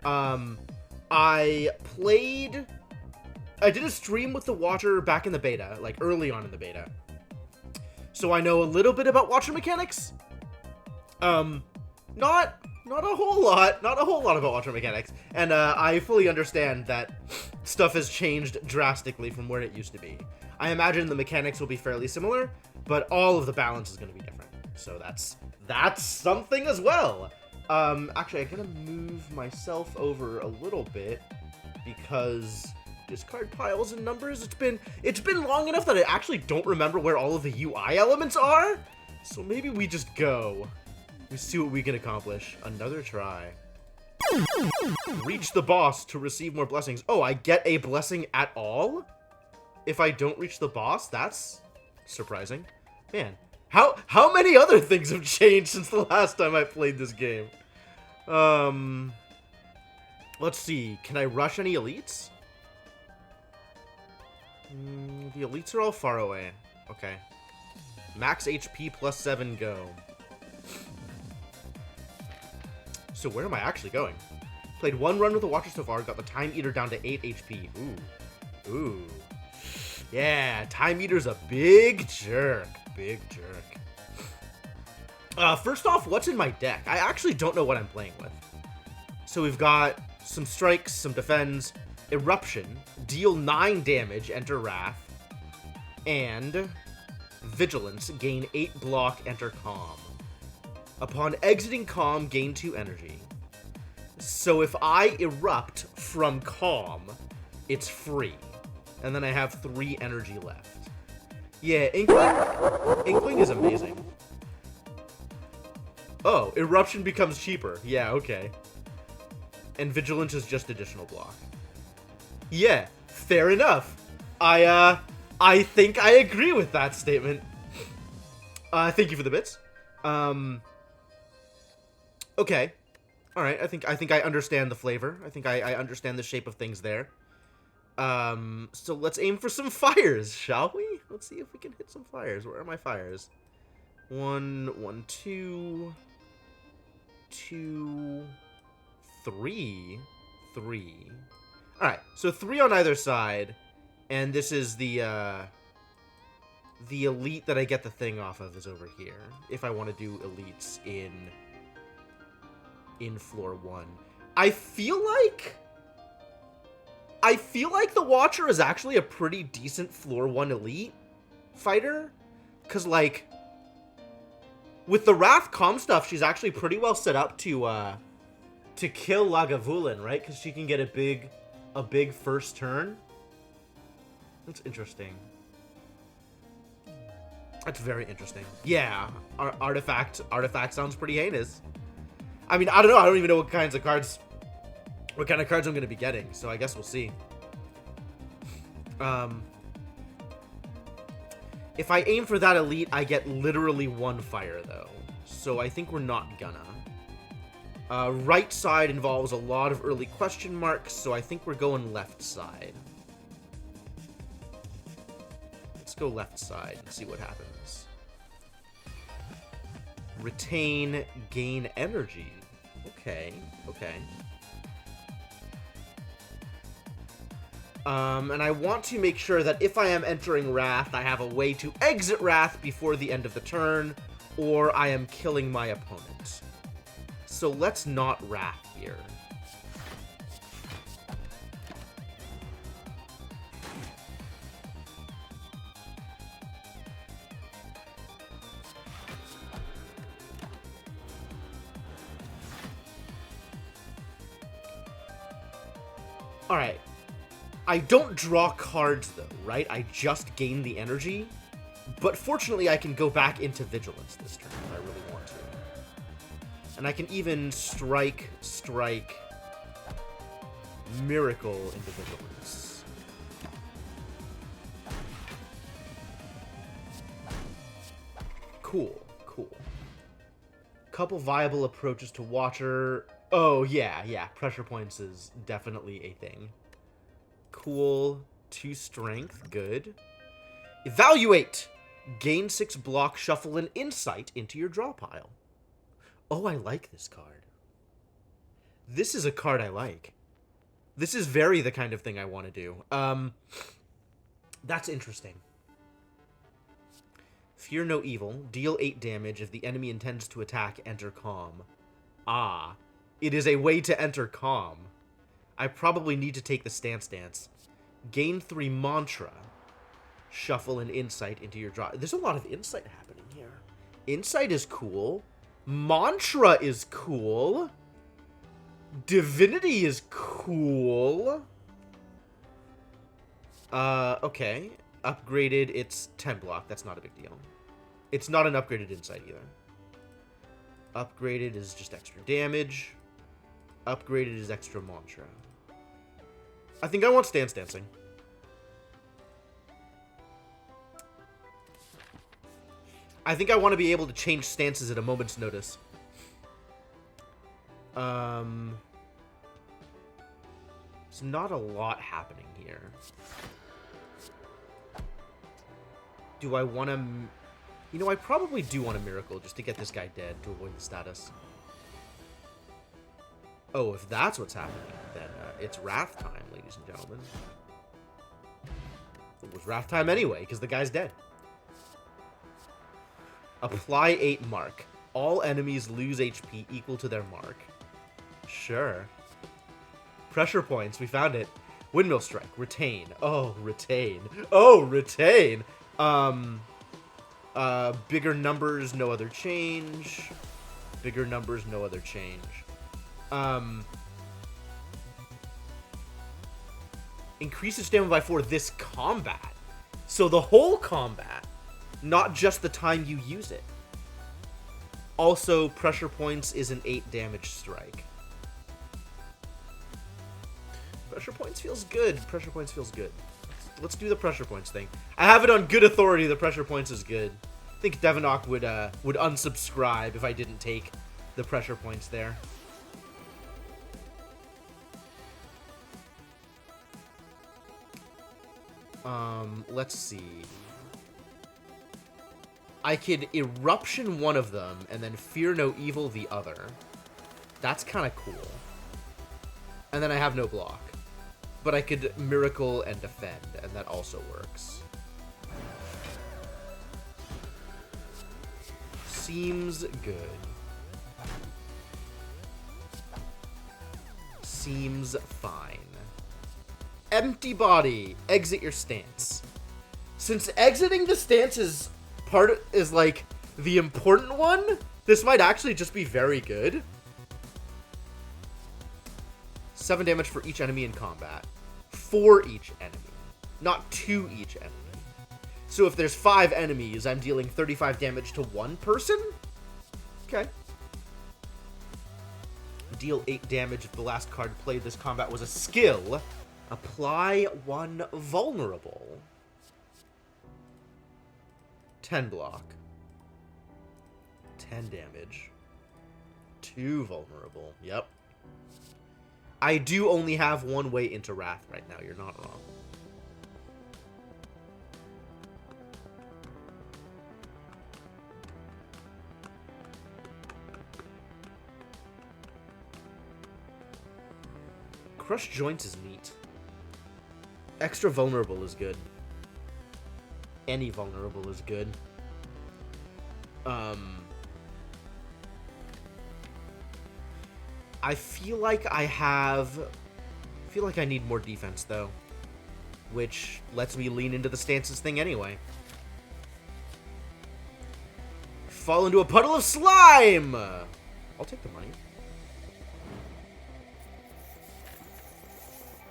I did a stream with the Watcher back in the beta, like early on in the beta. So I know a little bit about Watcher mechanics. Not a whole lot about Watcher mechanics. And I fully understand that stuff has changed drastically from where it used to be. I imagine the mechanics will be fairly similar, but all of the balance is going to be different. So that's something as well. Actually, I'm gonna move myself over a little bit because discard piles and numbers. It's been long enough that I actually don't remember where all of the UI elements are. So maybe we just go. We see what we can accomplish. Another try. Reach the boss to receive more blessings. Oh, I get a blessing at all? If I don't reach the boss? That's surprising. Man, how many other things have changed since the last time I played this game? Let's see. Can I rush any elites? The elites are all far away. Okay. Max HP plus 7, go. So where am I actually going? Played one run with the Watcher so far, got the Time Eater down to 8 HP. Ooh. Yeah, Time Eater's a big jerk. Big jerk. First off, what's in my deck? I actually don't know what I'm playing with. So we've got some strikes, some defends, eruption, deal 9 damage, enter wrath, and vigilance, gain 8 block, enter calm. Upon exiting calm, gain 2 energy. So if I erupt from calm, it's free. And then I have 3 energy left. Yeah, Inkling is amazing. Oh, eruption becomes cheaper. Yeah, okay. And vigilance is just additional block. Yeah, fair enough. I think I agree with that statement. Thank you for the bits. Okay. Alright, I think I understand the flavor. I think I understand the shape of things there. So let's aim for some fires, shall we? Let's see if we can hit some fires. Where are my fires? 1, 2, 2, 3. Alright, so 3 on either side. And this is the elite that I get the thing off of is over here. If I want to do elites in floor 1. I feel like the Watcher is actually a pretty decent floor 1 elite fighter. Because, like, with the Wrath Calm stuff, she's actually pretty well set up to kill Lagavulin, right? Because she can get a big first turn. That's interesting. That's very interesting. Yeah, artifact sounds pretty heinous. I mean, I don't know. I don't even know what kind of cards I'm going to be getting. So I guess we'll see. If I aim for that elite, I get literally 1 fire, though. So I think we're not gonna. Right side involves a lot of early question marks, so I think we're going left side. Let's go left side and see what happens. Retain, gain energy. Okay. And I want to make sure that if I am entering Wrath, I have a way to exit Wrath before the end of the turn, or I am killing my opponent. So let's not Wrath here. Alright. I don't draw cards, though, right? I just gain the energy. But fortunately, I can go back into Vigilance this turn if I really want to. And I can even strike, Miracle into Vigilance. Cool. Couple viable approaches to Watcher. Oh, yeah. Pressure points is definitely a thing. Cool. 2 strength. Good. Evaluate! Gain 6 block, shuffle, and insight into your draw pile. Oh, I like this card. This is a card I like. This is very the kind of thing I want to do. That's interesting. Fear no evil. Deal 8 damage. If the enemy intends to attack, enter calm. Ah. It is a way to enter calm. I probably need to take the Stance Dance. Gain 3 mantra. Shuffle an insight into your draw. There's a lot of insight happening here. Insight is cool. Mantra is cool. Divinity is cool. Okay. Upgraded, it's 10 block. That's not a big deal. It's not an upgraded insight either. Upgraded is just extra damage. Upgraded is extra mantra. I think I want Stance Dancing. I think I want to be able to change stances at a moment's notice. There's not a lot happening here. Do I want to... You know, I probably do want a miracle just to get this guy dead to avoid the status. Oh, if that's what's happening, then it's wrath time, ladies and gentlemen. It was wrath time anyway, because the guy's dead. Apply 8 mark. All enemies lose HP equal to their mark. Sure. Pressure points, we found it. Windmill strike, retain. Oh, retain. Oh, retain. Bigger numbers, no other change. Bigger numbers, no other change. Increases stamina by 4 this combat. So the whole combat, not just the time you use it. Also, pressure points is an 8 damage strike. Pressure points feels good. Pressure points feels good. Let's do the pressure points thing. I have it on good authority. The pressure points is good. I think Devanok would unsubscribe if I didn't take the pressure points there. Let's see. I could Eruption one of them and then Fear no evil the other. That's kind of cool. And then I have no block. But I could Miracle and Defend, and that also works. Seems good. Seems fine. Empty body. Exit your stance. Since exiting the stance is like the important one, this might actually just be very good. 7 damage for each enemy in combat. For each enemy. Not to each enemy. So if there's 5 enemies, I'm dealing 35 damage to 1 person? Okay. Deal 8 damage if the last card played this combat was a skill. Apply 1 vulnerable. 10 block. 10 damage. 2 vulnerable. Yep. I do only have 1 way into Wrath right now. You're not wrong. Crush Joints is neat. Extra vulnerable is good. Any vulnerable is good. I feel like I need more defense, though. Which lets me lean into the stances thing anyway. Fall into a puddle of slime! I'll take the money.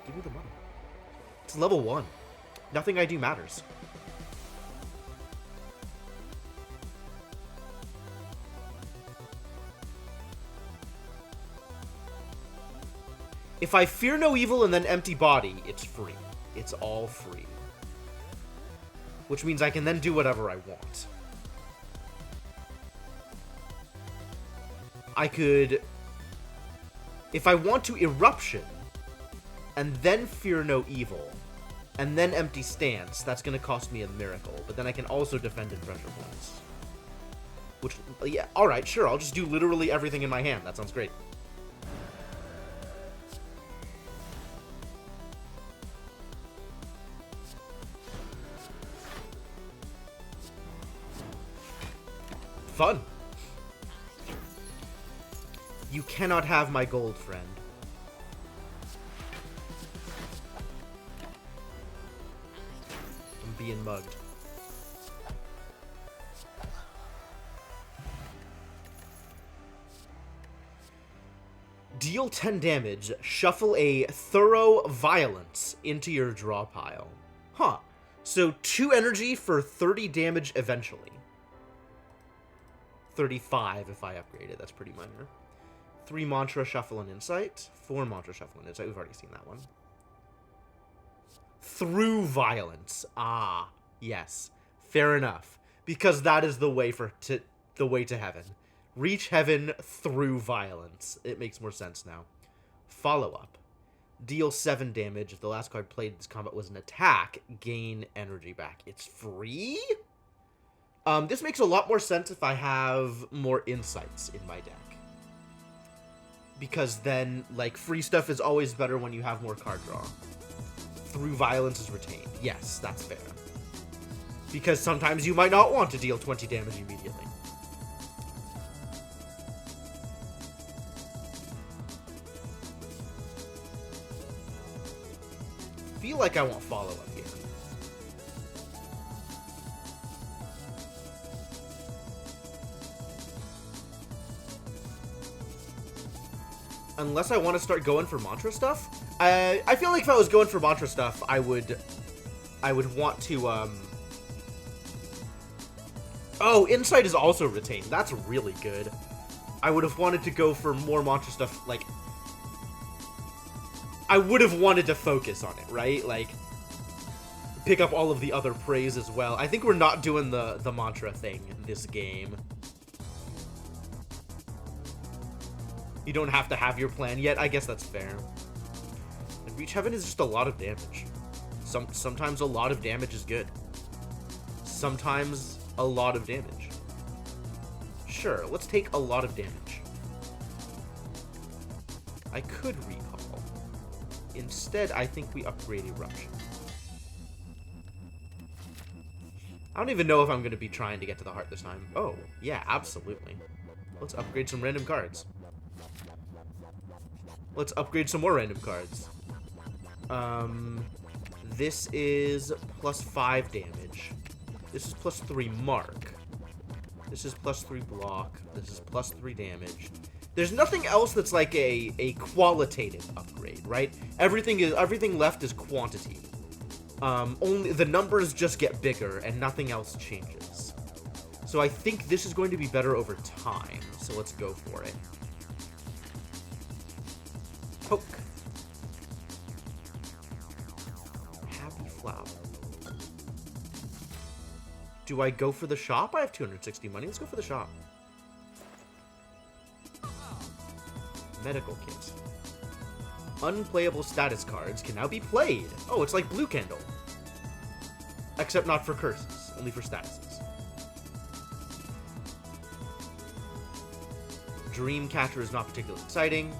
Give me the money. It's level 1. Nothing I do matters. If I Fear no evil and then empty body, it's free. It's all free. Which means I can then do whatever I want. I could... If I want to Eruption, and then Fear no evil, and then empty stance, that's going to cost me a miracle. But then I can also defend in pressure points. Which, yeah, alright, sure, I'll just do literally everything in my hand. That sounds great. Fun. You cannot have my gold, friend. I'm being mugged. Deal 10 damage. Shuffle a Thorough Violence into your draw pile. Huh. So 2 energy for 30 damage eventually. 35 if I upgrade it. That's pretty minor. 3 Mantra, Shuffle, and Insight. 4 Mantra, Shuffle, and Insight. We've already seen that one. Through Violence. Ah, yes. Fair enough. Because that is the way to heaven. Reach heaven through violence. It makes more sense now. Follow-up. Deal 7 damage. If the last card played in this combat was an attack, gain energy back. It's free? This makes a lot more sense if I have more insights in my deck. Because then, like, free stuff is always better when you have more card draw. Through violence is retained. Yes, that's fair. Because sometimes you might not want to deal 20 damage immediately. Feel like I want follow-up here. Unless I want to start going for mantra stuff. I feel like if I was going for mantra stuff, I would want to, Oh, Insight is also retained. That's really good. I would have wanted to go for more mantra stuff, like... I would have wanted to focus on it, right? Like, pick up all of the other praise as well. I think we're not doing the mantra thing this game. You don't have to have your plan yet. I guess that's fair. And Reach Heaven is just a lot of damage. Sometimes a lot of damage is good. Sometimes a lot of damage. Sure, let's take a lot of damage. I could recall. Instead, I think we upgrade Eruption. I don't even know if I'm going to be trying to get to the heart this time. Oh, yeah, absolutely. Let's upgrade some random cards. Let's upgrade some more random cards. This is plus 5 damage. This is plus 3 mark. This is plus 3 block. This is plus 3 damage. There's nothing else that's like a qualitative upgrade, right? Everything left is quantity. Only the numbers just get bigger and nothing else changes. So I think this is going to be better over time. So let's go for it. Poke. Happy Flower. Do I go for the shop? I have 260 money. Let's go for the shop. Medical kit. Unplayable status cards can now be played. Oh, it's like Blue Candle. Except not for curses, only for statuses. Dreamcatcher is not particularly exciting.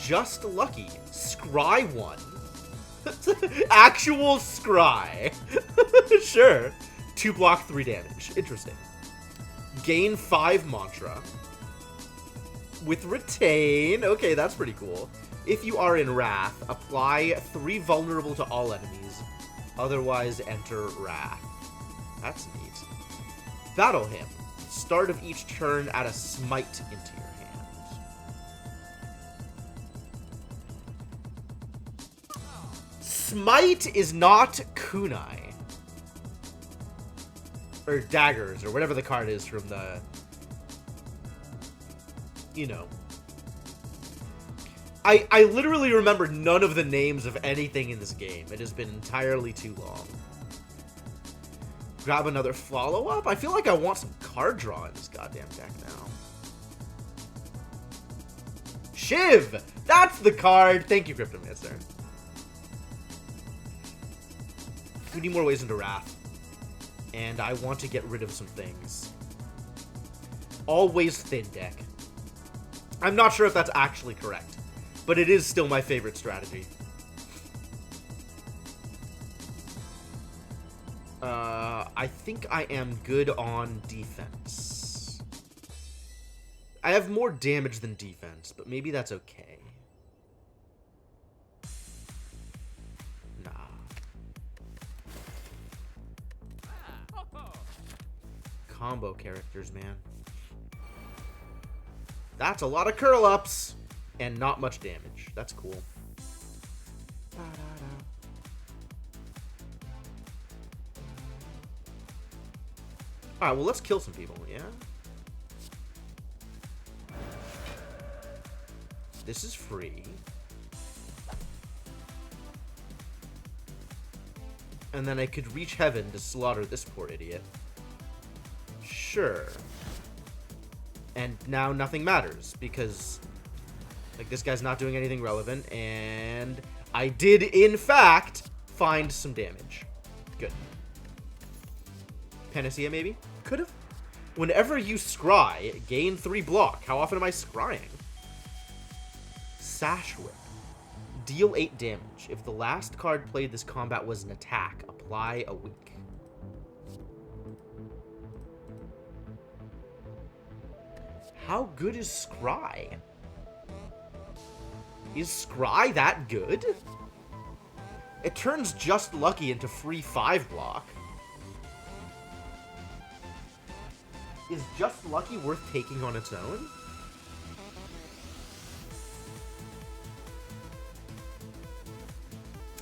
Just Lucky. Scry 1. Actual Scry. Sure. 2 block, 3 damage. Interesting. Gain 5 Mantra. With Retain. Okay, that's pretty cool. If you are in Wrath, apply 3 vulnerable to all enemies. Otherwise, enter Wrath. That's neat. Battle him. Start of each turn, add a Smite into your hand. Smite is not kunai. Or daggers, or whatever the card is from the... You know. I literally remember none of the names of anything in this game. It has been entirely too long. Grab another follow-up? I feel like I want some card draw in this goddamn deck now. Shiv! That's the card! Thank you, Cryptomancer. We need more ways into Wrath. And I want to get rid of some things. Always thin deck. I'm not sure if that's actually correct, but it is still my favorite strategy. I think I am good on defense. I have more damage than defense, but maybe that's okay. Nah. Combo characters, man. That's a lot of curl-ups and not much damage. That's cool. Alright, well, let's kill some people, yeah? This is free. And then I could reach heaven to slaughter this poor idiot. Sure. And now nothing matters, because, like, this guy's not doing anything relevant, and I did, in fact, find some damage. Good. Panacea, maybe? Could've. Whenever you scry, gain 3 block. How often am I scrying? Sash Whip. Deal 8 damage. If the last card played this combat was an attack, apply a weak. How good is Scry? Is Scry that good? It turns Just Lucky into free 5 block. Is Just Lucky worth taking on its own?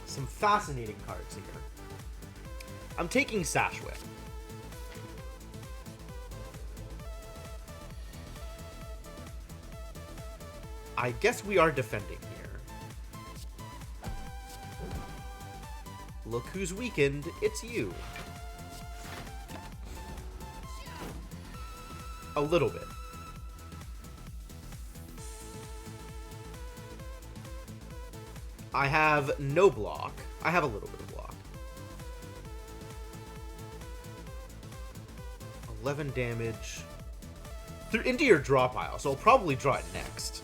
Some fascinating cards here. I'm taking Sash Whip. I guess we are defending here. Look who's weakened. It's you. A little bit. I have no block. I have a little bit of block. 11 damage. Through into your draw pile, so I'll probably draw it next.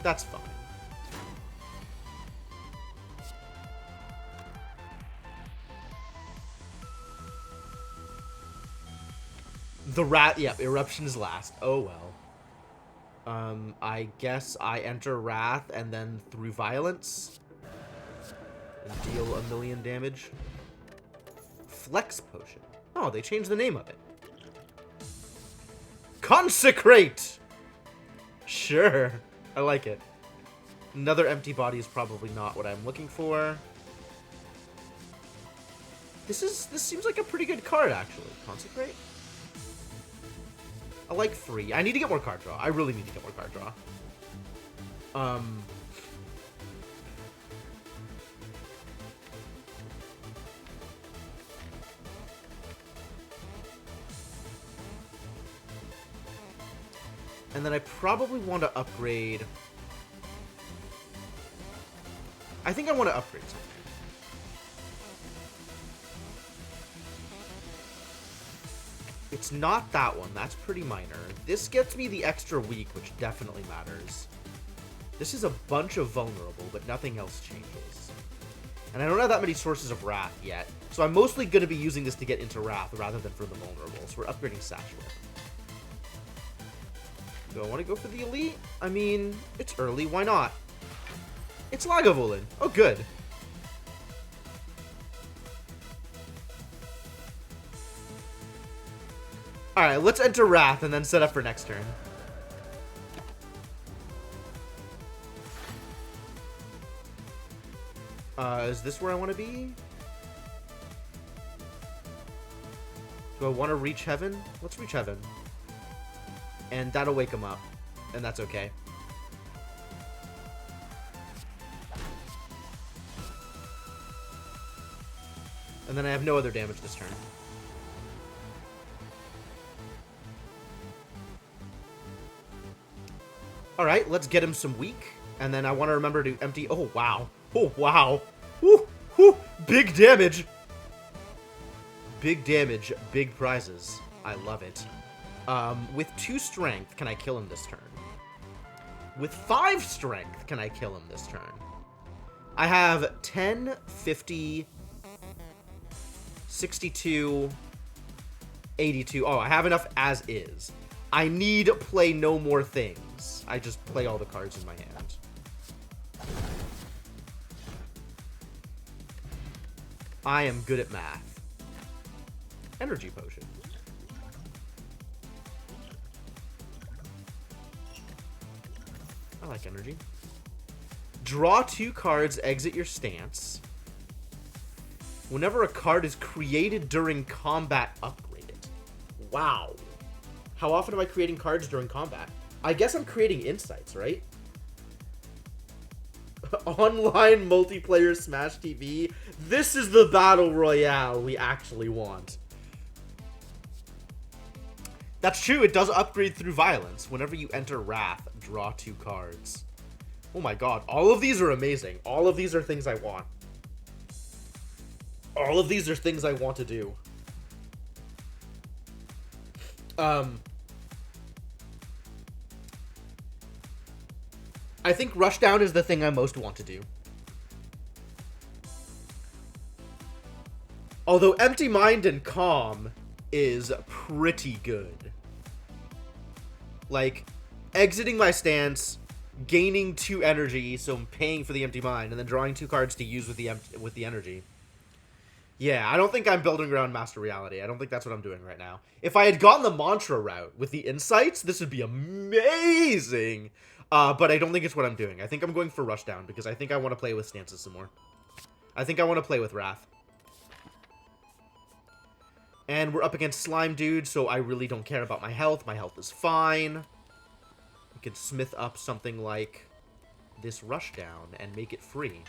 That's fine. The rat, yep, Eruption is last. Oh well. I guess I enter Wrath and then through Violence and deal 1,000,000 damage. Flex Potion. Oh, they changed the name of it. Consecrate! Sure. I like it. Another empty body is probably not what I'm looking for. This seems like a pretty good card, actually. Consecrate? I like 3. I need to get more card draw. I really need to get more card draw. And then I probably want to upgrade. I think I want to upgrade something. It's not that one. That's pretty minor. This gets me the extra weak, which definitely matters. This is a bunch of vulnerable, but nothing else changes. And I don't have that many sources of Wrath yet, so I'm mostly going to be using this to get into Wrath rather than for the vulnerable. So we're upgrading Sash Whip. Do I want to go for the Elite? I mean, it's early. Why not? It's Lagavulin. Oh, good. Alright, let's enter Wrath and then set up for next turn. Is this where I want to be? Do I want to reach heaven? Let's reach heaven. And that'll wake him up. And that's okay. And then I have no other damage this turn. Alright, let's get him some weak. And then I want to remember to empty... Oh, wow. Oh, wow. Woo, woo. Big damage. Big damage, big prizes. I love it. With 2 strength, can I kill him this turn? With 5 strength, can I kill him this turn? I have 10, 50, 62, 82. Oh, I have enough as is. I need to play no more things. I just play all the cards in my hand. I am good at math. Energy potion. I like energy. Draw 2 cards, exit your stance. Whenever a card is created during combat, upgrade it. Wow. How often am I creating cards during combat? I guess I'm creating insights, right? Online multiplayer Smash TV. This is the battle royale we actually want. That's true, it does upgrade through violence. Whenever you enter Wrath, draw 2 cards. Oh my god, all of these are amazing. All of these are things I want. All of these are things I want to do. I think Rushdown is the thing I most want to do. Although Empty Mind and Calm is pretty good. Like, exiting my stance, gaining 2 energy, so I'm paying for the Empty Mind, and then drawing 2 cards to use with the energy. Yeah, I don't think I'm building around Master Reality. I don't think that's what I'm doing right now. If I had gotten the Mantra route with the Insights, this would be amazing. But I don't think it's what I'm doing. I think I'm going for Rushdown, because I think I want to play with stances some more. I think I want to play with Wrath. And we're up against Slime Dude, so I really don't care about my health. My health is fine. We can smith up something like this Rushdown and make it free,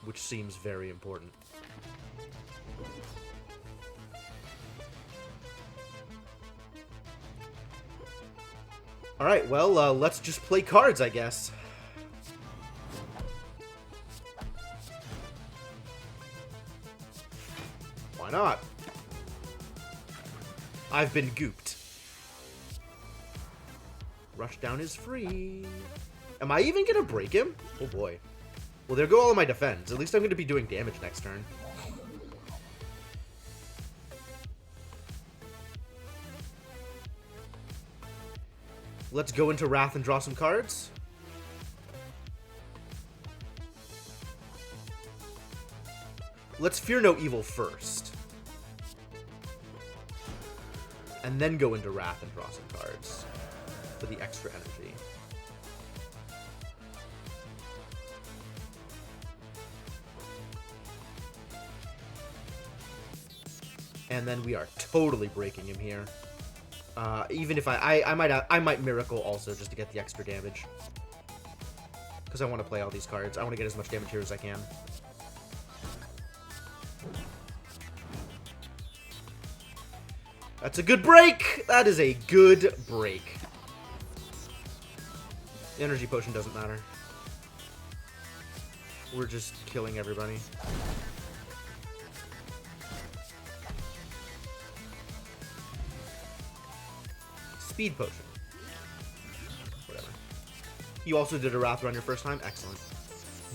which seems very important. Alright, well, let's just play cards, I guess. Why not? I've been gooped. Rushdown is free. Am I even gonna break him? Oh boy. Well, there go all of my defense. At least I'm gonna be doing damage next turn. Let's go into Wrath and draw some cards. Let's Fear No Evil first. And then go into Wrath and draw some cards for the extra energy. And then we are totally breaking him here. Even if I might Miracle also just to get the extra damage. Because I want to play all these cards. I want to get as much damage here as I can. That's a good break! That is a good break. The energy potion doesn't matter. We're just killing everybody. Speed potion. Whatever. You also did a Wrath run your first time? Excellent.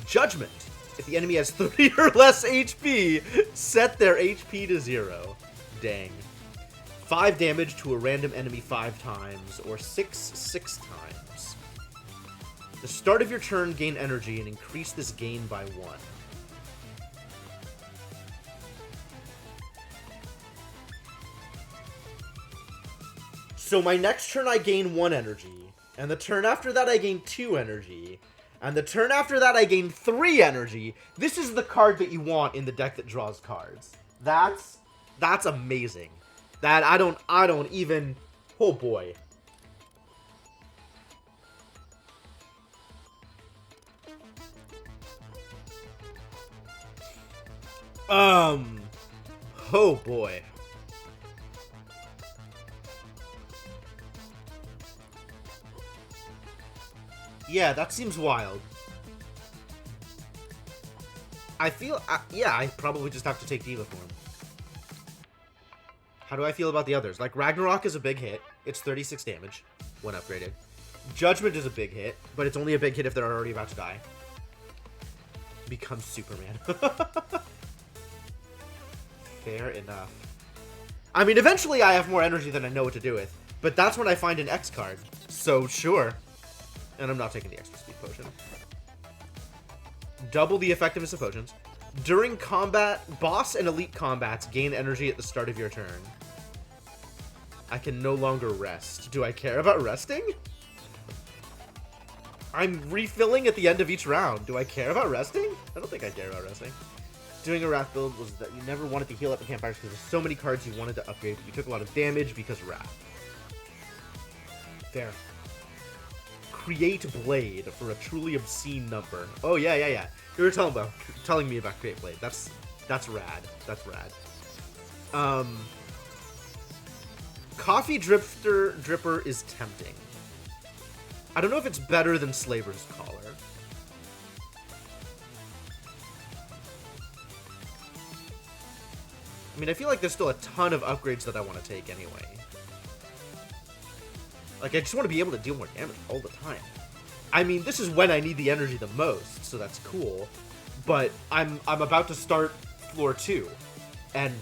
Judgment. If the enemy has 30 or less HP, set their HP to 0. Dang. 5 damage to a random enemy 5 times, or 6 times. The start of your turn, gain energy, and increase this gain by 1. So my next turn I gain 1 energy, and the turn after that I gain 2 energy, and the turn after that I gain 3 energy. This is the card that you want in the deck that draws cards. That's amazing. That I don't even, oh boy. Oh boy. Yeah, that seems wild. I feel, yeah, I probably just have to take Diva Form. How do I feel about the others? Like, Ragnarok is a big hit. It's 36 damage when upgraded. Judgment is a big hit, but it's only a big hit if they're already about to die. Become Superman. Fair enough. I mean, eventually I have more energy than I know what to do with. But that's when I find an X card. So, sure. And I'm not taking the extra speed potion. Double the effectiveness of potions. During combat, boss and elite combats gain energy at the start of your turn. I can no longer rest. Do I care about resting? I'm refilling at the end of each round. Do I care about resting? I don't think I care about resting. Doing a Wrath build was that you never wanted to heal up the campfires because there's so many cards you wanted to upgrade. You took a lot of damage because Wrath. Fair. Create Blade for a truly obscene number. Oh, yeah. You were telling me about Create Blade. That's rad. That's rad. Coffee Dripper is tempting. I don't know if it's better than Slaver's Collar. I mean, I feel like there's still a ton of upgrades that I want to take anyway. Like, I just want to be able to deal more damage all the time. I mean, this is when I need the energy the most, so that's cool. But I'm about to start Floor 2. And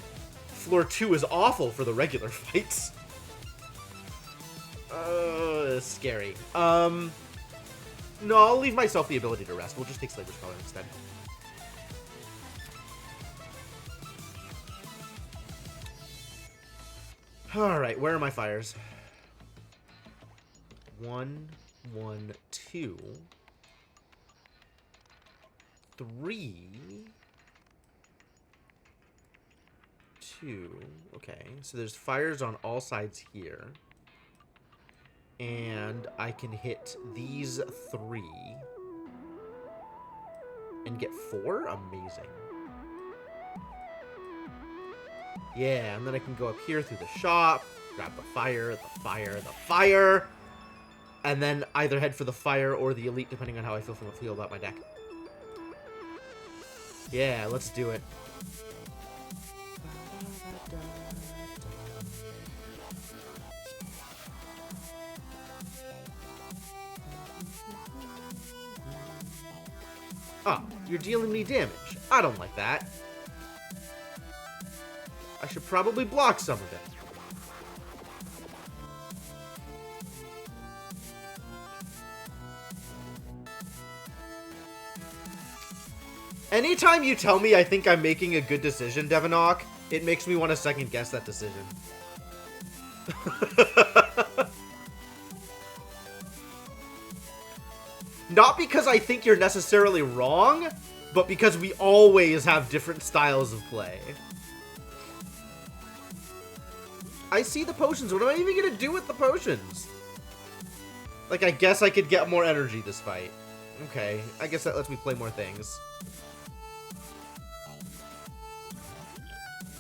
Floor 2 is awful for the regular fights. Scary. No, I'll leave myself the ability to rest. We'll just take Slaver's Collar instead. Alright, where are my fires? 1, 1, 2, 3, 2. Okay, so there's fires on all sides here. And I can hit these 3 and get 4? Amazing. Yeah, and then I can go up here through the shop, grab the fire, the fire, the fire, and then either head for the fire or the elite, depending on how I feel about my deck. Yeah, let's do it. Oh, you're dealing me damage. I don't like that. I should probably block some of it. Anytime you tell me I think I'm making a good decision, Devonok, it makes me want to second guess that decision. Not because I think you're necessarily wrong, but because we always have different styles of play. I see the potions. What am I even going to do with the potions? Like, I guess I could get more energy this fight. Okay, I guess that lets me play more things.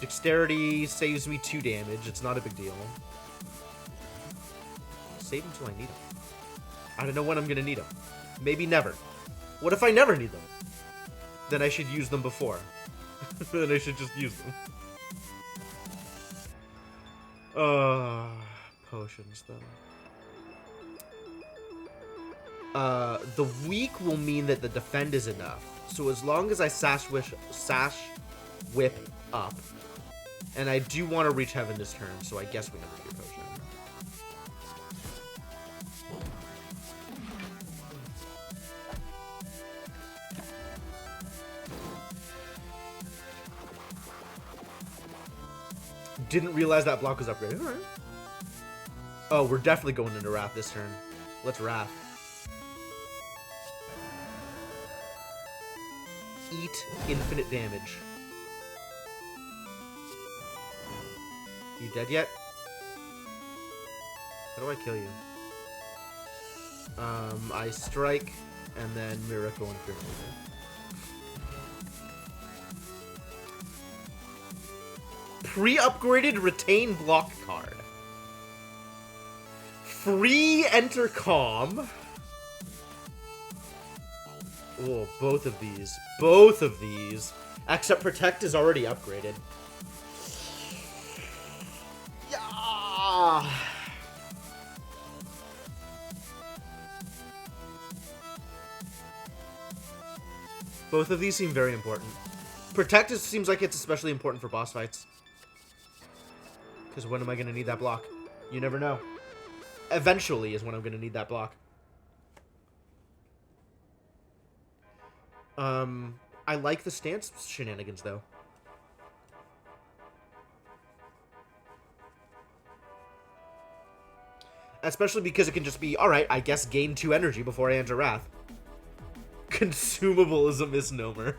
Dexterity saves me 2 damage. It's not a big deal. Save them till I need them. I don't know when I'm going to need them. Maybe never. What if I never need them? Then I should use them before. Then I should just use them. Potions, though. The weak will mean that the defend is enough. So as long as I sash whip up, and I do want to reach heaven this turn, so I guess we never do potion. Didn't realize that block was upgraded. Alright. Oh, we're definitely going into Wrath this turn. Let's Wrath. Eat infinite damage. You dead yet? How do I kill you? I strike, and then Miracle and Grim Reaper. Pre-upgraded Retain Block card. Free Enter Calm. Oh, both of these. Both of these. Except Protect is already upgraded. Yeah. Both of these seem very important. Protect seems like it's especially important for boss fights. Because when am I going to need that block? You never know. Eventually is when I'm going to need that block. I like the stance shenanigans, though. Especially because it can just be, alright, I guess gain 2 energy before I enter Wrath. Consumable is a misnomer.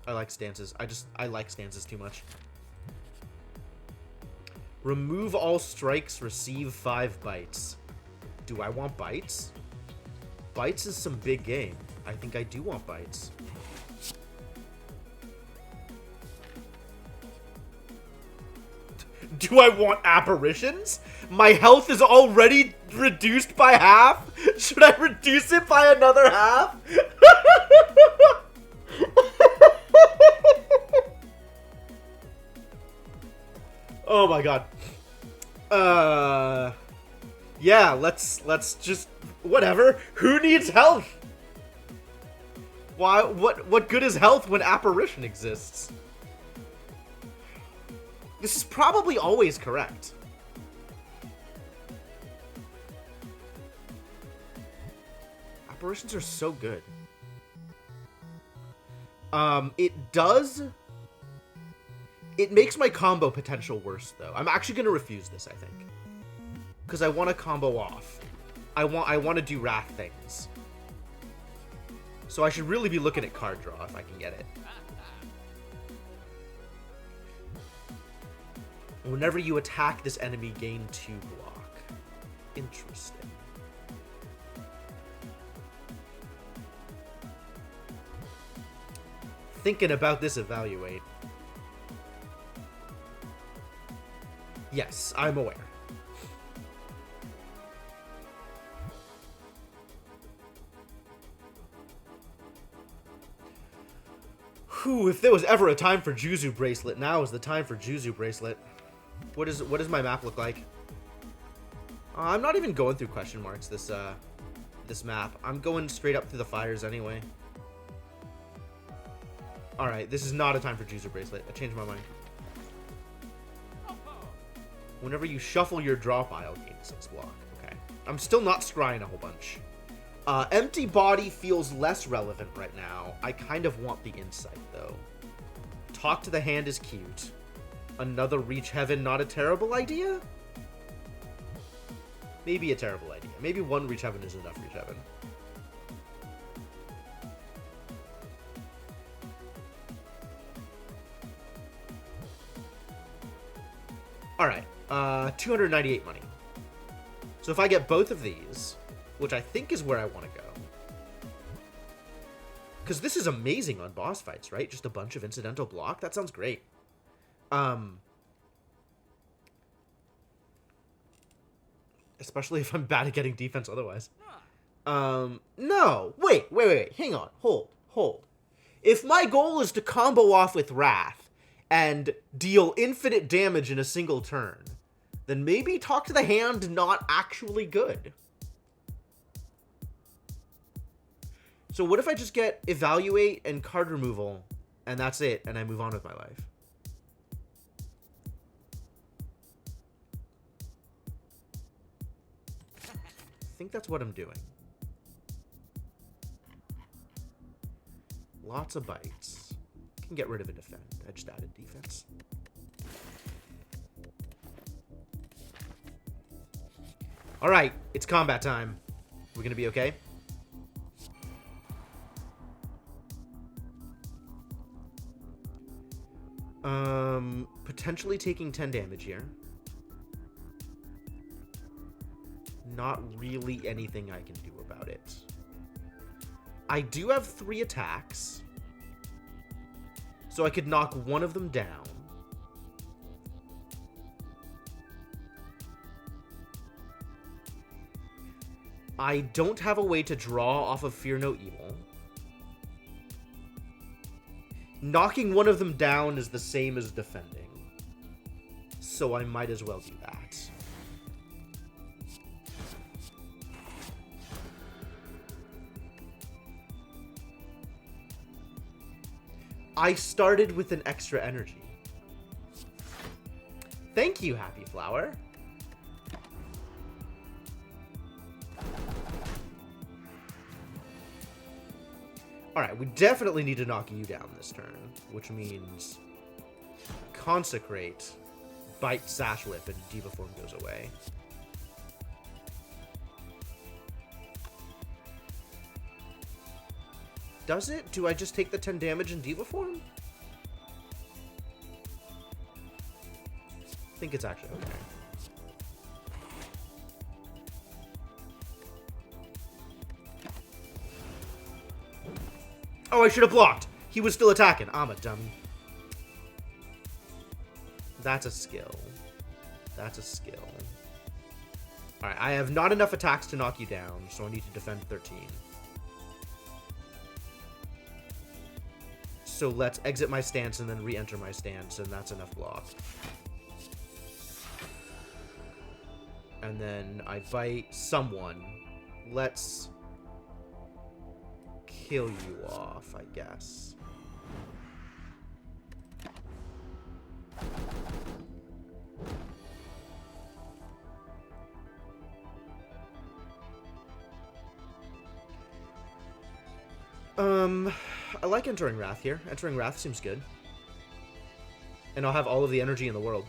I like stances. I like stances too much. Remove all strikes, receive 5 bites. Do I want bites? Bites is some big game. I think I do want bites. Do I want apparitions? My health is already reduced by half? Should I reduce it by another half? Oh my god. Yeah, let's just whatever. Who needs health? Why what good is health when apparition exists? This is probably always correct. Apparitions are so good. It makes my combo potential worse, though. I'm actually going to refuse this, I think. Because I want to combo off. I want to do Wrath things. So I should really be looking at card draw if I can get it. Whenever you attack this enemy, gain 2 block. Interesting. Thinking about this, evaluate. Yes, I'm aware. Whew, if there was ever a time for Juzu Bracelet, now is the time for Juzu Bracelet. What does my map look like? I'm not even going through question marks this map. I'm going straight up through the fires anyway. Alright, this is not a time for Juzu Bracelet. I changed my mind. Whenever you shuffle your draw pile, gain 6 block. Okay. I'm still not scrying a whole bunch. Empty Body feels less relevant right now. I kind of want the insight, though. Talk to the Hand is cute. Another Reach Heaven, not a terrible idea? Maybe a terrible idea. Maybe 1 Reach Heaven is enough Reach Heaven. Alright. 298 money. So if I get both of these, which I think is where I want to go. Because this is amazing on boss fights, right? Just a bunch of incidental block. That sounds great. Especially if I'm bad at getting defense otherwise. No. Wait. Hang on. Hold. If my goal is to combo off with Wrath and deal infinite damage in a single turn, then maybe Talk to the Hand not actually good. So what if I just get Evaluate and card removal, and that's it, and I move on with my life? I think that's what I'm doing. Lots of bites. Can get rid of a defend. I just added defense. Alright, it's combat time. We're gonna be okay? Potentially taking 10 damage here. Not really anything I can do about it. I do have 3 attacks. So I could knock one of them down. I don't have a way to draw off of Fear No Evil. Knocking one of them down is the same as defending. So I might as well do that. I started with an extra energy. Thank you, Happy Flower. Alright, we definitely need to knock you down this turn, which means Consecrate, Bite, Sash Whip, and Diva Form goes away. Does it? Do I just take the 10 damage in Diva Form? I think it's actually okay. Oh, I should have blocked. He was still attacking. I'm a dummy. That's a skill. That's a skill. Alright, I have not enough attacks to knock you down, so I need to defend 13. So let's exit my stance and then re-enter my stance, and that's enough block. And then I bite someone. Let's kill you off, I guess. I like entering Wrath here. Entering Wrath seems good. And I'll have all of the energy in the world.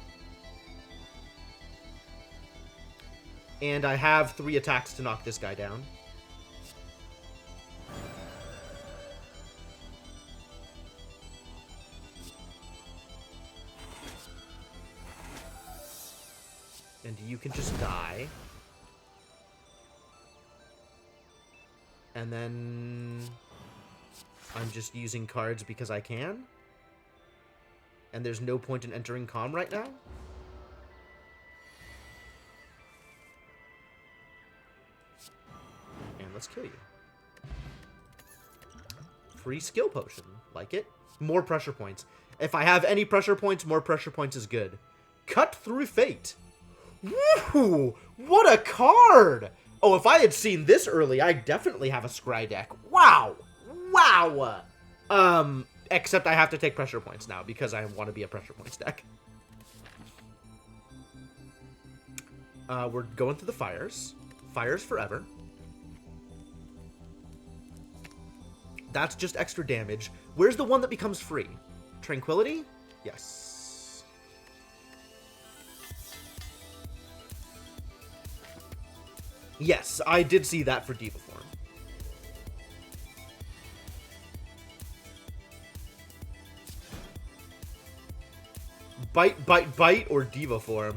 And I have 3 attacks to knock this guy down. And you can just die. And then I'm just using cards because I can. And there's no point in entering Calm right now. And let's kill you. Free skill potion. Like it. More pressure points. If I have any pressure points, more pressure points is good. Cut Through Fate. Woo! What a card! Oh, if I had seen this early, I definitely have a Scry deck. Wow! Wow! Except I have to take pressure points now because I want to be a pressure points deck. We're going through the fires. Fires forever. That's just extra damage. Where's the one that becomes free? Tranquility? Yes. Yes, I did see that for Diva Form. Bite, bite, bite, or Diva Form?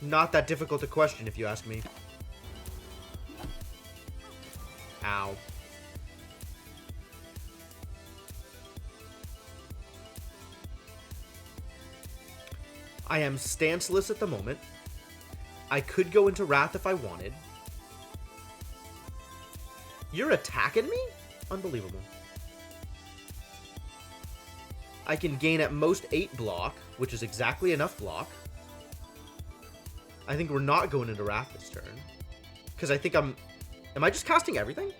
Not that difficult a question, if you ask me. Ow. I am stanceless at the moment. I could go into Wrath if I wanted. You're attacking me? Unbelievable. I can gain at most 8 block, which is exactly enough block. I think we're not going into Wrath this turn. Because I think I'm... Am I just casting everything?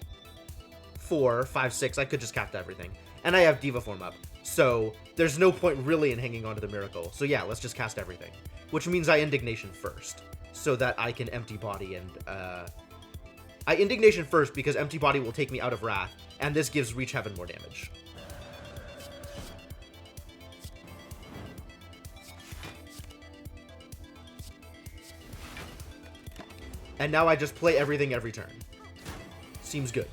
4, 5, 6. I could just cast everything. And I have Diva Form up. So there's no point really in hanging on to the Miracle. So yeah, let's just cast everything. Which means I Indignation first. So that I can Empty Body and... I Indignation first because Empty Body will take me out of Wrath. And this gives Reach Heaven more damage. And now I just play everything every turn. Seems good.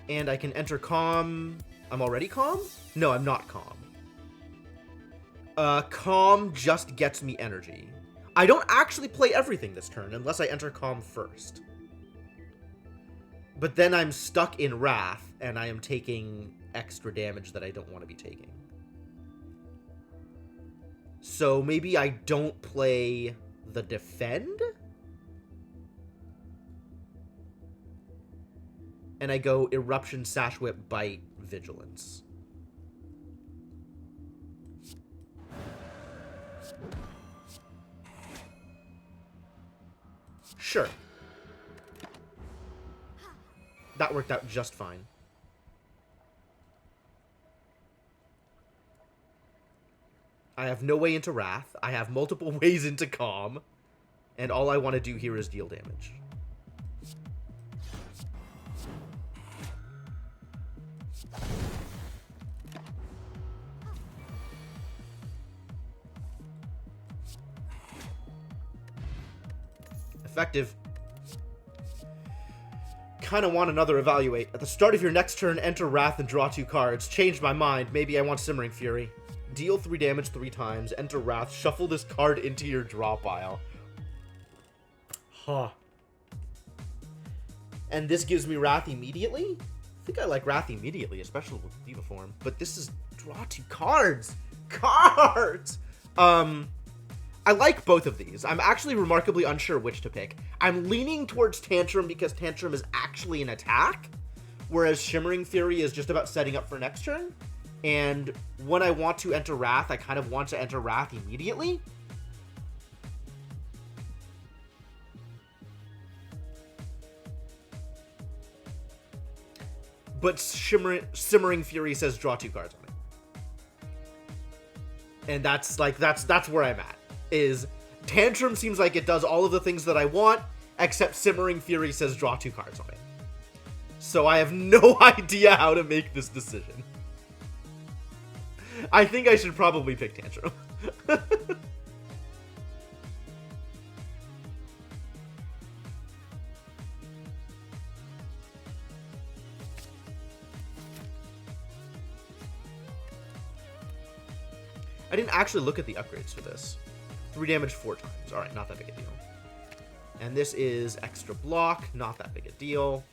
And I can enter Calm. I'm already Calm? No, I'm not Calm. Calm just gets me energy. I don't actually play everything this turn unless I enter Calm first. But then I'm stuck in Wrath, and I am taking extra damage that I don't want to be taking. So maybe I don't play the Defend? and I go Eruption, Sash Whip, Bite, Vigilance. Sure. That worked out just fine. I have no way into Wrath. I have multiple ways into Calm. And all I want to do here is deal damage. Effective. Kind of want another Evaluate. At the start of your next turn, enter Wrath and draw 2 cards. Changed my mind. Maybe I want Simmering Fury. Deal 3 damage 3 times. Enter Wrath. Shuffle this card into your draw pile. Huh. And this gives me Wrath immediately? I think I like Wrath immediately, especially with Diva form. But this is draw 2 cards. Cards! I like both of these. I'm actually remarkably unsure which to pick. I'm leaning towards Tantrum because Tantrum is actually an attack, whereas Shimmering Fury is just about setting up for next turn. And when I want to enter Wrath, I kind of want to enter Wrath immediately. But Simmering Fury says draw 2 cards on it. And that's where I'm at. Is Tantrum seems like it does all of the things that I want, except Simmering Fury says draw 2 cards on it. So I have no idea how to make this decision. I think I should probably pick Tantrum. I didn't actually look at the upgrades for this. 3 damage 4 times. Alright, not that big a deal. And this is extra block. Not that big a deal.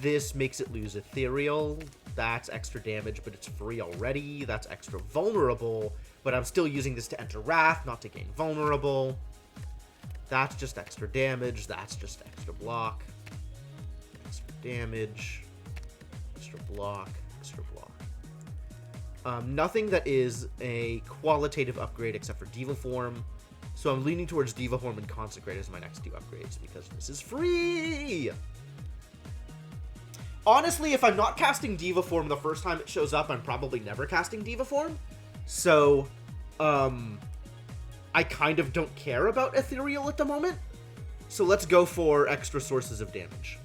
This makes it lose Ethereal. That's extra damage, but it's free already. That's extra vulnerable, but I'm still using this to enter Wrath, not to gain vulnerable. That's just extra damage. That's just extra block. Extra damage. Extra block. Extra block. Nothing that is a qualitative upgrade except for Diva Form. So I'm leaning towards Diva Form and Consecrate as my next 2 upgrades because this is free! Honestly, if I'm not casting Diva Form the first time it shows up, I'm probably never casting Diva Form. So, I kind of don't care about Ethereal at the moment. So let's go for extra sources of damage.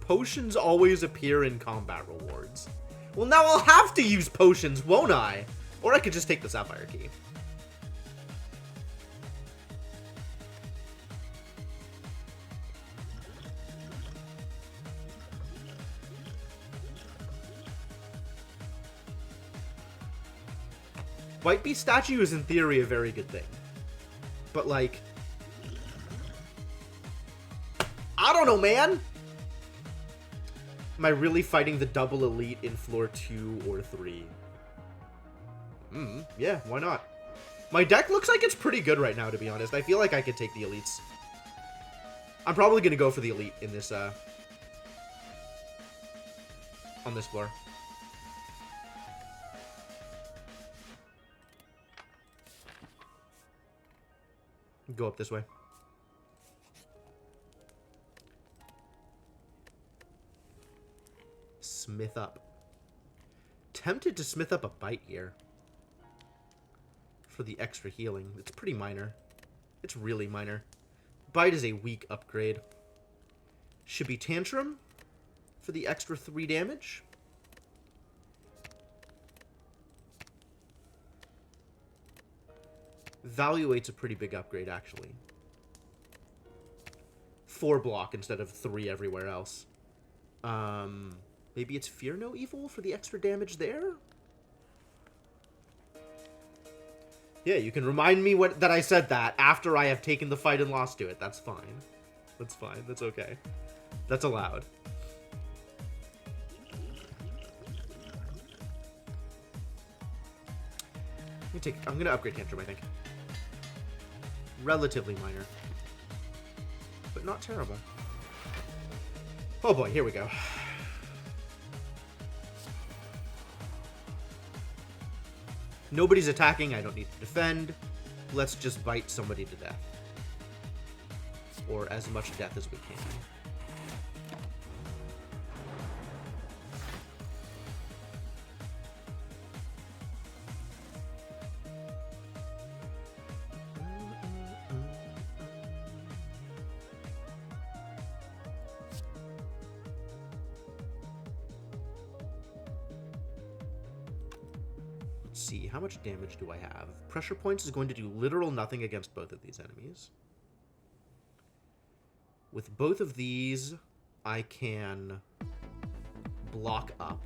Potions always appear in combat rewards. Well, now I'll have to use potions, won't I? Or I could just take the Sapphire Key. White Beast statue is in theory a very good thing. But like, I don't know, man. Am I really fighting the double elite in floor 2 or 3? Yeah, why not? My deck looks like it's pretty good right now, to be honest. I feel like I could take the elites. I'm probably going to go for the elite in this, on this floor. Go up this way. Smith up. Tempted to smith up a bite here. For the extra healing. It's pretty minor. It's really minor. Bite is a weak upgrade. Should be Tantrum for the extra 3 damage. Evaluate's a pretty big upgrade, actually. 4 block instead of 3 everywhere else. Maybe it's Fear No Evil for the extra damage there? Yeah, you can remind me that I said that after I have taken the fight and lost to it. That's fine. That's fine. That's okay. That's allowed. I'm gonna upgrade Tantrum, I think. Relatively minor. But not terrible. Oh boy, here we go. Nobody's attacking, I don't need to defend. Let's just bite somebody to death. Or as much death as we can. See, how much damage do I have? Pressure points is going to do literal nothing against both of these enemies. With both of these, I can block up.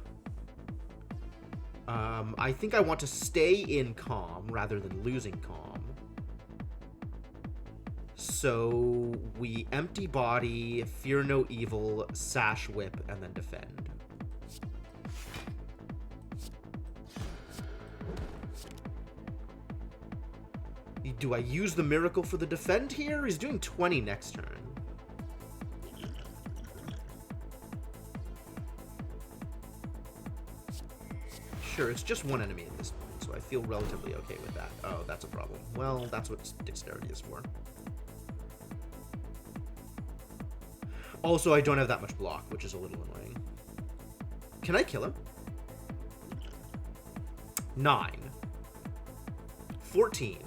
I think I want to stay in calm rather than losing calm. So we empty body, fear no evil, sash whip, and then defend. Do I use the miracle for the defend here? He's doing 20 next turn. Sure, it's just one enemy at this point, so I feel relatively okay with that. Oh, that's a problem. Well, that's what dexterity is for. Also, I don't have that much block, which is a little annoying. Can I kill him? 9. 14.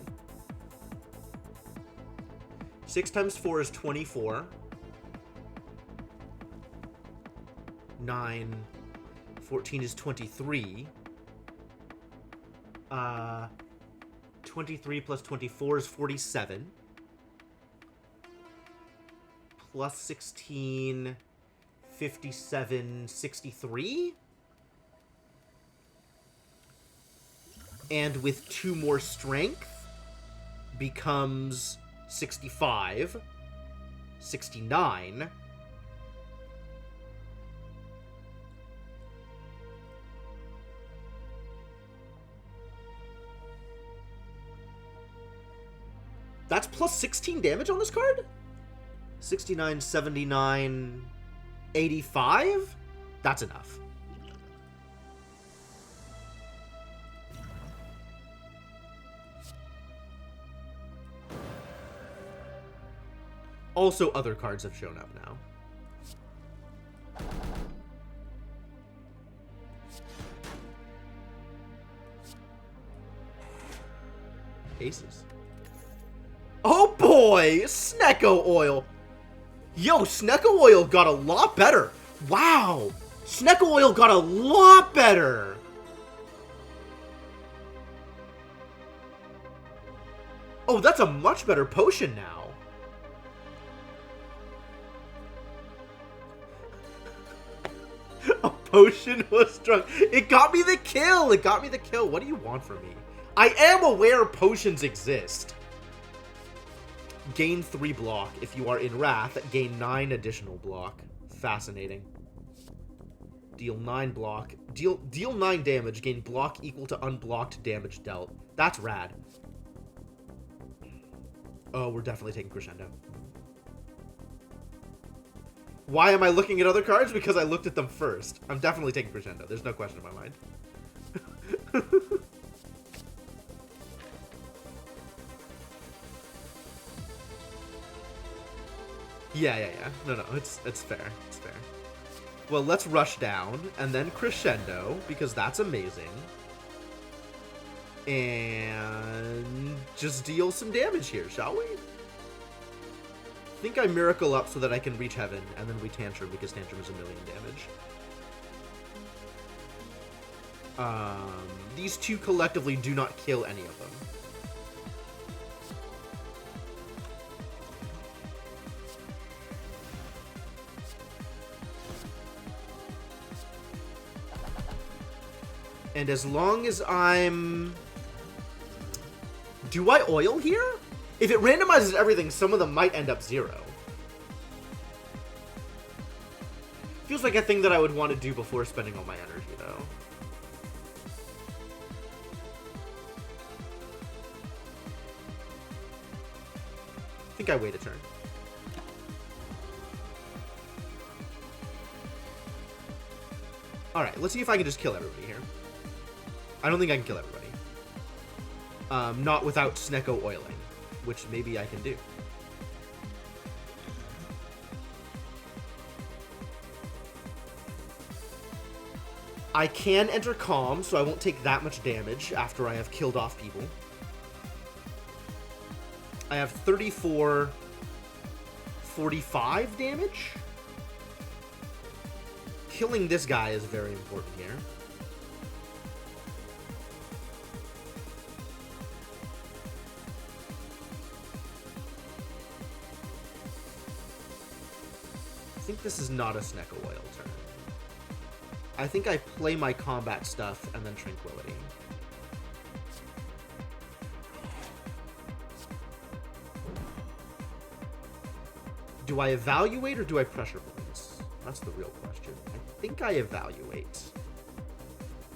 6 times 4 is 24. 9. 14 is 23. 23 plus 24 is 47. Plus 16, 57, 63. And with 2 more strength, becomes 65, 69. That's plus 16 damage on this card? 69, 79, 85? That's enough. Also, other cards have shown up now. Aces. Oh boy! Snecko Oil! Yo, Snecko Oil got a lot better! Wow! Snecko Oil got a lot better! Oh, that's a much better potion now. A potion was drunk. It got me the kill! It got me the kill. What do you want from me? I am aware potions exist. Gain 3 block. If you are in Wrath, gain 9 additional block. Fascinating. Deal 9 block. Deal 9 damage. Gain block equal to unblocked damage dealt. That's rad. Oh, we're definitely taking Crescendo. Why am I looking at other cards? Because I looked at them first. I'm definitely taking Crescendo. There's no question in my mind. Yeah. No, it's fair. It's fair. Well, let's rush down, and then Crescendo, because that's amazing. And just deal some damage here, shall we? I think I Miracle up so that I can reach Heaven, and then we Tantrum, because Tantrum is 1 million damage. These two collectively do not kill any of them. And as long as I'm... Do I oil here? If it randomizes everything, some of them might end up 0. Feels like a thing that I would want to do before spending all my energy, though. think I wait a turn. Alright, let's see if I can just kill everybody here. I don't think I can kill everybody. Not without Snecko oiling, which maybe I can do. I can enter Calm, so I won't take that much damage after I have killed off people. I have 34, 45 damage. Killing this guy is very important here. I think this is not a Snecko Oil turn. I think I play my combat stuff and then Tranquility. Do I evaluate or do I pressure points? That's the real question. I think I evaluate.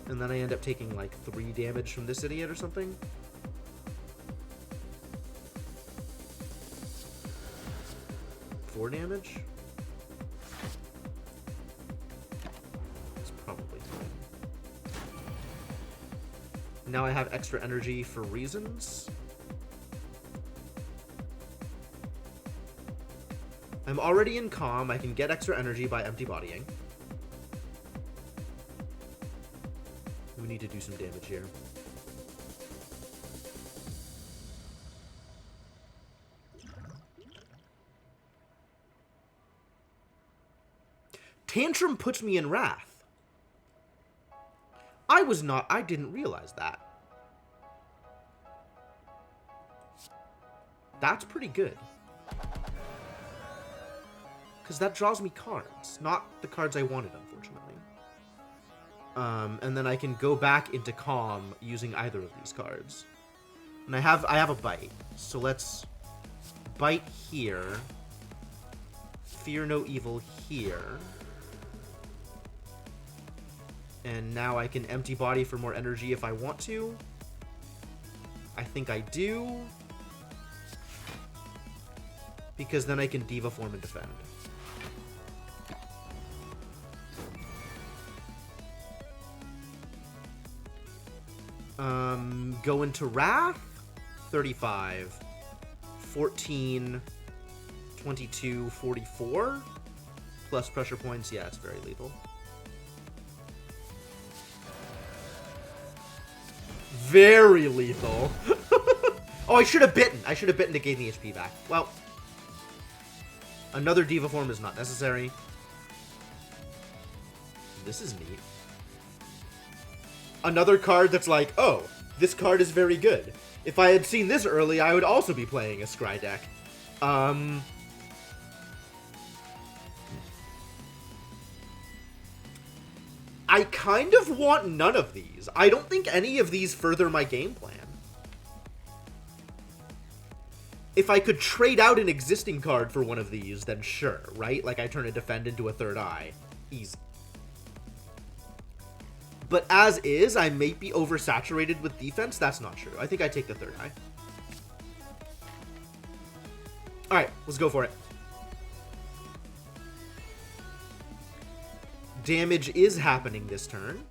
And then I end up taking like 3 damage from this idiot or something. Four damage? It's probably fine. Now I have extra energy for reasons. I'm already in Calm. I can get extra energy by empty bodying. We need to do some damage here. Tantrum puts me in Wrath. I didn't realize that. That's pretty good. Because that draws me cards. Not the cards I wanted, unfortunately. And then I can go back into Calm using either of these cards. And I have a Bite. So let's Bite here. Fear no evil here. And now I can empty body for more energy if I want to. I think I do. Because then I can Diva Form and defend. Go into Wrath. 35. 14. 22. 44. Plus pressure points. Yeah, it's very lethal. Very lethal. Oh, I should have bitten. I should have bitten to gain the HP back. Well, another Diva Form is not necessary. This is neat. Another card that's like, oh, this card is very good. If I had seen this early, I would also be playing a Scry deck. I kind of want none of these. I don't think any of these further my game plan. If I could trade out an existing card for one of these, then sure, right? Like I turn a Defend into a Third Eye. Easy. But as is, I may be oversaturated with defense. That's not true. I think I take the Third Eye. Alright, let's go for it. Damage is happening this turn.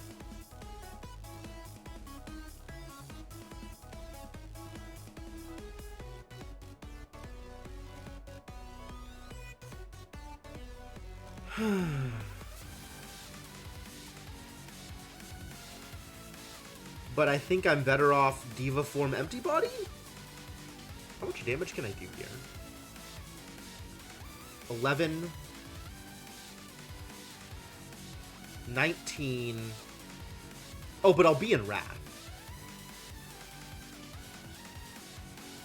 But I think I'm better off Diva Form Empty Body? How much damage can I do here? 11... 19... Oh, but I'll be in Wrath.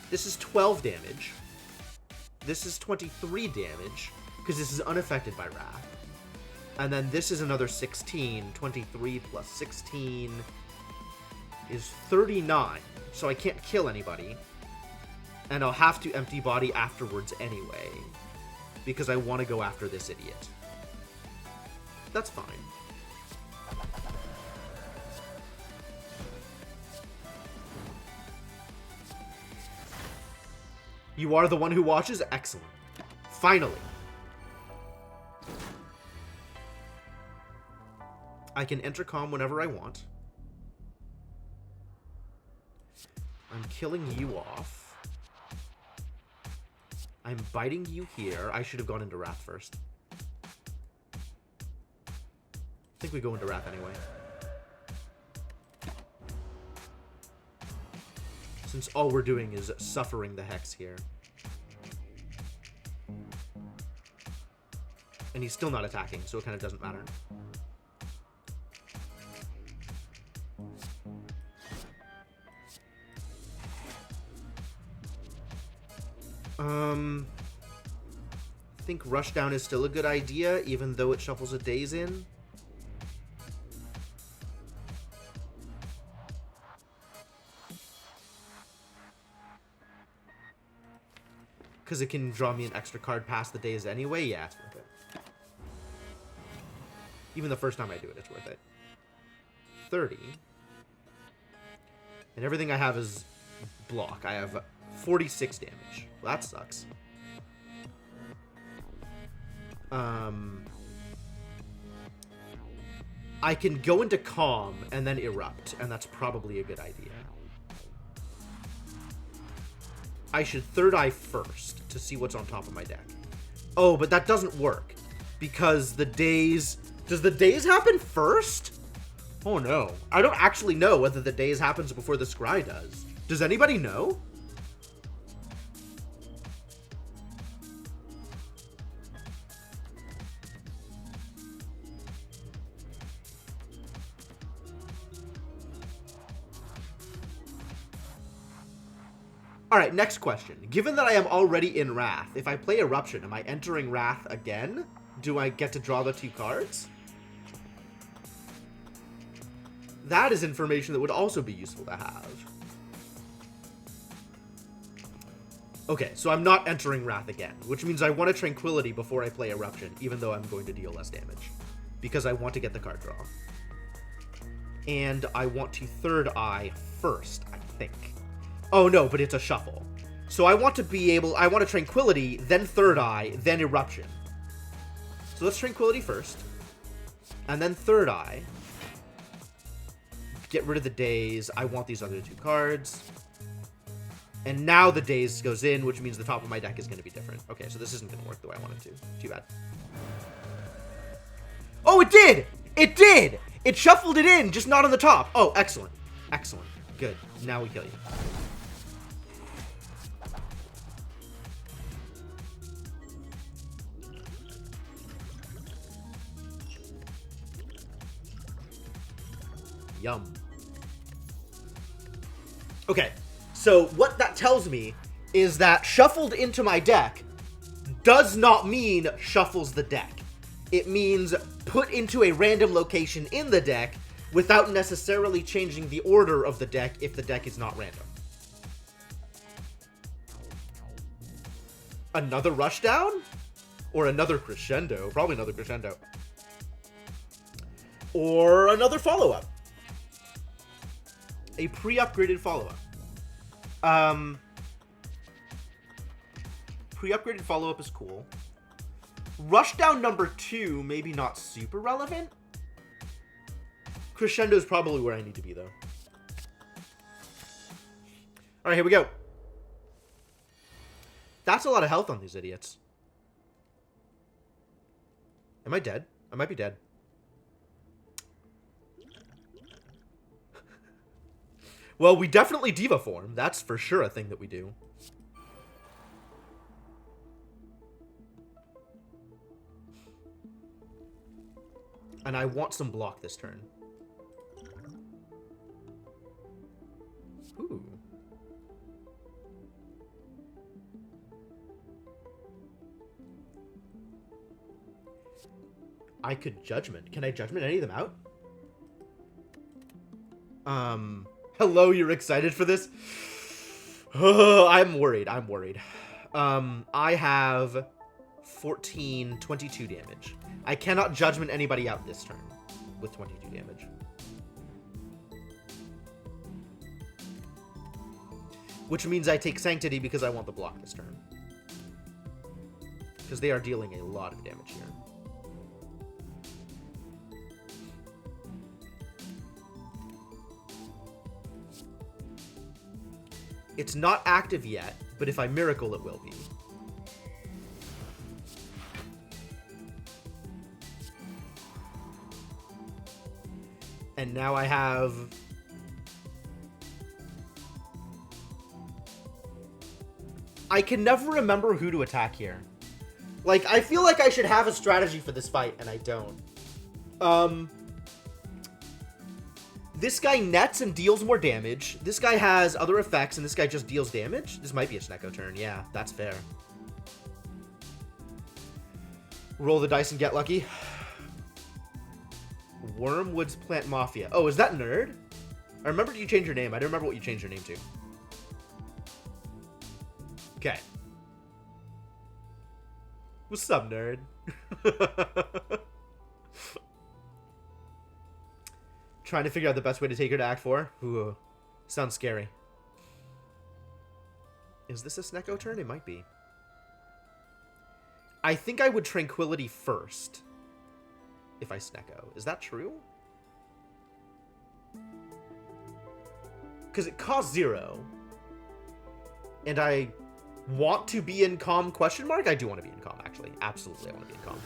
This is 12 damage. This is 23 damage, because this is unaffected by Wrath. And then this is another 16. 23 plus 16 is 39. So I can't kill anybody. And I'll have to empty body afterwards anyway, because I want to go after this idiot. That's fine. You are the one who watches? Excellent. Finally. I can intercom whenever I want. I'm killing you off. I'm biting you here. I should have gone into Wrath first. I think we go into Wrath anyway. Since all we're doing is suffering the Hex here. And he's still not attacking, so it kind of doesn't matter. I think Rushdown is still a good idea, even though it shuffles a Daze in. Because it can draw me an extra card past the Daze anyway. Yeah, it's worth it. Even the first time I do it, it's worth it. 30. And everything I have is block. I have 46 damage. Well, that sucks. I can go into Calm and then Erupt, and that's probably a good idea. I should Third Eye first to see what's on top of my deck. Oh, but that doesn't work because the Daze... Does the Daze happen first? Oh no. I don't actually know whether the Daze happens before the Scry does. Does anybody know? Alright, next question. Given that I am already in Wrath, if I play Eruption, am I entering Wrath again? Do I get to draw the 2 cards? That is information that would also be useful to have. Okay, so I'm not entering Wrath again, which means I want a Tranquility before I play Eruption, even though I'm going to deal less damage. Because I want to get the card draw. And I want to Third Eye first, I think. Oh no, but it's a shuffle. So I want to be able... I want a Tranquility, then Third Eye, then Eruption. So let's Tranquility first. And then Third Eye. Get rid of the Daze. I want these other 2 cards. And now the Daze goes in, which means the top of my deck is going to be different. Okay, so this isn't going to work the way I want it to. Too bad. Oh, it did! It did! It shuffled it in, just not on the top. Oh, excellent. Excellent. Good. Now we kill you. Yum. Okay, so what that tells me is that shuffled into my deck does not mean shuffles the deck. It means put into a random location in the deck without necessarily changing the order of the deck if the deck is not random. Another Rushdown? Or another Crescendo? Probably another Crescendo. Or another follow-up. A pre-upgraded follow-up. Pre-upgraded follow-up is cool. Rushdown number 2, maybe not super relevant. Crescendo is probably where I need to be, though. Alright, here we go. That's a lot of health on these idiots. Am I dead? I might be dead. Well, we definitely Diva form. That's for sure a thing that we do. And I want some block this turn. Ooh. I could Judgment. Can I Judgment any of them out? Hello, you're excited for this? I'm worried. I'm worried. I have 14, 22 damage. I cannot Judgment anybody out this turn with 22 damage. Which means I take Sanctity because I want the block this turn. Because they are dealing a lot of damage here. It's not active yet, but if I Miracle, it will be. And now I have... I can never remember who to attack here. Like, I feel like I should have a strategy for this fight, and I don't. This guy nets and deals more damage. This guy has other effects, and this guy just deals damage. This might be a Snecko turn. Yeah, that's fair. Roll the dice and get lucky. Wormwood's Plant Mafia. Oh, is that Nerd? I remember you changed your name. I don't remember what you changed your name to. Okay. What's up, Nerd? Trying to figure out the best way to take her to Act 4. Ooh, sounds scary. Is this a Snecko turn? It might be. I think I would Tranquility first if I Snecko. Is that true? Because it costs 0. And I want to be in Calm, question mark? I do want to be in Calm, actually. Absolutely, I want to be in Calm.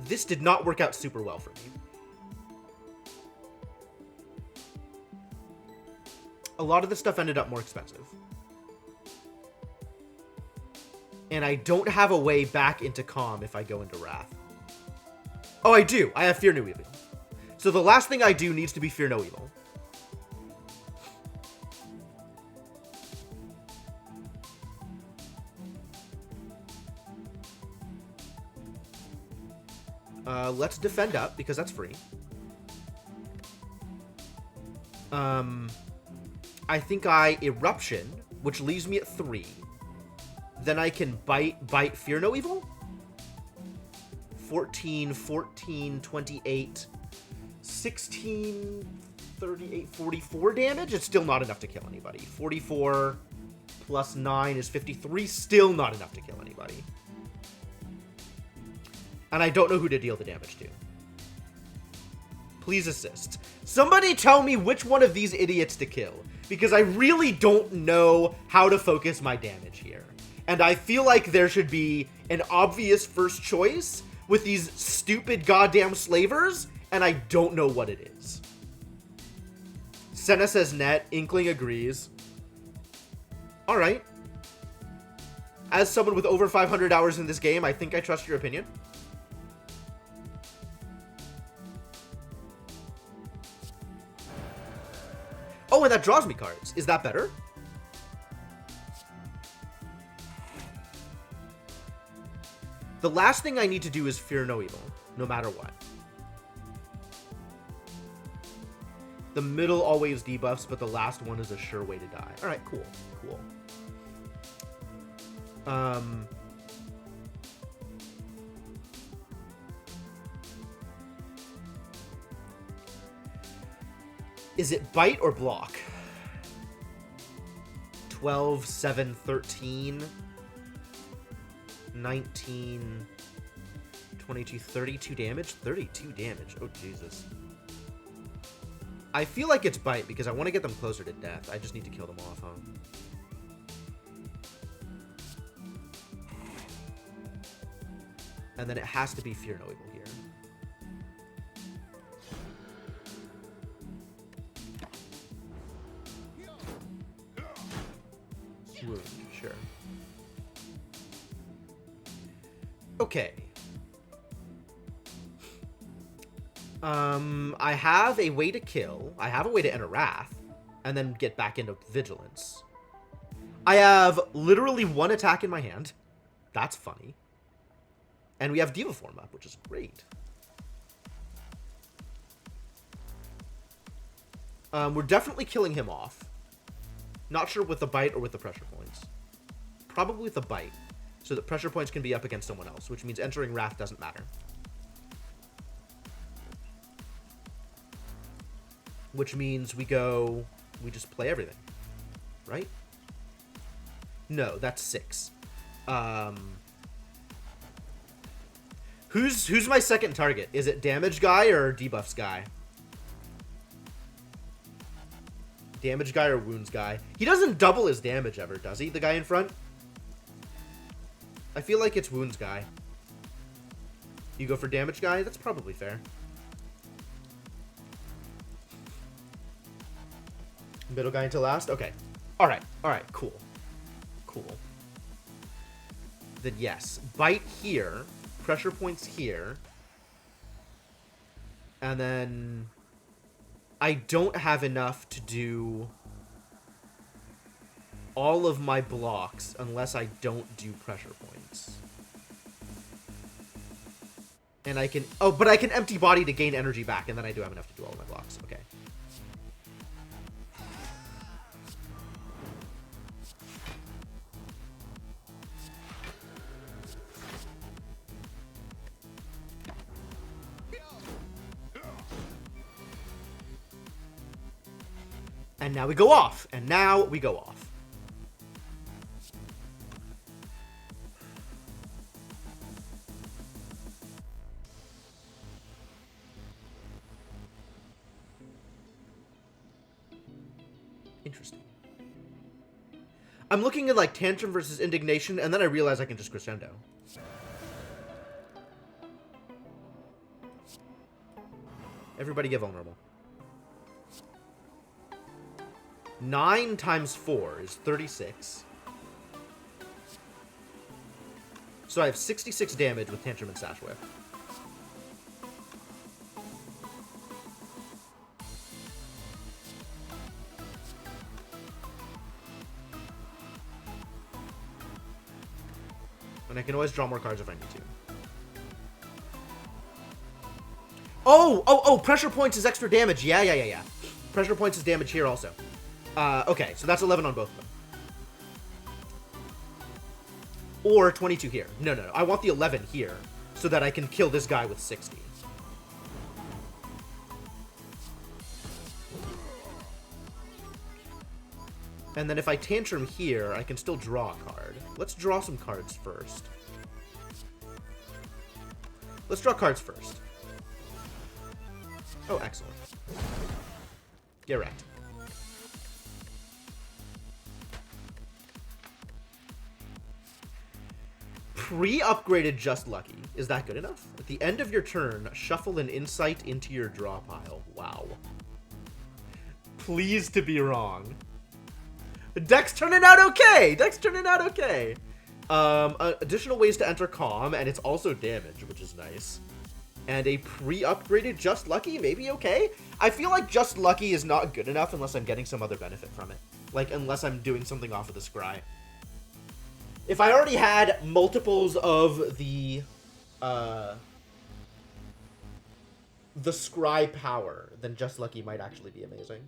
This did not work out super well for me. A lot of the stuff ended up more expensive. And I don't have a way back into Calm if I go into Wrath. Oh, I do. I have Fear No Evil. So the last thing I do needs to be Fear No Evil. Let's defend up, because that's free. I think I Eruption, which leaves me at 3. Then I can bite Fear No Evil. 14, 14, 28, 16, 38, 44 damage. It's still not enough to kill anybody. 44 plus 9 is 53. Still not enough to kill anybody. And I don't know who to deal the damage to. Please assist. Somebody tell me which one of these idiots to kill. Because I really don't know how to focus my damage here. And I feel like there should be an obvious first choice with these stupid goddamn slavers, and I don't know what it is. Senna says net. Inkling agrees. Alright. As someone with over 500 hours in this game, I think I trust your opinion. Oh, and that draws me cards. Is that better? The last thing I need to do is Fear No Evil, no matter what. The middle always debuffs, but the last one is a sure way to die. Alright, cool. Cool. Is it bite or block? 12, 7, 13, 19, 22, 32 damage? 32 damage. Oh, Jesus. I feel like it's bite because I want to get them closer to death. I just need to kill them off, huh? And then it has to be Fear No Evil here. Wound, sure. Okay. I have a way to kill. I have a way to enter Wrath, and then get back into Vigilance. I have literally one attack in my hand. That's funny. And we have Diva Form up, which is great. We're definitely killing him off. Not sure with the bite or with the pressure points. Probably with the bite, so that pressure points can be up against someone else, which means entering Wrath doesn't matter. Which means we just play everything, right? No, that's 6. Who's my second target? Is it damage guy or debuffs guy? Damage guy or wounds guy? He doesn't double his damage ever, does he? The guy in front? I feel like it's wounds guy. You go for damage guy? That's probably fair. Middle guy until last? Okay. Alright, cool. Cool. Then yes. Bite here. Pressure points here. And then I don't have enough to do all of my blocks unless I don't do pressure points. And I can... Oh, but I can empty body to gain energy back, and then I do have enough to do all of my blocks. Okay. And now we go off. And now we go off. Interesting. I'm looking at like Tantrum versus Indignation, and then I realize I can just Crescendo. Everybody get vulnerable. 9 times 4 is 36. So I have 66 damage with Tantrum and Sash Whip. And I can always draw more cards if I need to. Oh, pressure points is extra damage. Yeah. Pressure points is damage here also. Okay, so that's 11 on both of them. Or 22 here. No. I want the 11 here so that I can kill this guy with 60. And then if I Tantrum here, I can still draw a card. Let's draw some cards first. Let's draw cards first. Oh, excellent. Get wrecked. Pre-upgraded Just Lucky. Is that good enough? At the end of your turn, shuffle an insight into your draw pile. Wow. Pleased to be wrong. Deck's turning out okay! Additional ways to enter Calm, and it's also damage, which is nice. And a pre-upgraded Just Lucky, maybe okay? I feel like Just Lucky is not good enough unless I'm getting some other benefit from it. Like, unless I'm doing something off of the Scry. If I already had multiples of the Scry power, then Just Lucky might actually be amazing.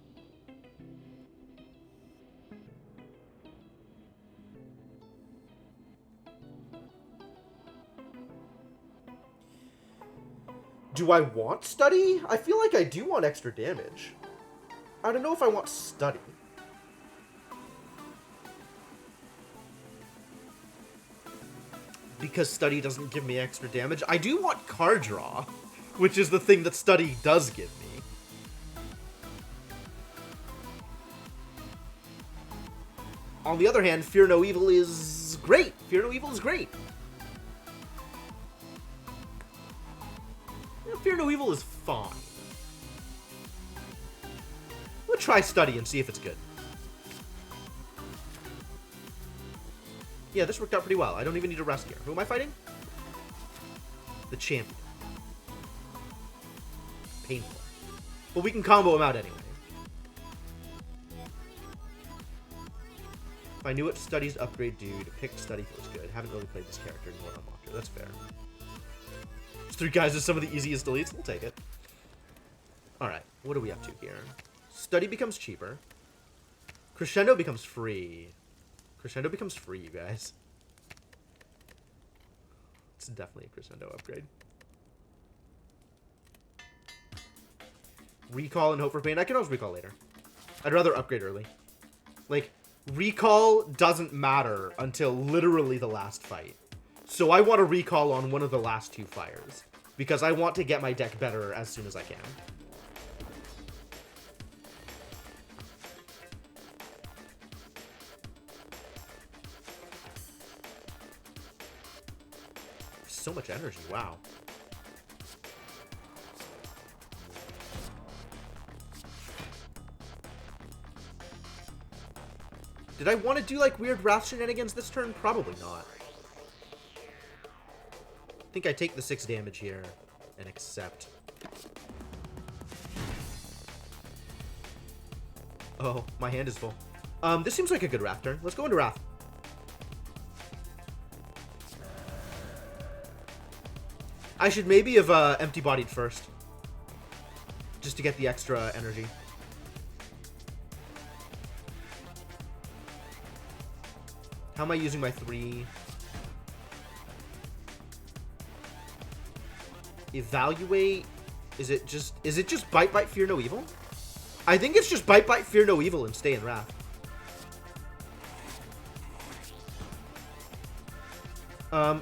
Do I want Study? I feel like I do want extra damage. I don't know if I want Study. Because Study doesn't give me extra damage. I do want card draw, which is the thing that Study does give me. On the other hand, Fear No Evil is great. Fear No Evil is great. Fear No Evil is fine. We'll try Study and see if it's good. Yeah, this worked out pretty well. I don't even need to rest here. Who am I fighting? The champion. Painful. But we can combo him out anyway. If I knew what Study's upgrade dude, pick Study feels good. Haven't really played this character in Modern Watcher. That's fair. 3 guys are some of the easiest deletes. We'll take it. Alright, what are we up to here? Study becomes cheaper. Crescendo becomes free. Crescendo becomes free, you guys. It's definitely a Crescendo upgrade. Recall and hope for pain. I can always recall later. I'd rather upgrade early. Like, recall doesn't matter until literally the last fight. So I want to recall on one of the last 2 fires. Because I want to get my deck better as soon as I can. So much energy, wow. Did I want to do, like, weird Wrath shenanigans this turn? Probably not. I think I take the 6 damage here and accept. Oh, my hand is full. This seems like a good Wrath turn. Let's go into Wrath. I should maybe have empty-bodied first. Just to get the extra energy. How am I using my 3? Evaluate. Is it just bite, fear no evil? I think it's just bite, fear no evil and stay in Wrath.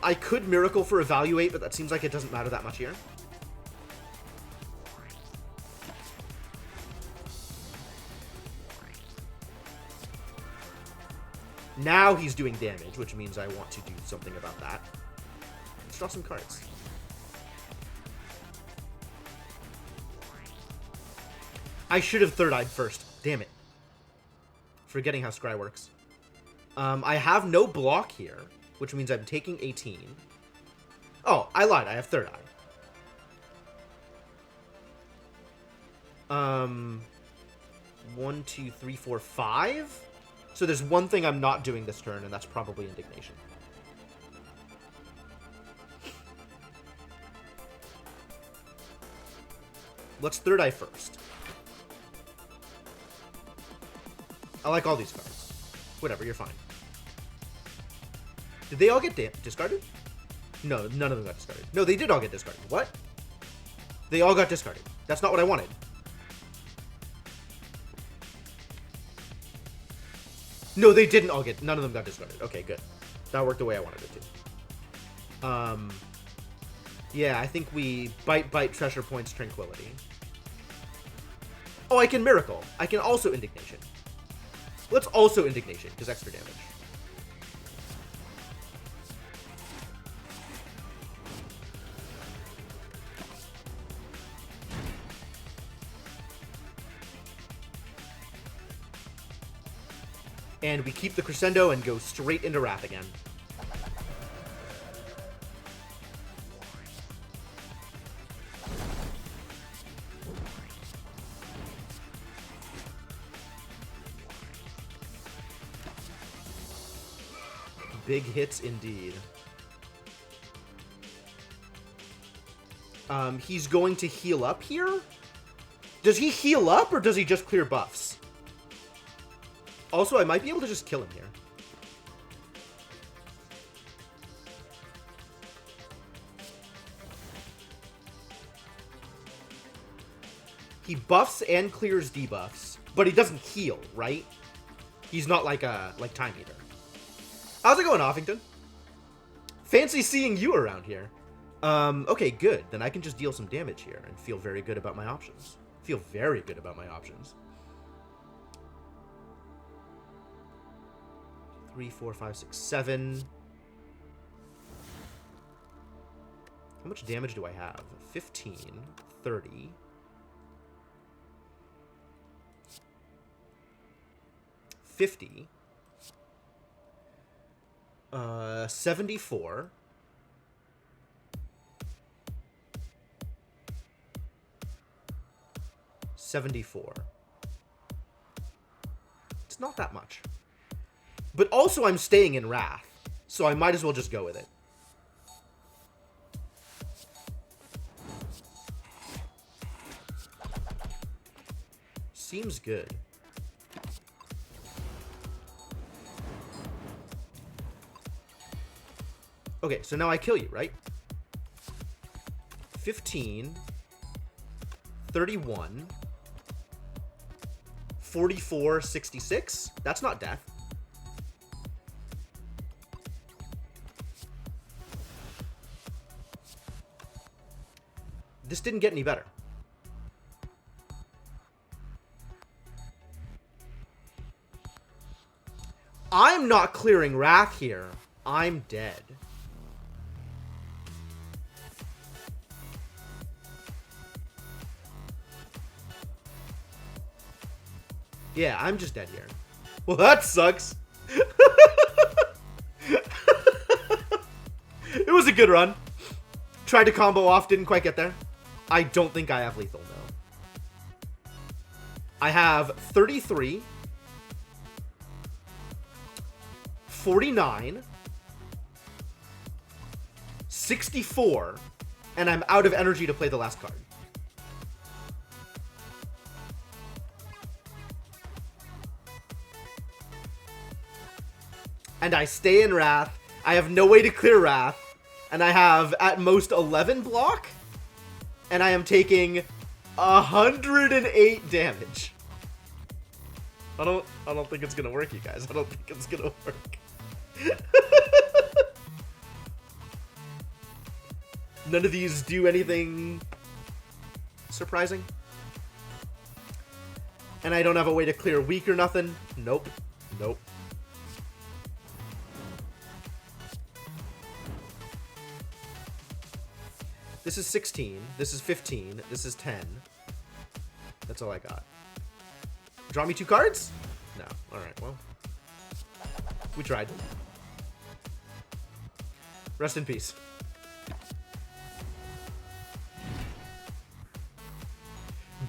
I could miracle for evaluate, but that seems like it doesn't matter that much here. Now he's doing damage, which means I want to do something about that. Let's draw some cards. I should have third-eyed first. Damn it. Forgetting how Scry works. I have no block here, which means I'm taking 18. Oh, I lied. I have third eye. 1, 2, 3, 4, 5. So there's one thing I'm not doing this turn, and that's probably Indignation. Let's third eye first. I like all these cards. Whatever, you're fine. Did they all get discarded? No, none of them got discarded. No, they did all get discarded. What? They all got discarded. That's not what I wanted. No, they didn't all get... None of them got discarded. Okay, good. That worked the way I wanted it to. Yeah, I think we bite, treasure points, tranquility. Oh, I can miracle. I can also indignation. Let's also indignation, because extra damage. And we keep the crescendo and go straight into Wrath again. Big hits indeed. He's going to heal up here? Does he heal up or does he just clear buffs? Also, I might be able to just kill him here. He buffs and clears debuffs, but he doesn't heal, right? He's not like Time Eater. How's it going, Offington? Fancy seeing you around here. Okay, good. Then I can just deal some damage here and feel very good about my options. Feel very good about my options. 3, 4, 5, 6, 7. How much damage do I have? 15, 30. 50. 74. 74. It's not that much. But also I'm staying in Wrath, so I might as well just go with it. Seems good. Okay, so now I kill you, right? 15, 31, 44, 66. That's not death. This didn't get any better. I'm not clearing Wrath here. I'm dead. Yeah, I'm just dead here. Well, that sucks. It was a good run. Tried to combo off, didn't quite get there. I don't think I have lethal, no. I have 33, 49, 64, and I'm out of energy to play the last card. And I stay in Wrath. I have no way to clear Wrath. And I have, at most, 11 block. And I am taking 108 damage. I don't think it's gonna work, you guys. I don't think it's gonna work. None of these do anything surprising. And I don't have a way to clear weak or nothing. Nope. Nope. This is 16. This is 15. This is 10. That's all I got. Draw me 2 cards? No. Alright, well. We tried. Rest in peace.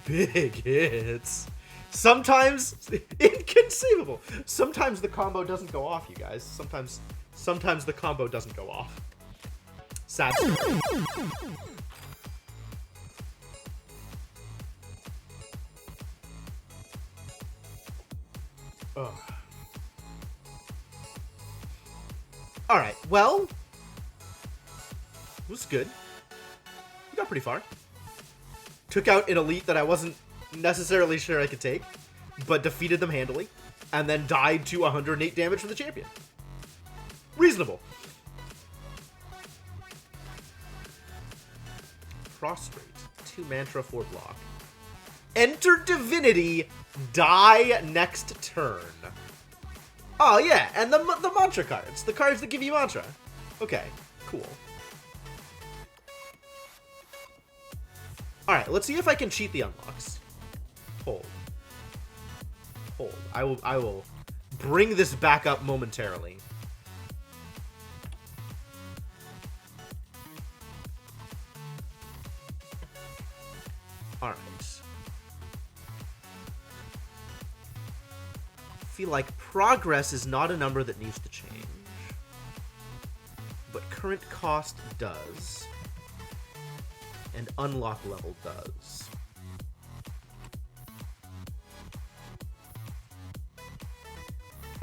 Big hits. Sometimes, inconceivable. Sometimes the combo doesn't go off, you guys. Sometimes the combo doesn't go off. Sad. Ugh. Alright, well. It was good. We got pretty far. Took out an elite that I wasn't necessarily sure I could take, but defeated them handily, and then died to 108 damage from the champion. Reasonable. Prostrate. 2 mantra, 4 block. Enter Divinity. Die next turn. Oh, yeah. And the mantra cards. The cards that give you mantra. Okay. Cool. Alright, let's see if I can cheat the unlocks. Hold. Hold. I will bring this back up momentarily. Alright. Feel like progress is not a number that needs to change. But current cost does. And unlock level does.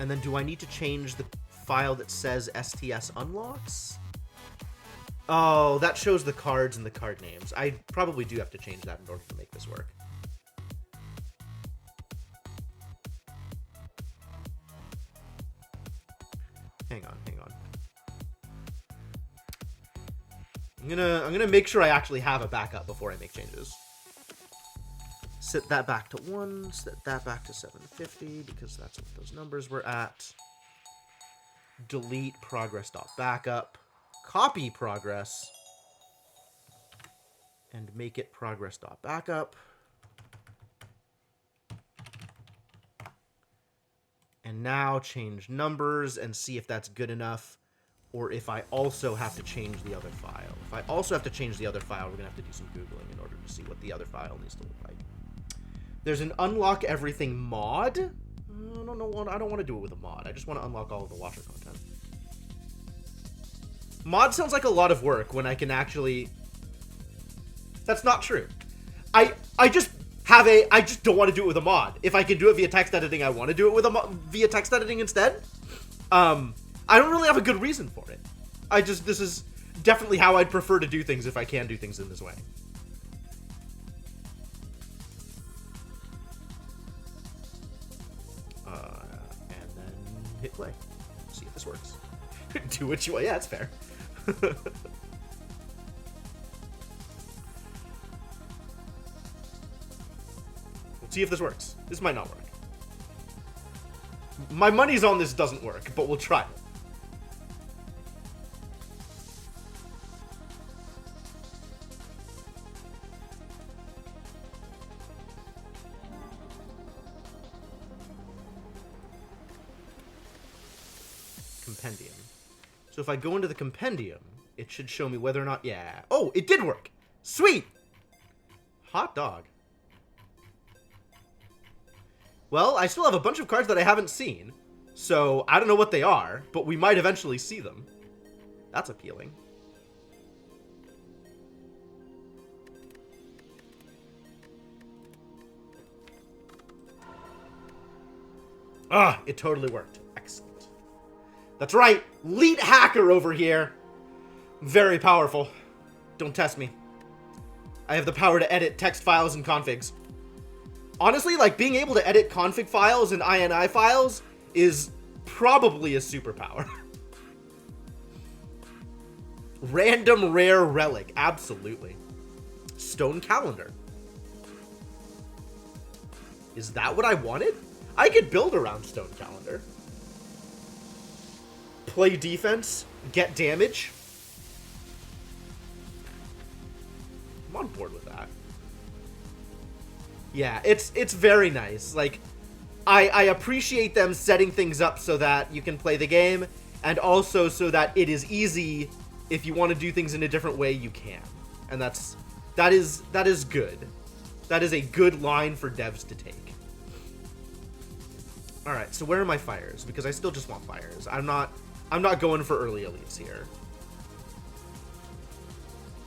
And then do I need to change the file that says STS unlocks? Oh, that shows the cards and the card names. I probably do have to change that in order to make this work. Hang on. I'm gonna make sure I actually have a backup before I make changes. Set that back to 1, set that back to 750, because that's what those numbers were at. Delete progress.backup. Copy progress. And make it progress.backup. And now change numbers and see if that's good enough, or if I also have to change the other file. If I also have to change the other file, we're going to have to do some Googling in order to see what the other file needs to look like. There's an unlock everything mod. I don't want to do it with a mod. I just want to unlock all of the Watcher content. Mod sounds like a lot of work when I can actually... That's not true. I just don't want to do it with a mod. If I can do it via text editing, I want to do it with via text editing instead. I don't really have a good reason for it. This is definitely how I'd prefer to do things if I can do things in this way. And then hit play. See if this works. Do what you want. Yeah, that's fair. Let's see if this works. This might not work. My money's on this doesn't work, but we'll try it. Compendium. So if I go into the compendium, it should show me whether or not... Yeah. Oh, it did work! Sweet! Hot dog. Well, I still have a bunch of cards that I haven't seen. So, I don't know what they are, but we might eventually see them. That's appealing. Ah, it totally worked. Excellent. That's right! Elite hacker over here! Very powerful. Don't test me. I have the power to edit text files and configs. Honestly, like, being able to edit config files and INI files is probably a superpower. Random rare relic. Absolutely. Stone calendar. Is that what I wanted? I could build around stone calendar. Play defense. Get damage. I'm on board with that. Yeah, it's very nice. Like, I appreciate them setting things up so that you can play the game, and also so that it is easy if you want to do things in a different way, you can. And that is good. That is a good line for devs to take. All right, so where are my fires? Because I still just want fires. I'm not going for early elites here.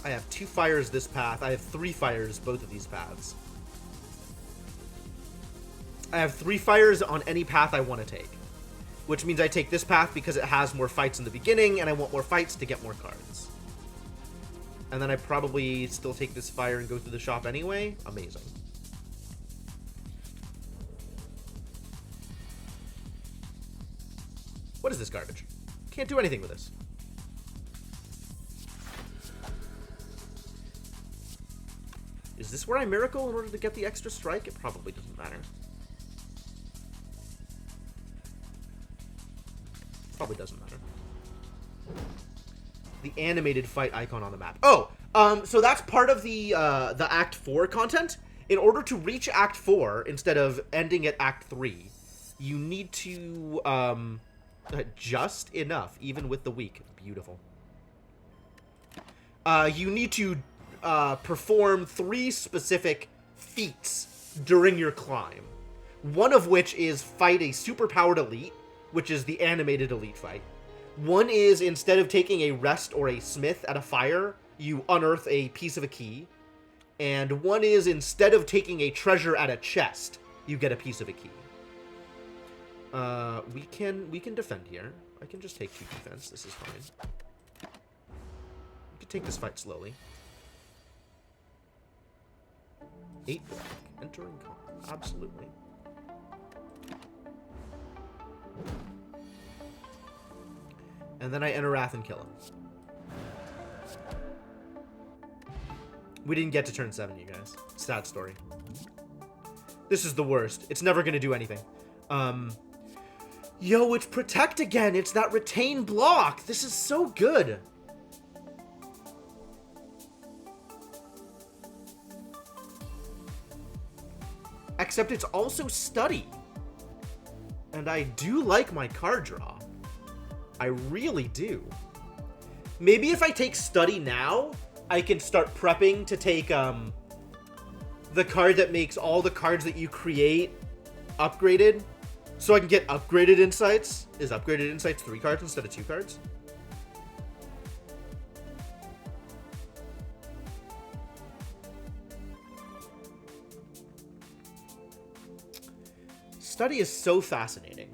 I have 2 fires this path. I have 3 fires both of these paths. I have 3 fires on any path I want to take, which means I take this path because it has more fights in the beginning, and I want more fights to get more cards. And then I probably still take this fire and go through the shop anyway. Amazing. What is this garbage? Can't do anything with this. Is this where I miracle in order to get the extra strike? It probably doesn't matter. Probably doesn't matter. The animated fight icon on the map. Oh, so that's part of the Act 4 content. In order to reach Act 4, instead of ending at Act 3, you need to, just enough, even with the weak. Beautiful. You need to, perform 3 specific feats during your climb. One of which is fight a superpowered elite, which is the animated elite fight. One is, instead of taking a rest or a smith at a fire, you unearth a piece of a key. And one is, instead of taking a treasure at a chest, you get a piece of a key. We can defend here. I can just take 2 defense. This is fine. We can take this fight slowly. 8 black. Entering combat. Absolutely. And then I enter Wrath and kill him. We didn't get to turn 7, you guys. Sad story. This is the worst. It's never gonna do anything. Yo, it's protect again. It's that retain block. This is so good. Except it's also study. And I do like my card draw. I really do. Maybe if I take study now, I can start prepping to take the card that makes all the cards that you create upgraded. So I can get upgraded insights. Is upgraded insights 3 cards instead of 2 cards? Study is so fascinating.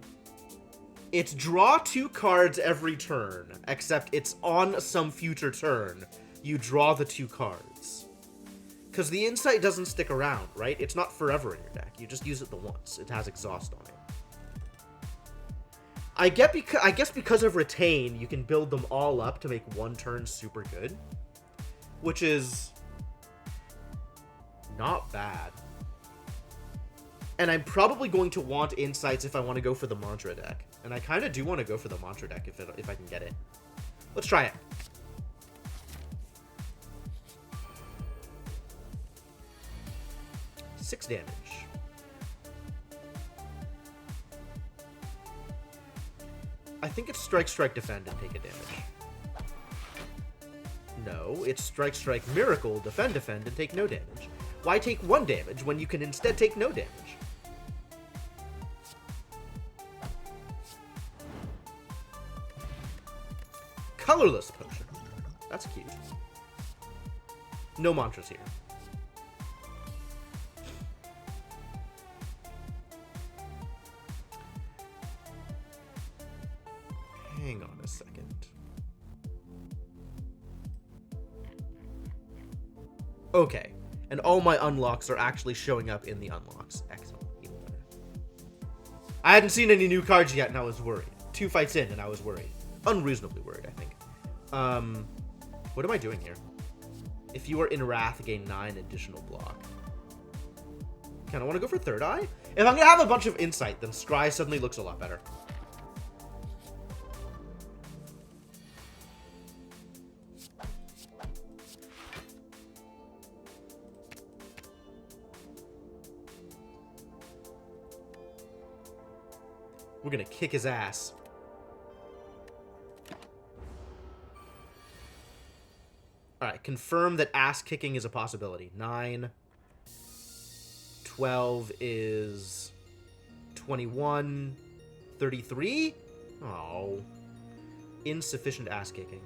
It's draw 2 cards every turn, except it's on some future turn. You draw the 2 cards. Because the Insight doesn't stick around, right? It's not forever in your deck. You just use it the once. It has Exhaust on it. I guess because of Retain, you can build them all up to make one turn super good. Which is not bad. And I'm probably going to want Insights if I want to go for the Mantra deck. And I kind of do want to go for the Mantra deck if I can get it. Let's try it. Six damage. I think it's Strike, Strike, Defend, and take a damage. No, it's Strike, Strike, Miracle, Defend, Defend, and take no damage. Why take 1 damage when you can instead take no damage? Colorless Potion. That's cute. No mantras here. Hang on a second. Okay. And all my unlocks are actually showing up in the unlocks. Excellent. Even better. I hadn't seen any new cards yet, and I was worried. 2 fights in, and I was worried. Unreasonably worried, I think. What am I doing here? If you are in Wrath, gain 9 additional block. Kinda want to go for Third Eye? If I'm gonna have a bunch of Insight, then Scry suddenly looks a lot better. We're gonna kick his ass. Alright, confirm that ass kicking is a possibility. 9. 12 is 21. 33? Oh. Insufficient ass kicking.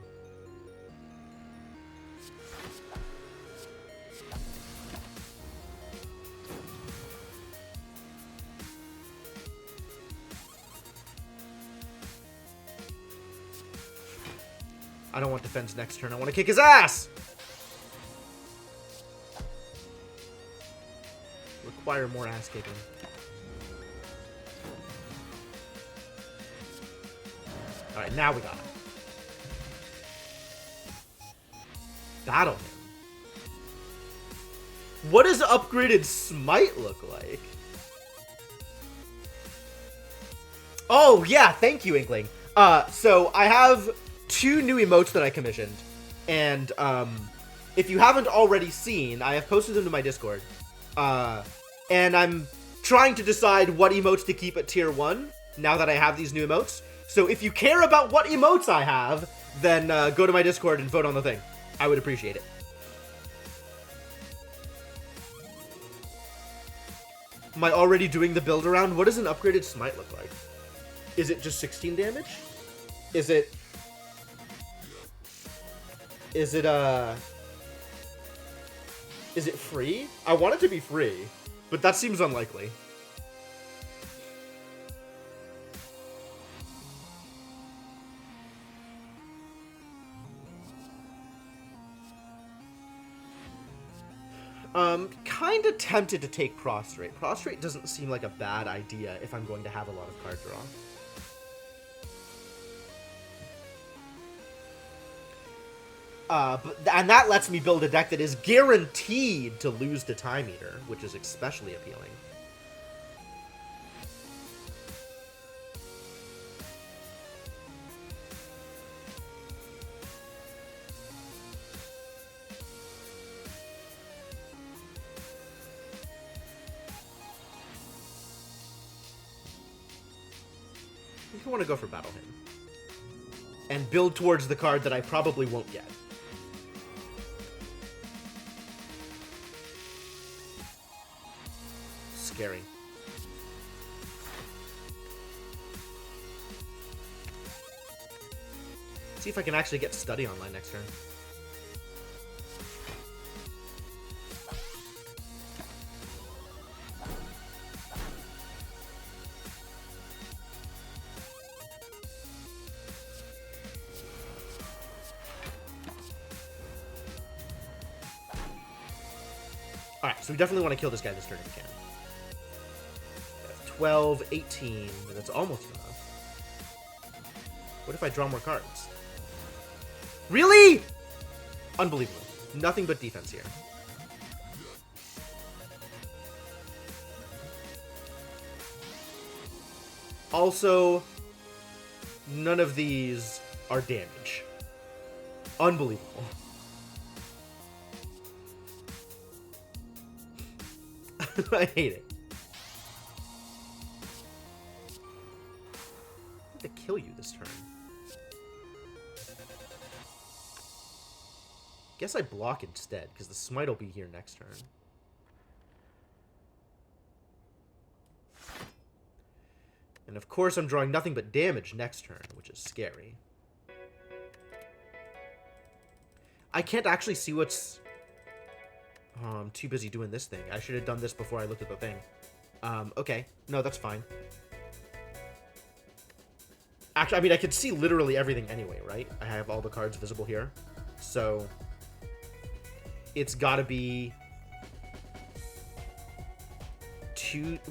I don't want defense next turn. I want to kick his ass! Require more ass kicking. Alright, now we got him. Battle him. What does upgraded Smite look like? Oh, yeah, thank you, Inkling. So I have 2 new emotes that I commissioned, and if you haven't already seen, I have posted them to my Discord, and I'm trying to decide what emotes to keep at tier 1 now that I have these new emotes. So if you care about what emotes I have, then go to my Discord and vote on the thing. I would appreciate it. Am I already doing the build around? What does an upgraded Smite look like? Is it just 16 damage? Is it free? I want it to be free, but that seems unlikely. Kinda tempted to take Prostrate. Prostrate doesn't seem like a bad idea if I'm going to have a lot of card draw. And that lets me build a deck that is guaranteed to lose to Time Eater, which is especially appealing. I think I want to go for Battle Hymn. And build towards the card that I probably won't get. Scary. See if I can actually get Study online next turn. So we definitely want to kill this guy this turn if we can. 12, 18. That's almost enough. What if I draw more cards? Really? Unbelievable. Nothing but defense here. Also, none of these are damage. Unbelievable. I hate it. I have to kill you this turn. Guess I block instead, because the smite will be here next turn. And of course I'm drawing nothing but damage next turn, which is scary. I can't actually see what's... Oh, I'm too busy doing this thing. I should have done this before I looked at the thing. Okay. No, that's fine. Actually, I mean, I could see literally everything anyway, right? I have all the cards visible here. So... It's gotta be...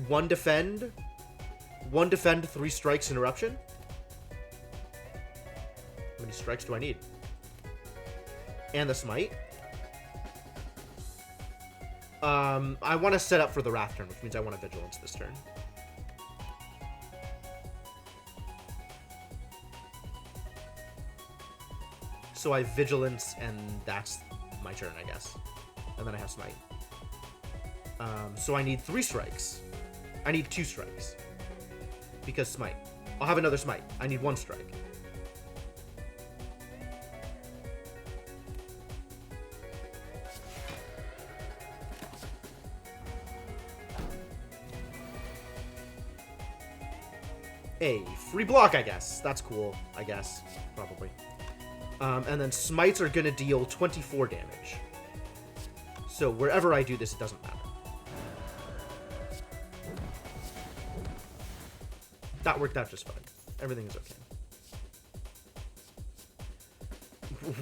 1 defend... 1 defend, 3 strikes, interruption. How many strikes do I need? And the smite. I want to set up for the Wrath turn, which means I want a Vigilance this turn. So I Vigilance, and that's my turn, I guess. And then I have smite. So I need 3 strikes. I need 2 strikes. Because smite. I'll have another smite. I need 1 strike. A free block, I guess. That's cool, I guess. Probably. And then smites are going to deal 24 damage. So wherever I do this, it doesn't matter. That worked out just fine. Everything is okay.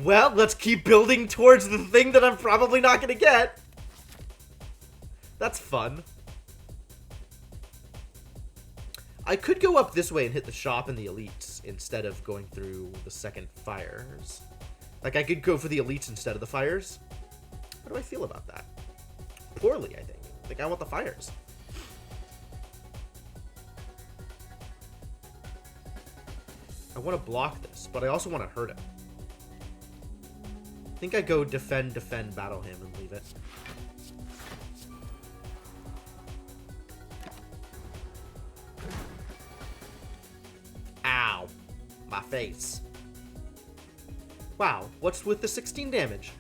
Well, let's keep building towards the thing that I'm probably not going to get. That's fun. I could go up this way and hit the shop and the elites instead of going through the second fires. Like, I could go for the elites instead of the fires. How do I feel about that? Poorly, I think. I think I want the fires. I want to block this, but I also want to hurt him. I think I go defend, defend, battle him, and leave it. Ow. My face. Wow, what's with the 16 damage?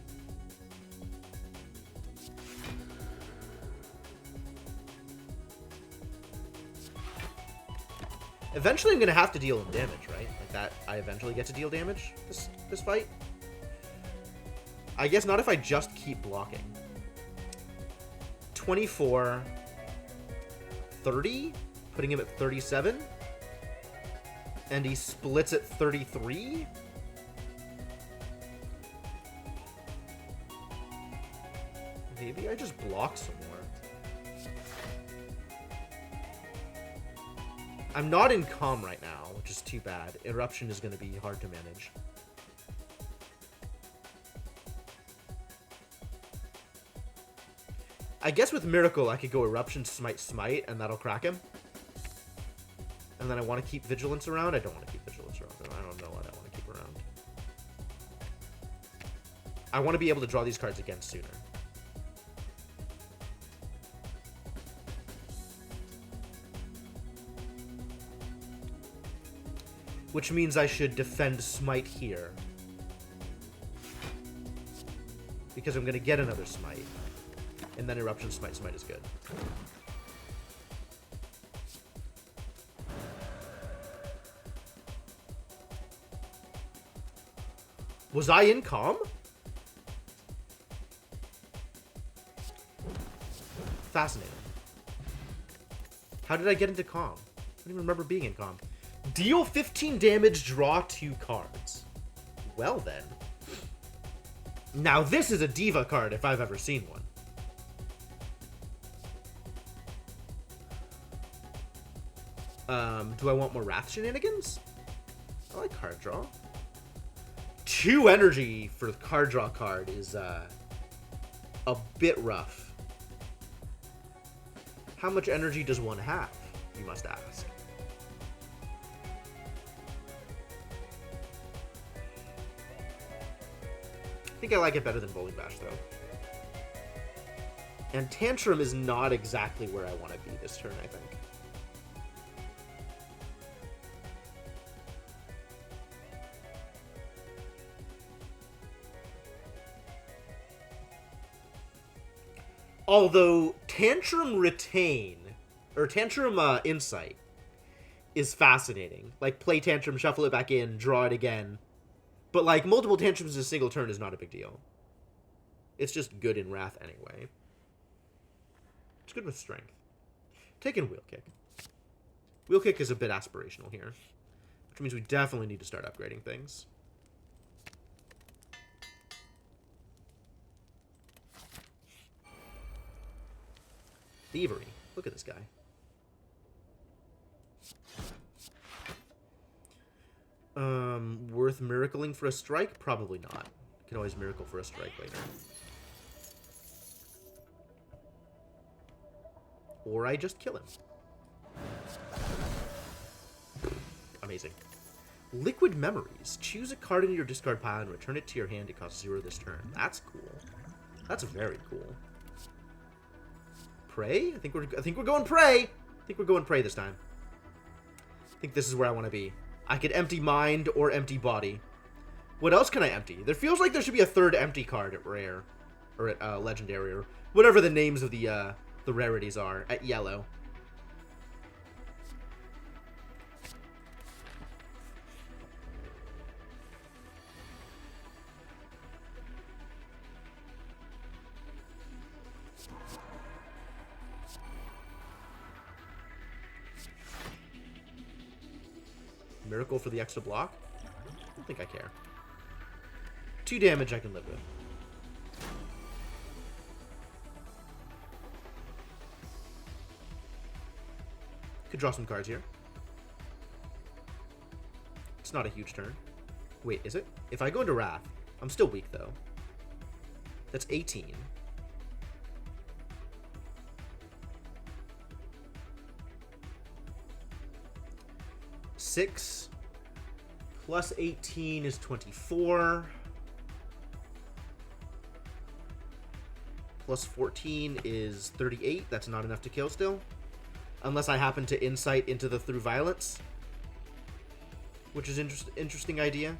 Eventually I'm going to have to deal him damage, right? Like that, I eventually get to deal damage this fight? I guess not if I just keep blocking. 24... 30? Putting him at 37? And he splits at 33? Maybe I just block some more. I'm not in calm right now, which is too bad. Eruption is going to be hard to manage. I guess with Miracle, I could go Eruption, Smite, Smite, and that'll crack him. And then I want to keep Vigilance around. I don't want to keep Vigilance around. I don't know what I want to keep around. I want to be able to draw these cards again sooner. Which means I should defend Smite here. Because I'm going to get another Smite. And then Eruption, Smite, Smite is good. Was I in calm? Fascinating. How did I get into calm? I don't even remember being in calm. Deal 15 damage, draw 2 cards. Well then. Now this is a diva card if I've ever seen one. Do I want more Wrath shenanigans? I like card draw. 2 energy for the card draw card is a bit rough. How much energy does one have, you must ask? I think I like it better than Bowling Bash, though. And Tantrum is not exactly where I want to be this turn, I think. Although Tantrum Retain, or Tantrum Insight, is fascinating. Like, play Tantrum, shuffle it back in, draw it again. But, like, multiple Tantrums in a single turn is not a big deal. It's just good in Wrath anyway. It's good with Strength. Taking Wheel Kick. Wheel Kick is a bit aspirational here, which means we definitely need to start upgrading things. Thievery. Look at this guy. Worth miracling for a strike? Probably not. You can always miracle for a strike later. Or I just kill him. Amazing. Liquid Memories. Choose a card in your discard pile and return it to your hand to cost 0 this turn. That's cool. That's very cool. Prey? I think we're going Prey. I think we're going Prey this time. I think this is where I want to be. I could empty Mind or empty Body. What else can I empty? There feels like there should be a third empty card at Rare. Or at Legendary, or whatever the names of the rarities are at Yellow. Miracle for the extra block? I don't think I care. 2 damage I can live with. Could draw some cards here. It's not a huge turn. Wait, is it? If I go into Wrath, I'm still weak, though. That's 18. Six plus 18 is 24. Plus 14 is 38. That's not enough to kill still. Unless I happen to insight into the Through Violence. Which is interesting idea.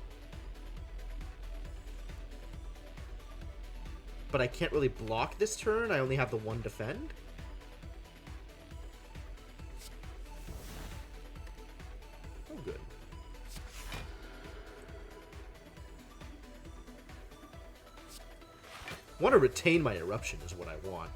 But I can't really block this turn. I only have the 1 defend. Oh, good. Want to retain my Eruption is what I want.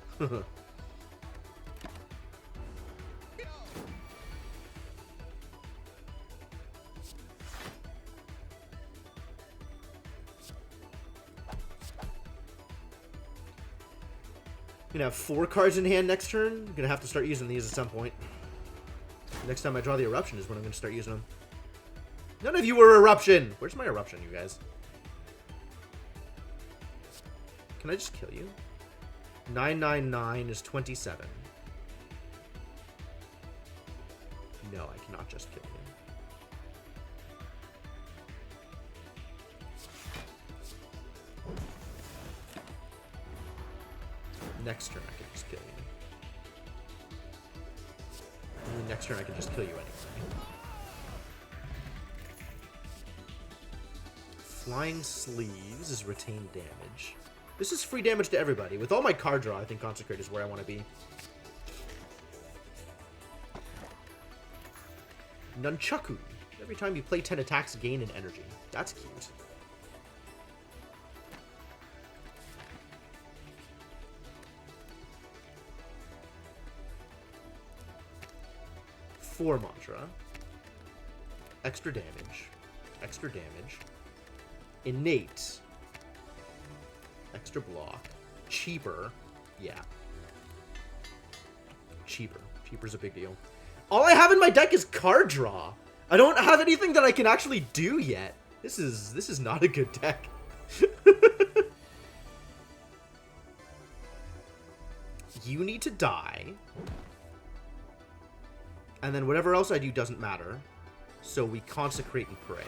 Gonna have 4 cards in hand next turn. I'm gonna have to start using these at some point. Next time I draw the Eruption is when I'm gonna start using them. None of you were Eruption! Where's my Eruption, you guys? Can I just kill you? 999 is 27. No, I cannot just kill you. Next turn, I can just kill you. And the next turn, I can just kill you anyway. Flying Sleeves is retained damage. This is free damage to everybody. With all my card draw, I think Consecrate is where I want to be. Nunchaku. Every time you play 10 attacks, gain an energy. That's cute. Four mantra. Extra damage. Extra damage. Innate. Extra block. Cheaper. Yeah. Cheaper. Cheaper's a big deal. All I have in my deck is card draw. I don't have anything that I can actually do yet. This is not a good deck. You need to die. And then whatever else I do doesn't matter. So we consecrate and pray.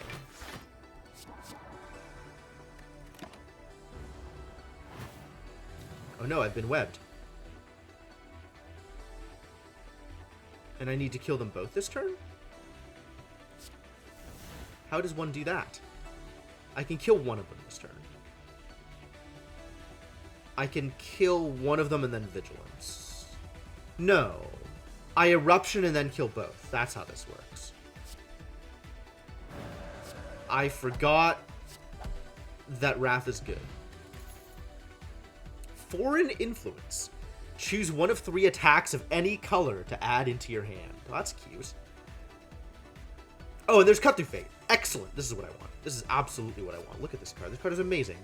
Oh no, I've been webbed. And I need to kill them both this turn? How does one do that? I can kill one of them this turn. I can kill one of them and then Vigilance. No. I Eruption and then kill both. That's how this works. I forgot that Wrath is good. Foreign Influence. Choose one of 3 attacks of any color to add into your hand. Well, that's cute. Oh, and there's Cut Through Fate. Excellent. This is what I want. This is absolutely what I want. Look at this card. This card is amazing.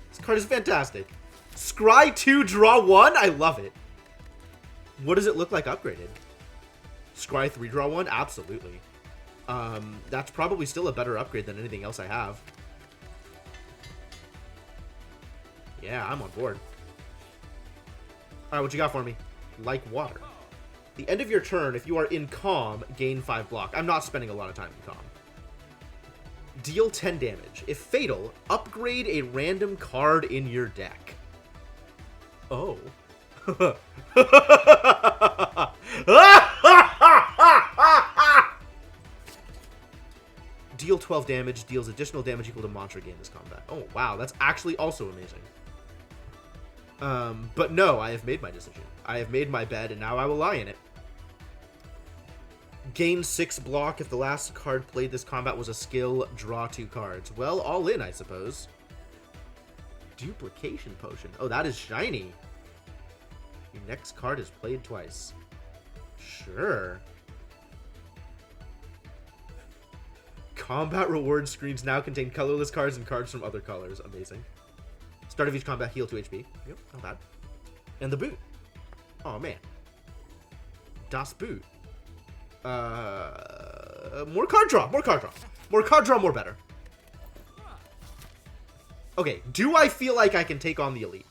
This card is fantastic. Scry 2, draw 1? I love it. What does it look like upgraded? Scry 3, draw 1? Absolutely. That's probably still a better upgrade than anything else I have. Yeah, I'm on board. Alright, what you got for me? Like water. The end of your turn, if you are in Calm, gain 5 block. I'm not spending a lot of time in Calm. Deal 10 damage. If fatal, upgrade a random card in your deck. Oh. Deal 12 damage, deals additional damage equal to monster gain this combat. Oh, wow, that's actually also amazing. But no, I have made my decision. I have made my bed, and now I will lie in it. Gain 6 block if the last card played this combat was a skill, draw 2 cards. Well, all in, I suppose. Duplication Potion. Oh, that is shiny. Your next card is played twice. Sure. Combat reward screens now contain colorless cards and cards from other colors. Amazing. Start of each combat, heal 2 HP. Yep, not bad. And the boot. Oh, man. Das Boot. More card draw. More card draw. More card draw, more better. Okay, do I feel like I can take on the Elite?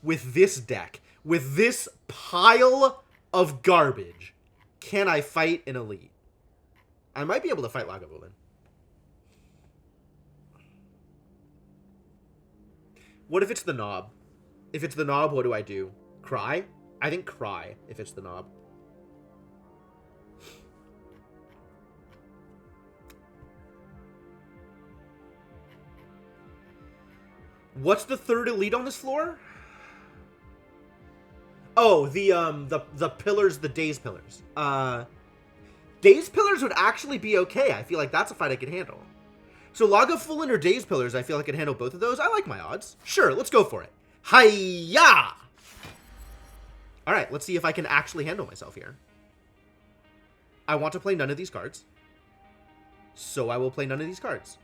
With this deck, with this pile of garbage, can I fight an Elite? I might be able to fight Lagavulin. What if it's the Knob? If it's the Knob, what do I do? Cry? I think cry if it's the Knob. What's the third Elite on this floor? Oh, the pillars, the Daze Pillars. Daze Pillars would actually be okay. I feel like that's a fight I could handle. So Lagavulin or Daze Pillars, I feel like I can handle both of those. I like my odds. Sure, let's go for it. Hi-ya! Alright, let's see if I can actually handle myself here. I want to play none of these cards. So I will play none of these cards.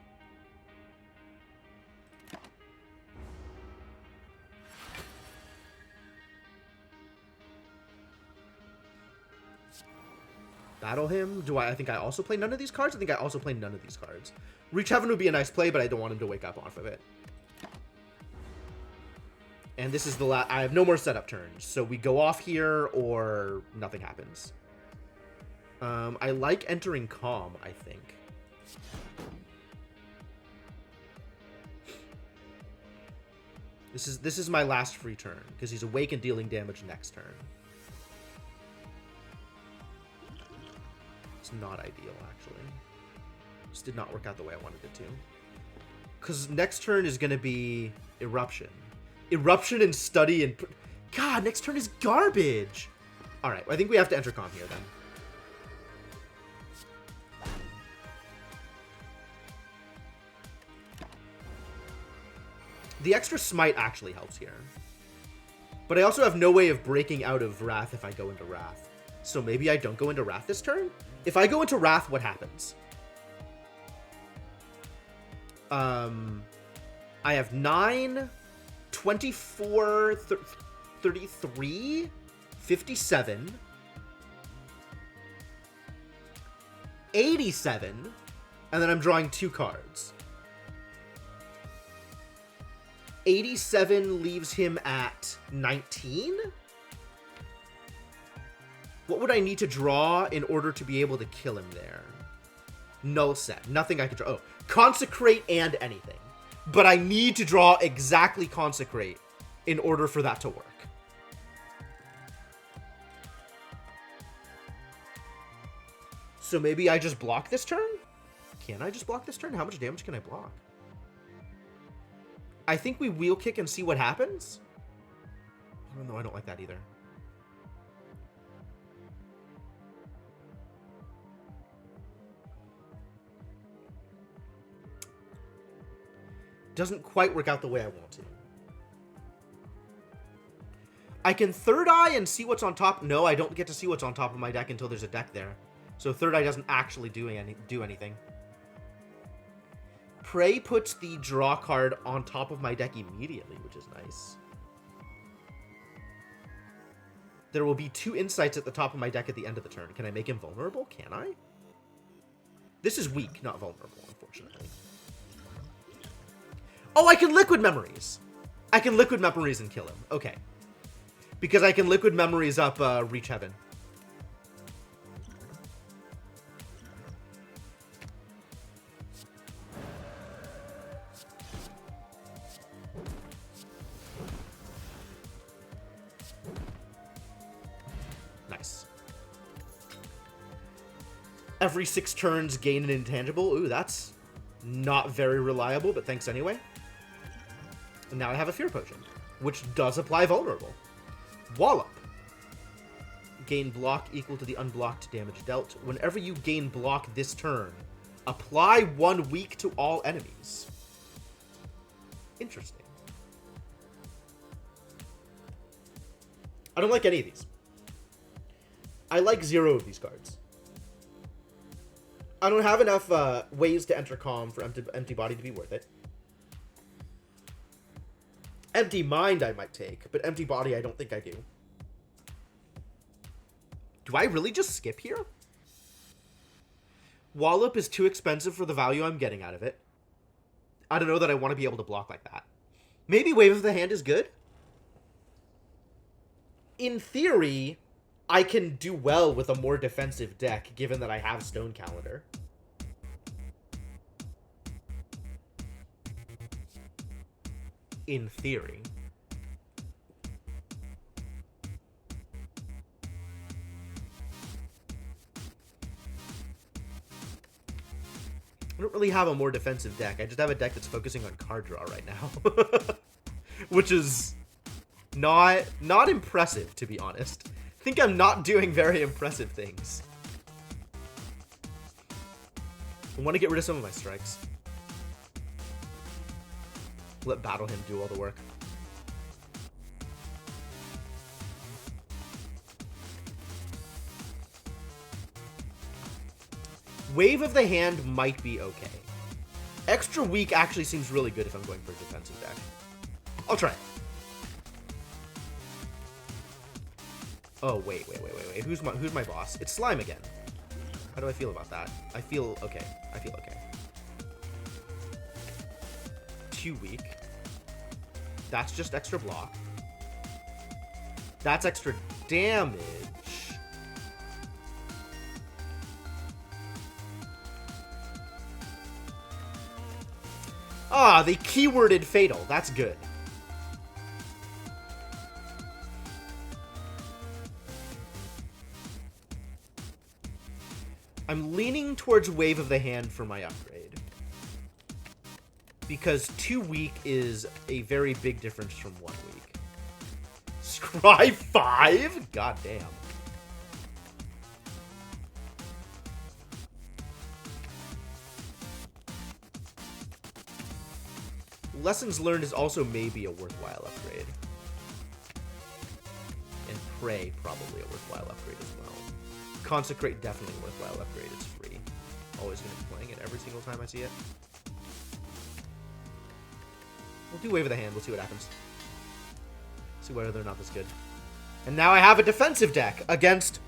Battle him. I think I also play none of these cards? I think I also play none of these cards. Reach Heaven would be a nice play, but I don't want him to wake up off of it. And this is the last... I have no more setup turns. So we go off here or nothing happens. I like entering Calm, I think. This is my last free turn, because he's awake and dealing damage next turn. It's not ideal, actually. This did not work out the way I wanted it to. Because next turn is going to be Eruption. Eruption and Study and... God, next turn is garbage! Alright, I think we have to enter Calm here, then. The extra Smite actually helps here. But I also have no way of breaking out of Wrath if I go into Wrath. So maybe I don't go into Wrath this turn? If I go into Wrath, what happens? I have 9, 24, 33, 57. 87, and then I'm drawing 2 cards. 87 leaves him at 19? What would I need to draw in order to be able to kill him there? Null set. Nothing I can draw. Oh, Consecrate and anything. But I need to draw exactly Consecrate in order for that to work. So maybe I just block this turn? Can I just block this turn? How much damage can I block? I think we wheel kick and see what happens. Oh, no, I don't like that either. Doesn't quite work out the way I want to. I can Third Eye and see what's on top. No, I don't get to see what's on top of my deck until there's a deck there. So Third Eye doesn't actually do anything. Prey puts the draw card on top of my deck immediately, which is nice. There will be 2 insights at the top of my deck at the end of the turn. Can I make him vulnerable? Can I? This is weak, not vulnerable, unfortunately. Oh, I can Liquid Memories. I can Liquid Memories and kill him. Okay. Because I can Liquid Memories up Reach Heaven. Nice. Every 6 turns, gain an intangible. Ooh, that's not very reliable, but thanks anyway. And now I have a Fear Potion, which does apply vulnerable. Wallop. Gain block equal to the unblocked damage dealt. Whenever you gain block this turn, apply 1 weak to all enemies. Interesting. I don't like any of these. I like 0 of these cards. I don't have enough ways to enter Calm for Empty Body to be worth it. Empty Mind I might take, but Empty Body I don't think I do. Do I really just skip here? Wallop is too expensive for the value I'm getting out of it. I don't know that I want to be able to block like that. Maybe Wave of the Hand is good? In theory, I can do well with a more defensive deck, given that I have Stone Calendar. In theory. I don't really have a more defensive deck. I just have a deck that's focusing on card draw right now. Which is not impressive, to be honest. I think I'm not doing very impressive things. I want to get rid of some of my strikes. Let Battle Hymn do all the work. Wave of the Hand might be okay. Extra weak actually seems really good if I'm going for a defensive deck. I'll try it. Oh, wait. Who's my boss? It's Slime again. How do I feel about that? I feel okay. I feel okay. 2 weak. That's just extra block. That's extra damage. Ah, they keyworded Fatal. That's good. I'm leaning towards Wave of the Hand for my upgrade. Because 2 weak is a very big difference from 1 weak. Scry 5? God damn. Lessons Learned is also maybe a worthwhile upgrade. And Prey probably a worthwhile upgrade as well. Consecrate definitely a worthwhile upgrade. It's free. Always going to be playing it every single time I see it. We'll do Wave of the Hand. We'll see what happens. See whether or not that's good. And now I have a defensive deck against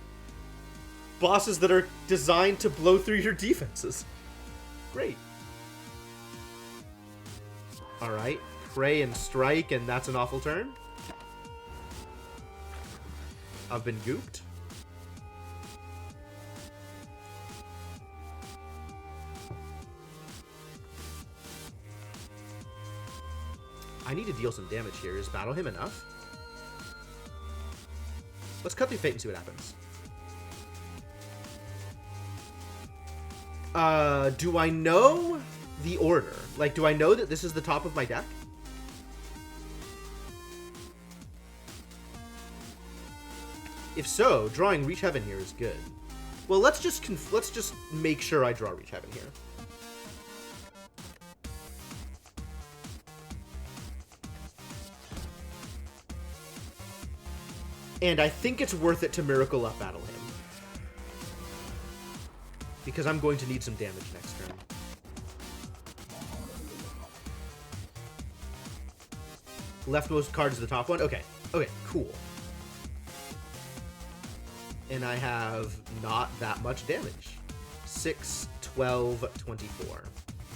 bosses that are designed to blow through your defenses. Great. Alright, pray and strike, and that's an awful turn. I've been gooped. I need to deal some damage here. Is Battle Hymn enough? Let's cut through Fate and see what happens. Do I know the order? Like, do I know that this is the top of my deck? If so, drawing Reach Heaven here is good. Well, let's just make sure I draw Reach Heaven here. And I think it's worth it to Miracle Up Battle him. Because I'm going to need some damage next turn. Leftmost card is the top one? Okay. Okay, cool. And I have not that much damage. 6, 12, 24.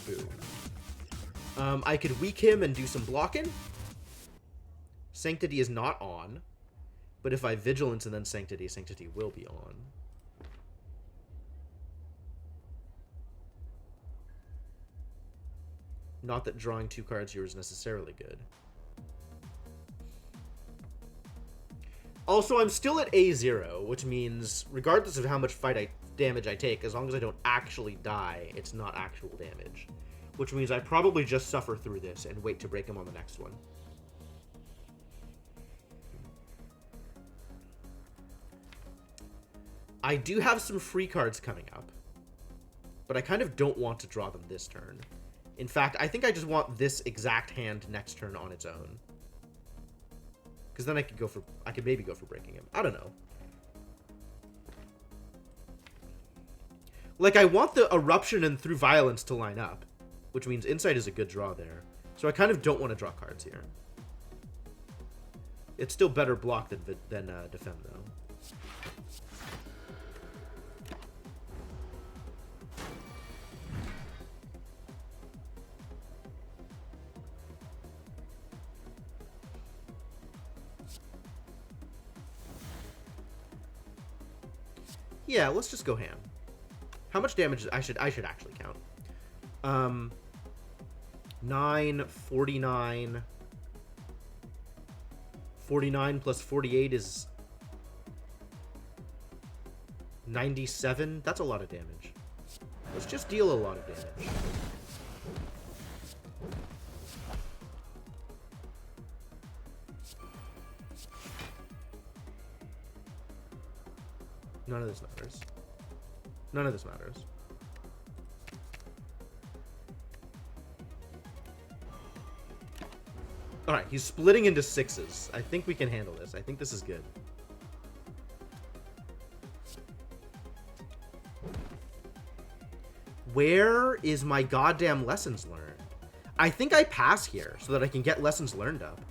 Boom. I could weak him and do some blocking. Sanctity is not on. But if I Vigilance and then Sanctity, Sanctity will be on. Not that drawing 2 cards here is necessarily good. Also, I'm still at A0, which means regardless of how much damage I take, as long as I don't actually die, it's not actual damage. Which means I probably just suffer through this and wait to break him on the next one. I do have some free cards coming up, but I kind of don't want to draw them this turn. In fact, I think I just want this exact hand next turn on its own. Because then I could maybe go for breaking him. I don't know. Like, I want the Eruption and Through Violence to line up, which means Insight is a good draw there. So I kind of don't want to draw cards here. It's still better block than defend, though. Yeah, let's just go ham. How much damage I should actually count. 9, 49. 49 plus 48 is 97. That's a lot of damage. Let's just deal a lot of damage. None of this matters. None of this matters. Alright, he's splitting into 6s. I think we can handle this. I think this is good. Where is my goddamn lessons learned? I think I pass here so that I can get lessons learned up.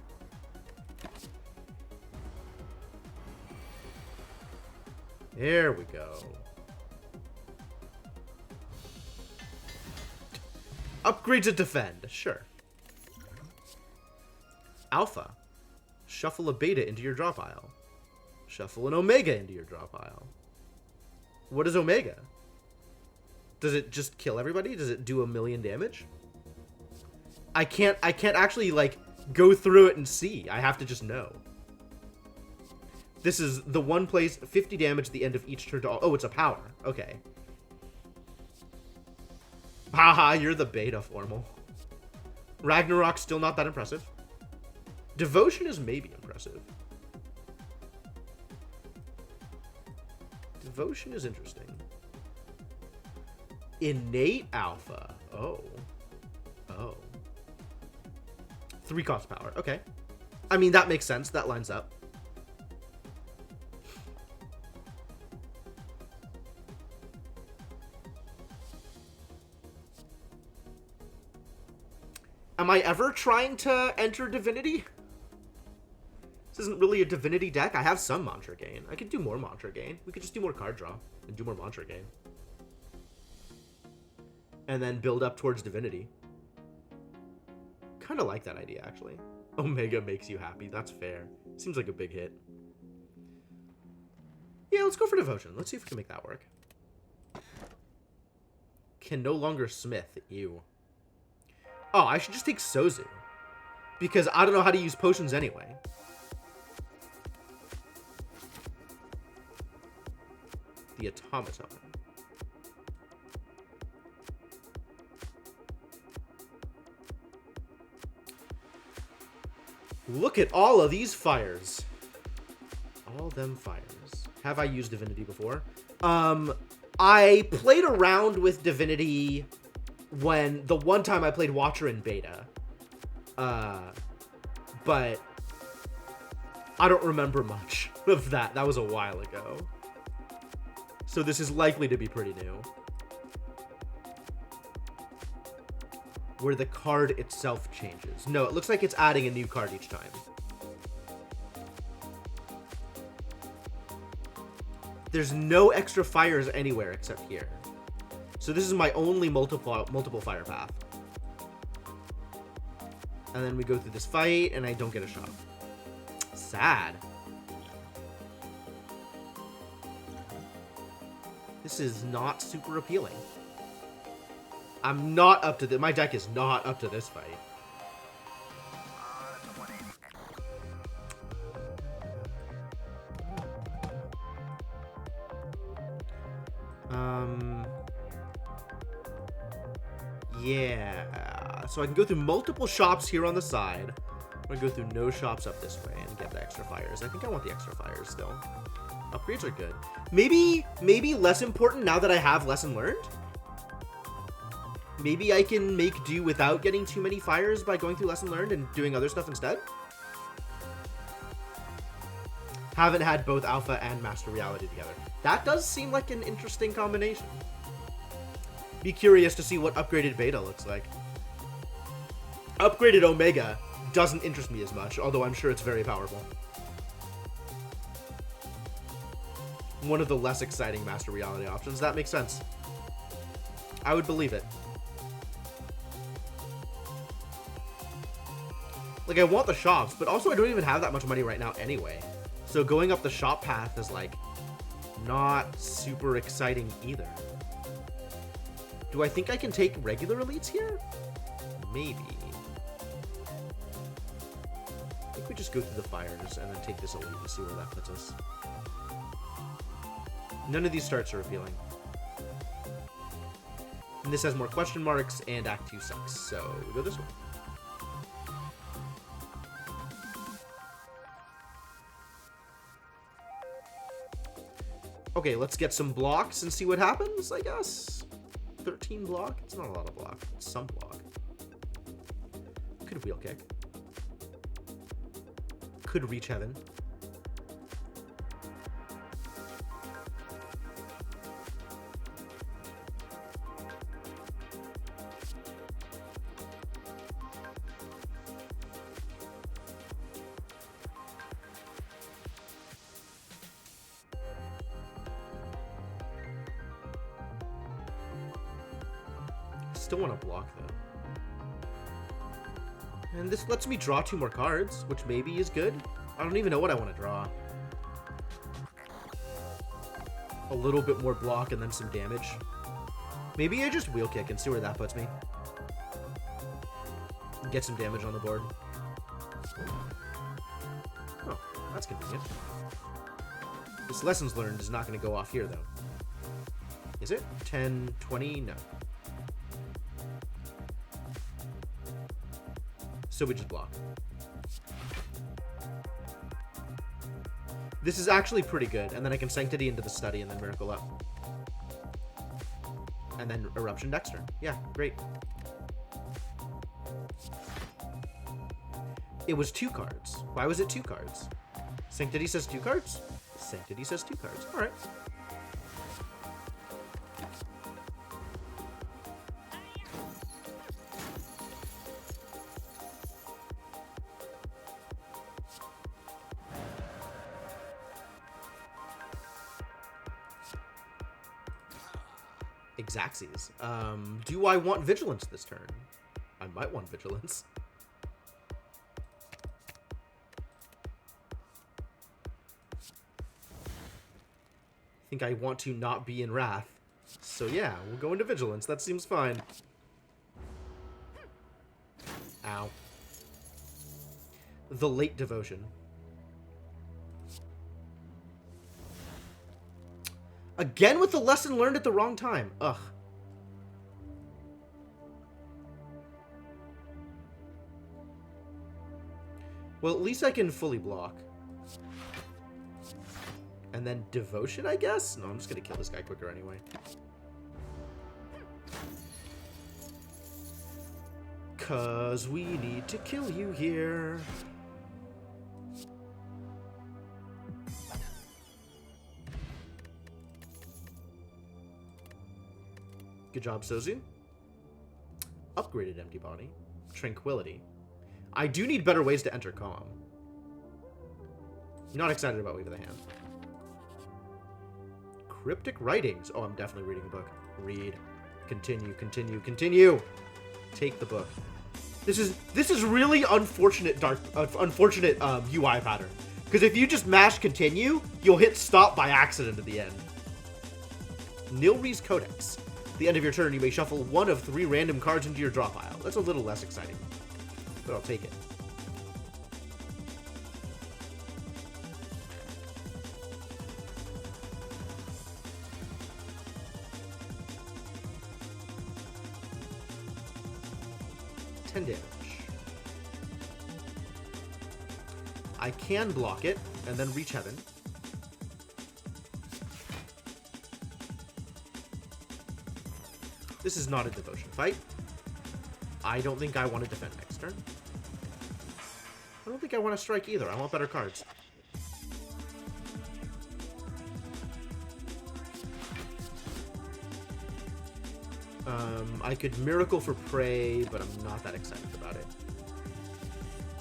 There we go. Upgrade to defend. Sure. Alpha. Shuffle a beta into your draw pile. Shuffle an omega into your draw pile. What is omega? Does it just kill everybody? Does it do 1,000,000 damage? I can't actually, like, go through it and see. I have to just know. This is the one place, 50 damage at the end of each turn to all. Oh, it's a power. Okay. Haha, you're the beta formal. Ragnarok's still not that impressive. Devotion is maybe impressive. Devotion is interesting. Innate alpha. Oh. Oh. 3 cost power. Okay. I mean, that makes sense. That lines up. Am I ever trying to enter Divinity? This isn't really a Divinity deck. I have some Mantra Gain. I could do more Mantra Gain. We could just do more card draw. and do more mantra gain. And then build up towards divinity. Kind of like that idea, actually. Omega makes you happy. That's fair. Seems like a big hit. Yeah, let's go for devotion. Let's see if we can make that work. Can no longer smith. Ew. Oh, I should just take Sozu. Because I don't know how to use potions anyway. The automaton. Look at all of these fires. All them fires. Have I used divinity before? I played around with divinity when the one time I played Watcher in beta. But I don't remember much of that. That was a while ago. So this is likely to be pretty new. Where the card itself changes. No, it looks like it's adding a new card each time. There's no extra fires anywhere except here. So this is my only multiple fire path. And then we go through this fight, and I don't get a shot. Sad. This is not super appealing. I'm not up to this. My deck is not up to this fight. Yeah. So I can go through multiple shops here on the side. I'm gonna go through no shops up this way and get the extra fires. I think I want the extra fires still. Upgrades are good. Maybe less important now that I have Lesson Learned? Maybe I can make do without getting too many fires by going through Lesson Learned and doing other stuff instead? Haven't had both Alpha and Master Reality together. That does seem like an interesting combination. Be curious to see what upgraded Beta looks like. Upgraded Omega doesn't interest me as much, although I'm sure it's very powerful. One of the less exciting Master Reality options. That makes sense. I would believe it. Like, I want the shops, but also I don't even have that much money right now anyway. So going up the shop path is, like, not super exciting either. Do I think I can take regular elites here? Maybe. I think we just go through the fires and then take this elite and see where that puts us. None of these starts are appealing. And this has more question marks, and Act 2 sucks, so we go this way. Okay, let's get some blocks and see what happens, I guess. 13 block? It's not a lot of block. It's some block. Could wheel kick. Could reach heaven. Still want to block though. And this lets me draw 2 more cards, which maybe is good. I don't even know what I want to draw. A little bit more block and then some damage. Maybe I just wheel kick and see where that puts me. Get some damage on the board. Oh, that's convenient. This Lessons Learned is not going to go off here though. Is it? 10, 20? No. So we just block. This is actually pretty good, and then I can Sanctity into the Study and then Miracle up. And then Eruption Dexter. Yeah, great. It was 2 cards. Why was it 2 cards? Sanctity says 2 cards? Sanctity says 2 cards. Alright. Exacxies. Do I want Vigilance this turn? I might want Vigilance. I think I want to not be in Wrath. So yeah, we'll go into Vigilance. That seems fine. Ow. The Late Devotion. Again with the lesson learned at the wrong time. Ugh. Well, at least I can fully block. And then Devotion, I guess? No, I'm just gonna kill this guy quicker anyway. Cause we need to kill you here. Good job, Sozu. Upgraded Empty Body. Tranquility. I do need better ways to enter Calm. Not excited about Wave of the Hand. Cryptic Writings. Oh, I'm definitely reading a book. Read. Continue, continue, continue. Take the book. This is really unfortunate UI pattern. Because if you just mash continue, you'll hit stop by accident at the end. Nilri's Codex. At the end of your turn, you may shuffle one of 3 random cards into your draw pile. That's a little less exciting, but I'll take it. Damage. I can block it and then reach Heaven. This is not a Devotion fight. I don't think I want to defend next turn. I don't think I want to strike either. I want better cards. I could Miracle for Prey, but I'm not that excited about it.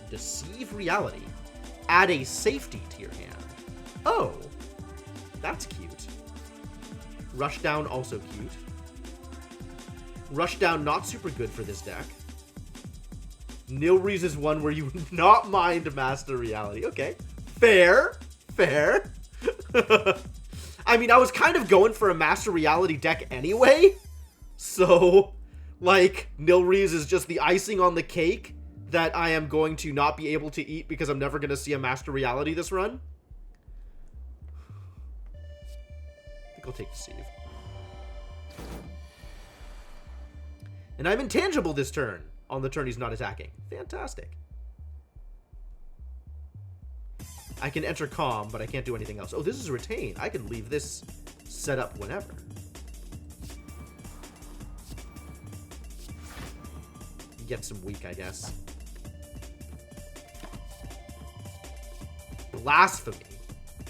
Deceive Reality. Add a safety to your hand. Oh, that's cute. Rushdown, also cute. Rushdown, not super good for this deck. Nilrees is one where you would not mind Master Reality. Okay, fair, fair. I mean, I was kind of going for a Master Reality deck anyway. So, like, Nilrees is just the icing on the cake that I am going to not be able to eat because I'm never going to see a Master Reality this run. I think I'll take Deceive. And I'm intangible this turn. On the turn he's not attacking. Fantastic. I can enter Calm, but I can't do anything else. Oh, this is Retain. I can leave this set up whenever. Get some weak, I guess. Blasphemy.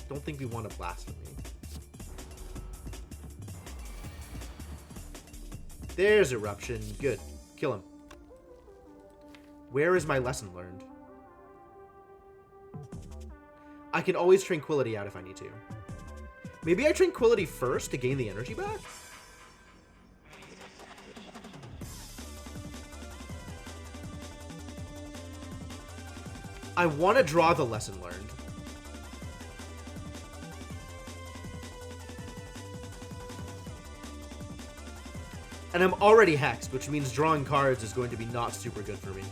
Don't think we want a Blasphemy. There's Eruption. Good. Kill him. Where is my lesson learned? I can always Tranquility out if I need to. Maybe I Tranquility first to gain the energy back? I want to draw the lesson learned. And I'm already hexed, which means drawing cards is going to be not super good for me.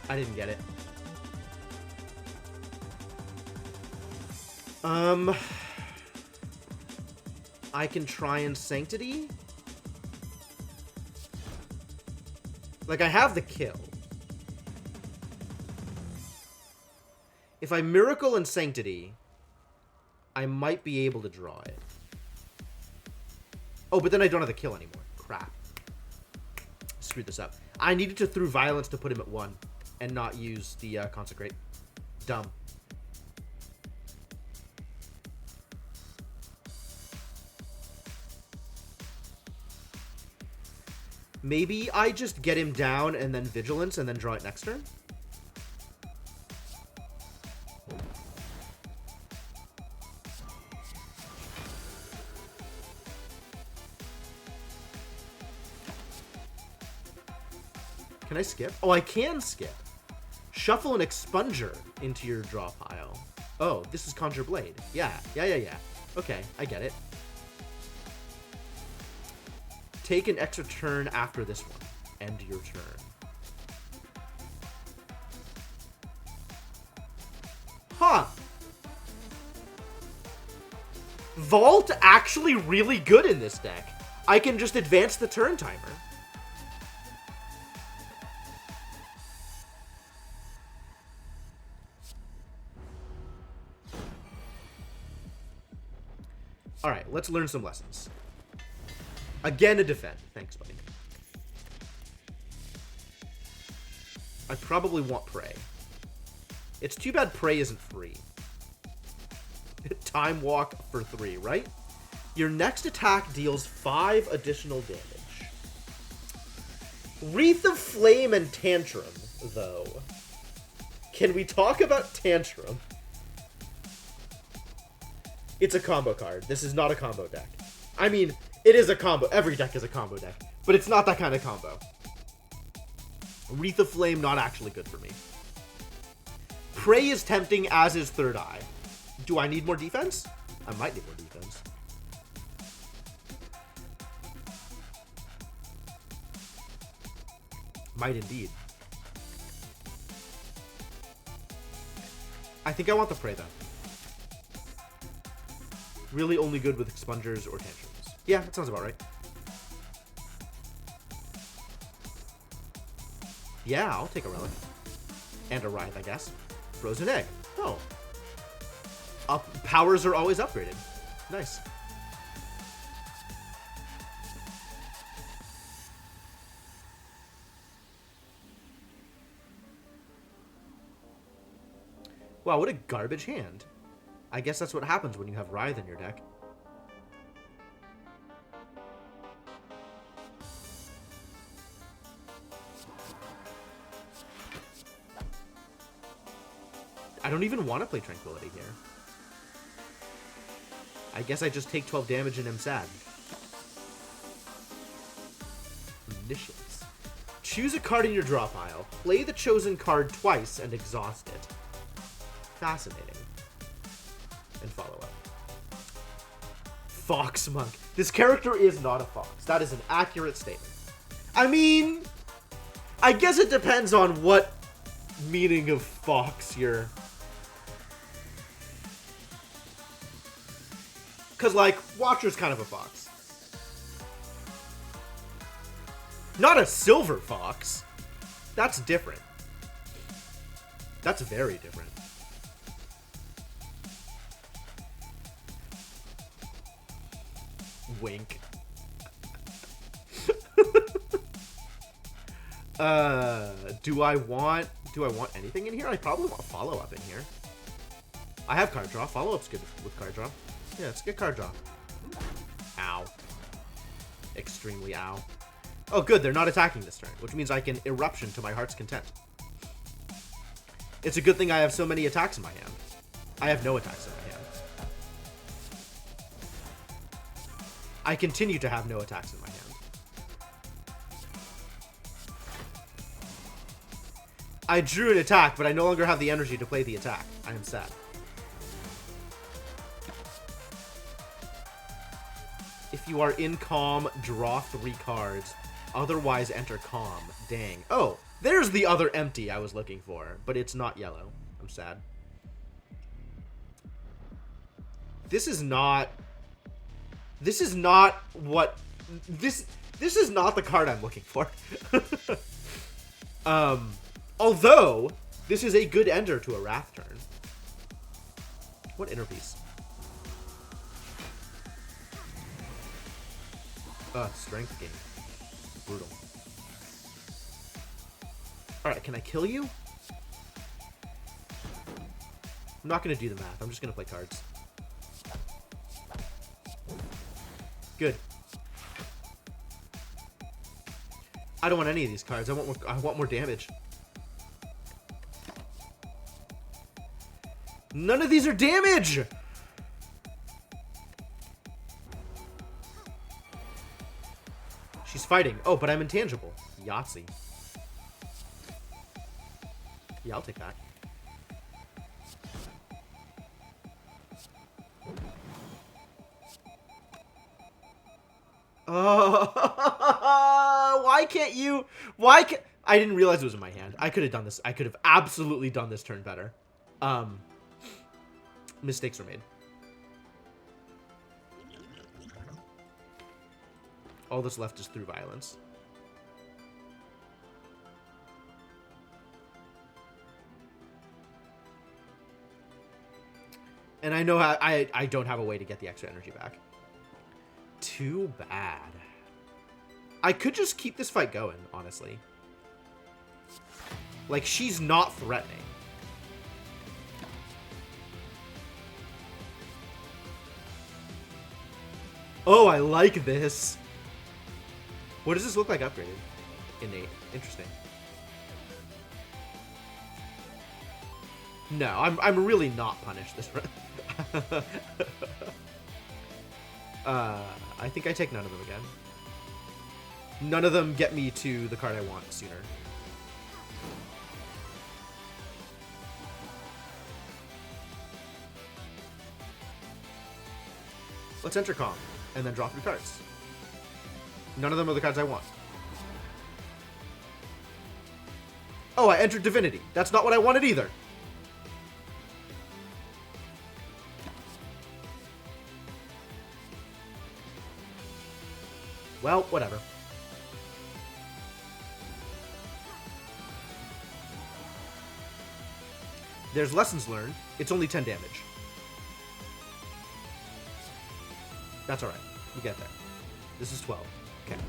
I didn't get it. I can try and Sanctity. Like, I have the kill. If I Miracle and Sanctity, I might be able to draw it. Oh, but then I don't have the kill anymore. Crap. Screwed this up. I needed to through Violence to put him at 1 and not use the Consecrate. Dumb. Maybe I just get him down and then Vigilance and then draw it next turn? Can I skip? Oh, I can skip. Shuffle an Expunger into your draw pile. Oh, this is Conjure Blade. Yeah. Okay, I get it. Take an extra turn after this one. End your turn. Huh. Vault actually really good in this deck. I can just advance the turn timer. Alright, let's learn some lessons. Again, a defend. Thanks, buddy. I probably want Prey. It's too bad Prey isn't free. Time Walk for 3, right? Your next attack deals 5 additional damage. Wreath of Flame and Tantrum, though. Can we talk about Tantrum? It's a combo card. This is not a combo deck. I mean, it is a combo. Every deck is a combo deck. But it's not that kind of combo. Wreath of Flame, not actually good for me. Prey is tempting, as is Third Eye. Do I need more defense? I might need more defense. Might indeed. I think I want the Prey, though. Really only good with Expungers or Tantrums. Yeah, that sounds about right. Yeah, I'll take a Relic. And a Writhe, I guess. Frozen Egg. Oh. Powers are always upgraded. Nice. Wow, what a garbage hand. I guess that's what happens when you have Writhe in your deck. I don't even want to play Tranquility here. I guess I just take 12 damage and am sad. Omniscience. Choose a card in your draw pile. Play the chosen card twice and exhaust it. Fascinating. And follow up. Fox Monk. This character is not a fox. That is an accurate statement. I mean, I guess it depends on what meaning of fox you're... Because, like, Watcher's kind of a fox. Not a silver fox. That's different. That's very different. Wink. Do I want anything in here? I probably want follow-up in here. I have card draw. Follow-up's good with card draw. Yeah, it's a good card draw. Ow. Extremely ow. Oh, good. They're not attacking this turn, which means I can Eruption to my heart's content. It's a good thing I have so many attacks in my hand. I have no attacks in my hand. I continue to have no attacks in my hand. I drew an attack, but I no longer have the energy to play the attack. I am sad. If you are in Calm, draw 3 cards. Otherwise, enter Calm. Dang. Oh, there's the other empty I was looking for, but it's not yellow. I'm sad. This is not what... This is not the card I'm looking for. Although, this is a good ender to a Wrath turn. What inner piece? Strength gain. Brutal. Alright, can I kill you? I'm not going to do the math. I'm just going to play cards. Good. I don't want any of these cards. I want more damage. None of these are damage! She's fighting. Oh, but I'm intangible. Yahtzee. Yeah, I'll take that. Why can't you? Why can't... I didn't realize it was in my hand. I could have done this. I could have absolutely done this turn better. Mistakes were made. All that's left is through violence. And I know I don't have a way to get the extra energy back. Too bad. I could just keep this fight going, honestly. Like, she's not threatening. Oh, I like this. What does this look like upgraded? Innate. Interesting. No, I'm really not punished this run. I think I take none of them again. None of them get me to the card I want sooner. Let's enter Calm, and then draw 3 cards. None of them are the cards I want. Oh, I entered Divinity. That's not what I wanted either. Well, whatever. There's lessons learned. It's only 10 damage. That's alright. We get there. This is 12. Okay.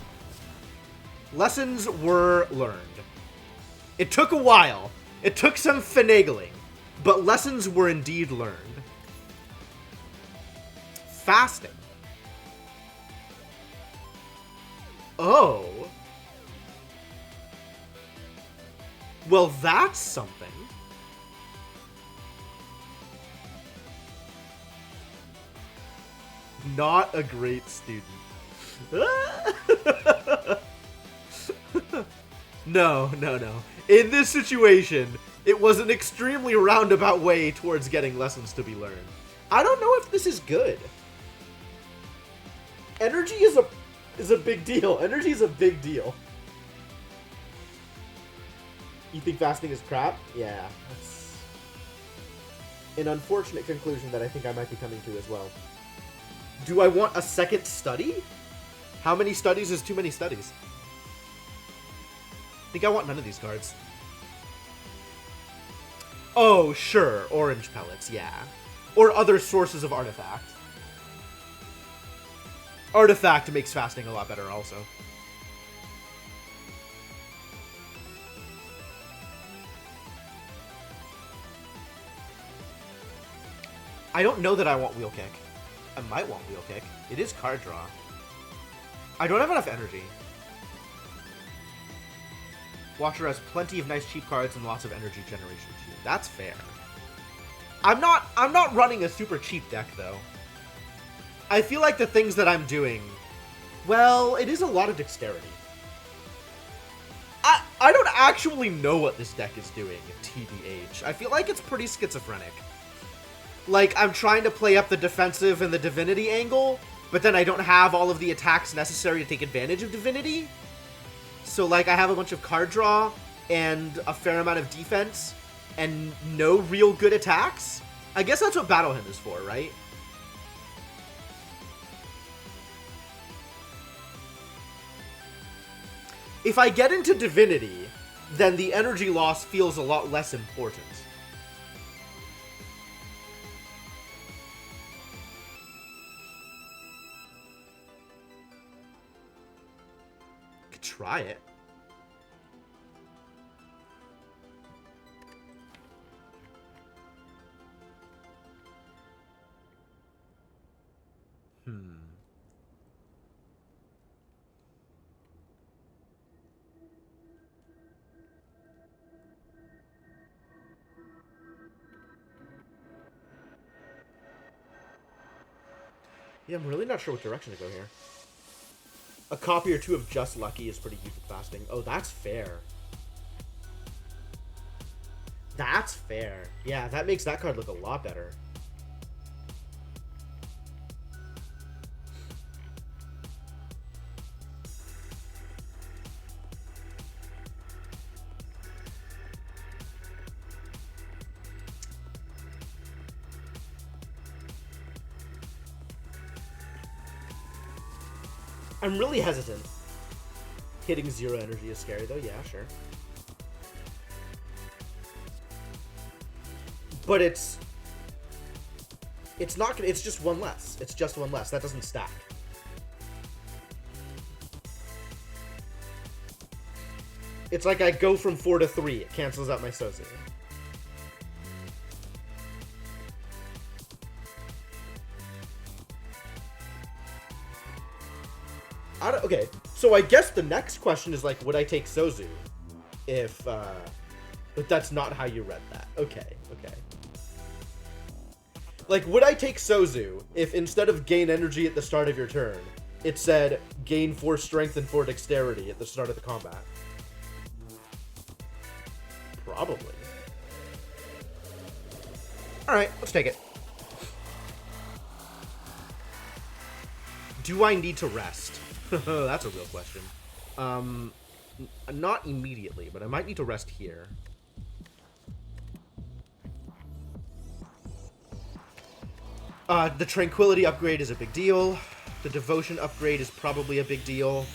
Lessons were learned. It took a while. It took some finagling. But lessons were indeed learned. Fasting. Oh. Well, that's something. Not a great student. No. In this situation, it was an extremely roundabout way towards getting lessons to be learned. I don't know if this is good. Energy is a big deal. Energy is a big deal. You think fasting is crap? Yeah. That's an unfortunate conclusion that I think I might be coming to as well. Do I want a second study? How many studies is too many studies? I think I want none of these cards. Oh, sure. Orange pellets, yeah. Or other sources of artifact. Artifact makes fasting a lot better also. I don't know that I want Wheel Kick. I might want Wheel Kick. It is card draw. I don't have enough energy. Watcher has plenty of nice cheap cards and lots of energy generation too. That's fair. I'm not running a super cheap deck though. I feel like the things that I'm doing, well, it is a lot of dexterity. I don't actually know what this deck is doing, TBH. I feel like it's pretty schizophrenic. Like, I'm trying to play up the defensive and the divinity angle, but then I don't have all of the attacks necessary to take advantage of divinity. So, like, I have a bunch of card draw and a fair amount of defense and no real good attacks. I guess that's what Battle Hymn is for, right? If I get into divinity, then the energy loss feels a lot less important. Could try it. Yeah, I'm really not sure what direction to go here. A copy or two of Just Lucky is pretty huge with fasting. Oh, that's fair. That's fair. Yeah, that makes that card look a lot better. I'm really hesitant. Hitting 0 energy is scary, though. Yeah, sure. But it's not gonna... It's just one less. It's just one less. That doesn't stack. It's like I go from 4 to 3. It cancels out my Sozu. Okay, so I guess the next question is, like, would I take Sozu if, but that's not how you read that. Okay, okay. Like, would I take Sozu if instead of gain energy at the start of your turn, it said gain 4 strength and 4 dexterity at the start of the combat? Probably. Alright, let's take it. Do I need to rest? That's a real question. Not immediately, but I might need to rest here. The Tranquility upgrade is a big deal. The Devotion upgrade is probably a big deal.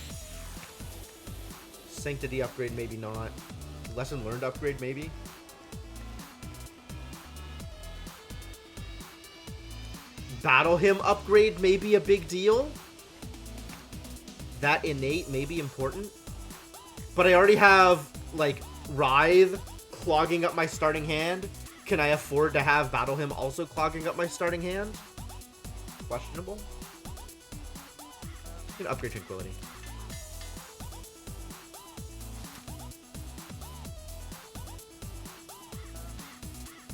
Sanctity upgrade, maybe not. Lesson Learned upgrade, maybe. Battle Hymn upgrade may be a big deal. That Innate may be important. But I already have, like, Writhe clogging up my starting hand. Can I afford to have Battle Hymn also clogging up my starting hand? Questionable. I'm gonna upgrade Tranquility.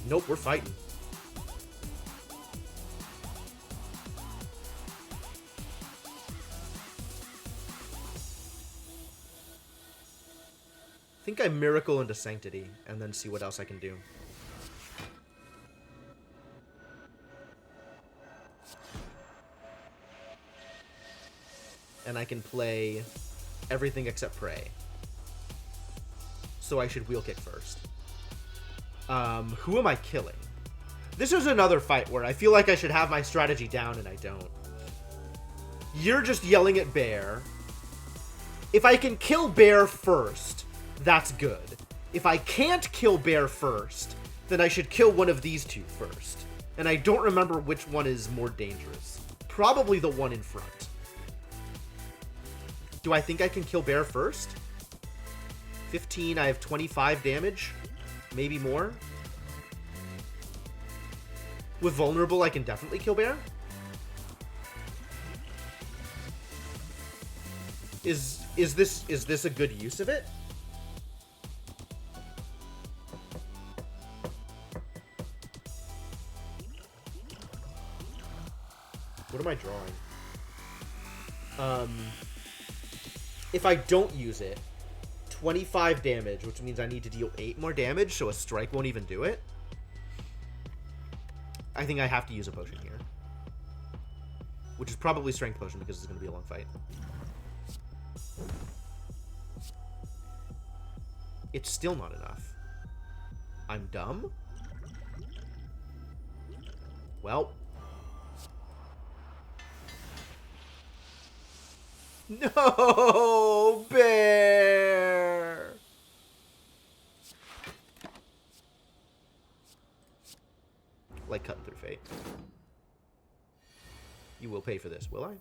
Nope, we're fighting. I think I Miracle into Sanctity, and then see what else I can do. And I can play everything except Prey. So I should Wheel Kick first. Who am I killing? This is another fight where I feel like I should have my strategy down and I don't. You're just yelling at Bear. If I can kill Bear first, that's good. If I can't kill Bear first, then I should kill one of these two first. And I don't remember which one is more dangerous. Probably the one in front. Do I think I can kill Bear first? 15, I have 25 damage. Maybe more. With Vulnerable, I can definitely kill Bear. Is this a good use of it? What am I drawing? If I don't use it, 25 damage, which means I need to deal 8 more damage, so a strike won't even do it. I think I have to use a potion here. Which is probably Strength Potion because it's going to be a long fight. It's still not enough. I'm dumb? Well. No, Bear! Like cutting through fate. You will pay for this, will I?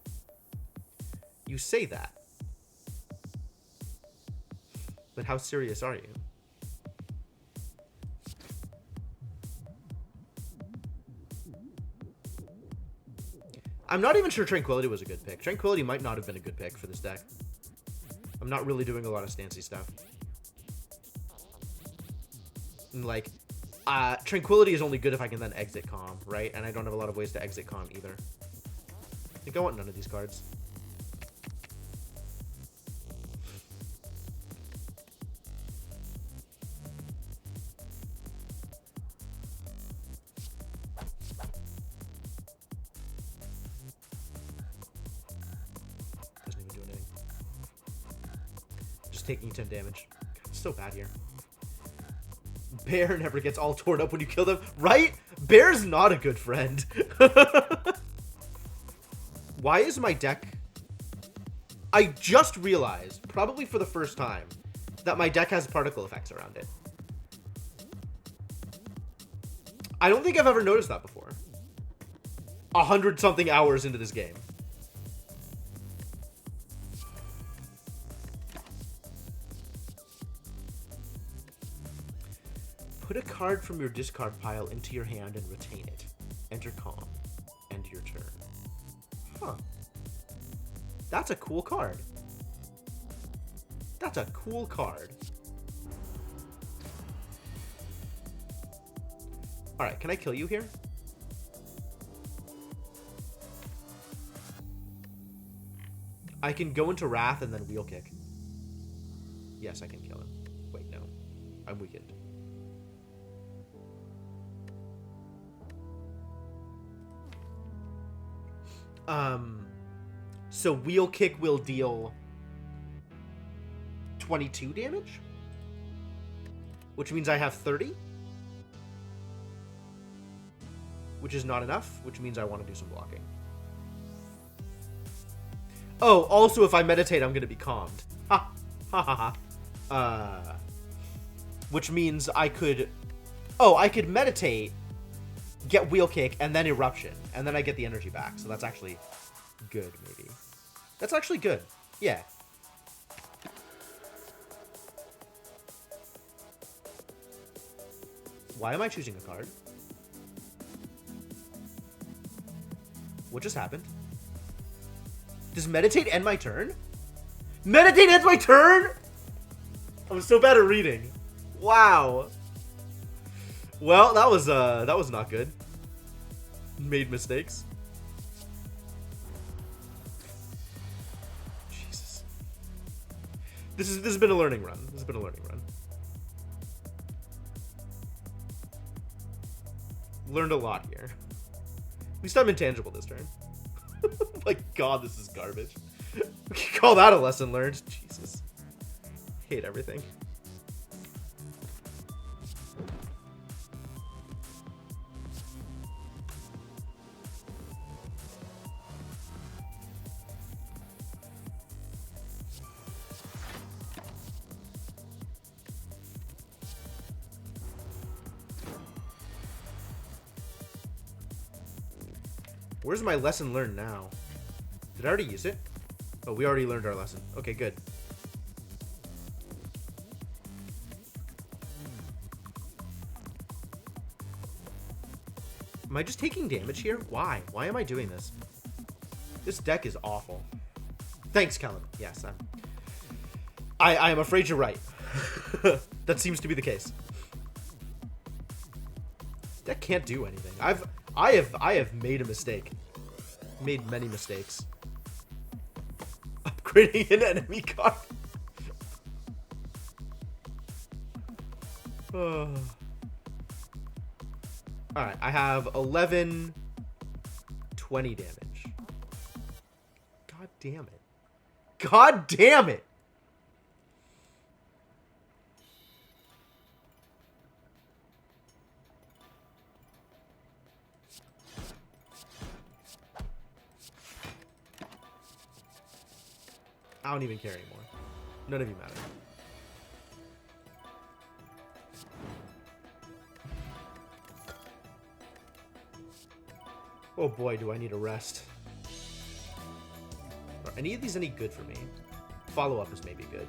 You say that. But how serious are you? I'm not even sure Tranquility was a good pick. Tranquility might not have been a good pick for this deck. I'm not really doing a lot of stancy stuff. And like, Tranquility is only good if I can then exit Calm, right? And I don't have a lot of ways to exit Calm either. I think I want none of these cards. Doesn't even do anything. Just taking 10 damage. God, it's so bad here. Bear never gets all torn up when you kill them. Right? Bear's not a good friend. Why is my deck... I just realized, probably for the first time, that my deck has particle effects around it. I don't think I've ever noticed that before. 100-something hours into this game. Put a card from your discard pile into your hand and retain it. Enter calm. End your turn. Huh. That's a cool card. That's a cool card. Alright, can I kill you here? I can go into Wrath and then Wheel Kick. Yes, I can kill him. Wait, no. I'm weakened. So Wheel Kick will deal 22 damage? Which means I have 30? Which is not enough, which means I want to do some blocking. Oh, also if I meditate, I'm going to be calmed. Ha! Ha ha ha. Which means I could... Oh, I could meditate, get Wheel Kick, and then Eruption. And then I get the energy back. So that's actually good, maybe. That's actually good. Yeah. Why am I choosing a card? What just happened? Does Meditate end my turn? Meditate ends my turn?! I'm so bad at reading. Wow. Well, that was not good. Made mistakes. Jesus. This has been a learning run. This has been a learning run. Learned a lot here. At least I'm intangible this turn. My god, this is garbage. We can call that a lesson learned. Jesus. Hate everything. Where's my lesson learned now? Did I already use it? Oh, we already learned our lesson. Okay, good. Am I just taking damage here? Why? Why am I doing this? This deck is awful. Thanks, Kellen. Yes, I am afraid you're right. That seems to be the case. Deck can't do anything. I have made a mistake. Made many mistakes. Upgrading an enemy card. Alright, I have 11, 20 damage. God damn it. God damn it! I don't even care anymore. None of you matter. Oh boy, do I need a rest. Are any of these any good for me? Follow-up is maybe good.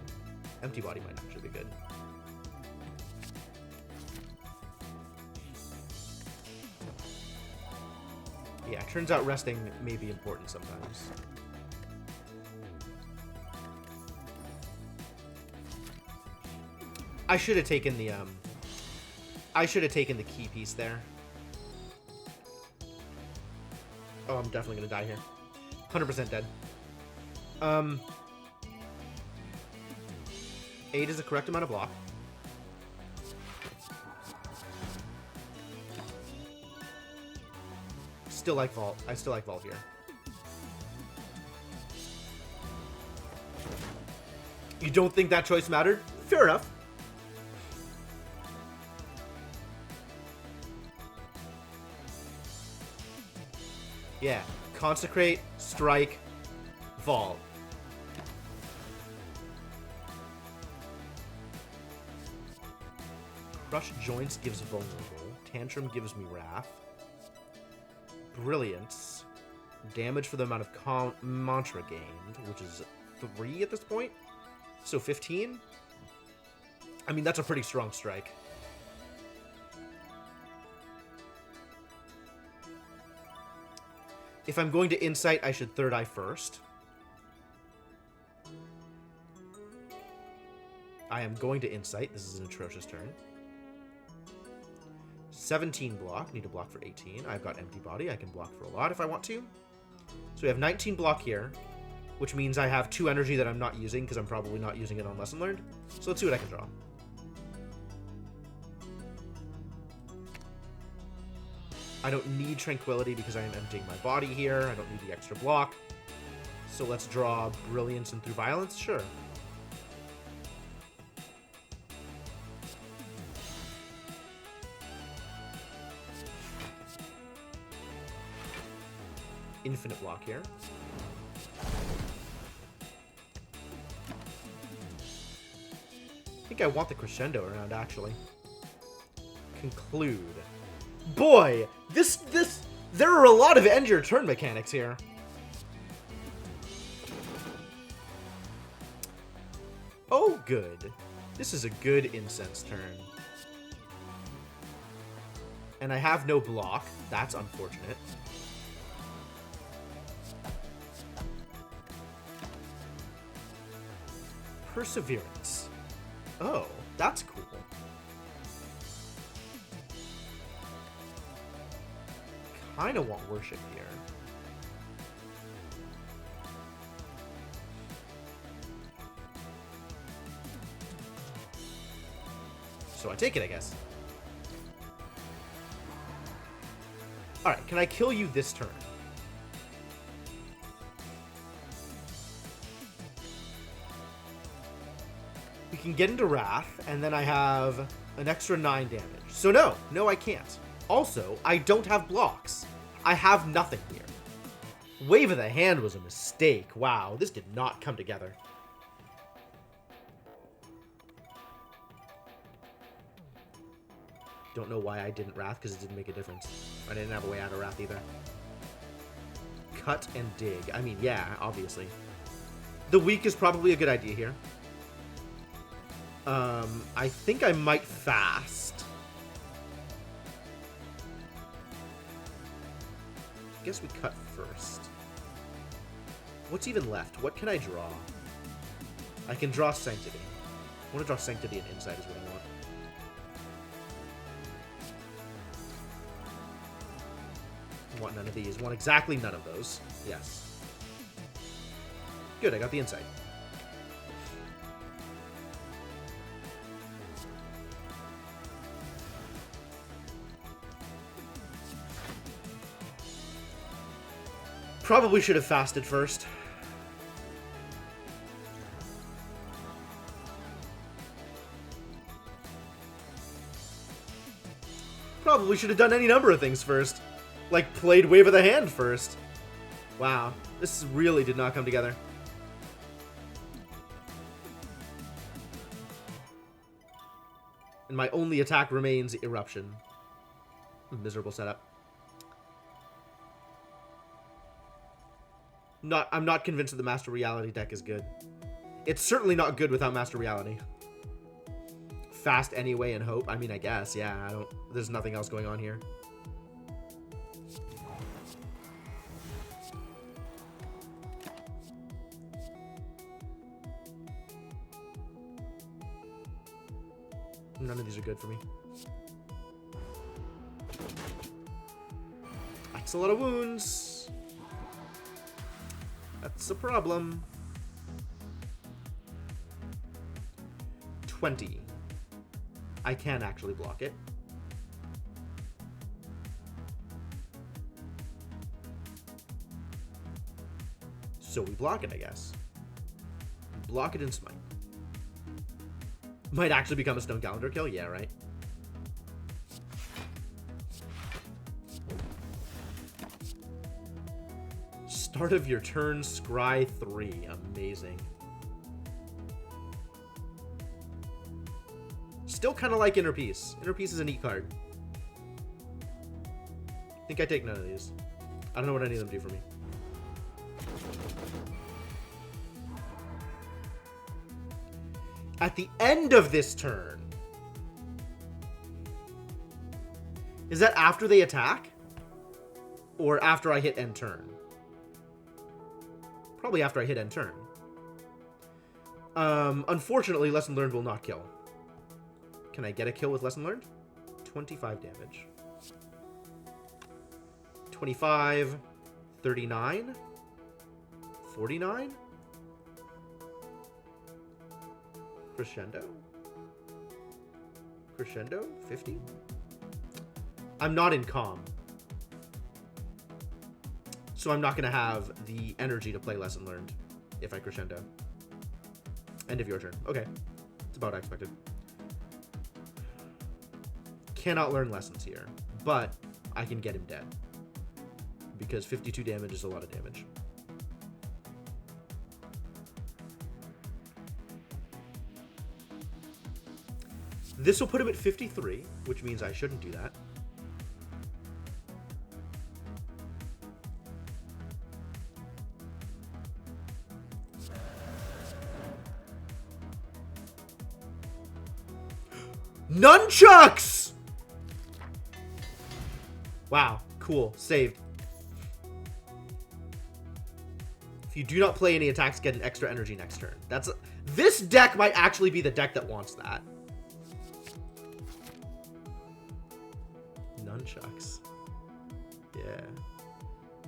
Empty Body might actually be good. Yeah, turns out resting may be important sometimes. I should have taken the key piece there. Oh, I'm definitely gonna die here. 100% dead. 8 is the correct amount of block. Still like Vault. I still like Vault here. You don't think that choice mattered? Fair enough. Yeah. Consecrate, strike, Vault. Crush Joints gives vulnerable. Tantrum gives me wrath. Brilliance. Damage for the amount of mantra gained, which is 3 at this point. So 15? I mean, that's a pretty strong strike. If I'm going to Insight, I should Third Eye first. I am going to Insight. This is an atrocious turn. 17 block. Need to block for 18. I've got Empty Body. I can block for a lot if I want to. So we have 19 block here, which means I have 2 energy that I'm not using because I'm probably not using it on Lesson Learned. So let's see what I can draw. I don't need Tranquility because I am emptying my body here. I don't need the extra block. So let's draw Brilliance and Through Violence. Sure. Infinite block here. I think I want the Crescendo around, actually. Conclude. Boy, there are a lot of end your turn mechanics here. Oh, good. This is a good Incense turn. And I have no block. That's unfortunate. Perseverance. Oh, that's cool. Kind of want Worship here. So I take it, I guess. Alright, can I kill you this turn? We can get into Wrath, and then I have an extra 9 damage. So no, I can't. Also, I don't have blocks. I have nothing here. Wave of the Hand was a mistake. Wow, this did not come together. Don't know why I didn't Wrath, because it didn't make a difference. I didn't have a way out of Wrath either. Cut and Dig. I mean, yeah, obviously. The Weak is probably a good idea here. I think I might Fast. I guess we cut first. What's even left? What can I draw? I can draw Sanctity. I want to draw Sanctity and Insight is what I want. I want none of these. I want exactly none of those. Yes. Good, I got the Insight. Probably should have fasted first. Probably should have done any number of things first. Like, played Wave of the Hand first. Wow. This really did not come together. And my only attack remains Eruption. Miserable setup. I'm not convinced that the Master Reality deck is good. It's certainly not good without Master Reality. Fast anyway and hope. I mean, I guess, yeah. There's nothing else going on here. None of these are good for me. That's a lot of wounds. That's a problem. 20. I can actually block it. So we block it, I guess. Block it and smite. Might actually become a stone calendar kill? Yeah, right? Start of your turn, scry 3. Amazing. Still kind of like Inner Peace. Inner Peace is a neat card. I think I take none of these. I don't know what any of them do for me. At the end of this turn. Is that after they attack? Or after I hit end turn? Probably after I hit end turn. Unfortunately, Lesson Learned will not kill. Can I get a kill with Lesson Learned? 25 damage. 25, 39, 49. Crescendo? Crescendo? 50? I'm not in calm. So I'm not going to have the energy to play Lesson Learned if I crescendo. End of your turn. Okay. It's about what I expected. Cannot learn lessons here, but I can get him dead. Because 52 damage is a lot of damage. This will put him at 53, which means I shouldn't do that. Nunchucks! Wow, cool. Saved. If you do not play any attacks, get an extra energy next turn. This deck might actually be the deck that wants that. Nunchucks. Yeah.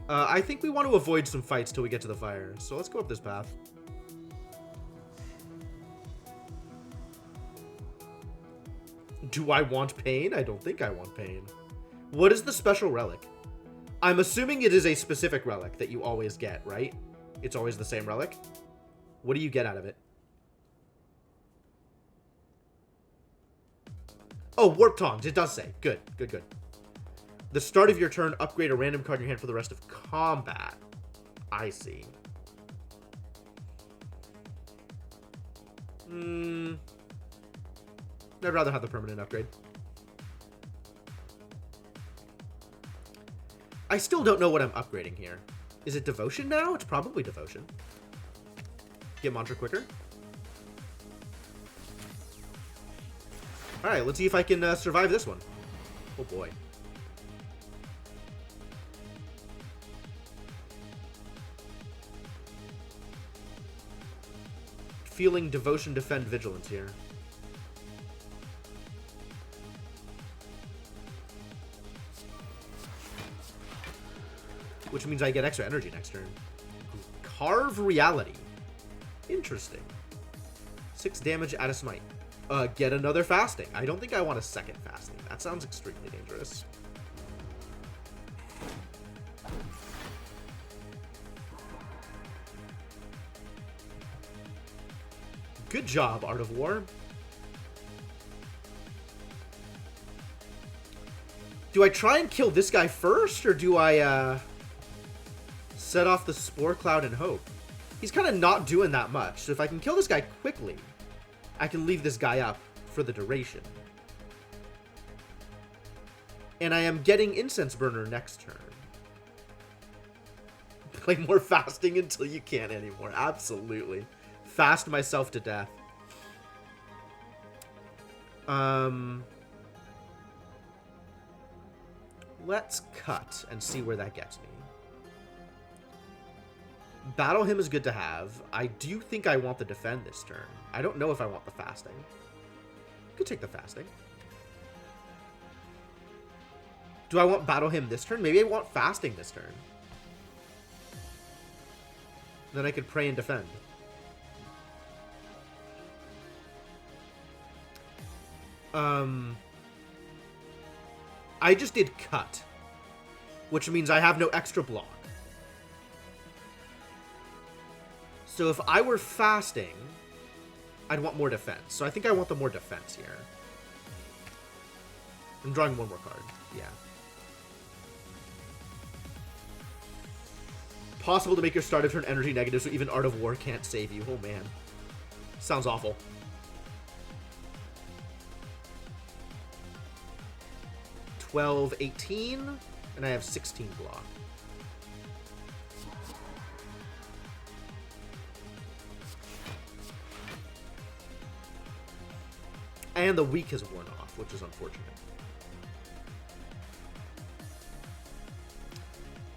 I think we want to avoid some fights till we get to the fire. So let's go up this path. Do I want pain? I don't think I want pain. What is the special relic? I'm assuming it is a specific relic that you always get, right? It's always the same relic. What do you get out of it? Oh, Warp Tongs. It does say. Good, good, good. The start of your turn, upgrade a random card in your hand for the rest of combat. I see. I'd rather have the permanent upgrade. I still don't know what I'm upgrading here. Is it Devotion now? It's probably Devotion. Get Mantra quicker. Alright, let's see if I can survive this one. Oh boy. Feeling Devotion, Defend, Vigilance here. Which means I get extra energy next turn. Carve Reality. Interesting. 6 damage at a smite. Get another fasting. I don't think I want a second fasting. That sounds extremely dangerous. Good job, Art of War. Do I try and kill this guy first, or do I, set off the Spore Cloud and hope? He's kind of not doing that much, so if I can kill this guy quickly, I can leave this guy up for the duration. And I am getting Incense Burner next turn. Play more fasting until you can't anymore. Absolutely. Fast myself to death. Let's cut and see where that gets me. Battle him is good to have. I do think I want the defend this turn. I don't know if I want the fasting. Could take the fasting. Do I want battle him this turn? Maybe I want fasting this turn. Then I could pray and defend. I just did cut, which means I have no extra block. So if I were fasting, I'd want more defense. So I think I want the more defense here. I'm drawing one more card. Yeah. Possible to make your start of turn energy negative, so even Art of War can't save you. Oh, man. Sounds awful. $12, $18, and I have 16 block. And the weak has worn off, which is unfortunate.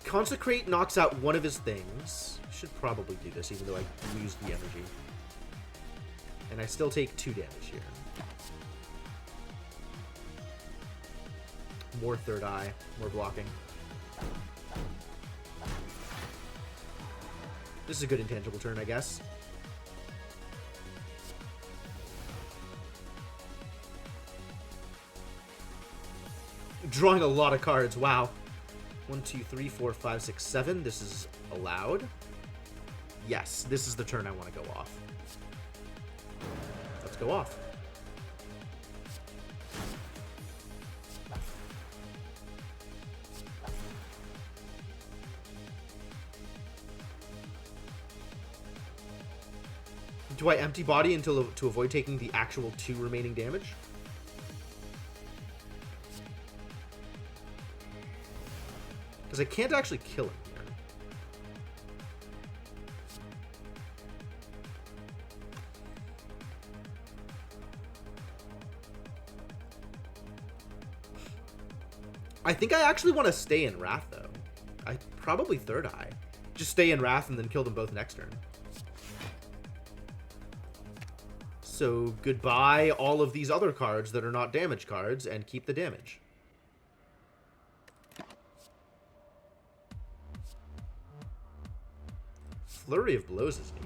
Consecrate knocks out one of his things. Should probably do this, even though I used the energy. And I still take 2 damage here. More third eye, more blocking. This is a good intangible turn, I guess. Drawing a lot of cards, wow. 1, 2, 3, 4, 5, 6, 7. This is allowed. Yes, this is the turn I want to go off. Let's go off. Do I empty body until to avoid taking the actual 2 remaining damage? Because I can't actually kill him here. I think I actually want to stay in Wrath, though. I probably third eye. Just stay in Wrath and then kill them both next turn. So goodbye all of these other cards that are not damage cards, and keep the damage. Flurry of Blows is neat.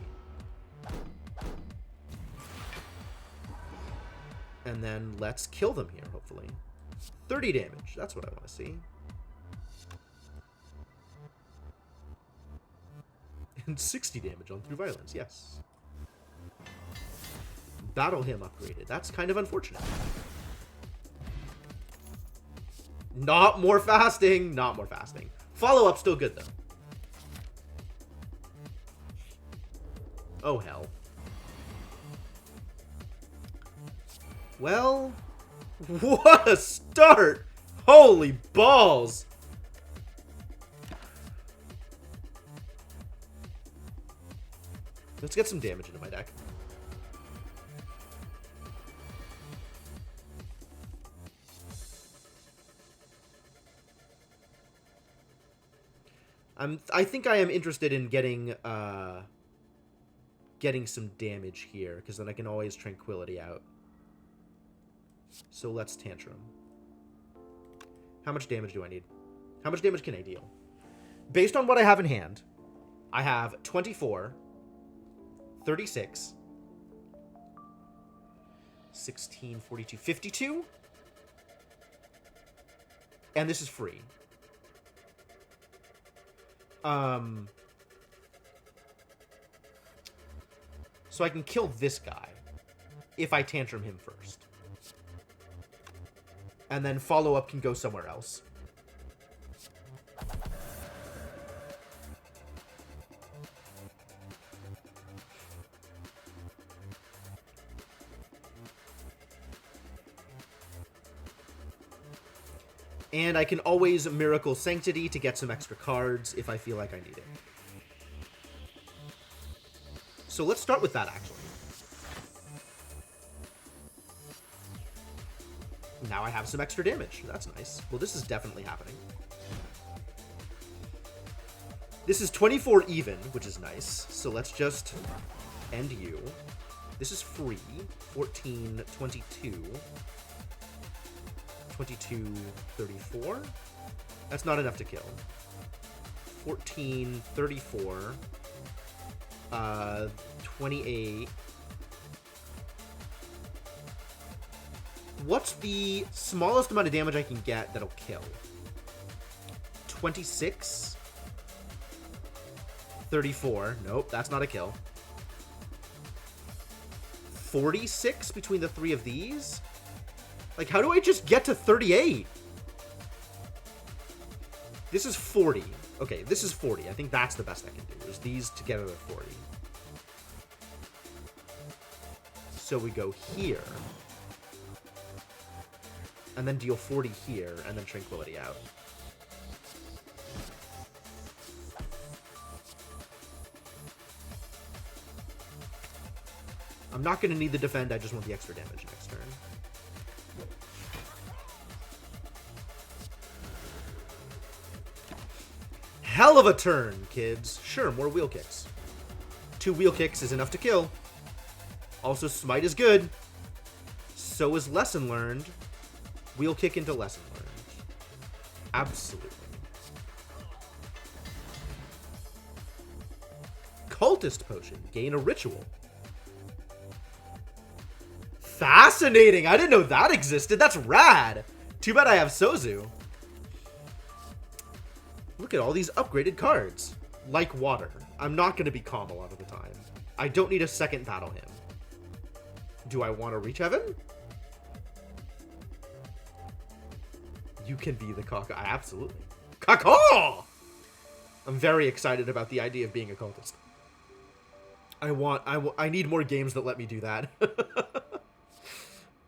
And then let's kill them here, hopefully. 30 damage, that's what I want to see. And 60 damage on Through Violence, yes. Battle Hymn upgraded. That's kind of unfortunate. Not more fasting. Not more fasting. Follow-up still good, though. Oh, hell. Well, what a start! Holy balls! Let's get some damage into my deck. I think I am interested in getting some damage here, because then I can always Tranquility out. So let's Tantrum. How much damage do I need? How much damage can I deal? Based on what I have in hand, I have 24, 36, 16, 42, 52, and this is free. So I can kill this guy if I Tantrum him first. And then follow-up can go somewhere else. And I can always Miracle Sanctity to get some extra cards if I feel like I need it. So let's start with that, actually. Now I have some extra damage. That's nice. Well, this is definitely happening. This is 24 even, which is nice. So let's just end you. This is free. 14, 22. 22, 34. That's not enough to kill. 14, 34. 28. What's the smallest amount of damage I can get that'll kill? 26? 34. Nope, that's not a kill. 46 between the three of these? Like, how do I just get to 38? This is 40. Okay, this is 40. I think that's the best I can do. Is these together are 40. So we go here. And then deal 40 here, and then Tranquility out. I'm not going to need the defend, I just want the extra damage next turn. Hell of a turn, kids. Sure, more wheel kicks. 2 wheel kicks is enough to kill. Also, Smite is good. So is Lesson Learned. Wheel kick into Lesson Learned. Absolutely. Cultist Potion. Gain a ritual. Fascinating! I didn't know that existed. That's rad! Too bad I have Sozu. Look at all these upgraded cards. Like water. I'm not going to be calm a lot of the time. I don't need a second battle him. Do I want to reach heaven? You can be the Kaka. Absolutely. Kaka! I'm very excited about the idea of being a cultist. I need more games that let me do that.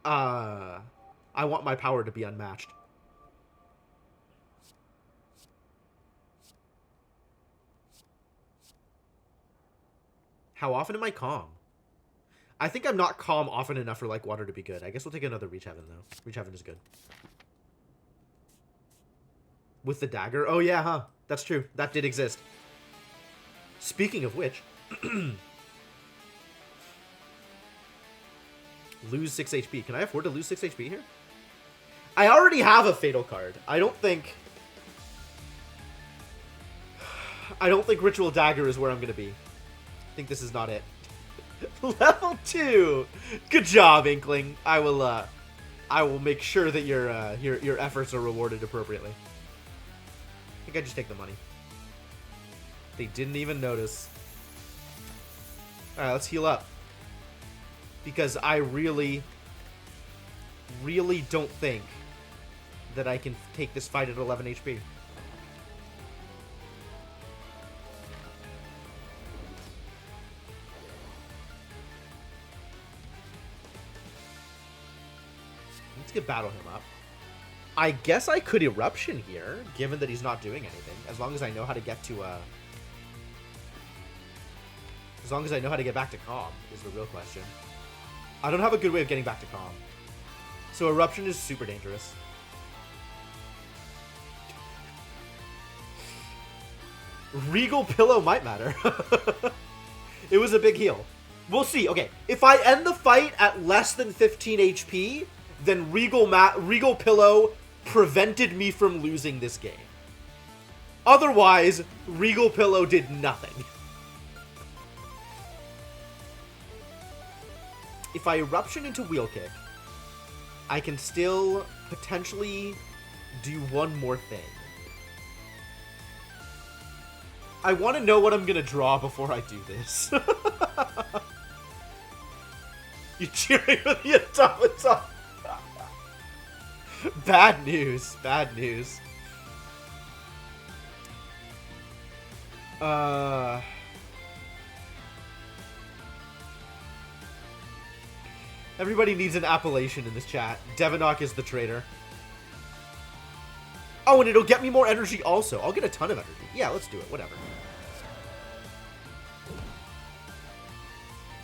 I want my power to be unmatched. How often am I calm? I think I'm not calm often enough for like water to be good. I guess we'll take another Reach Heaven though. Reach Heaven is good. With the dagger? Oh yeah, huh? That's true. That did exist. Speaking of which, lose 6 HP. Can I afford to lose 6 HP here? I already have a Fatal card. I don't think Ritual Dagger is where I'm going to be. I think this is not it. Level 2! Good job, Inkling. I will make sure that your efforts are rewarded appropriately. I think I just take the money. They didn't even notice. Alright, let's heal up. Because I really, really don't think that I can take this fight at 11 HP. Let's get Battle him up. I guess I could Eruption here, given that he's not doing anything. As long as I know how to get to, as long as I know how to get back to Calm, is the real question. I don't have a good way of getting back to Calm. So Eruption is super dangerous. Regal Pillow might matter. It was a big heal. We'll see. Okay, if I end the fight at less than 15 HP, then Regal Pillow prevented me from losing this game. Otherwise, Regal Pillow did nothing. If I Eruption into Wheel Kick, I can still potentially do one more thing. I want to know what I'm going to draw before I do this. You're cheering for the automaton. Bad news. Bad news. Everybody needs an appellation in this chat. Devinok is the traitor. Oh, and it'll get me more energy also. I'll get a ton of energy. Yeah, let's do it. Whatever.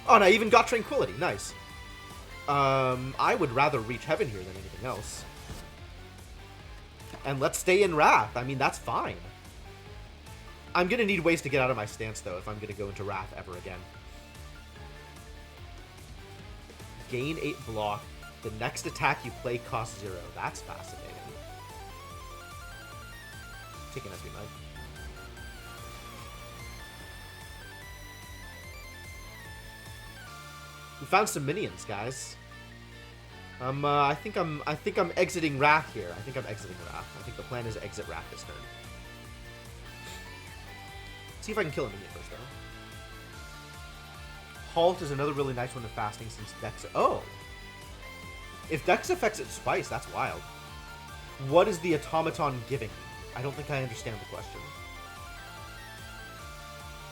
Oh, and I even got Tranquility. Nice. I would rather reach Heaven here than anything else. And let's stay in Wrath. I mean, that's fine. I'm going to need ways to get out of my stance, though, if I'm going to go into Wrath ever again. Gain 8 block. The next attack you play costs 0. That's fascinating. Take an SP9. We found some minions, guys. I think I'm exiting Wrath here. I think I'm exiting Wrath. I think the plan is to exit Wrath this turn. See if I can kill a minion first, though. Halt is another really nice one in fasting since Dex... Oh! If Dex affects its spice, that's wild. What is the automaton giving? I don't think I understand the question.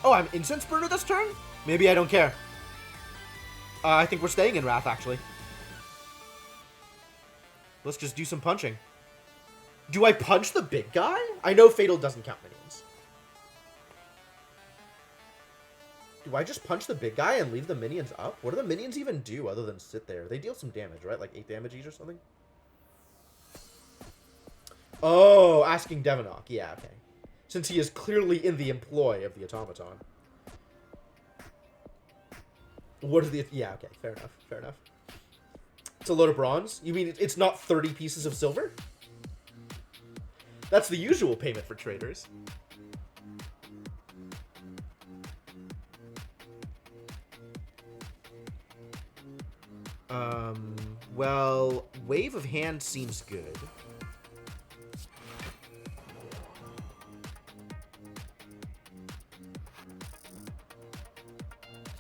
Oh, I'm Incense Burner this turn? Maybe I don't care. I think we're staying in Wrath, actually. Let's just do some punching. Do I punch the big guy? I know Fatal doesn't count minions. Do I just punch the big guy and leave the minions up? What do the minions even do other than sit there? They deal some damage, right? Like 8 damage each or something? Oh, asking Devanok. Yeah, okay. Since he is clearly in the employ of the automaton. What are the... Yeah, okay. Fair enough. Fair enough. It's a load of bronze? You mean it's not 30 pieces of silver? That's the usual payment for traders. Well, Wave of Hand seems good.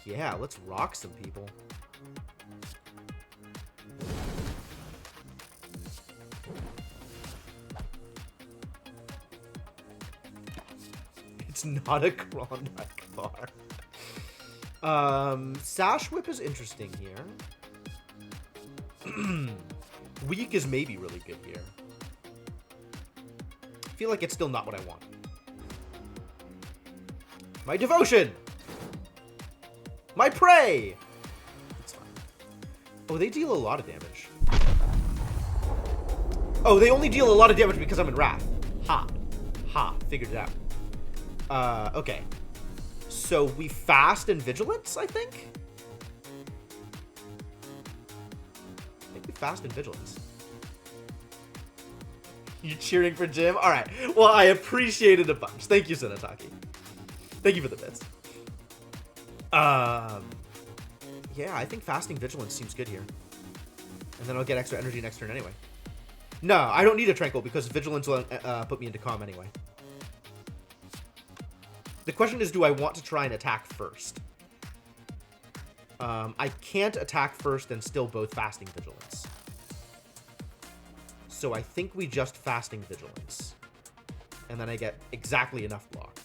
Yeah, let's rock some people. It's not a Klondike bar. Sash Whip is interesting here. Weak is maybe really good here. I feel like it's still not what I want. My devotion! My prey! It's fine. Oh, they deal a lot of damage. Oh, they only deal a lot of damage because I'm in Wrath. Ha. Ha. Figured it out. Okay. So we fast and Vigilance, I think? Fast and Vigilance. You cheering for Jim? Alright. Well, I appreciate it a bunch. Thank you, Senataki. Thank you for the bits. Yeah, I think fasting Vigilance seems good here. And then I'll get extra energy next turn anyway. No, I don't need a Tranquil because Vigilance will put me into calm anyway. The question is, do I want to try and attack first? I can't attack first and still both fasting Vigilance. So I think we just fasting Vigilance. And then I get exactly enough block.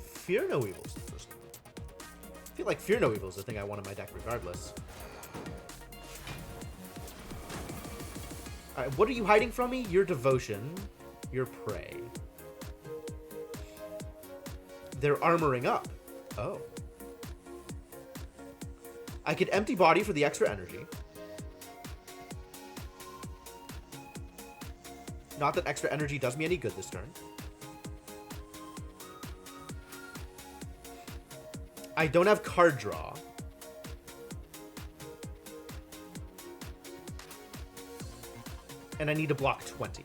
Fear No Evil is the first one. I feel like Fear No Evil is the thing I want in my deck regardless. Alright, what are you hiding from me? Your devotion. Your prey. They're armoring up. Oh. I could empty body for the extra energy. Not that extra energy does me any good this turn. I don't have card draw. And I need to block 20.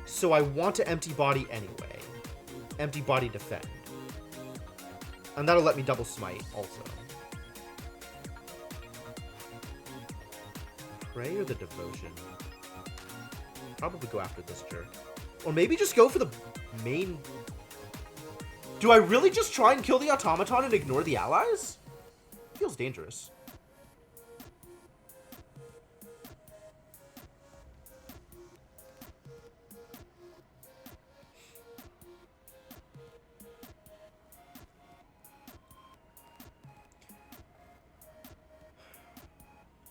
So I want to empty body anyway. Empty body defend. And that'll let me double smite also. Pray or the devotion? Probably go after this jerk. Or maybe just go for the main... Do I really just try and kill the automaton and ignore the allies? Feels dangerous.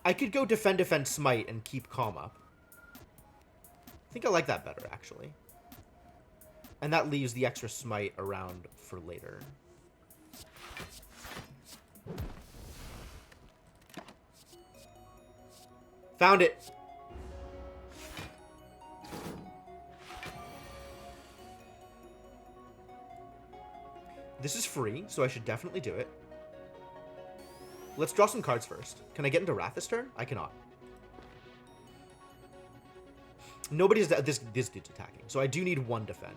I could go defend, defend, smite, and keep calm up. I think I like that better, actually. And that leaves the extra smite around for later. Found it. This is free, so I should definitely do it. Let's draw some cards first. Can I get into Wrath this turn? I cannot. Nobody's... This dude's attacking, so I do need one defend.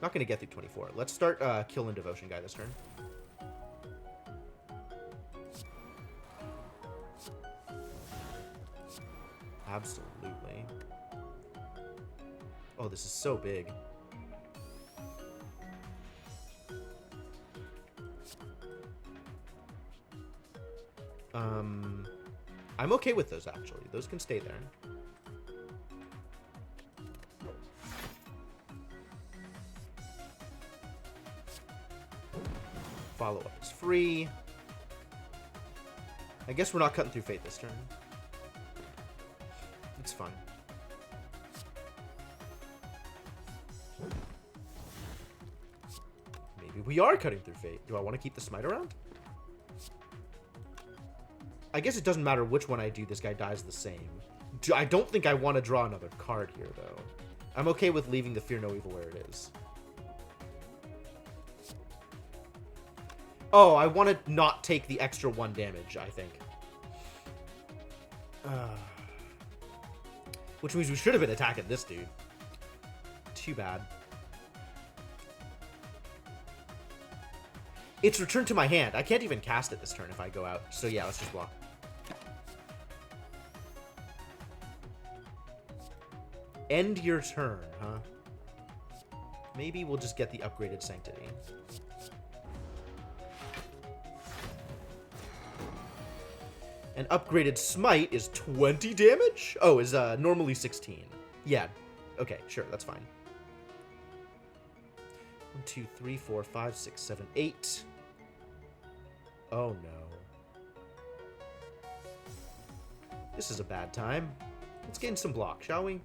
Not going to get through 24. Let's start Kill and Devotion guy this turn. Absolutely. Oh, this is so big. I'm okay with those, actually. Those can stay there. Follow-up is free. I guess we're not cutting through Fate this turn. It's fine. Maybe we are cutting through Fate. Do I want to keep the Smite around? I guess it doesn't matter which one I do. This guy dies the same. I don't think I want to draw another card here, though. I'm okay with leaving the Fear No Evil where it is. Oh, I want to not take the extra 1 damage, I think. Which means we should have been attacking this dude. Too bad. It's returned to my hand. I can't even cast it this turn if I go out. So yeah, let's just block. End your turn, huh? Maybe we'll just get the upgraded Sanctity. An upgraded Smite is 20 damage? Oh, is normally 16. Yeah. Okay, sure, that's fine. 1, 2, 3, 4, 5, 6, 7, 8. Oh no. This is a bad time. Let's gain some block, shall we?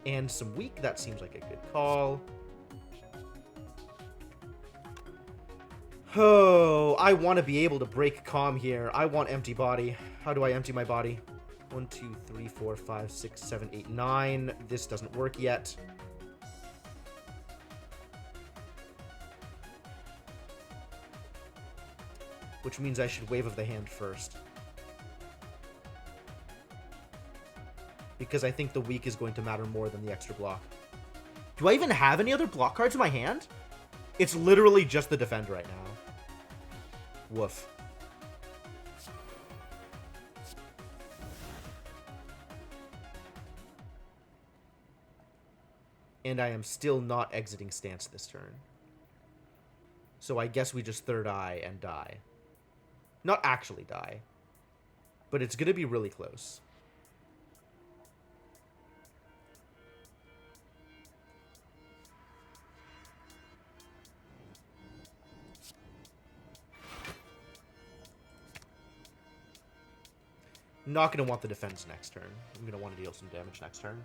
And some weak, that seems like a good call. Oh, I want to be able to break calm here. I want empty body. How do I empty my body? 1, 2, 3, 4, 5, 6, 7, 8, 9. This doesn't work yet. Which means I should Wave of the Hand first. Because I think the weak is going to matter more than the extra block. Do I even have any other block cards in my hand? It's literally just the defend right now. Woof. And I am still not exiting stance this turn. So I guess we just third eye and die. Not actually die. But it's going to be really close. Not going to want the defense next turn. I'm going to want to deal some damage next turn.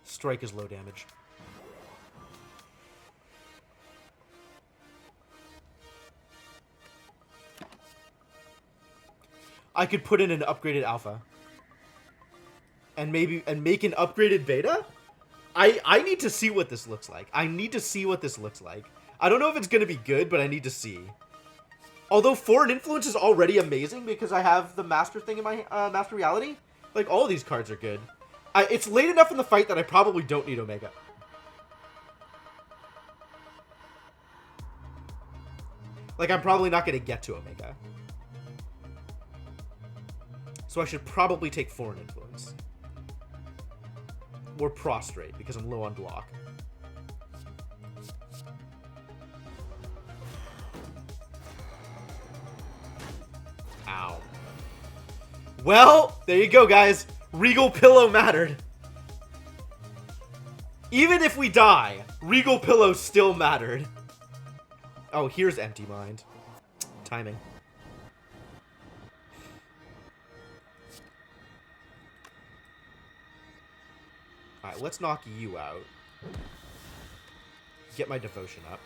Strike is low damage. I could put in an upgraded alpha. And make an upgraded beta? I need to see what this looks like. I need to see what this looks like. I don't know if it's going to be good, but I need to see. Although Foreign Influence is already amazing because I have the Master thing in my Master Reality. Like, all of these cards are good. It's late enough in the fight that I probably don't need Omega. Like, I'm probably not going to get to Omega. So I should probably take Foreign Influence. Or Prostrate, because I'm low on block. Ow. Well, there you go, guys. Regal Pillow mattered. Even if we die, Regal Pillow still mattered. Oh, here's Empty Mind. Timing. Alright, let's knock you out. Get my devotion up.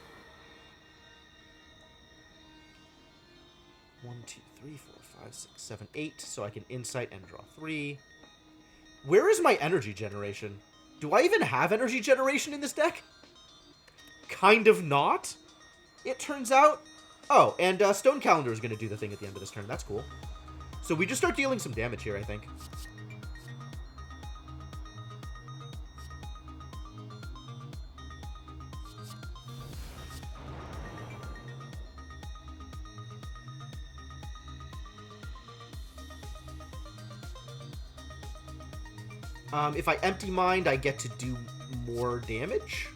1, 2, 3, 4, 5, 6, 7, 8. So I can insight and draw 3. Where is my energy generation? Do I even have energy generation in this deck? Kind of not, it turns out. Oh, and Stone Calendar is going to do the thing at the end of this turn. That's cool. So we just start dealing some damage here, I think. If I Empty Mind, I get to do more damage.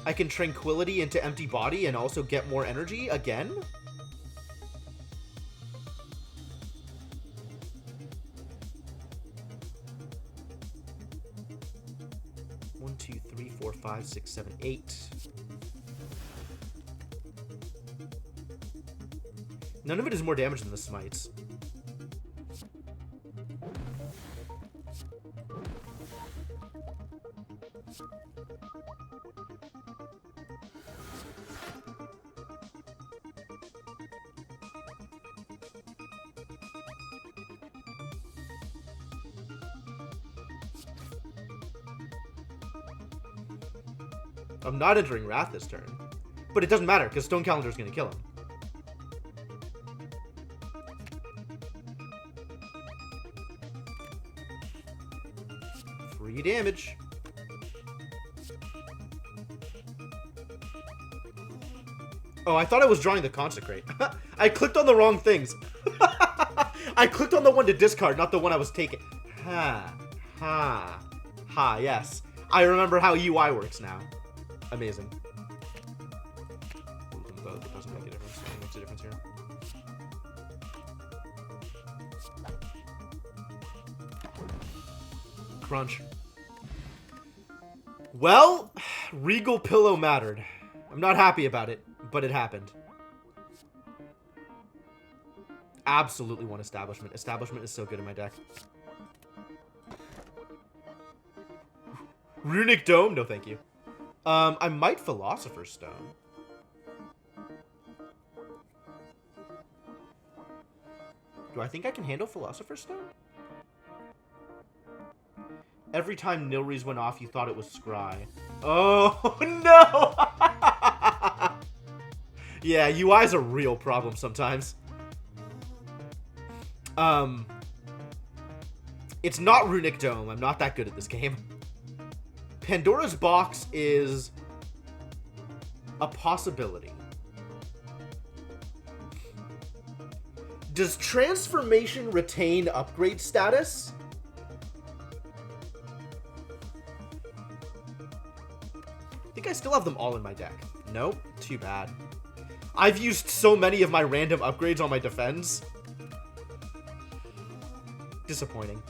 I can Tranquility into Empty Body and also get more energy again. One, two, three, 4, 5, 6, 7, 8. None of it is more damage than the Smites. I'm not entering Wrath this turn. But it doesn't matter, because Stone Calendar is going to kill him. Free damage. Oh, I thought I was drawing the Consecrate. I clicked on the wrong things. I clicked on the one to discard, not the one I was taking. Ha. Ha. Ha, yes. I remember how UI works now. Amazing. Both, it doesn't make a difference. It makes a difference here. Crunch. Well, Regal Pillow mattered. I'm not happy about it, but it happened. Absolutely want Establishment. Establishment is so good in my deck. Runic Dome? No, thank you. I might Philosopher's Stone. Do I think I can handle Philosopher's Stone? Every time Nilries went off, you thought it was Scry. Oh, no! Yeah, UI's a real problem sometimes. It's not Runic Dome. I'm not that good at this game. Pandora's Box is a possibility. Does Transformation retain upgrade status? I think I still have them all in my deck. Nope, too bad. I've used so many of my random upgrades on my defense. Disappointing.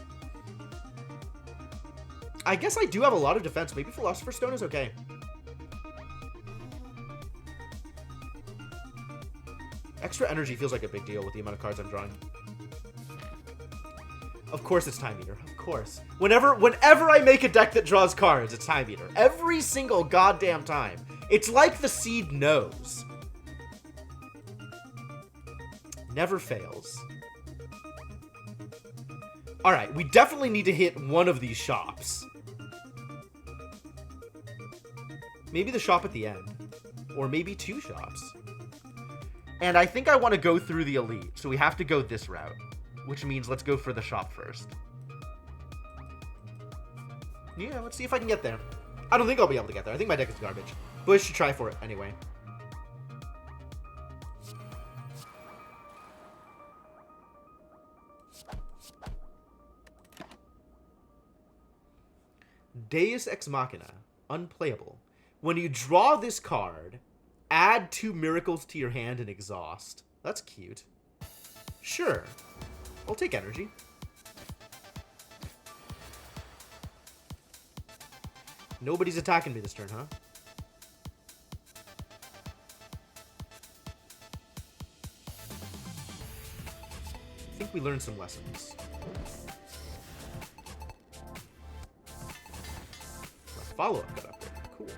I guess I do have a lot of defense. Maybe Philosopher's Stone is okay. Extra energy feels like a big deal with the amount of cards I'm drawing. Of course it's Time Eater. Of course. Whenever I make a deck that draws cards, it's Time Eater. Every single goddamn time. It's like the seed knows. Never fails. Alright, we definitely need to hit one of these shops. Maybe the shop at the end. Or maybe 2 shops. And I think I want to go through the Elite, so we have to go this route. Which means let's go for the shop first. Yeah, let's see if I can get there. I don't think I'll be able to get there. I think my deck is garbage. But I should try for it anyway. Deus Ex Machina. Unplayable. When you draw this card, add 2 miracles to your hand and exhaust. That's cute. Sure. I'll take energy. Nobody's attacking me this turn, huh? I think we learned some lessons. My follow-up got upgraded. Cool.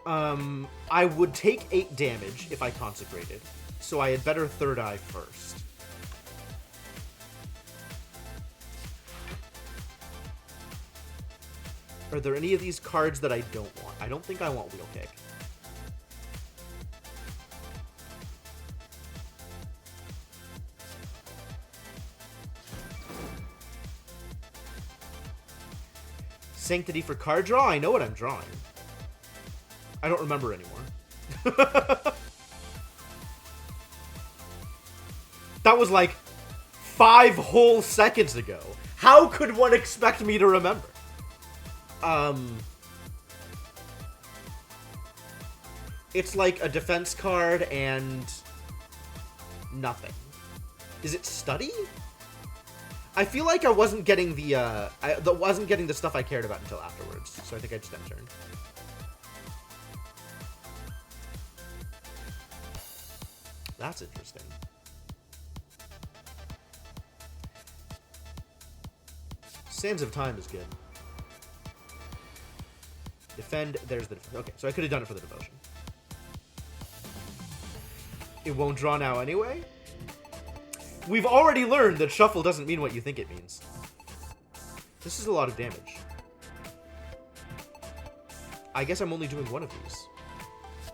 I would take 8 damage if I consecrated, so I had better third eye first. Are there any of these cards that I don't want? I don't think I want Wheel Kick. Sanctity for card draw? I know what I'm drawing. I don't remember anymore. That was like 5 whole seconds ago. How could one expect me to remember? It's like a defense card and nothing. Is it study? I feel like I wasn't getting the wasn't getting the stuff I cared about until afterwards, so I think I just end turn. That's interesting. Sands of Time is good. Defend, there's the... Okay, so I could have done it for the devotion. It won't draw now anyway? We've already learned that shuffle doesn't mean what you think it means. This is a lot of damage. I guess I'm only doing one of these.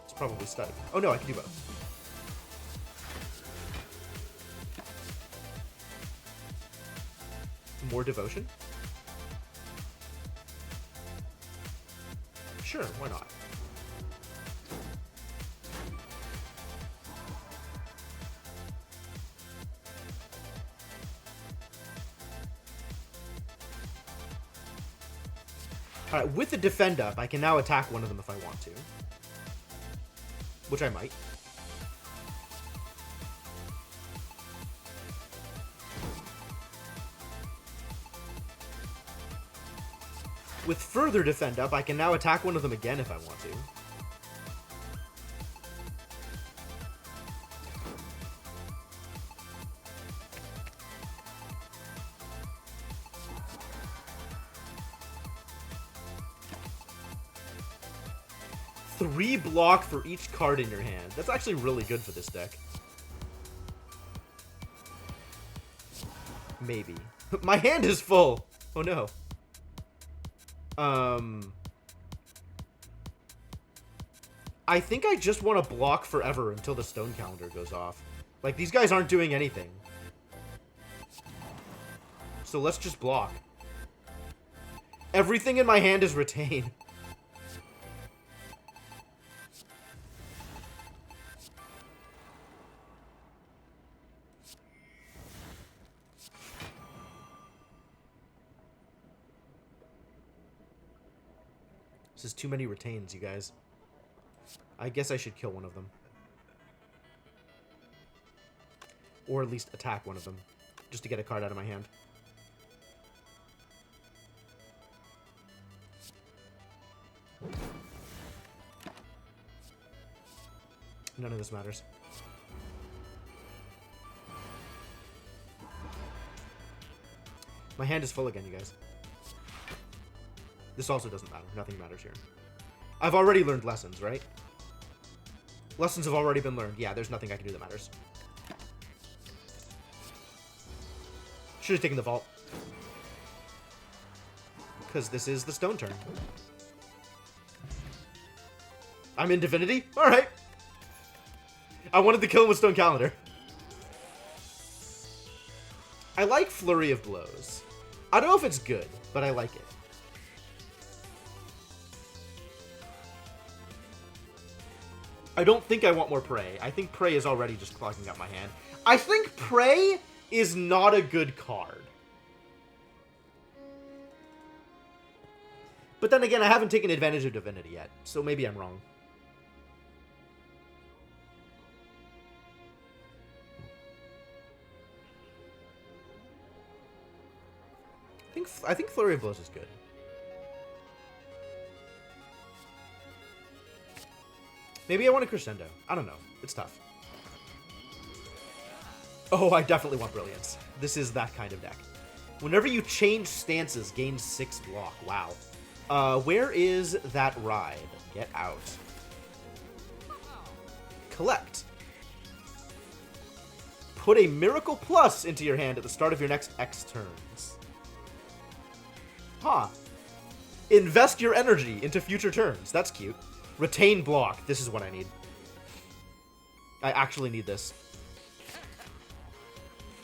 It's probably study. Oh no, I can do both. More devotion? Sure, why not? Alright, with the defend up, I can now attack one of them if I want to. Which I might. With further defend up, I can now attack one of them again if I want to. Three block for each card in your hand. That's actually really good for this deck. Maybe. My hand is full. Oh no. I think I just want to block forever until the stone calendar goes off. Like, these guys aren't doing anything. So let's just block. Everything in my hand is retained. This is too many retains, you guys. I guess I should kill one of them. Or at least attack one of them. Just to get a card out of my hand. None of this matters. My hand is full again, you guys. This also doesn't matter. Nothing matters here. I've already learned lessons, right? Lessons have already been learned. Yeah, there's nothing I can do that matters. Should have taken the vault. Because this is the stone turn. I'm in Divinity? Alright. I wanted to kill him with Stone Calendar. I like Flurry of Blows. I don't know if it's good, but I like it. I don't think I want more Prey. I think Prey is already just clogging up my hand. I think Prey is not a good card. But then again, I haven't taken advantage of Divinity yet, so maybe I'm wrong. I think Flurry of Blows is good. Maybe I want a Crescendo. I don't know. It's tough. Oh, I definitely want Brilliance. This is that kind of deck. Whenever you change stances, gain 6 block. Wow. Where is that ride? Get out. collect. Put a Miracle Plus into your hand at the start of your next X turns. Huh. Invest your energy into future turns. That's cute. Retain block. This is what I need. I actually need this.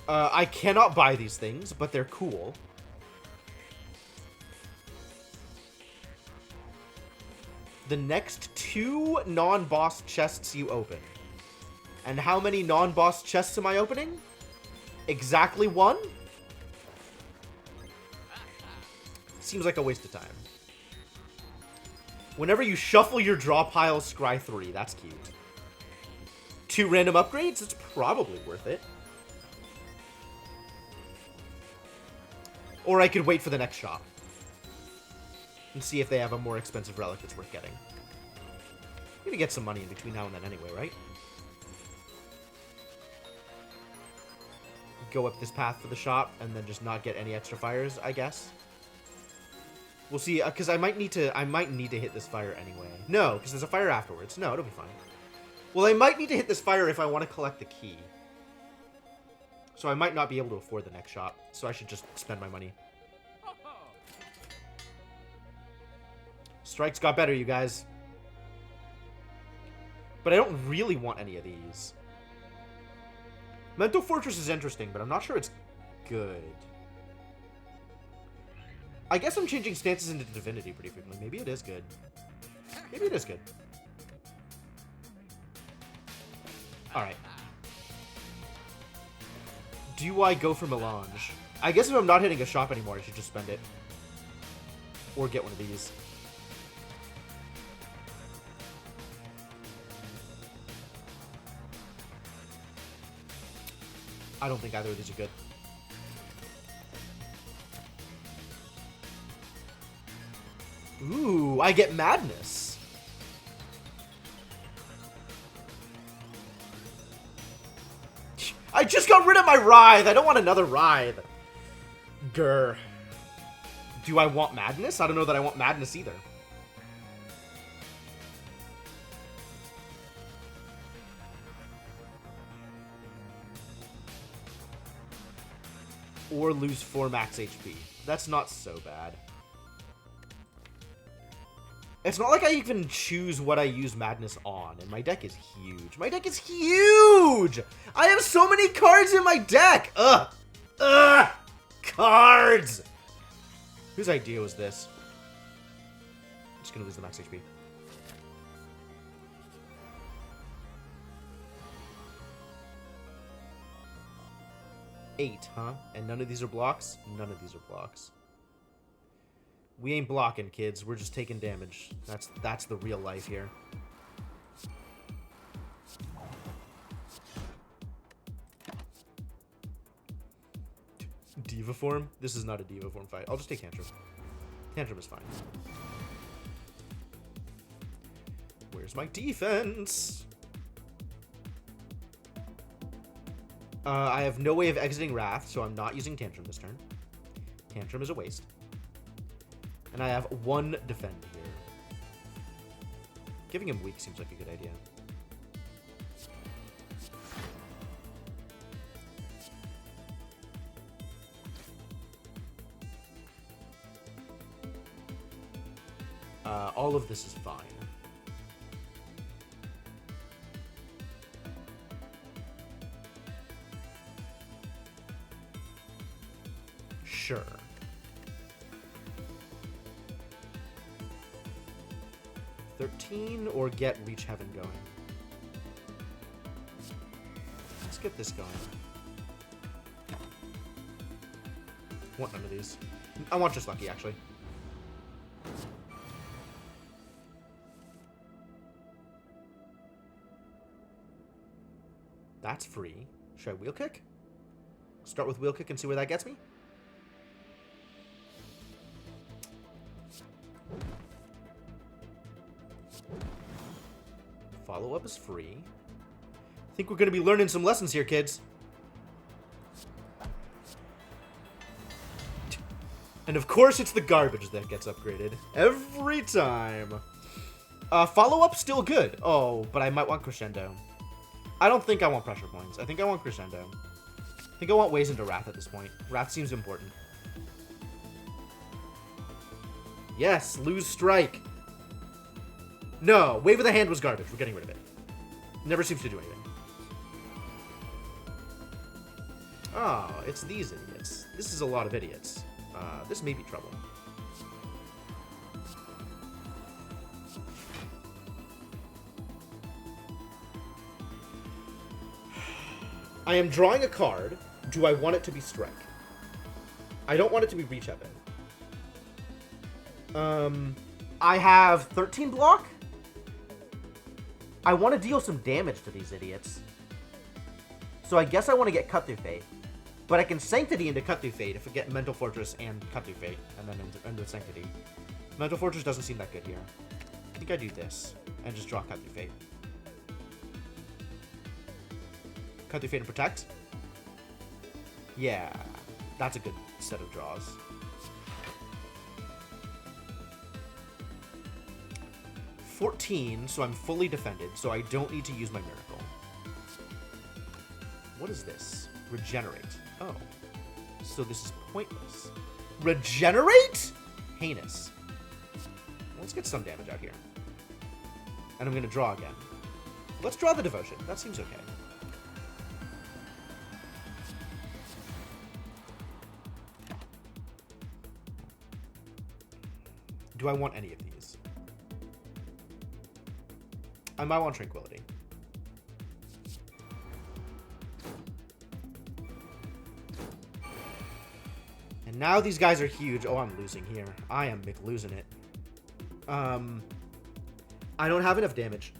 I cannot buy these things, but they're cool. The next 2 non-boss chests you open. And how many non-boss chests am I opening? Exactly 1? Seems like a waste of time. Whenever you shuffle your draw pile, scry 3. That's cute. 2 random upgrades? It's probably worth it. Or I could wait for the next shop. And see if they have a more expensive relic that's worth getting. I'm gonna get some money in between now and then anyway, right? Go up this path for the shop, and then just not get any extra fires, I guess. We'll see, because I might need to hit this fire anyway. No, because there's a fire afterwards. No, it'll be fine. Well, I might need to hit this fire if I want to collect the key. So I might not be able to afford the next shop, so I should just spend my money. Strikes got better, you guys. But I don't really want any of these. Mental Fortress is interesting, but I'm not sure it's good. I guess I'm changing stances into Divinity pretty frequently. Maybe it is good. Maybe it is good. Alright. Do I go for Melange? I guess if I'm not hitting a shop anymore, I should just spend it. Or get one of these. I don't think either of these are good. Ooh, I get Madness. I just got rid of my Writhe. I don't want another Writhe. Grr. Do I want Madness? I don't know that I want Madness either. Or lose 4 max HP. That's not so bad. It's not like I even choose what I use Madness on, and my deck is huge. My deck is huge! I have so many cards in my deck! Ugh! Ugh! Cards! Whose idea was this? I'm just gonna lose the max HP. Eight, huh? And none of these are blocks? None of these are blocks. We ain't blocking, kids. We're just taking damage. That's the real life here. Diva form? This is not a Diva form fight. I'll just take Tantrum. Tantrum is fine. Where's my defense? I have no way of exiting Wrath, so I'm not using Tantrum this turn. Tantrum is a waste. And I have 1 defend here. Giving him weak seems like a good idea. All of this is fine. Sure. $13 or get Reach Heaven going. Let's get this going. I want none of these. I want just Lucky, actually. That's free. Should I Wheel Kick? Start with Wheel Kick and see where that gets me? Follow-up is free. I think we're going to be learning some lessons here, kids. And of course, it's the garbage that gets upgraded. Every time. Follow-up still good. Oh, but I might want Crescendo. I don't think I want pressure points. I think I want Crescendo. I think I want ways into Wrath at this point. Wrath seems important. Yes, lose strike. No, Wave of the Hand was garbage. We're getting rid of it. Never seems to do anything. Oh, it's these idiots. This is a lot of idiots. This may be trouble. I am drawing a card. Do I want it to be Strike? I don't want it to be Reach Heaven. I have 13 block. I want to deal some damage to these idiots. So I guess I want to get Cut Through Fate. But I can Sanctity into Cut Through Fate if I get Mental Fortress and Cut Through Fate. And then into Sanctity. Mental Fortress doesn't seem that good here. I think I do this. And just draw Cut Through Fate. Cut Through Fate and Protect? Yeah. That's a good set of draws. $14, so I'm fully defended, so I don't need to use my Miracle. What is this? Regenerate. Oh. So this is pointless. Regenerate? Heinous. Let's get some damage out here. And I'm going to draw again. Let's draw the Devotion. That seems okay. Do I want any of these? I might want Tranquility. And now these guys are huge. Oh, I'm losing here. I am losing it. I don't have enough damage.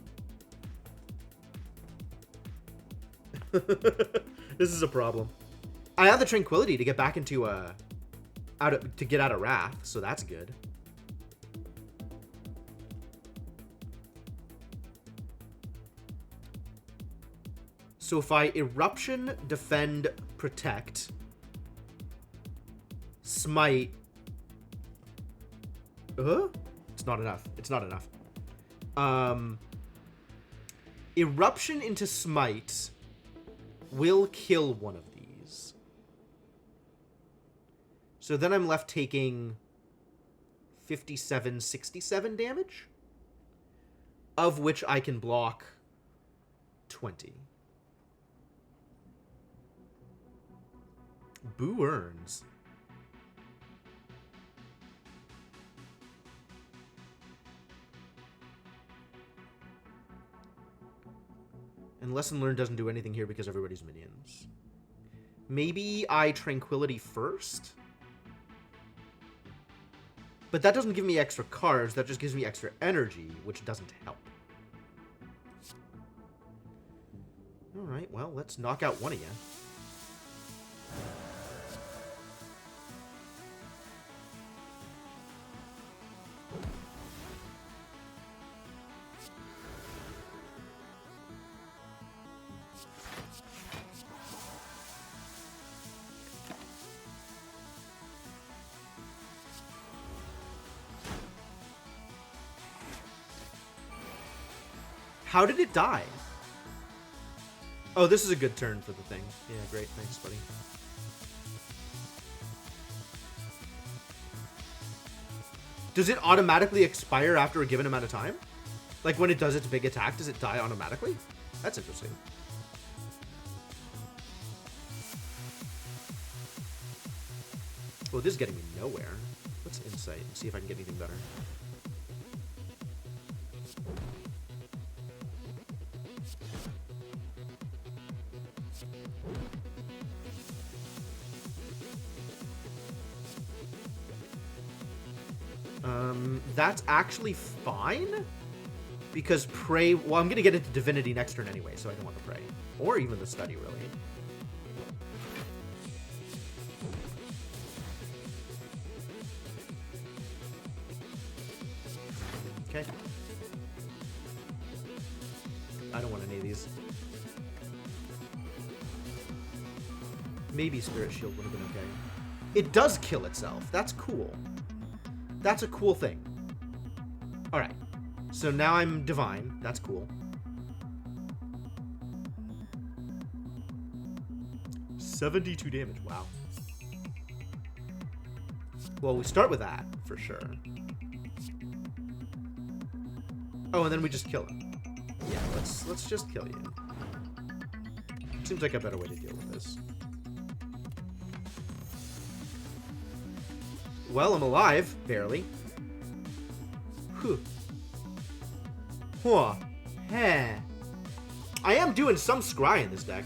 This is a problem. I have the Tranquility to get back into to get out of Wrath, so that's good. So if I Eruption, Defend, Protect, Smite... It's not enough. It's not enough. Eruption into Smite will kill one of these. So then I'm left taking 57, 67 damage, of which I can block 20. Boo earns. And Lesson Learned doesn't do anything here because everybody's minions. Maybe I Tranquility first? But that doesn't give me extra cards, that just gives me extra energy, which doesn't help. Alright, well, let's knock out one of you. How did it die? Oh, this is a good turn for the thing. Yeah, great. Thanks, buddy. Does it automatically expire after a given amount of time? Like when it does its big attack, does it die automatically? That's interesting. Well, this is getting me nowhere. Let's Insight and see if I can get anything better. That's actually fine, because Pray... Well, I'm going to get into Divinity next turn anyway, so I don't want to Pray. Or even the Study, really. Okay. I don't want any of these. Maybe Spirit Shield would have been okay. It does kill itself. That's cool. That's a cool thing. Alright. So now I'm Divine. That's cool. 72 damage. Wow. Well, we start with that, for sure. Oh, and then we just kill him. Yeah, let's just kill you. Seems like a better way to deal with this. Well, I'm alive. Barely. Whew. Huh. Heh. I am doing some scry in this deck.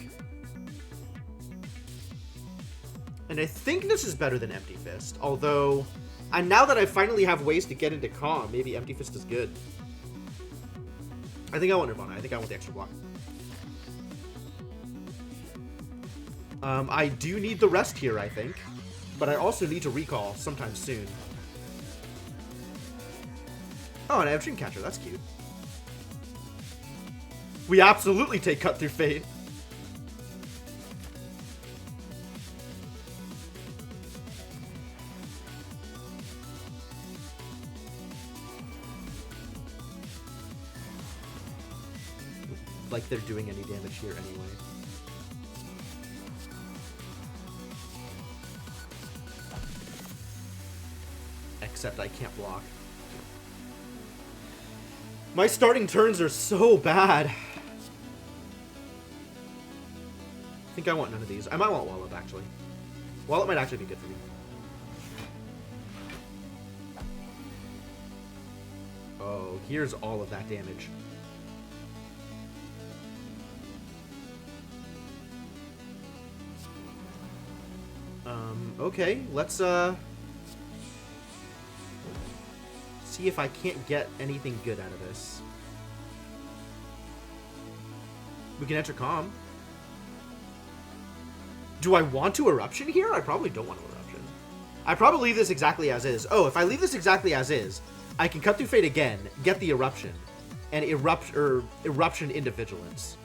And I think this is better than Empty Fist. Although, and now that I finally have ways to get into Calm, maybe Empty Fist is good. I think I want Nirvana. I think I want the extra block. I do need the rest here, I think. But I also need to recall sometime soon. Oh, and I have Dreamcatcher. That's cute. We absolutely take Cut Through Fate. Like they're doing any damage here anyway. Except I can't block. My starting turns are so bad. I think I want none of these. I might want Wallop, actually. Wallop might actually be good for me. Oh, here's all of that damage. Okay, let's, see if I can't get anything good out of this. We can enter Calm. Do I want to Eruption here? I probably don't want to Eruption. I probably leave this exactly as is. Oh, if I leave this exactly as is, I can Cut Through Fate again, get the Eruption, and Eruption into Vigilance.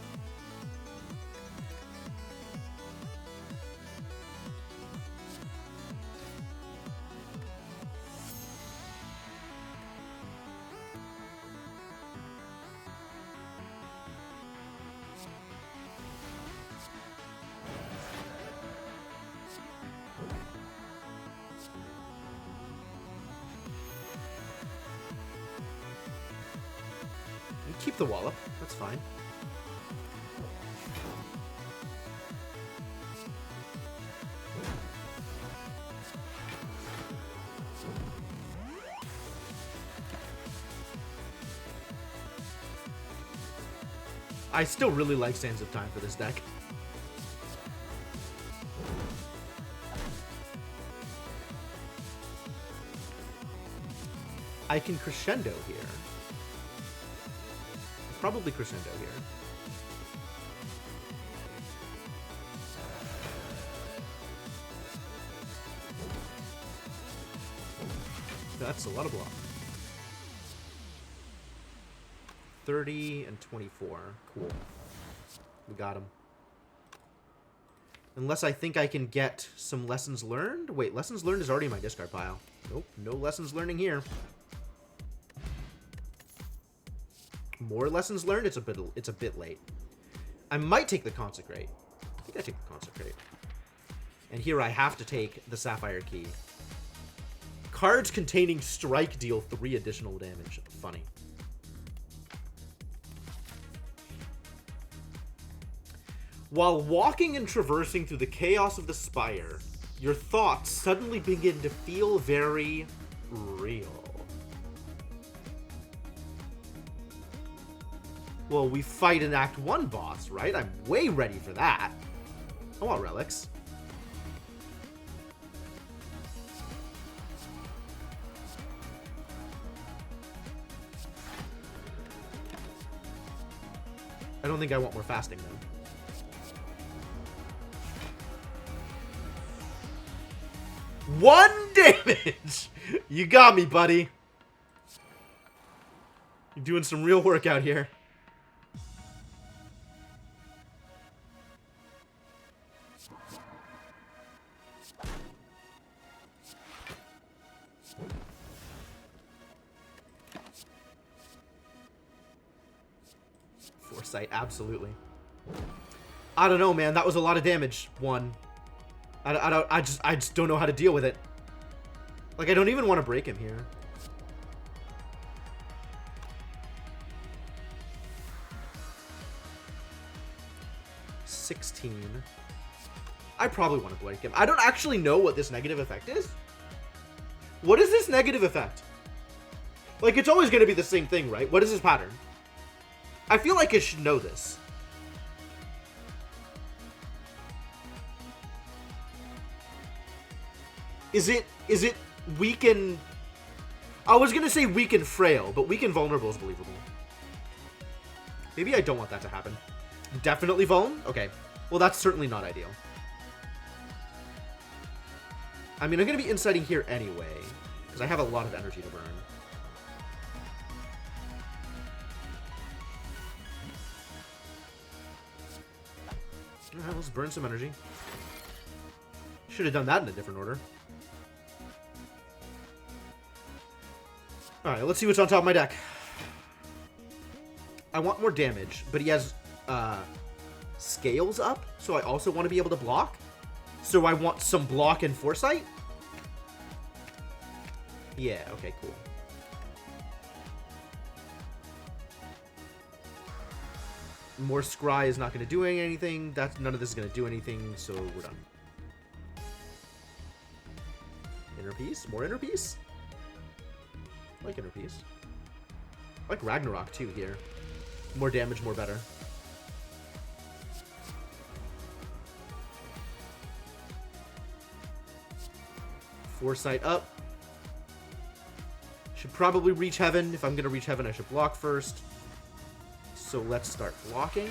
Keep the Wallop. That's fine. I still really like Sands of Time for this deck. I can Crescendo here. Probably Crescendo here. That's a lot of block. 30 and 24. Cool. We got him. Unless I think I can get some Lessons Learned. Wait, Lessons Learned is already in my discard pile. Nope, no Lessons Learning here. More Lessons Learned? It's a bit late. I might take the Consecrate. I think I take the Consecrate. And here I have to take the Sapphire Key. Cards containing Strike deal 3 additional damage. Funny. While walking and traversing through the chaos of the Spire, your thoughts suddenly begin to feel very real. Well, we fight an Act 1 boss, right? I'm way ready for that. I want relics. I don't think I want more fasting, though. One damage! You got me, buddy. You're doing some real work out here. Foresight, absolutely. I don't know, man. That was a lot of damage. 1, I just don't know how to deal with it. Like, I don't even want to break him here. $16. I probably want to break him. I don't actually know what this negative effect is. What is this negative effect? Like, it's always going to be the same thing, right? What is this pattern? I feel like I should know this. Is it weak and... I was going to say weak and frail, but weak and vulnerable is believable. Maybe I don't want that to happen. Definitely vuln? Okay. Well, that's certainly not ideal. I mean, I'm going to be inciting here anyway, because I have a lot of energy to burn. Alright, let's burn some energy. Should have done that in a different order. Alright, let's see what's on top of my deck. I want more damage, but he has scales up, so I also want to be able to block. So I want some block and foresight. Yeah, okay, cool. More scry is not going to do anything. None of this is going to do anything, so we're done. Inner piece? More inner piece? I like inner piece. I like Ragnarok too here. More damage, more better. Foresight up. Should probably reach heaven. If I'm going to reach heaven, I should block first. So let's start blocking.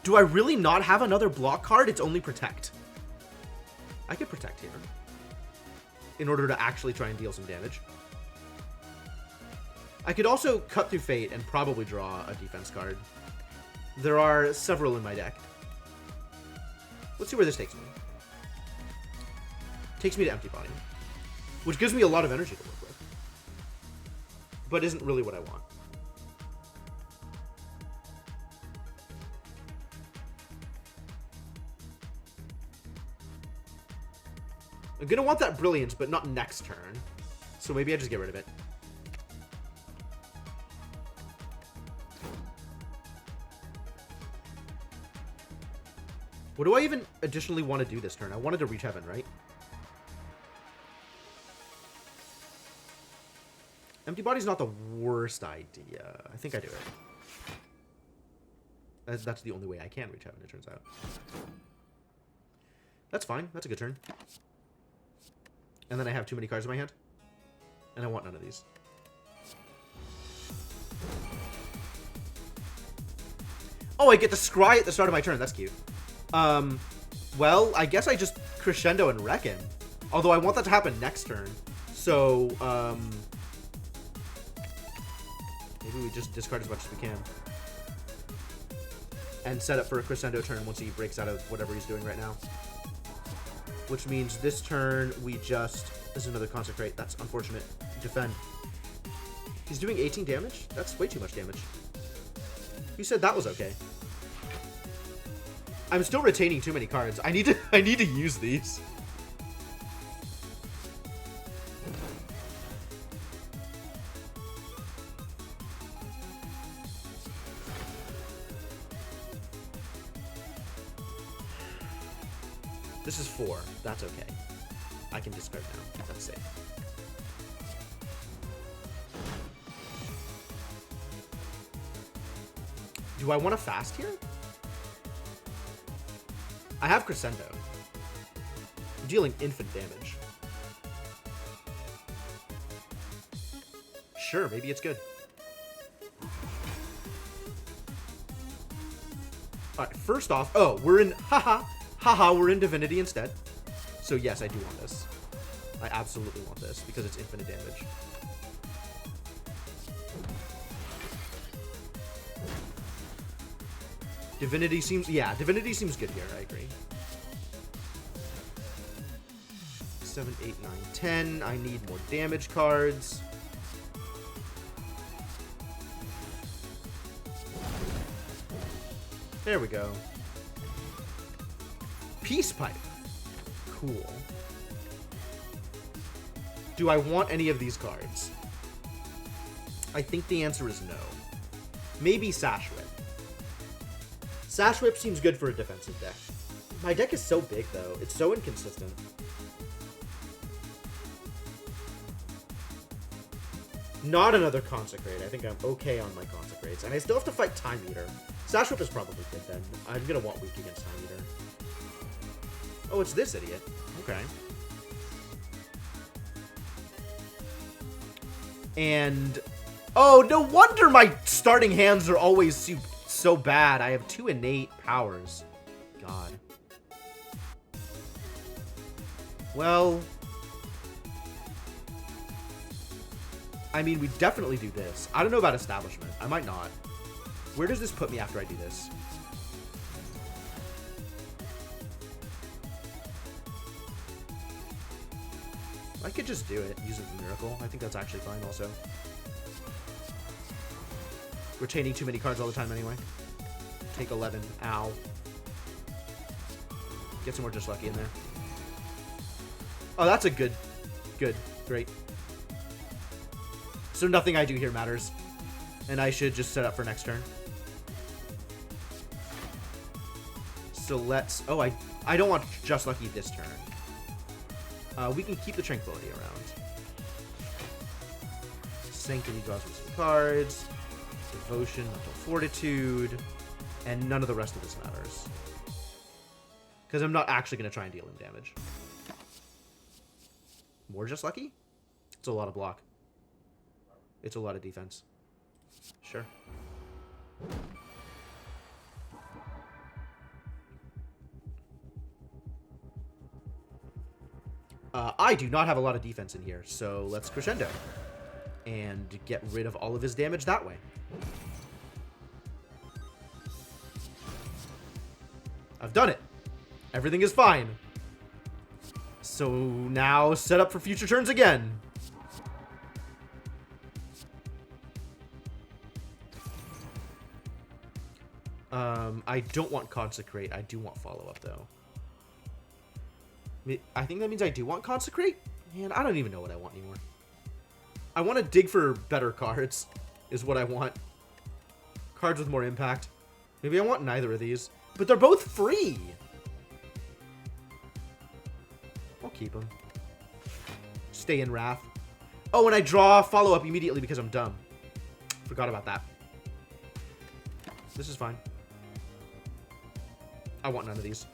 Do I really not have another block card? It's only protect. I could protect here in order to actually try and deal some damage. I could also cut through fate and probably draw a defense card. There are several in my deck. Let's see where this takes me. Takes me to Empty Body, which gives me a lot of energy to work with, but isn't really what I want. I'm gonna want that Brilliance, but not next turn, so maybe I just get rid of it. What do I even additionally want to do this turn? I wanted to reach heaven, right? Empty Body's not the worst idea. I think I do it. That's the only way I can reach heaven, it turns out. That's fine. That's a good turn. And then I have too many cards in my hand. And I want none of these. Oh, I get the scry at the start of my turn. That's cute. Well, I guess I just crescendo and wreck him. Although I want that to happen next turn. So, maybe we just discard as much as we can. And set up for a crescendo turn once he breaks out of whatever he's doing right now. Which means this turn we just... This is another Consecrate. That's unfortunate. Defend. He's doing 18 damage? That's way too much damage. You said that was okay. I'm still retaining too many cards. I need to use these. This is 4. That's okay. I can discard now. That's safe. Do I want to fast here? I have Crescendo. I'm dealing infinite damage. Sure, maybe it's good. Alright, first off... Oh, we're in... Haha, we're in Divinity instead. So yes, I do want this. I absolutely want this, because it's infinite damage. Divinity seems... Yeah, Divinity seems good here, I agree. 7, 8, 9, 10. I need more damage cards. There we go. Peace Pipe. Cool. Do I want any of these cards? I think the answer is no. Maybe Sash Whip. Sash Whip seems good for a defensive deck. My deck is so big, though. It's so inconsistent. Not another Consecrate. I think I'm okay on my Consecrates. And I still have to fight Time Eater. Sash Whip is probably good, then. I'm gonna want weak against Time Eater. Oh, it's this idiot. Okay. And... oh, no wonder my starting hands are always so bad. I have 2 innate powers. God. Well... I mean, we definitely do this. I don't know about Establishment. I might not. Where does this put me after I do this? I could just do it, use it for Miracle. I think that's actually fine also. Retaining too many cards all the time anyway. Take 11. Ow. Get some more Just Lucky in there. Oh, that's a good. Good. Great. So nothing I do here matters. And I should just set up for next turn. So let's... oh, I don't want Just Lucky this turn. We can keep the Tranquility around. Sanctity draws me some cards. Devotion, Mental Fortitude. And none of the rest of this matters. Because I'm not actually going to try and deal him damage. More Just Lucky? It's a lot of block. It's a lot of defense. Sure. I do not have a lot of defense in here, so let's Crescendo. And get rid of all of his damage that way. I've done it. Everything is fine. So now set up for future turns again. I don't want Consecrate. I do want Follow-Up, though. I think that means I do want Consecrate? Man, I don't even know what I want anymore. I want to dig for better cards, is what I want. Cards with more impact. Maybe I want neither of these. But they're both free! I'll keep them. Stay in Wrath. Oh, and I draw Follow-Up immediately because I'm dumb. Forgot about that. This is fine. I want none of these.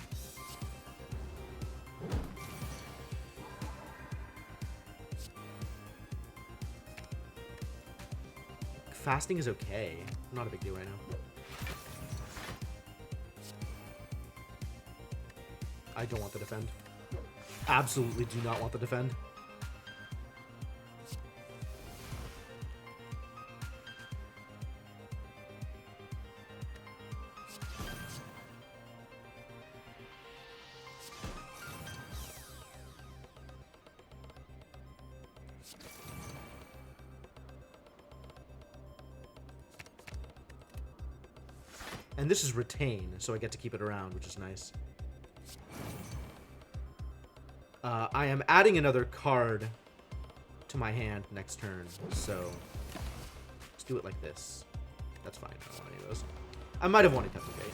Fasting is okay. Not a big deal right now. I don't want the defend. Absolutely do not want the defend. And this is retain, so I get to keep it around, which is nice. I am adding another card to my hand next turn, so let's do it like this. That's fine. I don't want any of those. I might have wanted Petrificate.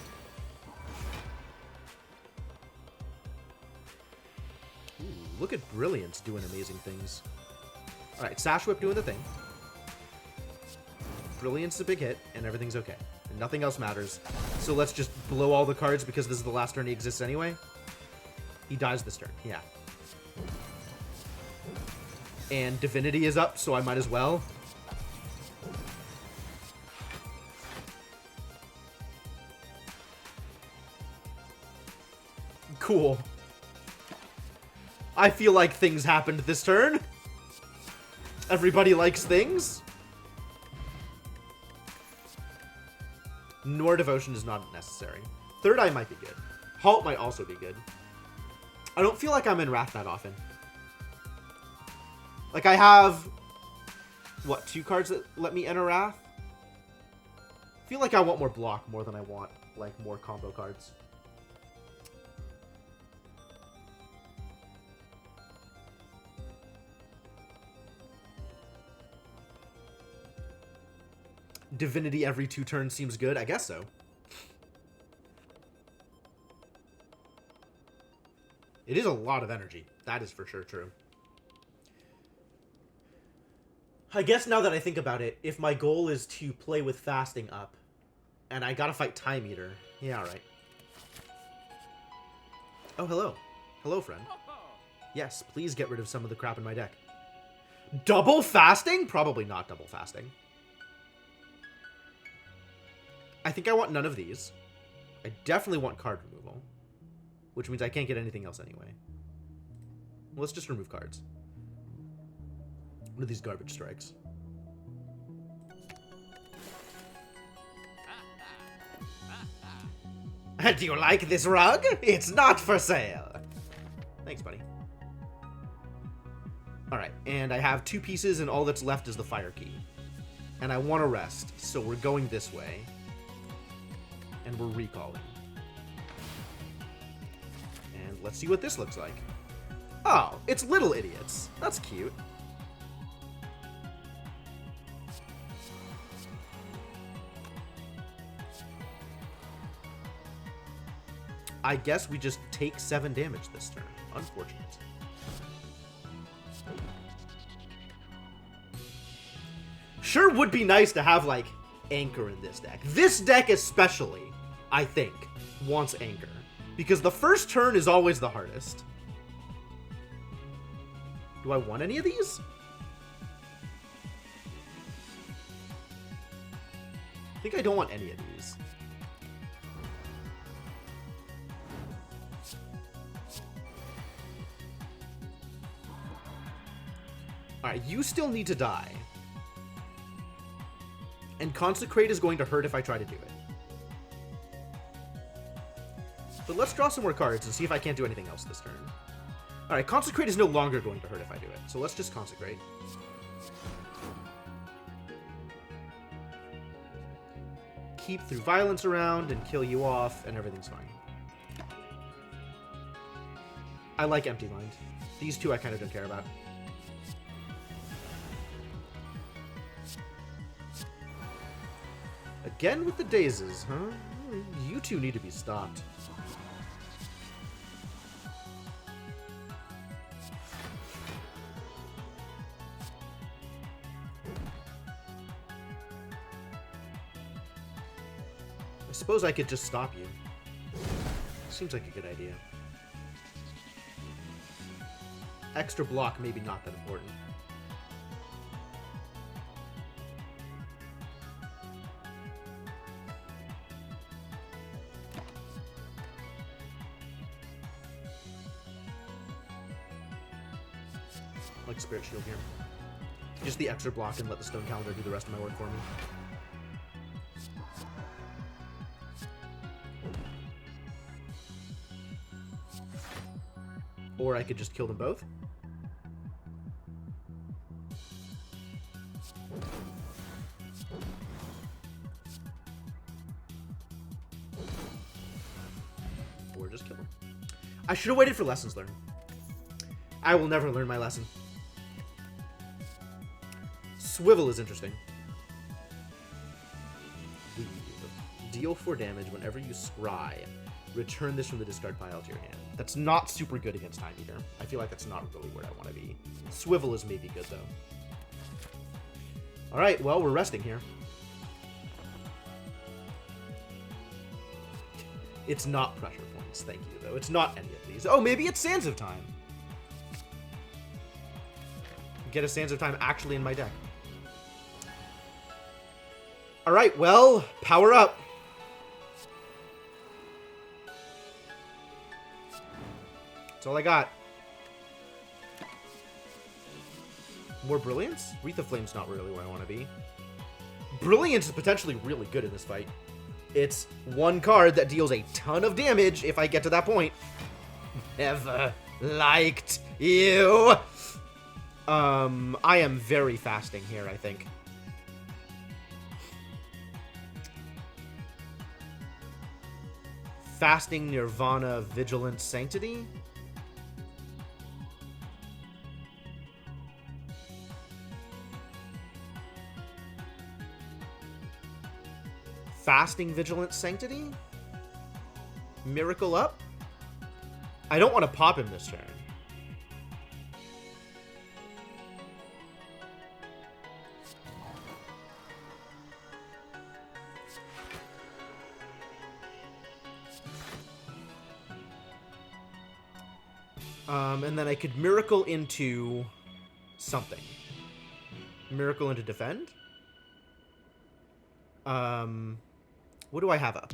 Ooh, look at Brilliance doing amazing things. Alright, Sash Whip doing the thing. Brilliance is a big hit, and everything's okay. And nothing else matters. So let's just blow all the cards because this is the last turn he exists anyway. He dies this turn, yeah. And Divinity is up, so I might as well. Cool. I feel like things happened this turn. Everybody likes things. Nor Devotion is not necessary. Third Eye might be good. Halt might also be good. I don't feel like I'm in Wrath that often. Like, I have... what, 2 cards that let me enter Wrath? I feel like I want more block more than I want like, more combo cards. Divinity every 2 turns seems good. I guess so. It is a lot of energy. That is for sure true. I guess now that I think about it, if my goal is to play with fasting up, and I gotta fight Time Eater. Yeah, alright. Oh, hello. Hello, friend. Yes, please get rid of some of the crap in my deck. Double fasting? Probably not double fasting. I think I want none of these. I definitely want card removal. Which means I can't get anything else anyway. Well, let's just remove cards. What are these garbage strikes? Do you like this rug? It's not for sale. Thanks, buddy. Alright, and I have 2 pieces, and all that's left is the fire key. And I want to rest, so we're going this way. And we're recalling. And let's see what this looks like. Oh, it's Little Idiots. That's cute. I guess we just take 7 damage this turn. Unfortunate. Sure would be nice to have, like, Anchor in this deck. This deck especially, I think, wants Anchor. Because the first turn is always the hardest. Do I want any of these? I think I don't want any of these. Alright, you still need to die. And Consecrate is going to hurt if I try to do it. But let's draw some more cards and see if I can't do anything else this turn. Alright, Consecrate is no longer going to hurt if I do it. So let's just Consecrate. Keep through violence around and kill you off, and everything's fine. I like Empty Mind. These 2 I kind of don't care about. Again with the dazes, huh? You 2 need to be stopped. I suppose I could just stop you. Seems like a good idea. Extra block, maybe not that important. Like Spirit Shield here. Just the extra block and let the Stone Calendar do the rest of my work for me. Or I could just kill them both. Or just kill them. I should have waited for lessons learned. I will never learn my lesson. Swivel is interesting. Deal 4 damage whenever you scry. Return this from the discard pile to your hand. That's not super good against Time Eater. I feel like that's not really where I want to be. Swivel is maybe good, though. Alright, well, we're resting here. It's not pressure points, thank you, though. It's not any of these. Oh, maybe it's Sands of Time. Get a Sands of Time actually in my deck. Alright, well, power up. That's all I got. More Brilliance? Wreath of Flame's not really where I want to be. Brilliance is potentially really good in this fight. It's 1 card that deals a ton of damage if I get to that point. Never liked you. I am very fasting here, I think. Fasting, Nirvana, Vigilance, Sanctity. Fasting, Vigilance, Sanctity? Miracle up? I don't want to pop him this turn. And then I could Miracle into something. Miracle into Defend? What do I have up?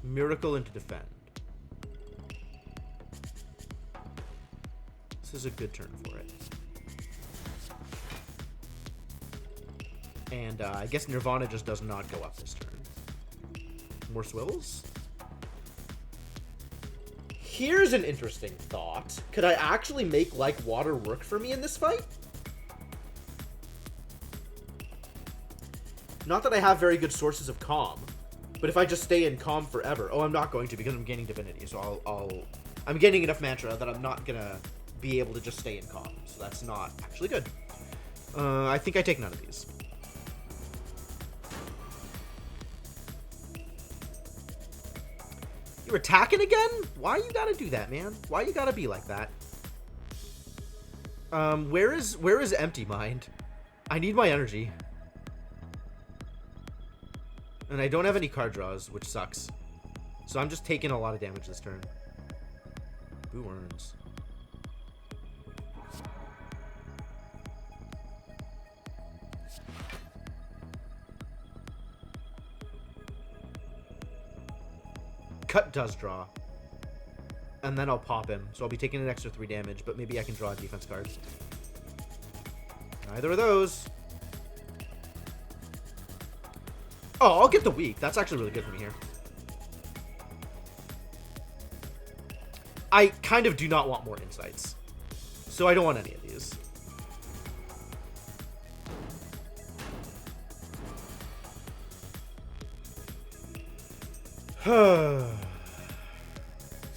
Miracle into Defend. This is a good turn for it. And I guess Nirvana just does not go up this turn. More swivels? Here's an interesting thought. Could I actually make Like Water work for me in this fight? Not that I have very good sources of calm, but if I just stay in calm forever... Oh, I'm not going to because I'm gaining divinity, so I'm gaining enough mantra that I'm not gonna be able to just stay in calm, so that's not actually good. I think I take none of these. You're attacking again? Why you gotta do that, man? Why you gotta be like that? Where is Empty Mind? I need my energy. And I don't have any card draws, which sucks. So I'm just taking a lot of damage this turn. Boo earns. Cut does draw. And then I'll pop him. So I'll be taking an extra 3 damage, but maybe I can draw a defense card. Neither of those. Oh, I'll get the weak. That's actually really good for me here. I kind of do not want more insights. So I don't want any of these.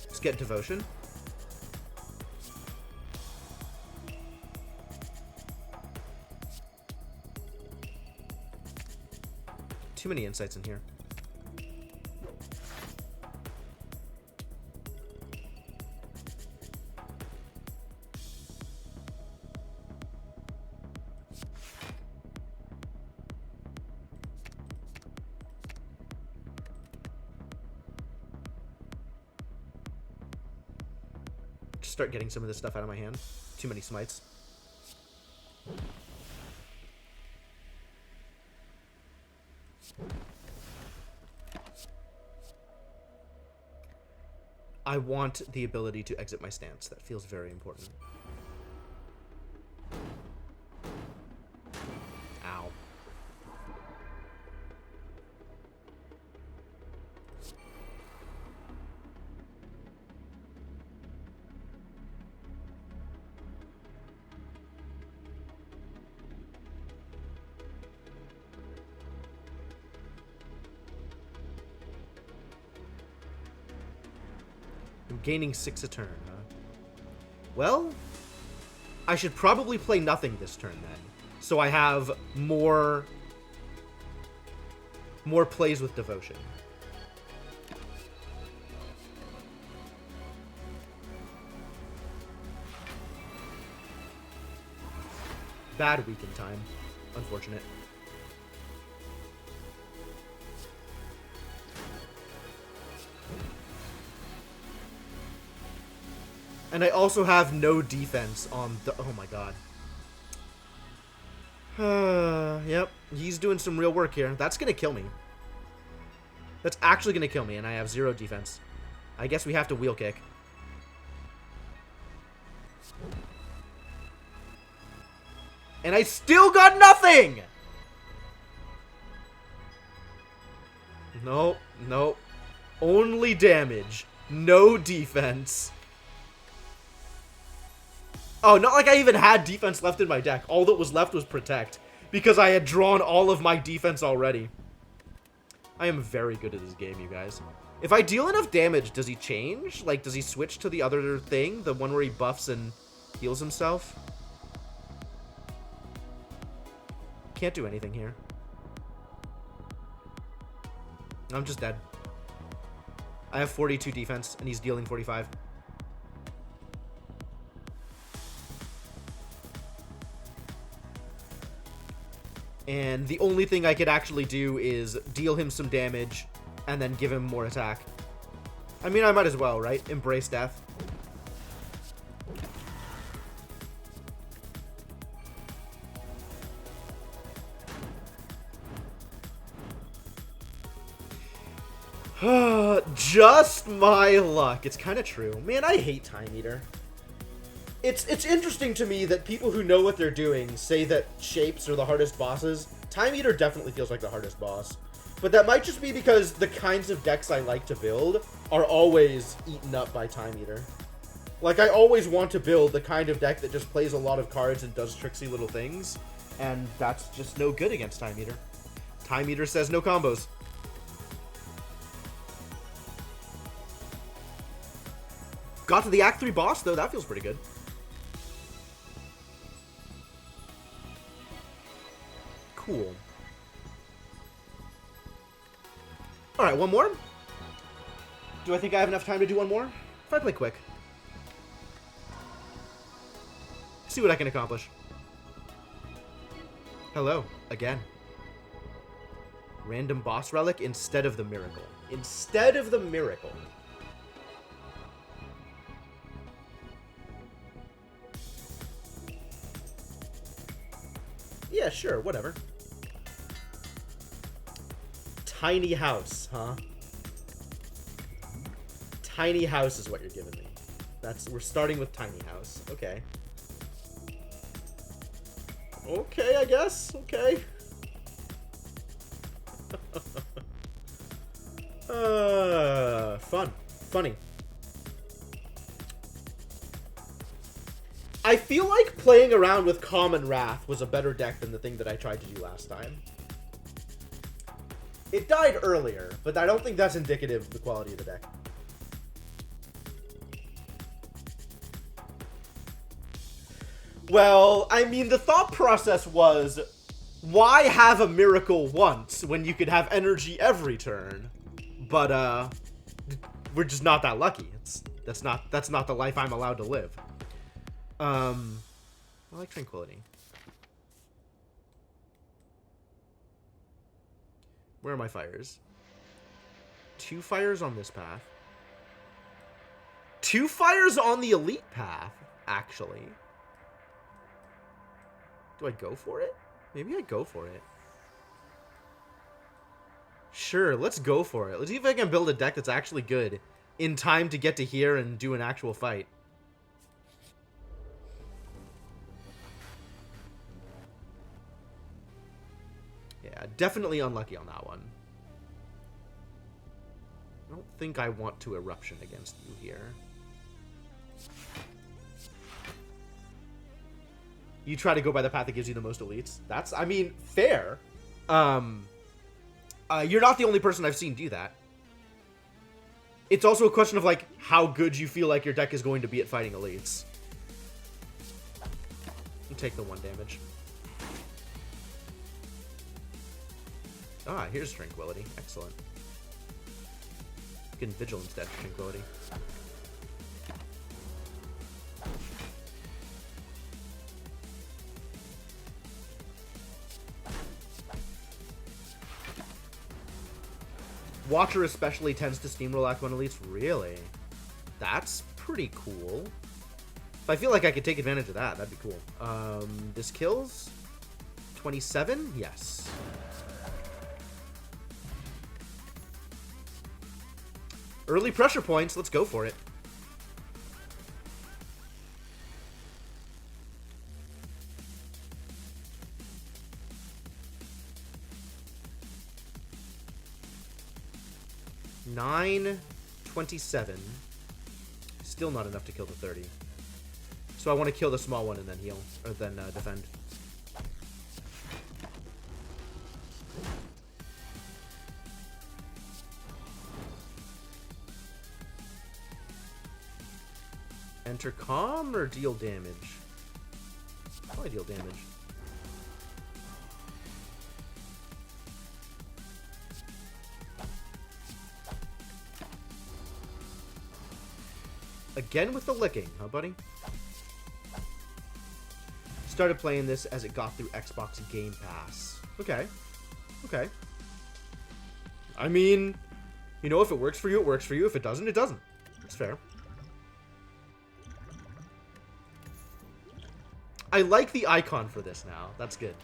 Let's get Devotion. Too many insights in here. Just start getting some of this stuff out of my hand. Too many smites. I want the ability to exit my stance. That feels very important. Ow. I'm gaining 6 a turn, huh? Well, I should probably play nothing this turn then. So I have more plays with Devotion. Bad weekend time. Unfortunate. And I also have no defense on the... Oh my god. Yep. He's doing some real work here. That's gonna kill me. That's actually gonna kill me, and I have 0 defense. I guess we have to wheel kick. And I still got nothing! Nope. Nope. Only damage. No defense. Oh, not like I even had defense left in my deck. All that was left was protect. Because I had drawn all of my defense already. I am very good at this game, you guys. If I deal enough damage, does he change? Like, does he switch to the other thing? The one where he buffs and heals himself? Can't do anything here. I'm just dead. I have 42 defense, and he's dealing 45. And the only thing I could actually do is deal him some damage, and then give him more attack. I mean, I might as well, right? Embrace death. Just my luck. It's kind of true. Man, I hate Time Eater. It's interesting to me that people who know what they're doing say that shapes are the hardest bosses. Time Eater definitely feels like the hardest boss. But that might just be because the kinds of decks I like to build are always eaten up by Time Eater. Like, I always want to build the kind of deck that just plays a lot of cards and does tricksy little things. And that's just no good against Time Eater. Time Eater says no combos. Got to the Act 3 boss, though. That feels pretty good. Cool. Alright, one more? Do I think I have enough time to do one more? If I play quick. See what I can accomplish. Hello, again. Random boss relic instead of the miracle. Instead of the miracle. Yeah, sure, whatever. Tiny house, huh? Tiny house is what you're giving me. We're starting with tiny house. Okay. Okay, I guess. Okay. Fun. Funny. I feel like playing around with Common Wrath was a better deck than the thing that I tried to do last time. It died earlier, but I don't think that's indicative of the quality of the deck. Well, I mean, the thought process was, why have a miracle once when you could have energy every turn? But, we're just not that lucky. That's not the life I'm allowed to live. I like Tranquility. Where are my fires? 2 fires on this path. 2 fires on the elite path, actually. Do I go for it? Maybe I go for it. Sure, let's go for it. Let's see if I can build a deck that's actually good in time to get to here and do an actual fight. Yeah, definitely unlucky on that one. I don't think I want to Eruption against you here. You try to go by the path that gives you the most elites. That's, I mean, fair. You're not the only person I've seen do that. It's also a question of, like, how good you feel like your deck is going to be at fighting elites. You take the 1 damage. Ah, here's Tranquility. Excellent. You can Vigil instead for Tranquility. Watcher especially tends to steamroll Act 1 elites. Really? That's pretty cool. If I feel like I could take advantage of that, that'd be cool. This kills? 27? Yes. Early pressure points. Let's go for it. $9.27. Still not enough to kill the 30. So I want to kill the small one and then heal, or then defend. Enter calm or deal damage? Probably deal damage. Again with the licking, huh, buddy? Started playing this as it got through Xbox Game Pass. Okay. Okay. I mean, you know, if it works for you, it works for you. If it doesn't, it doesn't. It's fair. I like the icon for this now. That's good.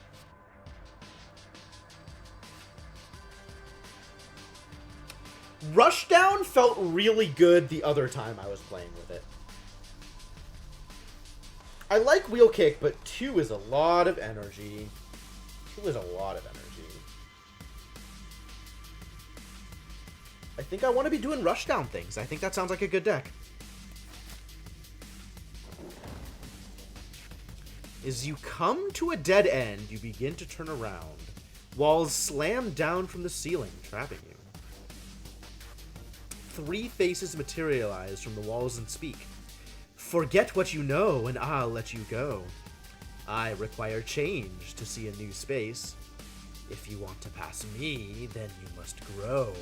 Rushdown felt really good the other time I was playing with it. I like wheel kick, but 2 is a lot of energy. 2 is a lot of energy. I think I want to be doing rushdown things. I think that sounds like a good deck. As you come to a dead end, you begin to turn around. Walls slam down from the ceiling, trapping you. 3 faces materialize from the walls and speak. Forget what you know, and I'll let you go. I require change to see a new space. If you want to pass me, then you must grow.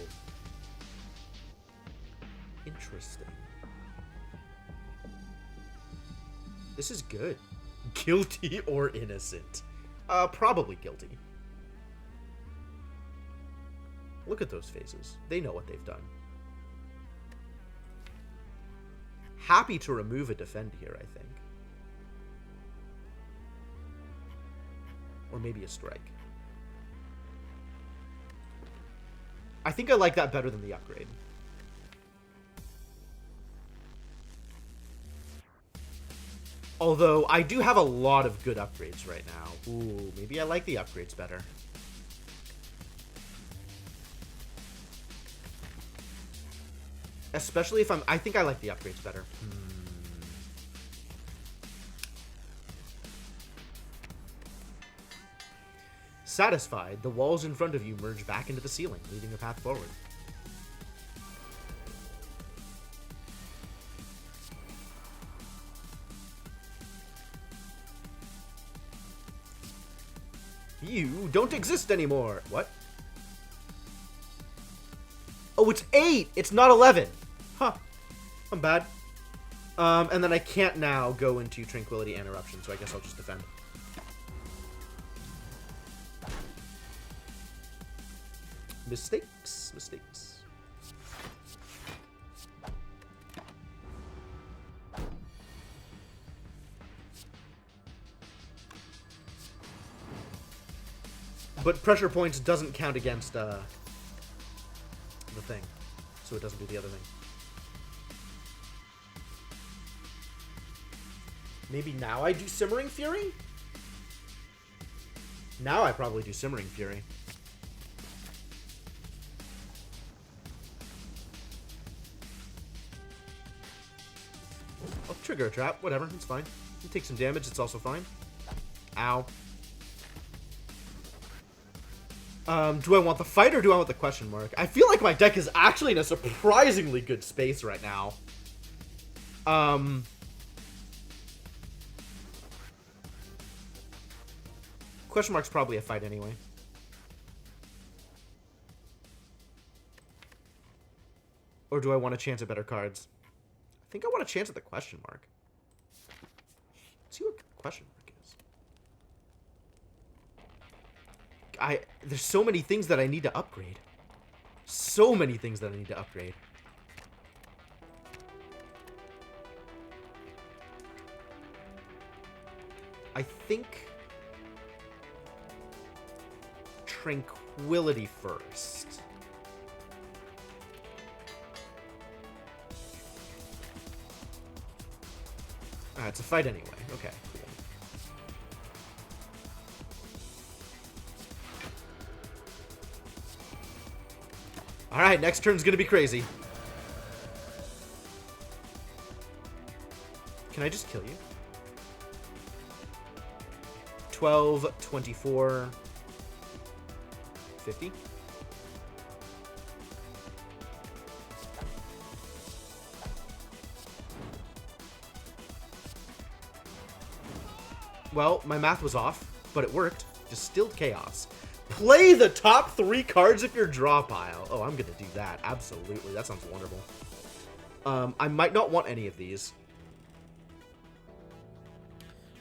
Interesting. This is good. Guilty or innocent? Probably guilty. Look at those faces. They know what they've done. Happy to remove a defend here, I think. Or maybe a strike. I think I like that better than the upgrade. Although, I do have a lot of good upgrades right now. Ooh, maybe I like the upgrades better. Especially if I think I like the upgrades better. Satisfied, the walls in front of you merge back into the ceiling, leaving a path forward. You don't exist anymore. What? Oh, it's 8! It's not 11! Huh. I'm bad. And then I can't now go into Tranquility and Eruption, so I guess I'll just defend. Mistakes. Mistakes. But pressure points doesn't count against, the thing. So it doesn't do the other thing. Maybe now I do Simmering Fury? Now I probably do Simmering Fury. I'll trigger a trap. Whatever. It's fine. You take some damage. It's also fine. Ow. Do I want the fight or do I want the question mark? I feel like my deck is actually in a surprisingly good space right now. Question mark's probably a fight anyway. Or do I want a chance at better cards? I think I want a chance at the question mark. Let's see what the question mark is. There's so many things that I need to upgrade. So many things that I need to upgrade. I think Tranquility first. It's a fight anyway. Okay, cool. Alright, next turn's gonna be crazy. Can I just kill you? 12, 24, 50. Well, my math was off, but it worked. Distilled Chaos. Play the top 3 cards of your draw pile. Oh, I'm gonna do that. Absolutely. That sounds wonderful. I might not want any of these.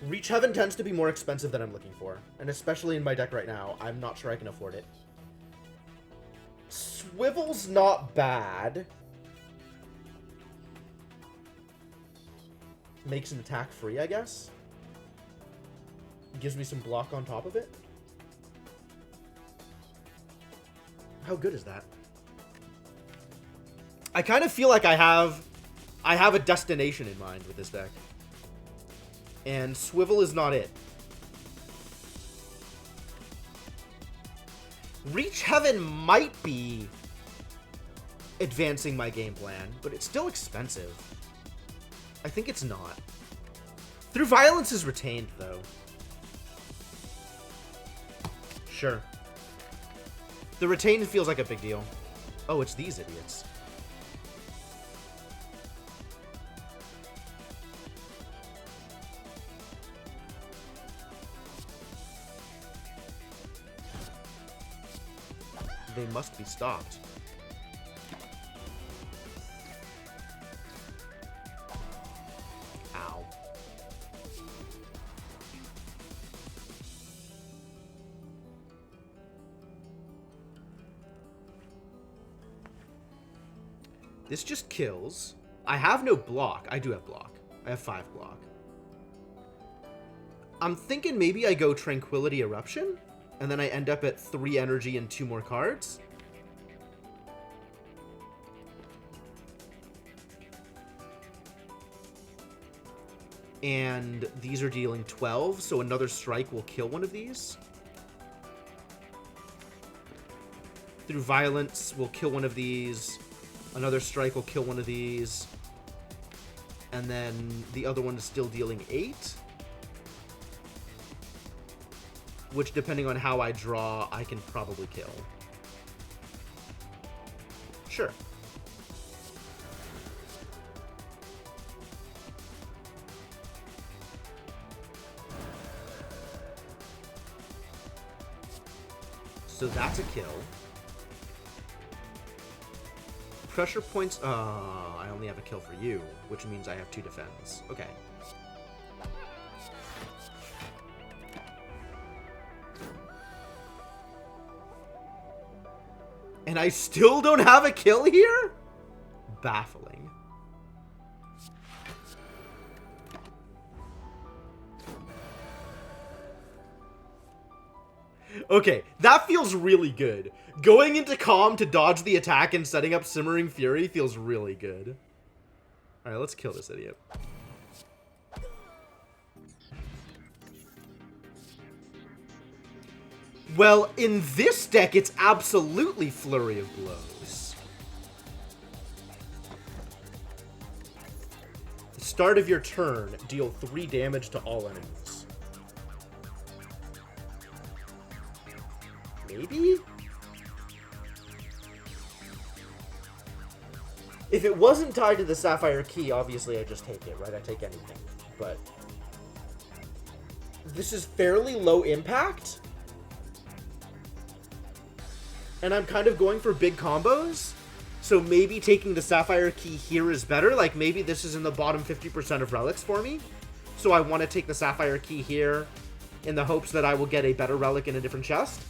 Reach Heaven tends to be more expensive than I'm looking for. And especially in my deck right now, I'm not sure I can afford it. Swivel's not bad. Makes an attack free, I guess. Gives me some block on top of it. How good is that? I kind of feel like I have a destination in mind with this deck. And Swivel is not it. Reach Heaven might be advancing my game plan, but it's still expensive. I think it's not. Through Violence is retained, though. Sure. The retained feels like a big deal. Oh, it's these idiots. They must be stopped. Ow. This just kills. I have no block. I do have block. I have 5 block. I'm thinking maybe I go Tranquility Eruption, and then I end up at 3 energy and 2 more cards. And these are dealing 12, so another strike will kill one of these. Through Violence, we'll kill one of these. Another strike will kill one of these. And then the other one is still dealing 8. Which, depending on how I draw, I can probably kill. Sure. So that's a kill. Pressure points. I only have a kill for you, which means I have 2 defense. Okay. And I still don't have a kill here? Baffling. Okay, that feels really good. Going into Calm to dodge the attack and setting up Simmering Fury feels really good. Alright, let's kill this idiot. Well, in this deck, it's absolutely Flurry of Blows. The start of your turn, deal 3 damage to all enemies. Maybe? If it wasn't tied to the Sapphire Key, obviously I just take it, right? I take anything. But this is fairly low impact. And I'm kind of going for big combos. So maybe taking the Sapphire Key here is better. Like maybe this is in the bottom 50% of relics for me. So I want to take the Sapphire Key here in the hopes that I will get a better relic in a different chest.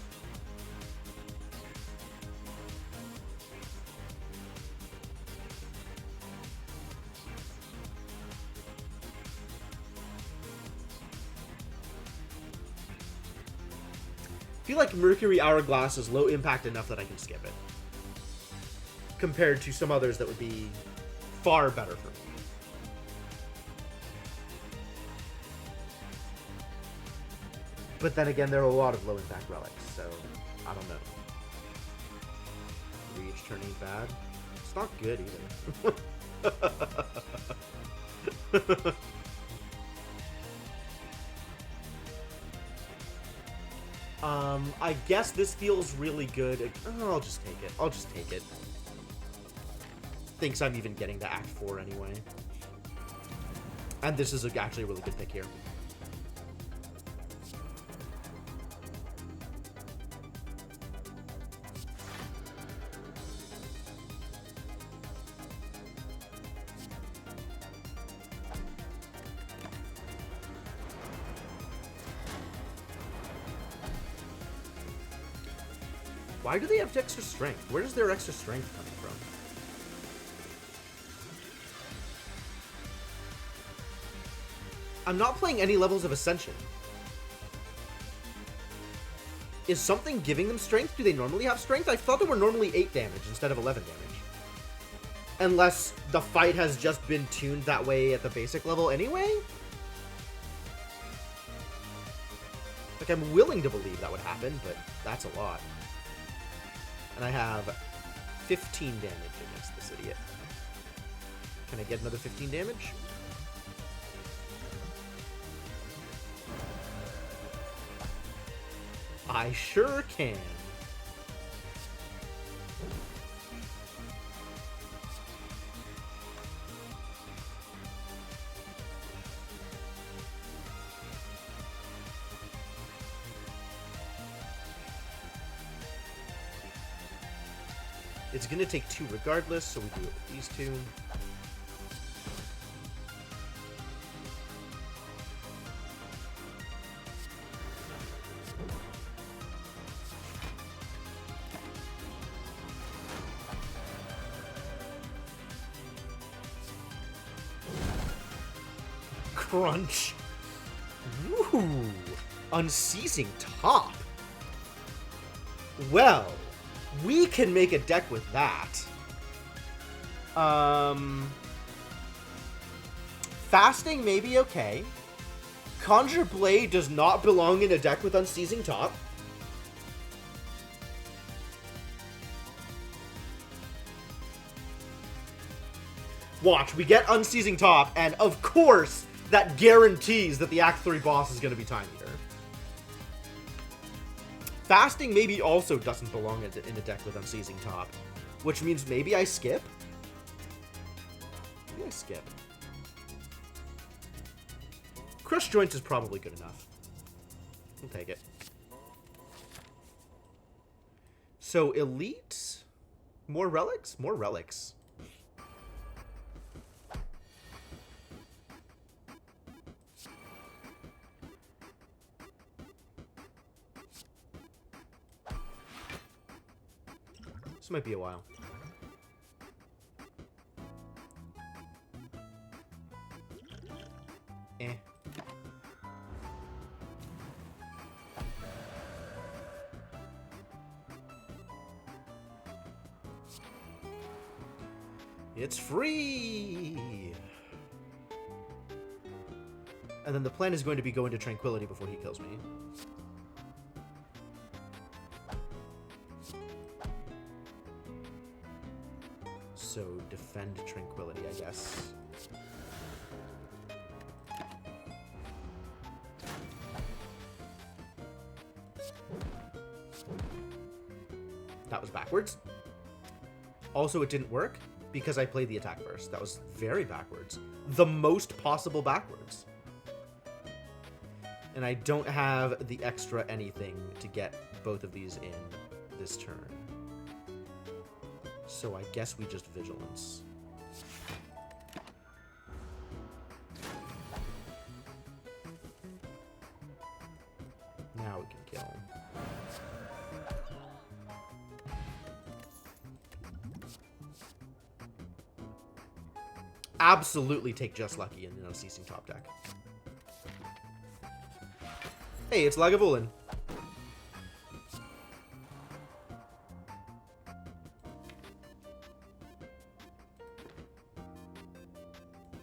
I feel like Mercury Hourglass is low impact enough that I can skip it. Compared to some others that would be far better for me. But then again, there are a lot of low impact relics, so I don't know. Reach turning bad. It's not good either. I guess this feels really good. Oh, I'll just take it. I'll just take it. Thinks I'm even getting to Act 4 anyway. And this is actually a really good pick here. Why do they have extra strength? Where does their extra strength coming from? I'm not playing any levels of Ascension. Is something giving them strength? Do they normally have strength? I thought they were normally 8 damage instead of 11 damage. Unless the fight has just been tuned that way at the basic level anyway? Like, I'm willing to believe that would happen, but that's a lot. And I have 15 damage against this idiot. Can I get another 15 damage? I sure can. It's going to take 2 regardless, so we do it with these 2. Crunch. Ooh. Unceasing top. Well, we can make a deck with that. Fasting may be okay. Conjure Blade does not belong in a deck with Unceasing Top. Watch, we get Unceasing Top, and of course, that guarantees that the Act 3 boss is going to be Time Eater. Fasting maybe also doesn't belong in a deck with Unceasing Top, which means maybe I skip? Maybe I skip. Crush Joints is probably good enough. We'll take it. So, Elite? More relics? More relics. This might be a while. Eh. It's free! And then the plan is going to be go into Tranquility before he kills me. So, defend Tranquility, I guess. That was backwards. Also, it didn't work because I played the attack first. That was very backwards. The most possible backwards. And I don't have the extra anything to get both of these in this turn. So I guess we just Vigilance. Now we can kill. Absolutely take Just Lucky in an Unceasing Top deck. Hey, it's Lagavulin.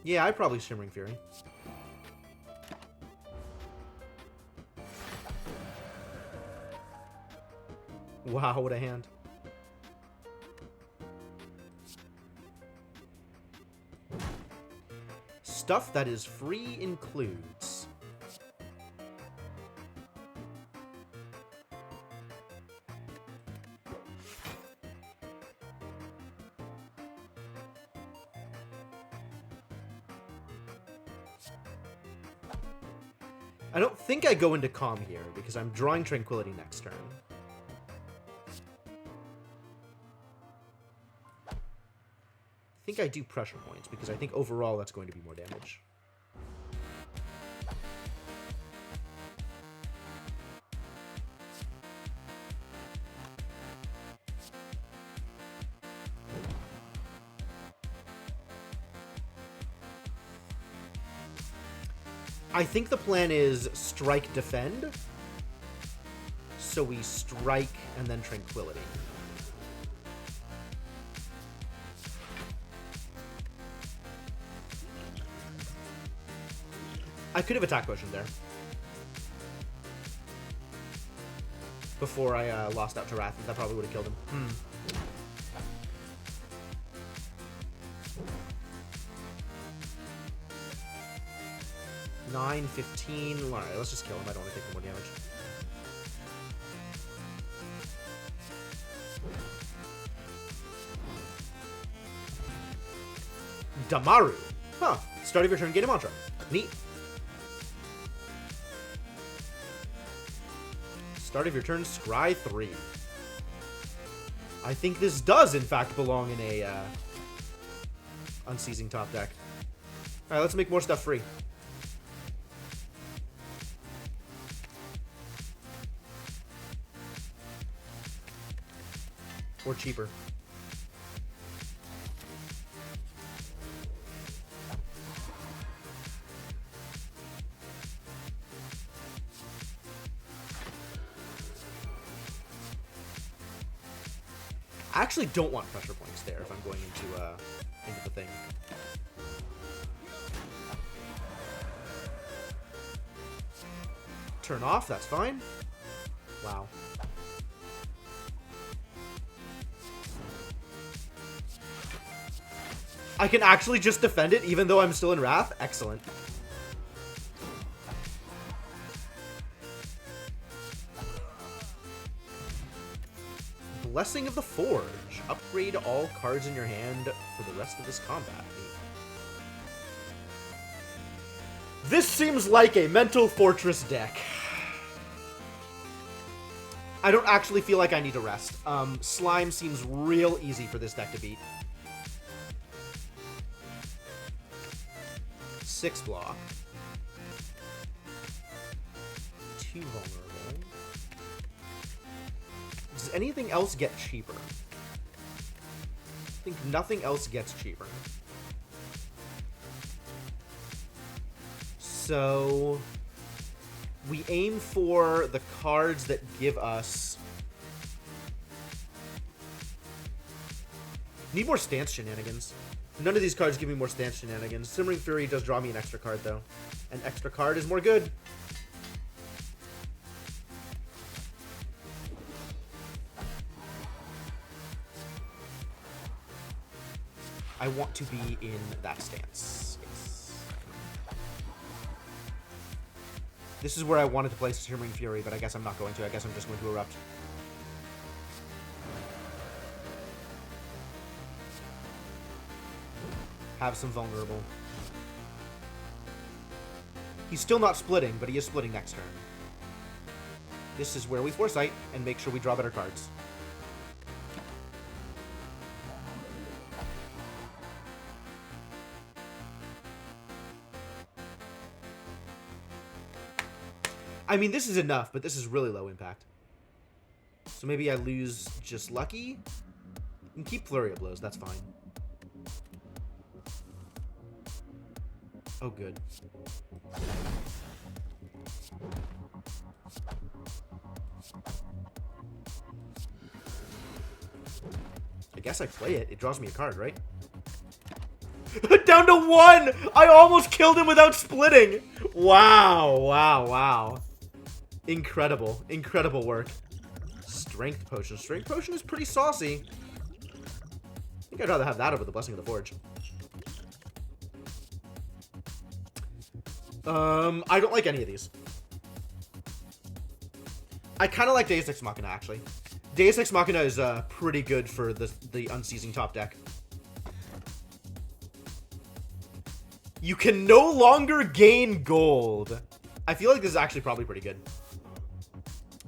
Yeah, I probably Shimmering Fury. Wow, what a hand. Stuff that is free includes I don't think I go into Calm here, because I'm drawing Tranquility next turn. I think I do Pressure Points, because I think overall that's going to be more damage. I think the plan is strike, defend. So we strike and then Tranquility. I could have attack potioned there. Before I lost out to Wrath. That probably would have killed him. 9, 15. Alright, let's just kill him. I don't want to take more damage. Damaru. Huh. Start of your turn, gain a mantra. Neat. Start of your turn, scry 3. I think this does, in fact, belong in a Unseizing top deck. Alright, let's make more stuff free. Or cheaper. I actually don't want pressure points there if I'm going into the thing. Turn off, that's fine. Wow. I can actually just defend it even though I'm still in Wrath? Excellent. Blessing of the Forge. Upgrade all cards in your hand for the rest of this combat. This seems like a Mental Fortress deck. I don't actually feel like I need to rest. Slime seems real easy for this deck to beat. 6 block. 2 vulnerable. Does anything else get cheaper? I think nothing else gets cheaper. So we aim for the cards that give us... Need more stance shenanigans. None of these cards give me more stance shenanigans. Simmering Fury does draw me an extra card, though. An extra card is more good. I want to be in that stance. Yes. This is where I wanted to play Simmering Fury, but I guess I'm not going to. I guess I'm just going to Erupt. Have some vulnerable. He's still not splitting, but he is splitting next turn. This is where we Foresight and make sure we draw better cards. I mean, this is enough, but this is really low impact. So maybe I lose just Lucky and keep Flurry of Blows. That's fine. Oh, good. I guess I play it. It draws me a card, right? Down to 1! I almost killed him without splitting! Wow, wow, wow. Incredible. Incredible work. Strength Potion. Strength Potion is pretty saucy. I think I'd rather have that over the Blessing of the Forge. I don't like any of these. I kind of like Deus Ex Machina, actually. Deus Ex Machina is pretty good for the Unseizing top deck. You can no longer gain gold. I feel like this is actually probably pretty good.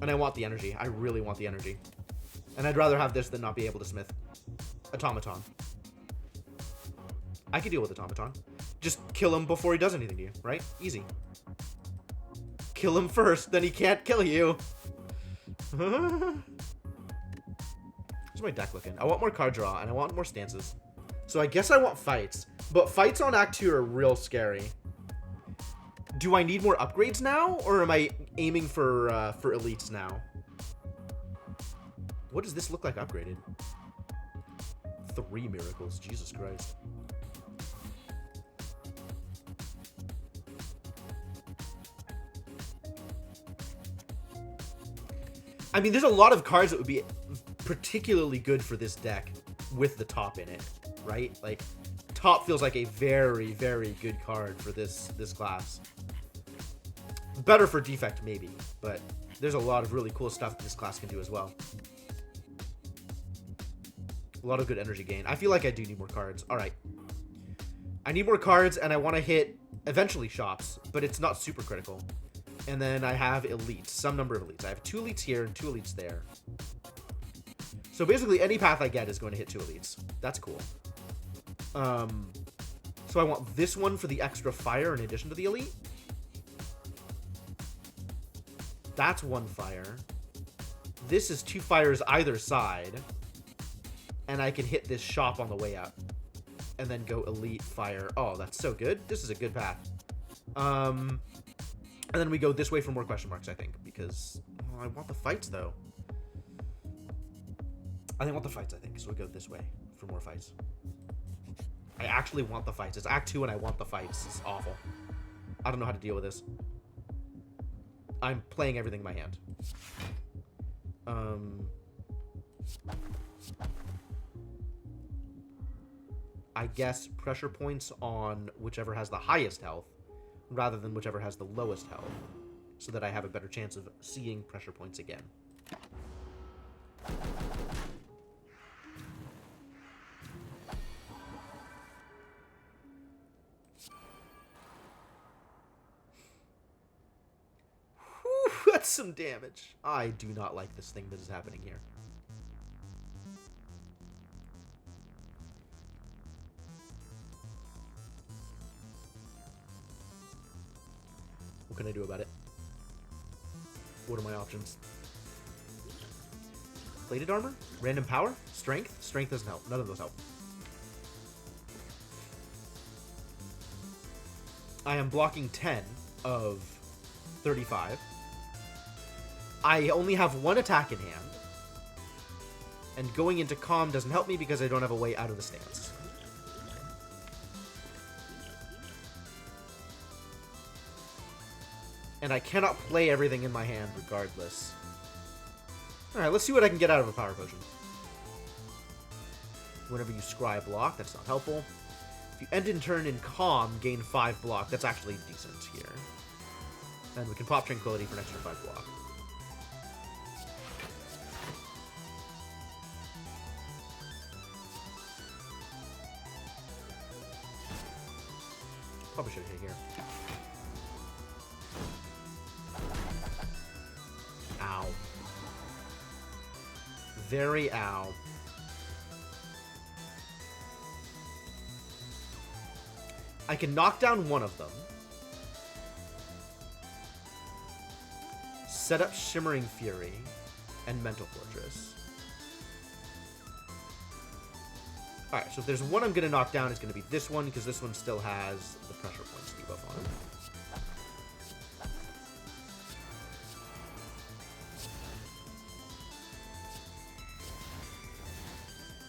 And I want the energy. I really want the energy. And I'd rather have this than not be able to smith. Automaton. I could deal with Automaton. Just kill him before he does anything to you, right? Easy. Kill him first, then he can't kill you. How's my deck looking? I want more card draw, and I want more stances. So I guess I want fights. But fights on Act 2 are real scary. Do I need more upgrades now, or am I aiming for elites now? What does this look like upgraded? 3 miracles, Jesus Christ. I mean, there's a lot of cards that would be particularly good for this deck with the top in it, right? Like, top feels like a very, very good card for this class. Better for defect, maybe, but there's a lot of really cool stuff this class can do as well. A lot of good energy gain. I feel like I do need more cards. All right. I need more cards, and I want to hit, eventually, shops, but it's not super critical. And then I have elites, some number of elites. I have 2 elites here and 2 elites there. So basically, any path I get is going to hit 2 elites. That's cool. So I want this one for the extra fire in addition to the elite. That's 1 fire. This is 2 fires either side. And I can hit this shop on the way up. And then go elite, fire. Oh, that's so good. This is a good path. And then we go this way for more question marks, I think. Because I want the fights, though. I want the fights, I think. So we go this way for more fights. I actually want the fights. It's Act 2 and I want the fights. It's awful. I don't know how to deal with this. I'm playing everything in my hand. I guess pressure points on whichever has the highest health rather than whichever has the lowest health, so that I have a better chance of seeing pressure points again. Whew, that's some damage. I do not like this thing that is happening here. What can I do about it? What are my options? Plated armor? Random power? Strength? Strength doesn't help. None of those help. I am blocking 10 of 35. I only have 1 attack in hand. And going into calm doesn't help me because I don't have a way out of the stance. And I cannot play everything in my hand regardless. Alright, let's see what I can get out of a power potion. Whenever you scry block, that's not helpful. If you end in turn in calm, gain 5 block. That's actually decent here. And we can pop tranquility for an extra 5 block. Probably should hit here. Ow. Very ow. I can knock down one of them. Set up Shimmering Fury and Mental Fortress. Alright, so if there's one I'm going to knock down, it's going to be this one, because this one still has the pressure points debuff on it.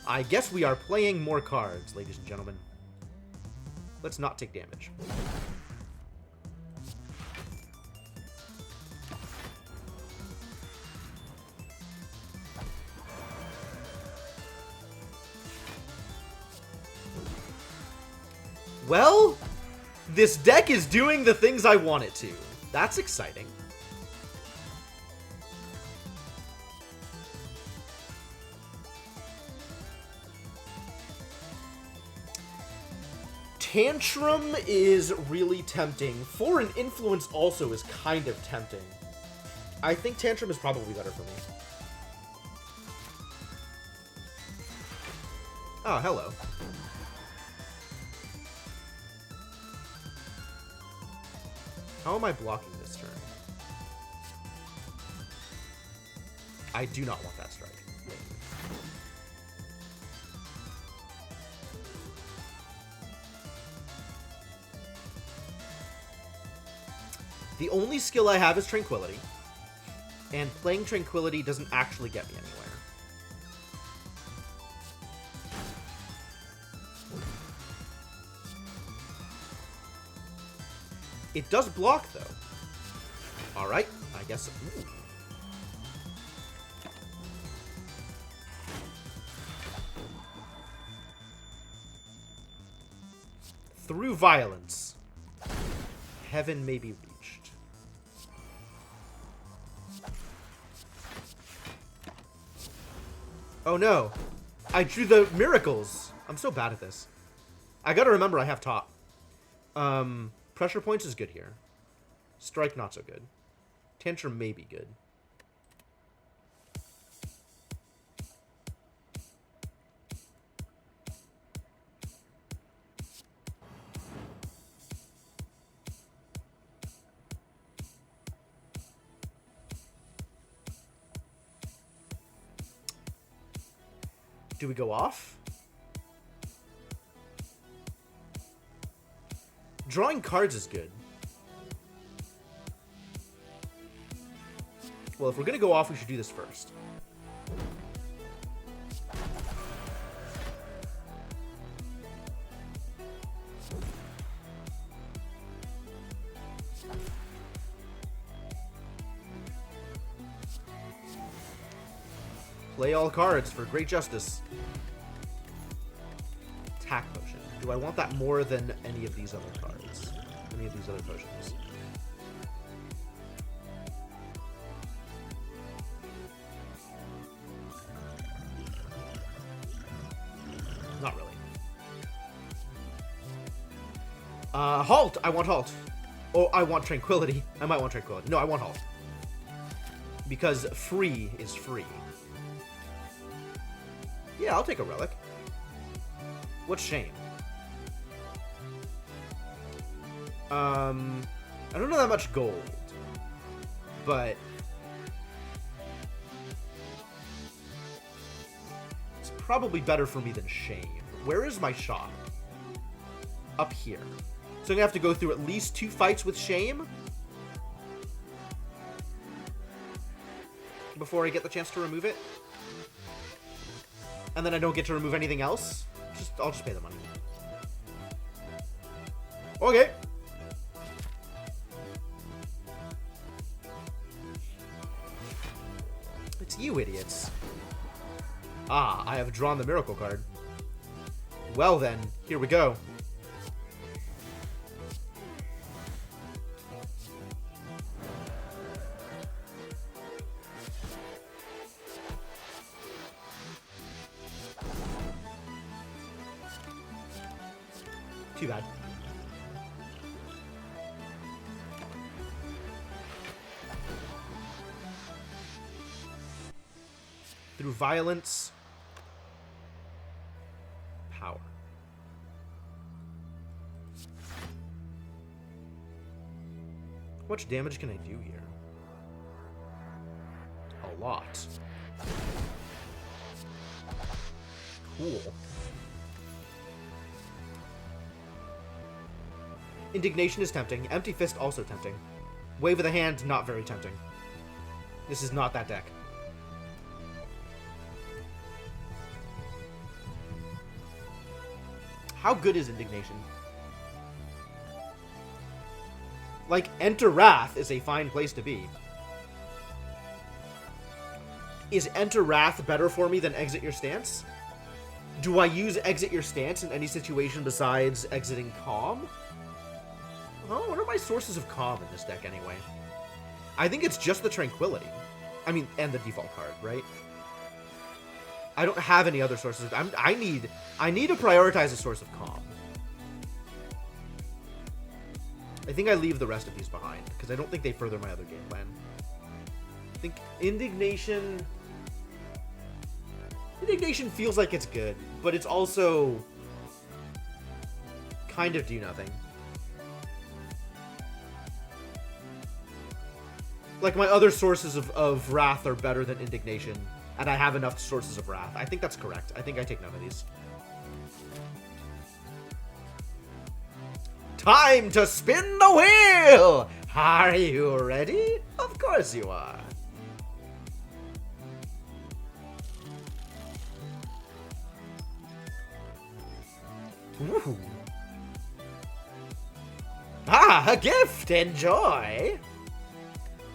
I guess we are playing more cards, ladies and gentlemen. Let's not take damage. Well, this deck is doing the things I want it to. That's exciting. Tantrum is really tempting. Foreign Influence also is kind of tempting. I think Tantrum is probably better for me. Oh, hello. How am I blocking this turn? I do not want that strike. The only skill I have is Tranquility, and playing Tranquility doesn't actually get me anywhere. It does block, though. Alright, I guess... Ooh. Through violence, heaven may be reached. Oh no, I drew the miracles. I'm so bad at this. I gotta remember I have top. Pressure points is good here. Strike not so good. Tantrum may be good. Do we go off? Drawing cards is good. Well, if we're gonna go off, we should do this first. Play all cards for great justice. Attack potion. Do I want that more than any of these other cards? Any of these other potions? Not really. Halt! I want halt. Oh, I want Tranquility. I might want Tranquility. No, I want halt. Because free is free. Yeah, I'll take a relic. What's shame? I don't know that much gold, but it's probably better for me than shame. Where is my shop? Up here. So I'm gonna have to go through at least 2 fights with shame before I get the chance to remove it. And then I don't get to remove anything else. I'll just pay the money. Okay. It's you idiots. Ah, I have drawn the miracle card. Well then, here we go. Too bad. Through violence, power. How much damage can I do here? A lot. Cool. Indignation is tempting. Empty Fist also tempting. Wave of the Hand, not very tempting. This is not that deck. How good is Indignation? Like, Enter Wrath is a fine place to be. Is Enter Wrath better for me than Exit Your Stance? Do I use Exit Your Stance in any situation besides exiting Calm? Oh, what are my sources of calm in this deck anyway? I think it's just the Tranquility. I mean, and the default card, right? I don't have any other sources. I need to prioritize a source of calm. I think I leave the rest of these behind, because I don't think they further my other game plan. I think Indignation... Indignation feels like it's good, but it's also kind of do nothing. Like, my other sources of Wrath are better than Indignation, and I have enough sources of Wrath. I think that's correct. I think I take none of these. Time to spin the wheel! Are you ready? Of course you are. Ooh. Ah, a gift! Enjoy!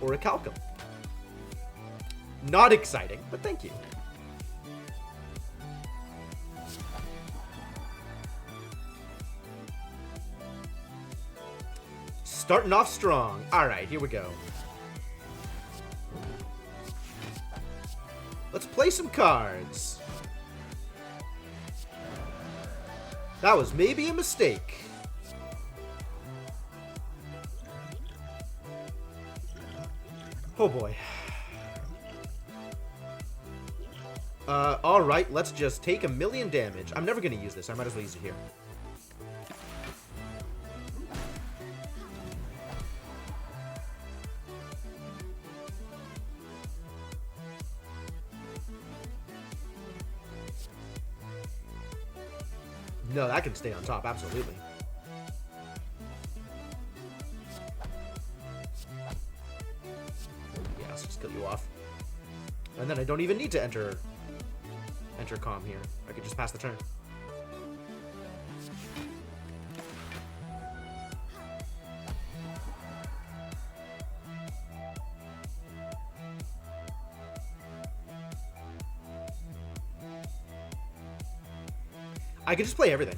Or a Calcum. Not exciting, but thank you. Starting off strong. Alright, here we go. Let's play some cards. That was maybe a mistake. Oh boy. Alright, let's just take 1,000,000 damage. I'm never gonna use this. I might as well use it here. No, that can stay on top, absolutely. Yeah, let's just kill you off. And then I don't even need to enter calm here. I could just pass the turn. I could just play everything.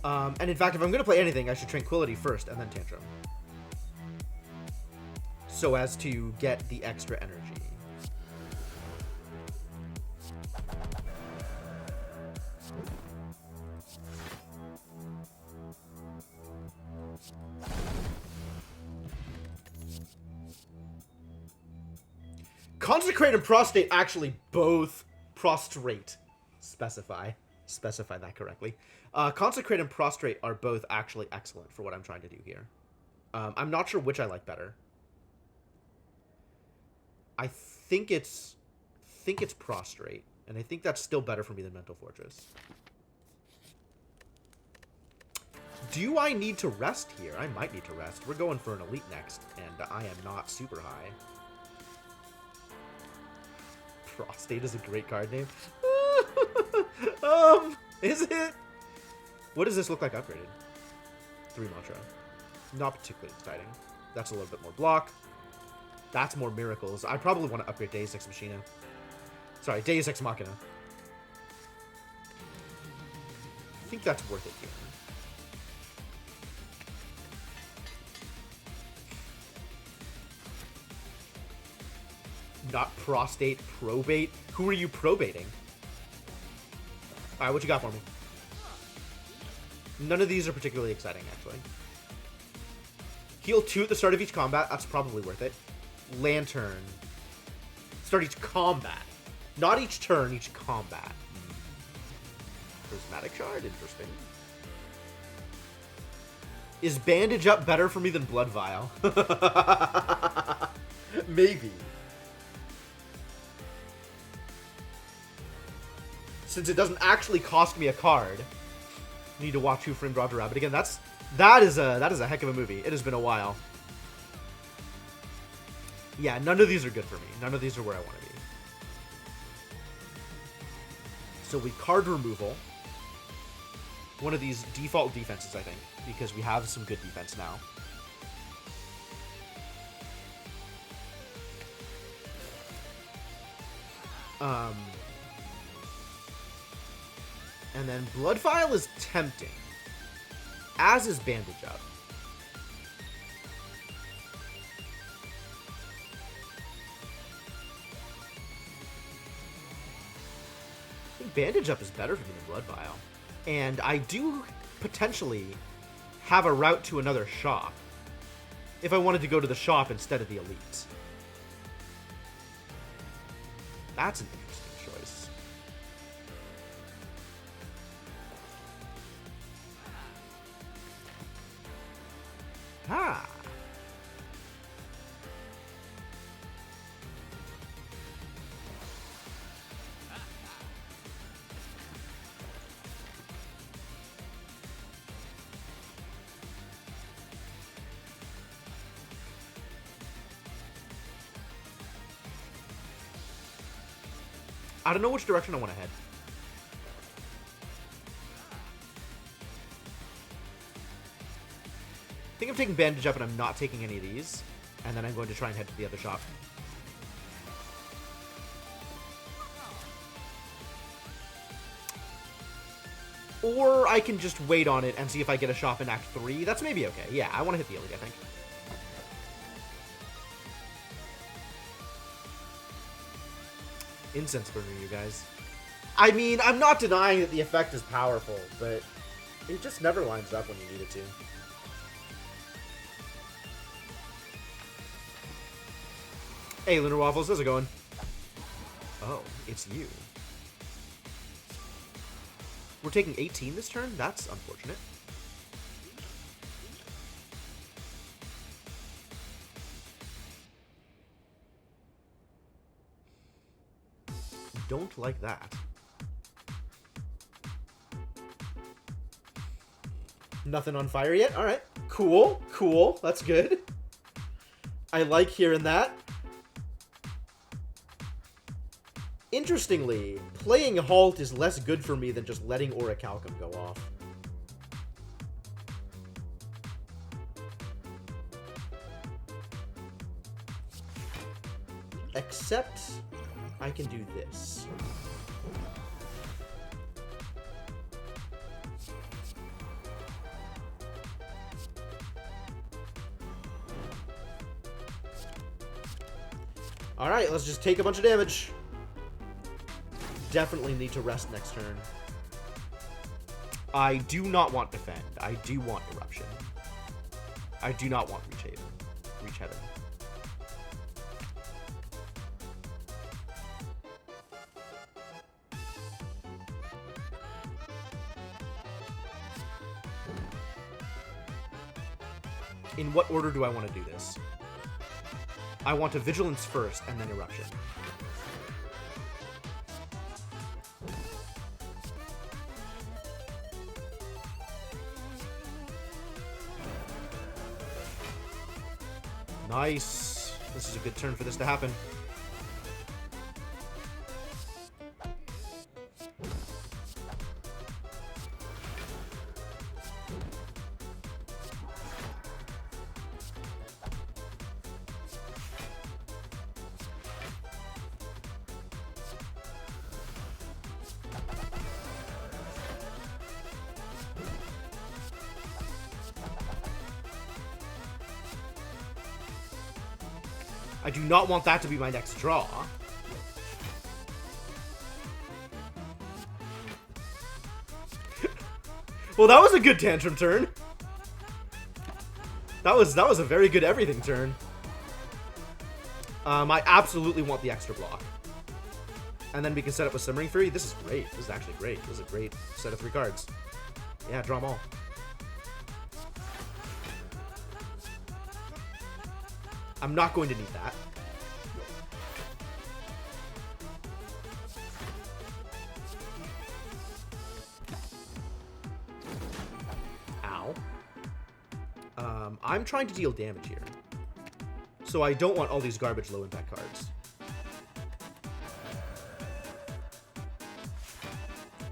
And in fact, if I'm going to play anything, I should Tranquility first and then Tantrum. So as to get the extra energy. Consecrate and Prostrate actually both prostrate. Specify that correctly. Consecrate and Prostrate are both actually excellent for what I'm trying to do here. I'm not sure which I like better. I think it's Prostrate, and I think that's still better for me than Mental Fortress. Do I need to rest here? I might need to rest. We're going for an Elite next, and I am not super high. Prostate is a great card name. Is it? What does this look like upgraded? 3 Mantra. Not particularly exciting. That's a little bit more block. That's more miracles. I probably want to upgrade Deus Ex Machina. Sorry, Deus Ex Machina. I think that's worth it here. Not prostate, probate? Who are you probating? Alright, what you got for me? None of these are particularly exciting, actually. Heal 2 at the start of each combat. That's probably worth it. Lantern. Start each combat. Not each turn, each combat. Prismatic Shard, interesting. Is Bandage Up better for me than Blood Vial? Maybe. Since it doesn't actually cost me a card. Need to watch Who Framed Roger Rabbit again. That is a heck of a movie. It has been a while. Yeah, none of these are good for me. None of these are where I want to be. So we card removal. One of these default defenses, I think, because we have some good defense now. And then Blood Vial is tempting, as is Bandage Up. I think Bandage Up is better for me than Blood Vial. And I do potentially have a route to another shop if I wanted to go to the shop instead of the elite. That's an interesting choice. Ah. I don't know which direction I want to head. I think I'm taking bandage up and I'm not taking any of these. And then I'm going to try and head to the other shop. Or I can just wait on it and see if I get a shop in Act 3. That's maybe okay. Yeah, I want to hit the elite, I think. Incense burner, you guys. I mean, I'm not denying that the effect is powerful, but it just never lines up when you need it to. Hey, Lunar Waffles, how's it going? Oh, it's you. We're taking 18 this turn? That's unfortunate. Don't like that. Nothing on fire yet? Alright. Cool. Cool. That's good. I like hearing that. Interestingly, playing Halt is less good for me than just letting Orichalcum go off. Except I can do this. Alright, let's just take a bunch of damage. Definitely need to rest next turn. I do not want Defend. I do want Eruption. I do not want Reach Heaven. In what order do I want to do this? I want a Vigilance first, and then Eruption. Nice. This is a good turn for this to happen. I do not want that to be my next draw. Well, that was a good tantrum turn. That was a very good everything turn. I absolutely want the extra block. And then we can set up a Simmering Fury. This is great. This is actually great. This is a great set of 3 cards. Yeah, draw them all. I'm not going to need that. Ow. I'm trying to deal damage here. So I don't want all these garbage low impact cards.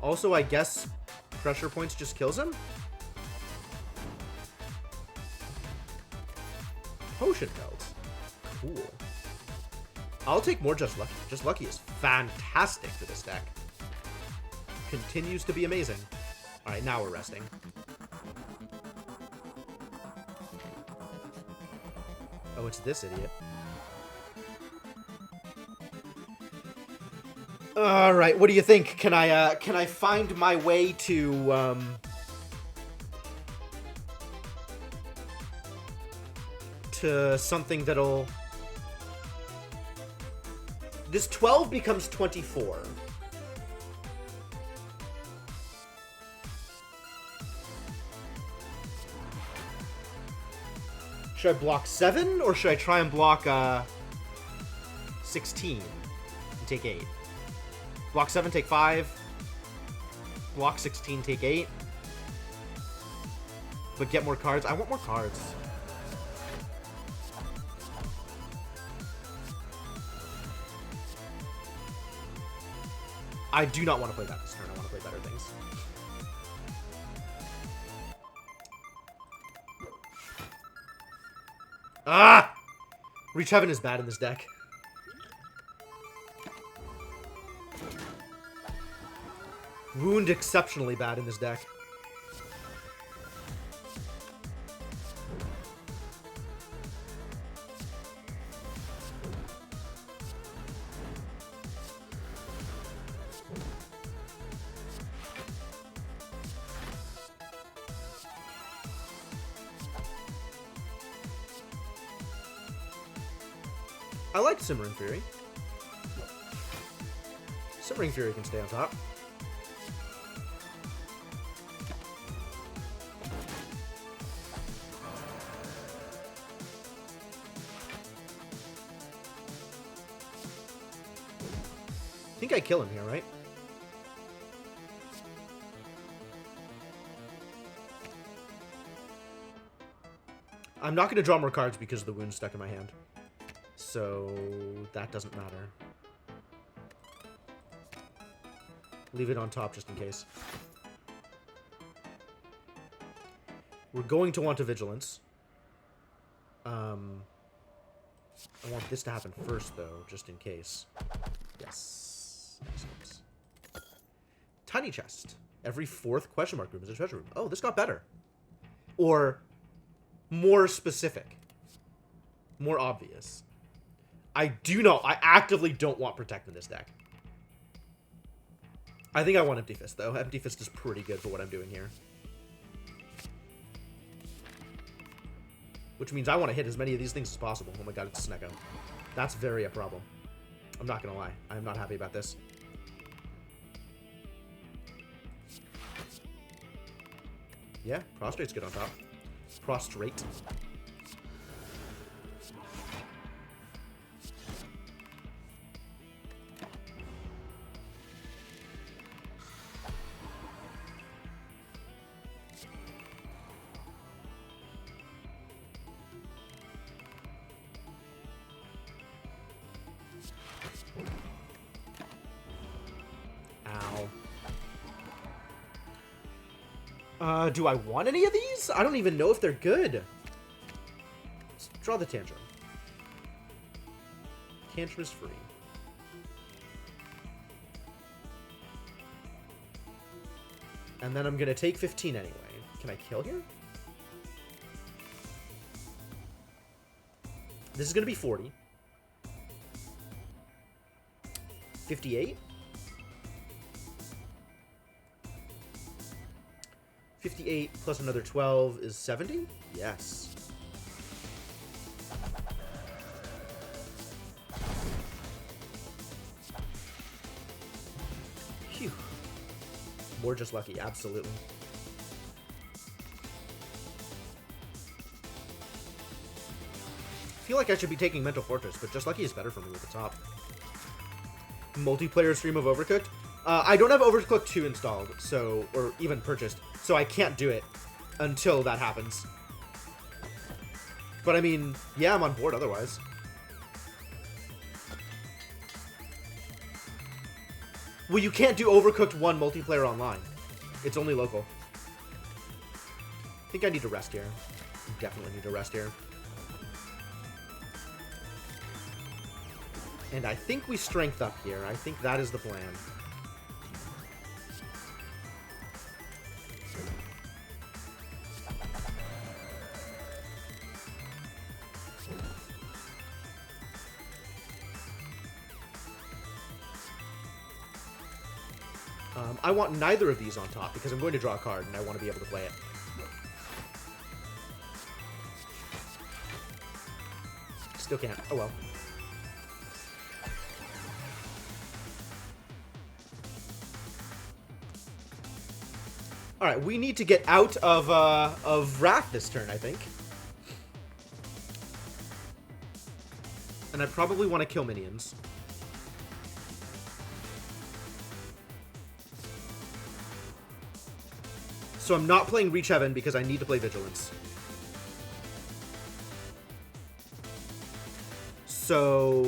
Also, I guess Pressure Points just kills him? Potion Belt. Cool. I'll take more Just Lucky. Just Lucky is fantastic for this deck. Continues to be amazing. Alright, now we're resting. Oh, it's this idiot. Alright, what do you think? Can I find my way to, to something that'll... This 12 becomes 24. Should I block 7, or should I try and block 16 and take 8? Block 7, take 5. Block 16, take 8. But get more cards. I want more cards. I do not want to play that this turn. I want to play better things. Ah! Reach Heaven is bad in this deck. Wound exceptionally bad in this deck. I like Simmering Fury. Simmering Fury can stay on top. I think I kill him here, right? I'm not going to draw more cards because of the wound stuck in my hand. So that doesn't matter. Leave it on top just in case. We're going to want a Vigilance. I want this to happen first, though, just in case. Yes. Excellent. Tiny chest. Every 4th question mark room is a treasure room. Oh, this got better. Or more specific. More obvious. I actively don't want Protect in this deck. I think I want Empty Fist, though. Empty Fist is pretty good for what I'm doing here. Which means I want to hit as many of these things as possible. Oh my god, it's Snecko. That's very a problem. I'm not gonna lie. I'm not happy about this. Yeah, Prostrate's good on top. Prostrate. Do I want any of these? I don't even know if they're good. Let's draw the Tantrum. Tantrum is free. And then I'm going to take 15 anyway. Can I kill here? This is going to be 40. 58? 58 plus another 12 is 70? Yes. Phew. More Just Lucky, absolutely. I feel like I should be taking Mental Fortress, but Just Lucky is better for me at the top. Multiplayer stream of Overcooked? I don't have Overcooked 2 installed, so, or even purchased, so I can't do it until that happens. But I mean, yeah, I'm on board otherwise. Well, you can't do Overcooked 1 multiplayer online. It's only local. I think I need to rest here. Definitely need to rest here. And I think we strength up here. I think that is the plan. I want neither of these on top because I'm going to draw a card and I want to be able to play it. Still can't. Oh well. Alright, we need to get out of Wrath this turn, I think. And I probably want to kill minions. So I'm not playing Reach Heaven because I need to play Vigilance. So...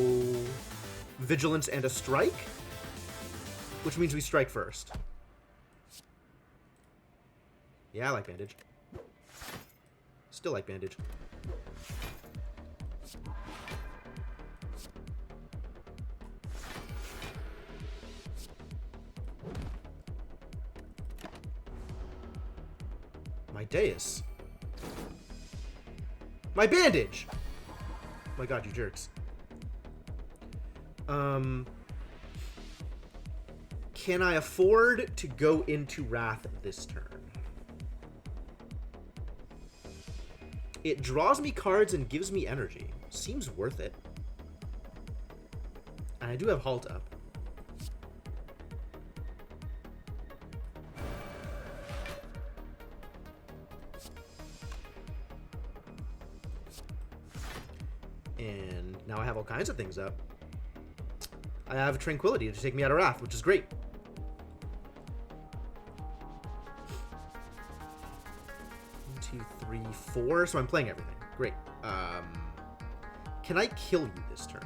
Vigilance and a Strike? Which means we strike first. Yeah, I like Bandage. Still like Bandage. My Deus. My Bandage! Oh my god, you jerks. Can I afford to go into Wrath this turn? It draws me cards and gives me energy. Seems worth it. And I do have Halt up. And now I have all kinds of things up. I have Tranquility to take me out of Wrath, which is great. One, 2, 3, 4. So I'm playing everything. Great. Can I kill you this turn?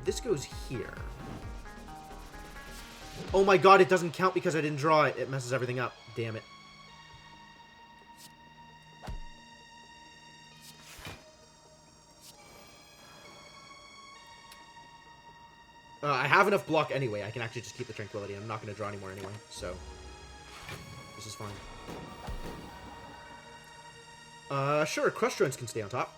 This goes here. Oh my god, it doesn't count because I didn't draw it. It messes everything up. Damn it. I have enough block anyway. I can actually just keep the Tranquility. I'm not going to draw anymore anyway, so this is fine. Sure, Crush Joints can stay on top.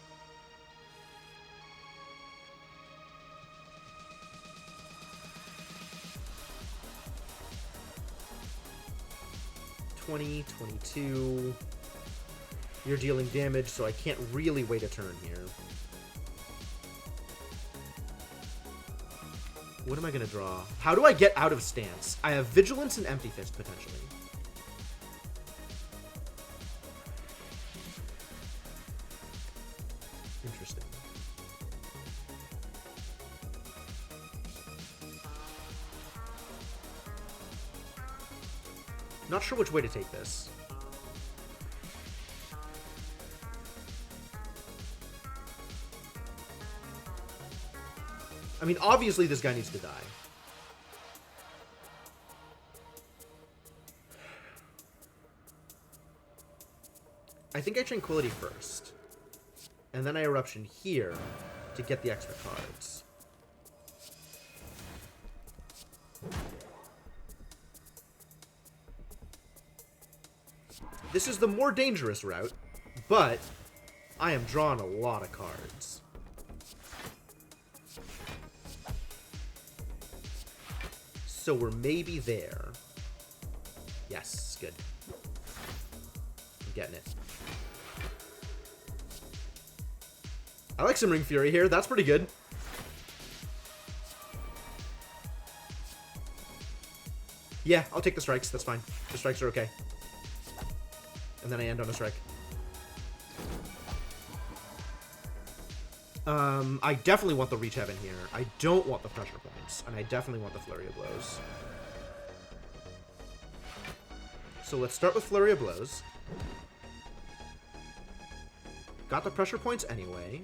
$20, $22. You're dealing damage, so I can't really wait a turn here. What am I going to draw? How do I get out of stance? I have Vigilance and Empty Fist, potentially. Interesting. Not sure which way to take this. I mean, obviously this guy needs to die. I think I Tranquility first. And then I Eruption here to get the extra cards. This is the more dangerous route, but I am drawing a lot of cards. So we're maybe there. Yes, good. I'm getting it. I like some Ring Fury here. That's pretty good. Yeah, I'll take the strikes. That's fine. The strikes are okay. And then I end on a strike. I definitely want the Reach Heaven here. I don't want the Pressure Points. And I definitely want the Flurry of Blows. So let's start with Flurry of Blows. Got the Pressure Points anyway.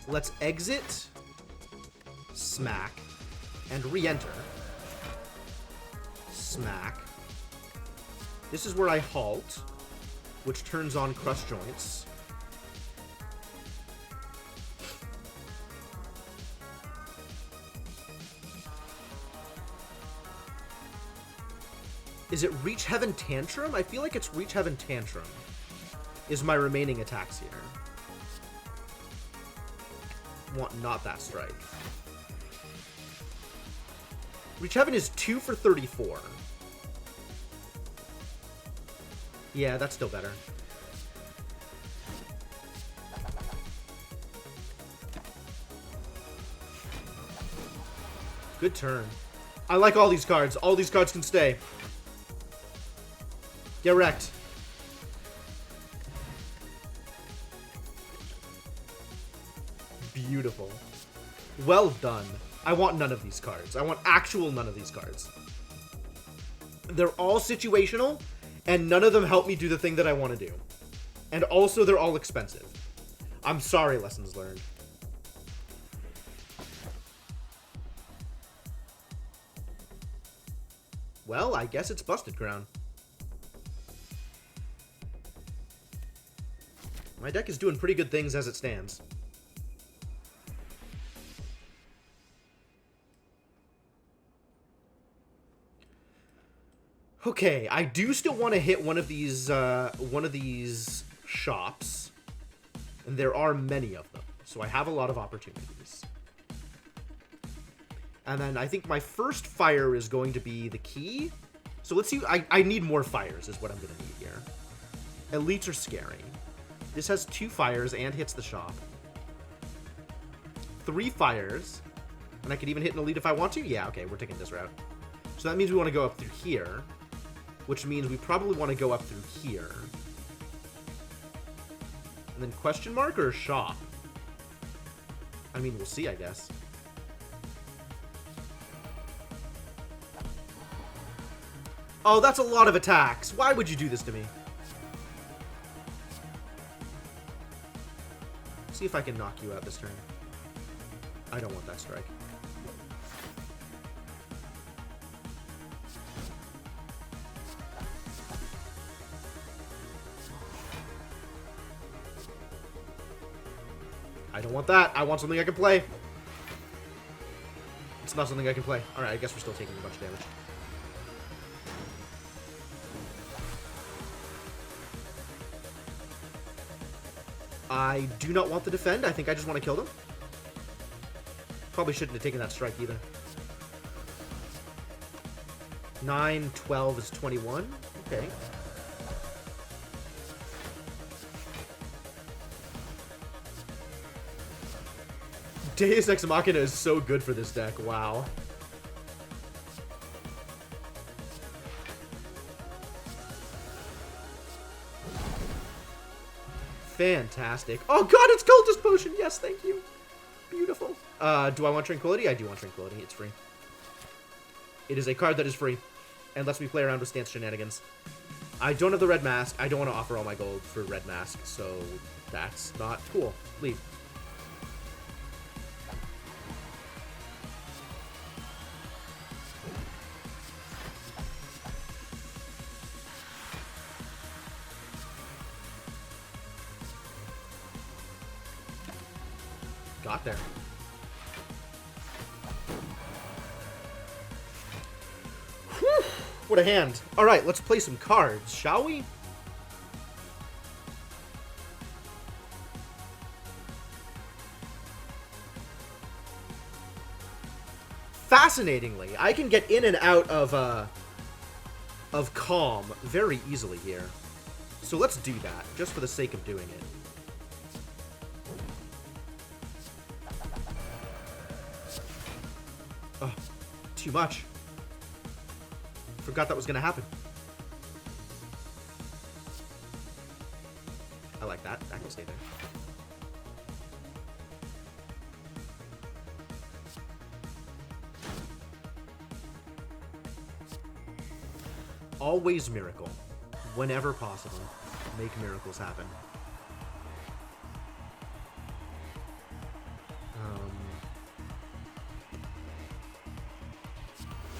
Let's exit, smack, and re-enter. Smack. This is where I halt, which turns on Crush Joints. Is it Reach Heaven Tantrum? I feel like it's Reach Heaven Tantrum is my remaining attacks here. want not that strike. Reach Heaven is 2 for 34. Yeah, that's still better. Good turn. I like all these cards. All these cards can stay. Get wrecked. Beautiful. Well done. I want none of these cards. I want actual none of these cards. They're all situational, and none of them help me do the thing that I want to do. And also, they're all expensive. I'm sorry, lessons learned. Well, I guess it's Busted Crown. My deck is doing pretty good things as it stands. Okay, I do still want to hit one of these shops, and there are many of them, so I have a lot of opportunities. And then I think my first fire is going to be the key. So let's see. I need more fires is what I'm going to need here. Elites are scary. This has 2 fires and hits the shop. 3 fires. And I could even hit an elite if I want to. Yeah, okay, we're taking this route. So that means we want to go up through here. Which means we probably want to go up through here. And then question mark or shop? I mean, we'll see, I guess. Oh, that's a lot of attacks. Why would you do this to me? See if I can knock you out this turn. I don't want that strike. I don't want that. I want something I can play. It's not something I can play. Alright, I guess we're still taking a bunch of damage. I do not want to defend. I think I just want to kill them. Probably shouldn't have taken that strike either. 9, 12 is 21. Okay. Deus Ex Machina is so good for this deck. Wow. Fantastic. Oh god, it's Cultist Potion! Yes, thank you. Beautiful. Do I want Tranquility? I do want Tranquility. It's free. It is a card that is free. And lets me play around with stance shenanigans. I don't have the red mask. I don't want to offer all my gold for red mask, so that's not cool. Leave. Got there. Whew, what a hand. Alright, let's play some cards, shall we? Fascinatingly, I can get in and out of Calm very easily here. So let's do that, just for the sake of doing it. Oh, too much. Forgot that was going to happen. I like that. That can stay there. Always miracle. Whenever possible. Make miracles happen.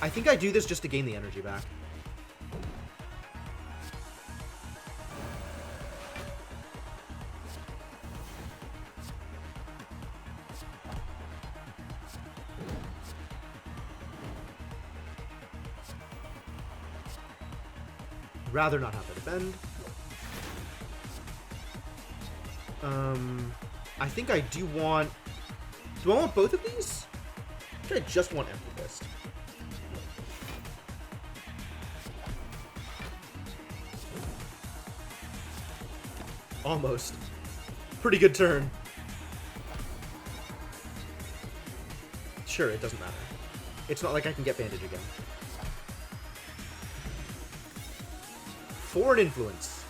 I think I do this just to gain the energy back. Rather not have to defend. I think I do want Do I want both of these? I think I just want Empty Fist. Almost. Pretty good turn. Sure, it doesn't matter. It's not like I can get Bandage again. Foreign Influence.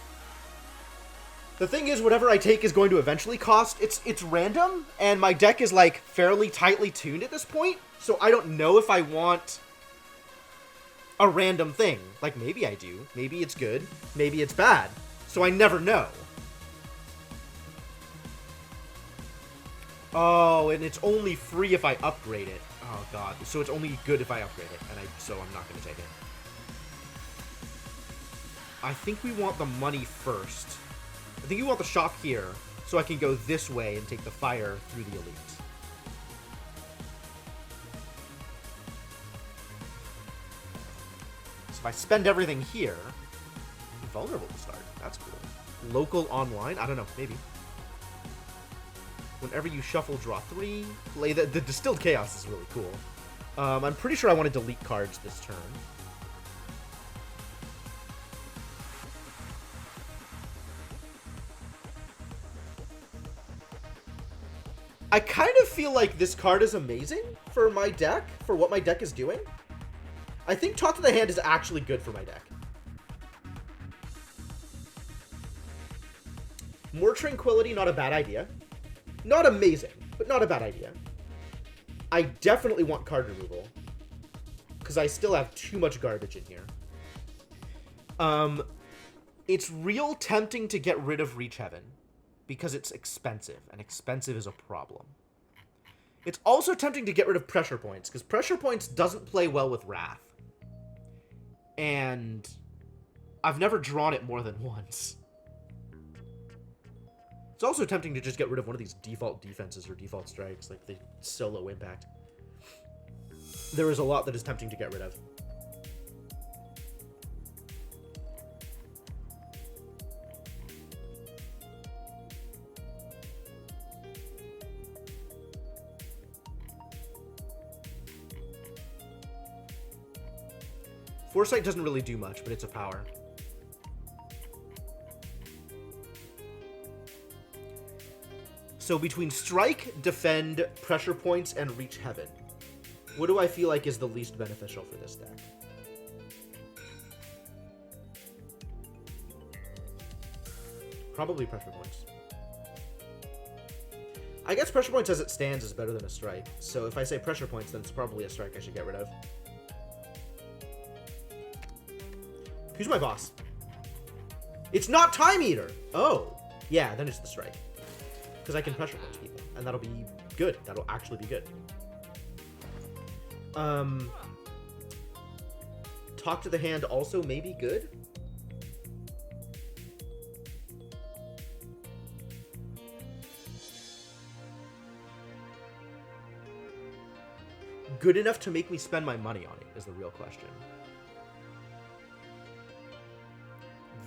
The thing is, whatever I take is going to eventually cost. It's random, and my deck is, like, fairly tightly tuned at this point, so I don't know if I want a random thing. Like, maybe I do. Maybe it's good. Maybe it's bad. So I never know. Oh, and it's only free if I upgrade it. Oh, God. So it's only good if I upgrade it, and so I'm not going to take it. I think we want the money first. I think we want the shop here, so I can go this way and take the fire through the elite. So if I spend everything here, I'm vulnerable to start. That's cool. Local online? I don't know. Maybe. Whenever you shuffle, draw 3. Play the Distilled Chaos is really cool. I'm pretty sure I want to delete cards this turn. I kind of feel like this card is amazing for my deck, for what my deck is doing. I think Talk to the Hand is actually good for my deck. More Tranquility, not a bad idea. Not amazing, but not a bad idea. I definitely want card removal, because I still have too much garbage in here. It's real tempting to get rid of Reach Heaven, because it's expensive, and expensive is a problem. It's also tempting to get rid of Pressure Points, because Pressure Points doesn't play well with Wrath. And I've never drawn it more than once. It's also tempting to just get rid of one of these default defenses or default strikes, like the solo impact. There is a lot that is tempting to get rid of. Foresight doesn't really do much, but it's a power. So between Strike, Defend, Pressure Points, and Reach Heaven, what do I feel like is the least beneficial for this deck? Probably Pressure Points. I guess Pressure Points as it stands is better than a Strike. So if I say Pressure Points, then it's probably a Strike I should get rid of. Who's my boss? It's not Time Eater! Oh. Yeah, then it's the Strike. Because I can Pressure Points people, and that'll be good. That'll actually be good. Talk to the Hand also may be good. Good enough to make me spend my money on it is the real question.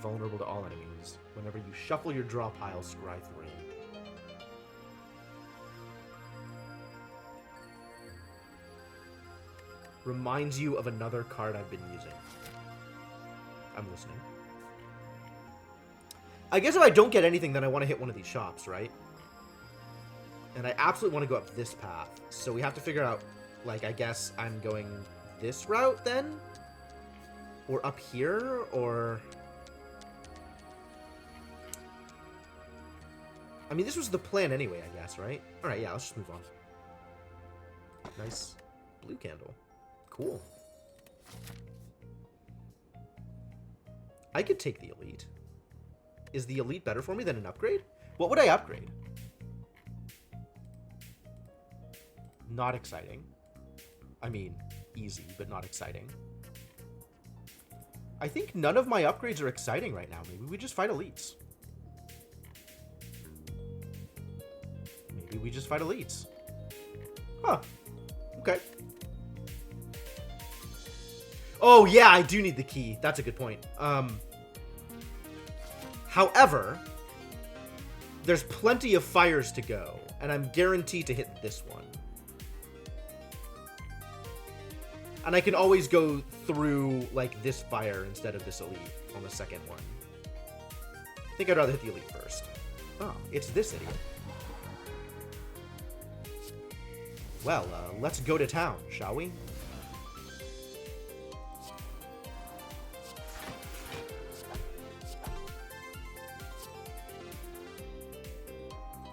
Vulnerable to all enemies. Whenever you shuffle your draw pile, scry 3. Reminds you of another card I've been using. I'm listening. I guess if I don't get anything, then I want to hit one of these shops, right? And I absolutely want to go up this path. So we have to figure out, like, I guess I'm going this route then? Or up here? Or... I mean, this was the plan anyway, I guess, right? Alright, yeah, let's just move on. Nice blue candle. Cool. I could take the elite. Is the elite better for me than an upgrade? What would I upgrade? Not exciting. I mean, easy, but not exciting. I think none of my upgrades are exciting right now. Maybe we just fight elites. Maybe we just fight elites. Huh. Okay. Oh, yeah, I do need the key. That's a good point. However, there's plenty of fires to go, And I'm guaranteed to hit this one. And I can always go through, like, this fire instead of this elite on the second one. I think I'd rather hit the elite first. Oh, it's this idiot. Well, let's go to town, shall we?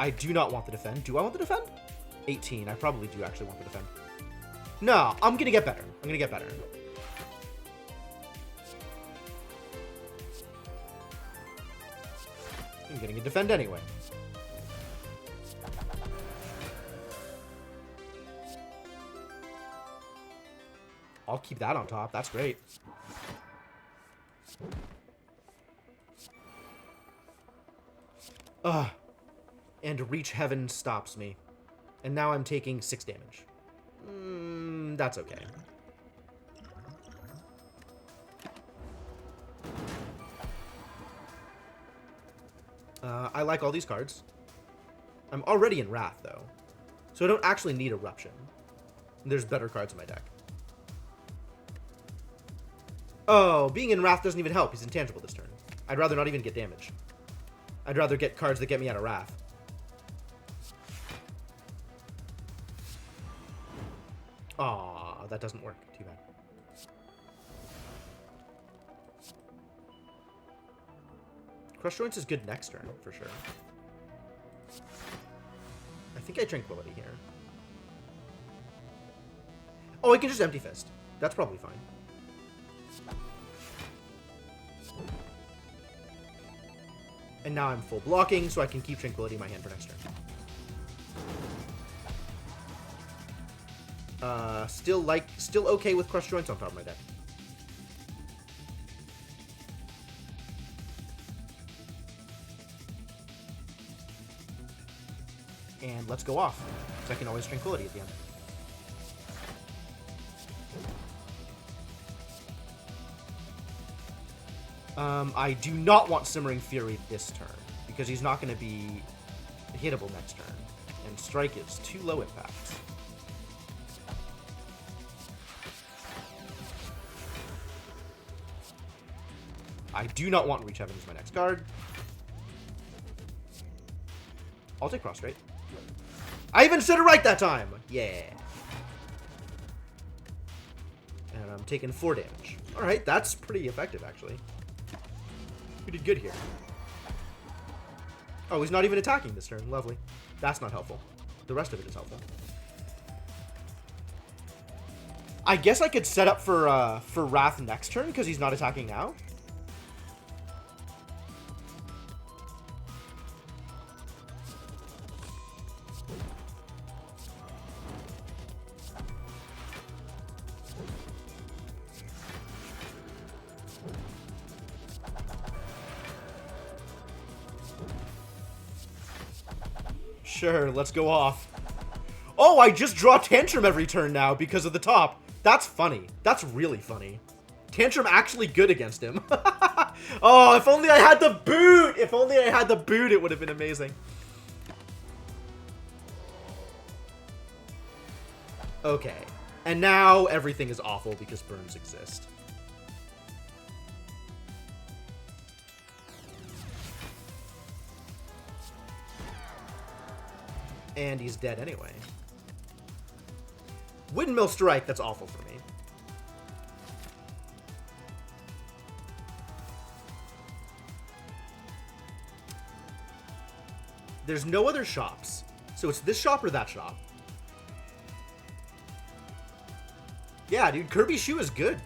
I do not want to defend. Do I want to defend? 18. I probably do actually want to defend. No, I'm gonna get better. I'm gonna get better. I'm getting a defend anyway. I'll keep that on top. That's great. Ugh. And Reach Heaven stops me. And now I'm taking 6 damage. That's okay. I like all these cards. I'm already in Wrath, though. So I don't actually need Eruption. There's better cards in my deck. Oh, being in Wrath doesn't even help. He's intangible this turn. I'd rather not even get damage. I'd rather get cards that get me out of Wrath. Aw, that doesn't work. Too bad. Crush Joints is good next turn, for sure. I think I Tranquility here. Oh, I can just Empty Fist. That's probably fine. And now I'm full blocking, so I can keep Tranquility in my hand for next turn. Still okay with Crush Joints on top of my deck. And let's go off, because I can always Tranquility at the end. I do not want Simmering Fury this turn, because he's not going to be hittable next turn. And Strike is too low impact. I do not want Reach Heaven as my next card. I'll take Prostrate. I even stood it right that time! Yeah. And I'm taking 4 damage. Alright, that's pretty effective, actually. We did good here. Oh, he's not even attacking this turn. Lovely. That's not helpful. The rest of it is helpful. I guess I could set up for Wrath next turn, because he's not attacking now. Sure, let's go off. Oh, I just draw Tantrum every turn now because of the top. That's funny. That's really funny. Tantrum actually good against him. Oh, if only I had the boot! If only I had the boot, it would have been amazing. Okay. And now everything is awful because burns exist. And he's dead anyway. Windmill Strike, that's awful for me. There's no other shops. So it's this shop or that shop. Yeah, dude, Kirby's Shoe is good.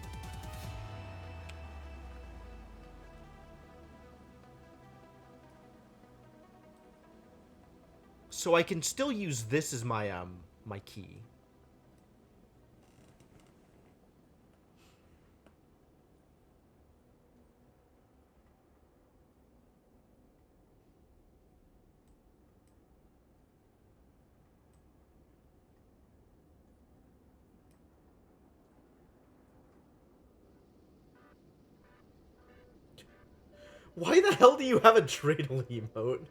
So I can still use this as my my key. Why the hell do you have a dreidel emote?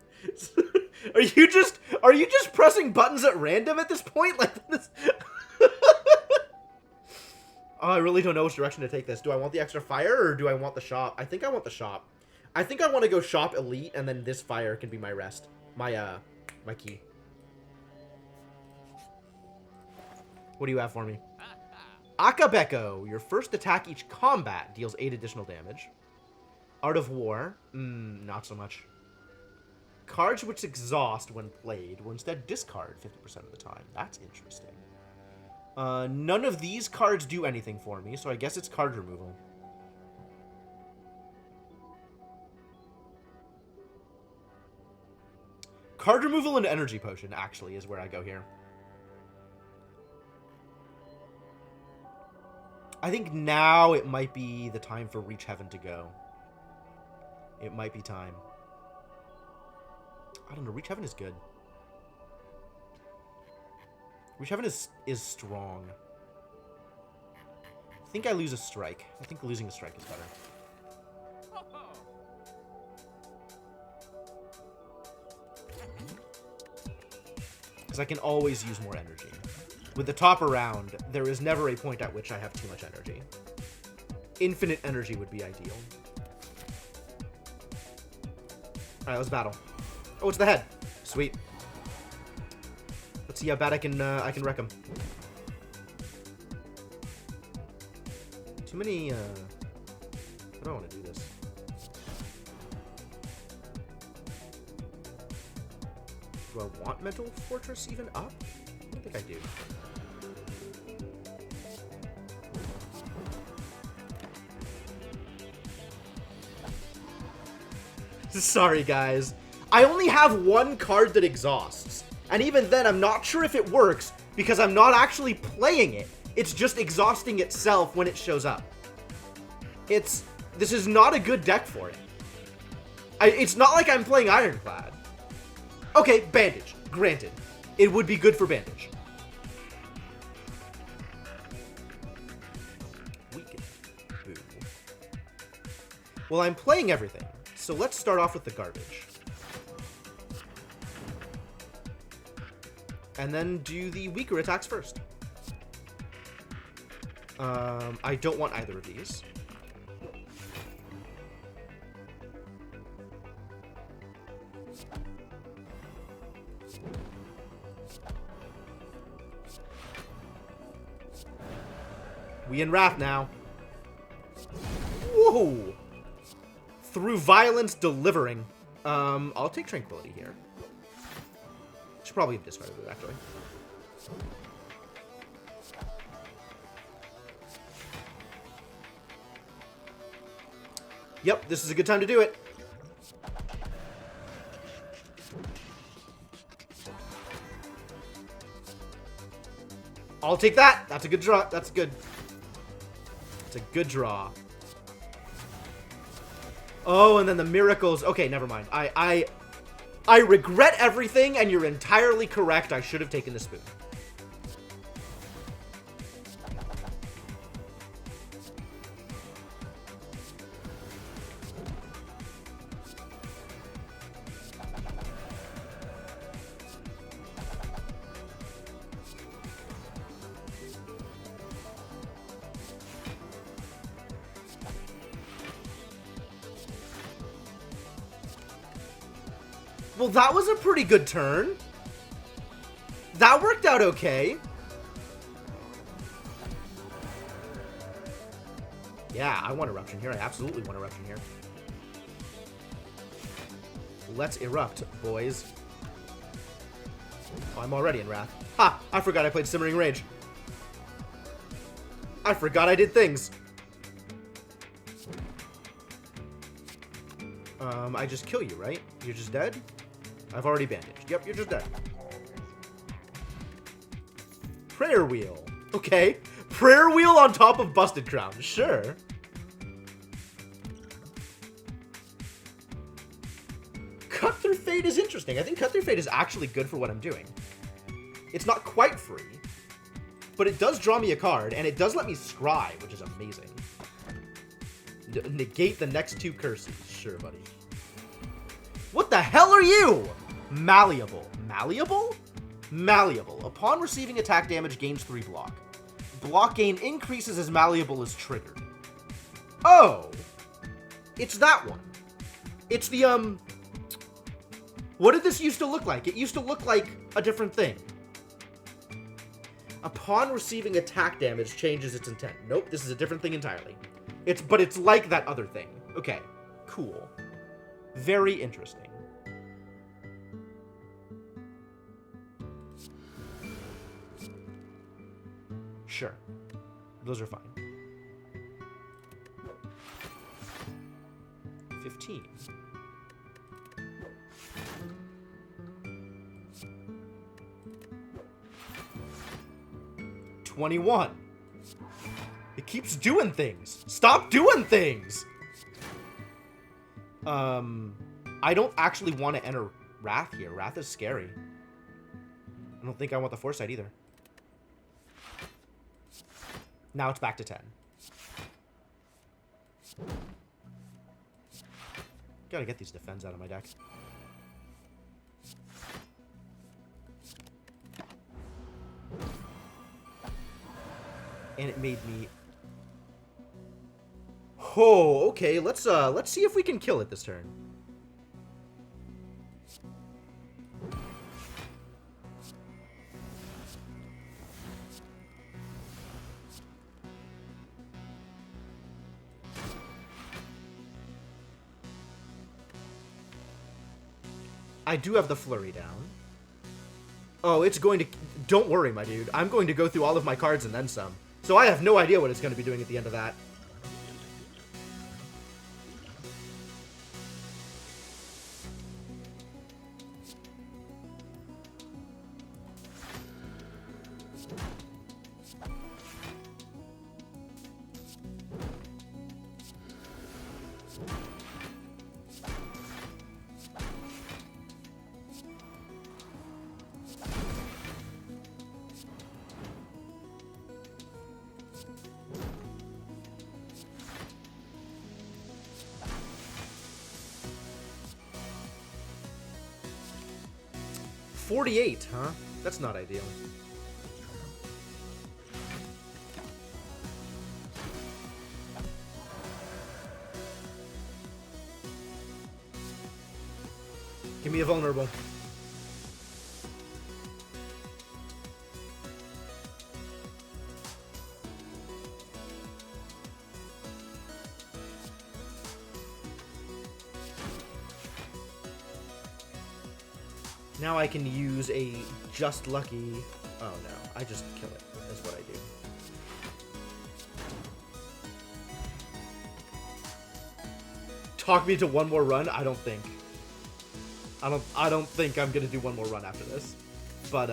Are you just pressing buttons at random at this point? Like this? Oh, I really don't know which direction to take this. Do I want the extra fire or do I want the shop? I think I want the shop. I think I want to go shop elite and then this fire can be my rest. My key. What do you have for me? Akabeko. Your first attack each combat deals 8 additional damage. Art of War. Not so much. Cards which exhaust when played will instead discard 50% of the time. That's interesting. None of these cards do anything for me, so I guess it's card removal. Card removal and energy potion, actually, is where I go here. I think now it might be the time for Reach Heaven to go. It might be time. I don't know, Reach Heaven is good. Reach Heaven is strong. I think I lose a strike. I think losing a strike is better. Because I can always use more energy. With the top around, there is never a point at which I have too much energy. Infinite energy would be ideal. Alright, let's battle. Oh, it's the head. Sweet. Let's see how bad I can wreck him. Too many, I don't want to do this. Do I want Mental Fortress even up? I don't think I do. Sorry, guys. I only have one card that exhausts. And even then, I'm not sure if it works because I'm not actually playing it. It's just exhausting itself when it shows up. This is not a good deck for it. It's not like I'm playing Ironclad. Okay, Bandage. Granted. It would be good for Bandage. Weaken. Boo. Well, I'm playing everything. So let's start off with the garbage. And then do the weaker attacks first. I don't want either of these. We in Wrath now. Whoa! Through violence delivering. I'll take Tranquility here. Should probably have discarded it, actually. Yep, this is a good time to do it. I'll take that. That's a good draw. That's good. It's a good draw. Oh, and then the miracles. Okay, never mind. I regret everything, and you're entirely correct. I should have taken the spoon. Well, that was a pretty good turn. That worked out okay. Yeah, I want Eruption here. I absolutely want Eruption here. Let's erupt, boys. Oh, I'm already in Wrath. Ha! I forgot I played Simmering Rage. I forgot I did things. I just kill you, right? You're just dead? I've already bandaged. Yep, you're just dead. Prayer Wheel. Okay. Prayer Wheel on top of Busted Crown. Sure. Cut Through Fate is interesting. I think Cut Through Fate is actually good for what I'm doing. It's not quite free, but it does draw me a card, and it does let me scry, which is amazing. Negate the next 2 curses. Sure, buddy. What the hell are you? Malleable. Malleable? Malleable. Upon receiving attack damage, gains 3 block. Block gain increases as malleable is triggered. Oh! It's that one. It's the, What did this used to look like? It used to look like a different thing. Upon receiving attack damage, changes its intent. Nope, this is a different thing entirely. But it's like that other thing. Okay, cool. Very interesting. Sure. Those are fine. 15. $21. It keeps doing things. Stop doing things! I don't actually want to enter Wrath here. Wrath is scary. I don't think I want the Foresight either. Now it's back to 10. Gotta get these defends out of my deck. And it made me... Oh, okay. Let's see if we can kill it this turn. I do have the flurry down. Oh, it's going to... Don't worry, my dude. I'm going to go through all of my cards and then some. So I have no idea what it's going to be doing at the end of that. $48, huh? That's not ideal. Give me a vulnerable. Now I can use a just lucky... Oh no, I just kill it, is what I do. Talk me to one more run? I don't think. I don't think I'm gonna do one more run after this. But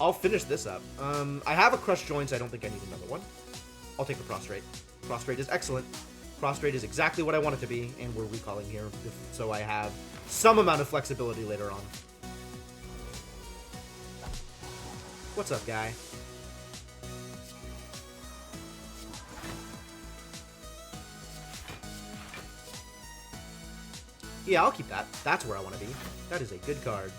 I'll finish this up. I have a crushed joints, I don't think I need another one. I'll take the prostrate. Prostrate is excellent. Prostrate is exactly what I want it to be, and we're recalling here, so I have some amount of flexibility later on. What's up, guy? Yeah, I'll keep that. That's where I want to be. That is a good card.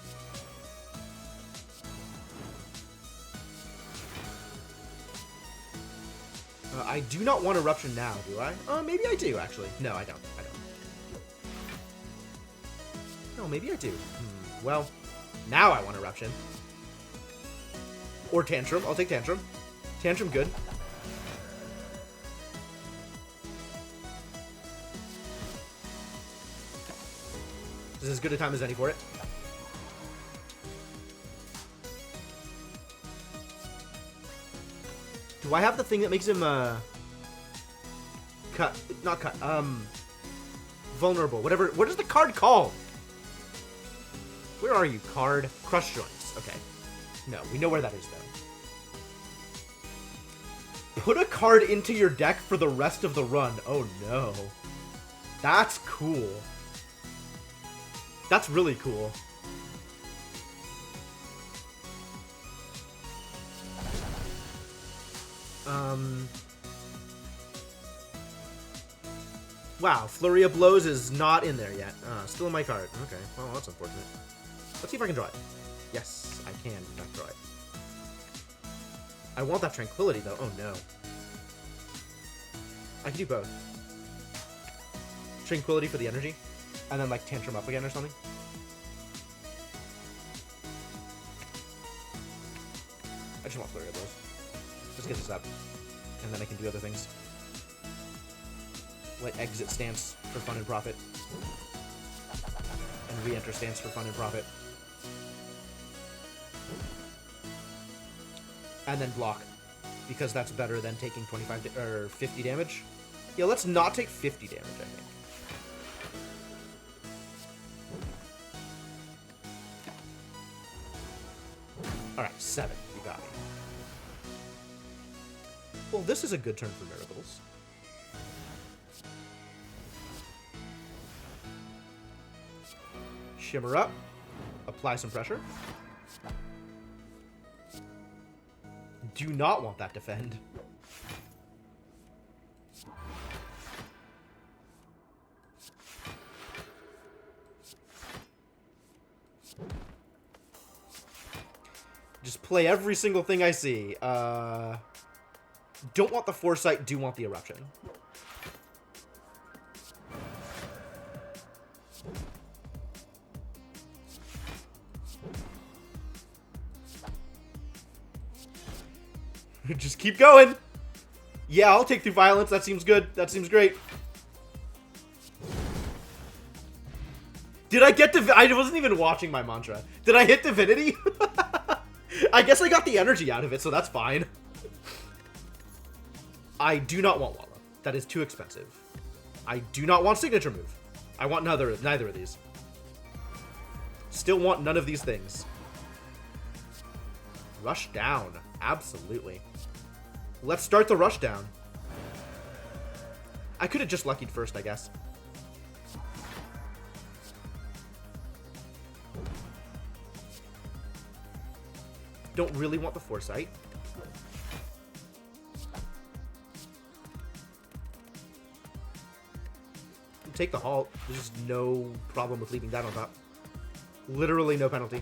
I do not want Eruption now, do I? Maybe I do, actually. No, I don't. No, maybe I do. Well, now I want Eruption. Or Tantrum. I'll take Tantrum. Tantrum, good. This is as good a time as any for it. Do I have the thing that makes him, vulnerable. Whatever. What is the card called? Where are you, card? Crush Joints. Okay. No, we know where that is, though. Put a card into your deck for the rest of the run. Oh, no. That's cool. That's really cool. Wow, Flurry of Blows is not in there yet. Still in my card. Okay, well, that's unfortunate. Let's see if I can draw it. Yes, I can, in fact, draw it. I want that tranquility, though. Oh, no. I can do both. Tranquility for the energy, and then, like, Tantrum up again or something. I just want Flurry of those. Just get this up. And then I can do other things. Like exit stance for fun and profit. And re-enter stance for fun and profit. And then block. Because that's better than taking 25 or 50 damage. Yeah, let's not take 50 damage, I think. Alright, 7. You got me. Well, this is a good turn for Miracles. Shimmer up. Apply some pressure. Do not want that defend. Just play every single thing I see. Don't want the Foresight, do want the Eruption. Just keep going. Yeah, I'll take through Violence. That seems good. That seems great. Did I get I wasn't even watching my mantra. Did I hit Divinity? I guess I got the energy out of it, so that's fine. I do not want Walla. That is too expensive. I do not want Signature Move. I want neither of these. Still want none of these things. Rush down. Absolutely. Let's start the rush down. I could have just luckied first, I guess. Don't really want the Foresight. Take the halt. There's just no problem with leaving that on top. Literally no penalty.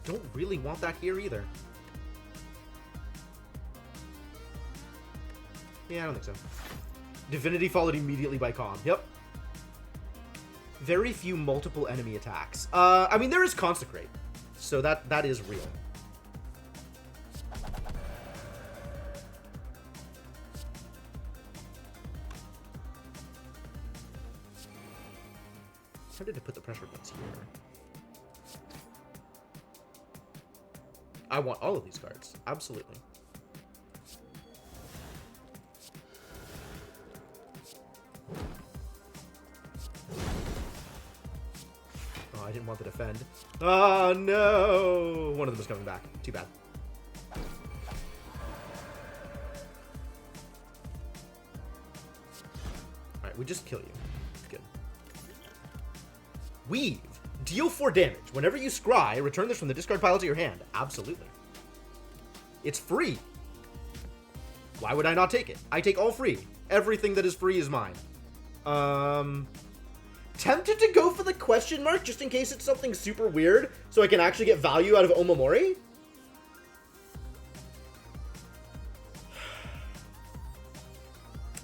Don't really want that here either. Yeah, I don't think so. Divinity followed immediately by Calm. Yep. Very few multiple enemy attacks. I mean, there is Consecrate, so that is real. Tempted to put the pressure points here. I want all of these cards. Absolutely. Oh, I didn't want to defend. Oh, no! One of them is coming back. Too bad. Alright, we just kill you. Good. Weave. Deal 4 damage. Whenever you scry, return this from the discard pile to your hand. Absolutely. It's free. Why would I not take it? I take all free. Everything that is free is mine. Tempted to go for the question mark just in case it's something super weird so I can actually get value out of Omamori.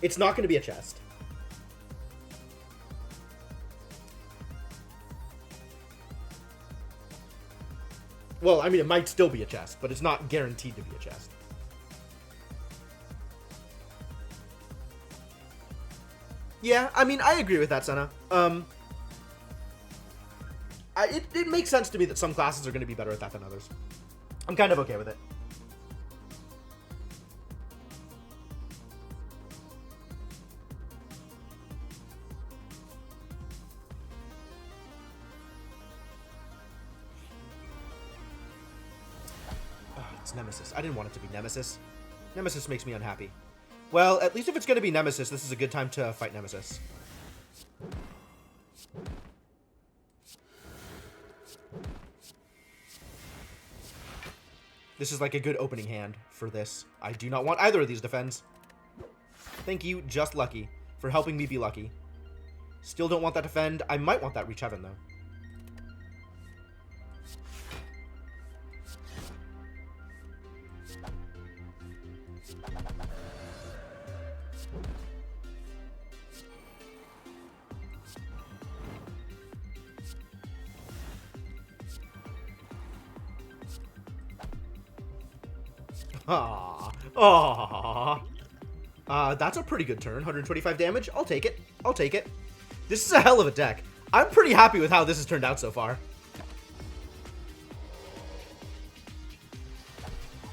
It's not going to be a chest. Well, I mean, it might still be a chest, but it's not guaranteed to be a chest. Yeah, I mean, I agree with that, Senna. It makes sense to me that some classes are going to be better at that than others. I'm kind of okay with it. It's Nemesis. I didn't want it to be Nemesis. Nemesis makes me unhappy. Well, at least if it's going to be Nemesis, this is a good time to fight Nemesis. This is like a good opening hand for this. I do not want either of these defends. Thank you, Just Lucky, for helping me be lucky. Still don't want that defend. I might want that Reach Heaven, though. That's a pretty good turn. 125 damage. I'll take it. I'll take it. This is a hell of a deck. I'm pretty happy with how this has turned out so far.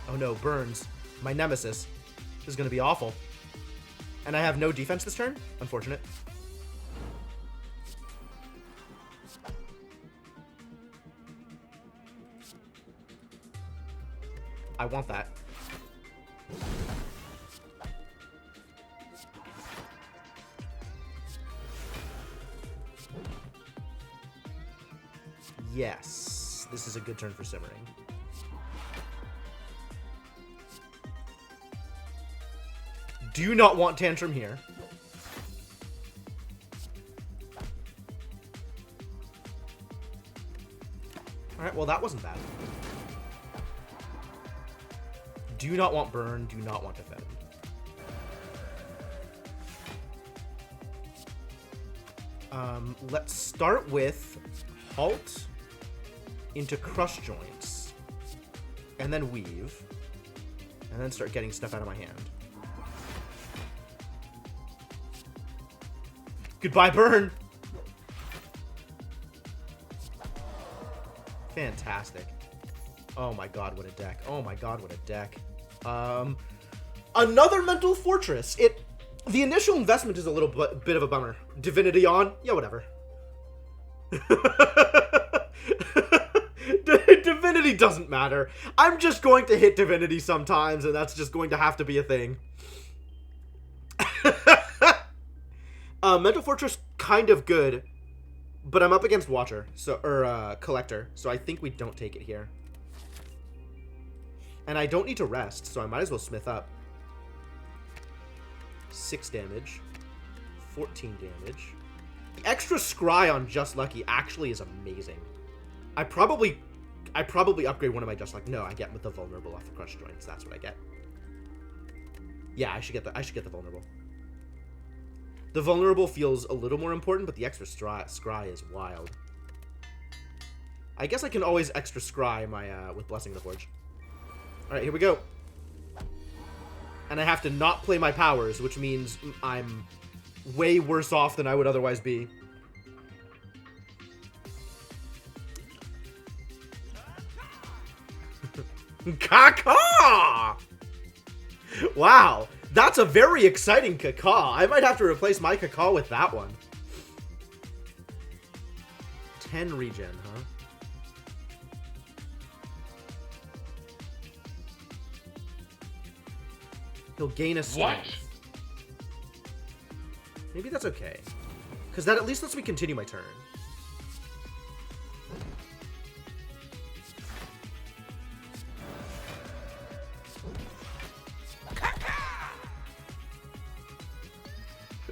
Oh no, Burns. My nemesis. This is going to be awful. And I have no defense this turn? Unfortunate. I want that. Yes. This is a good turn for Simmering. Do not want Tantrum here. Alright, well that wasn't bad. Do not want Burn, do not want Defend. Let's start with Halt into Crush Joints. And then Weave. And then start getting stuff out of my hand. Goodbye, Burn! Fantastic. Oh my god, what a deck. Oh my god, what a deck. Another Mental Fortress. The initial investment is a little bit of a bummer. Divinity on? Yeah, whatever. Divinity doesn't matter. I'm just going to hit Divinity sometimes, and that's just going to have to be a thing. Mental Fortress, kind of good, but I'm up against Watcher, or Collector, so I think we don't take it here. And I don't need to rest, so I might as well Smith up. 6 damage. 14 damage. The extra Scry on Just Lucky actually is amazing. I probably upgrade one of my Just Lucky. No, I get with the Vulnerable off the Crush Joints. That's what I get. Yeah, I should get the Vulnerable. The Vulnerable feels a little more important, but the extra Scry is wild. I guess I can always extra Scry my with Blessing of the Forge. Alright, here we go. And I have to not play my powers, which means I'm way worse off than I would otherwise be. Kaka! Wow, that's a very exciting Kaka. I might have to replace my Kaka with that one. 10 regen, huh? He'll gain a strength. Maybe that's okay. Because that at least lets me continue my turn.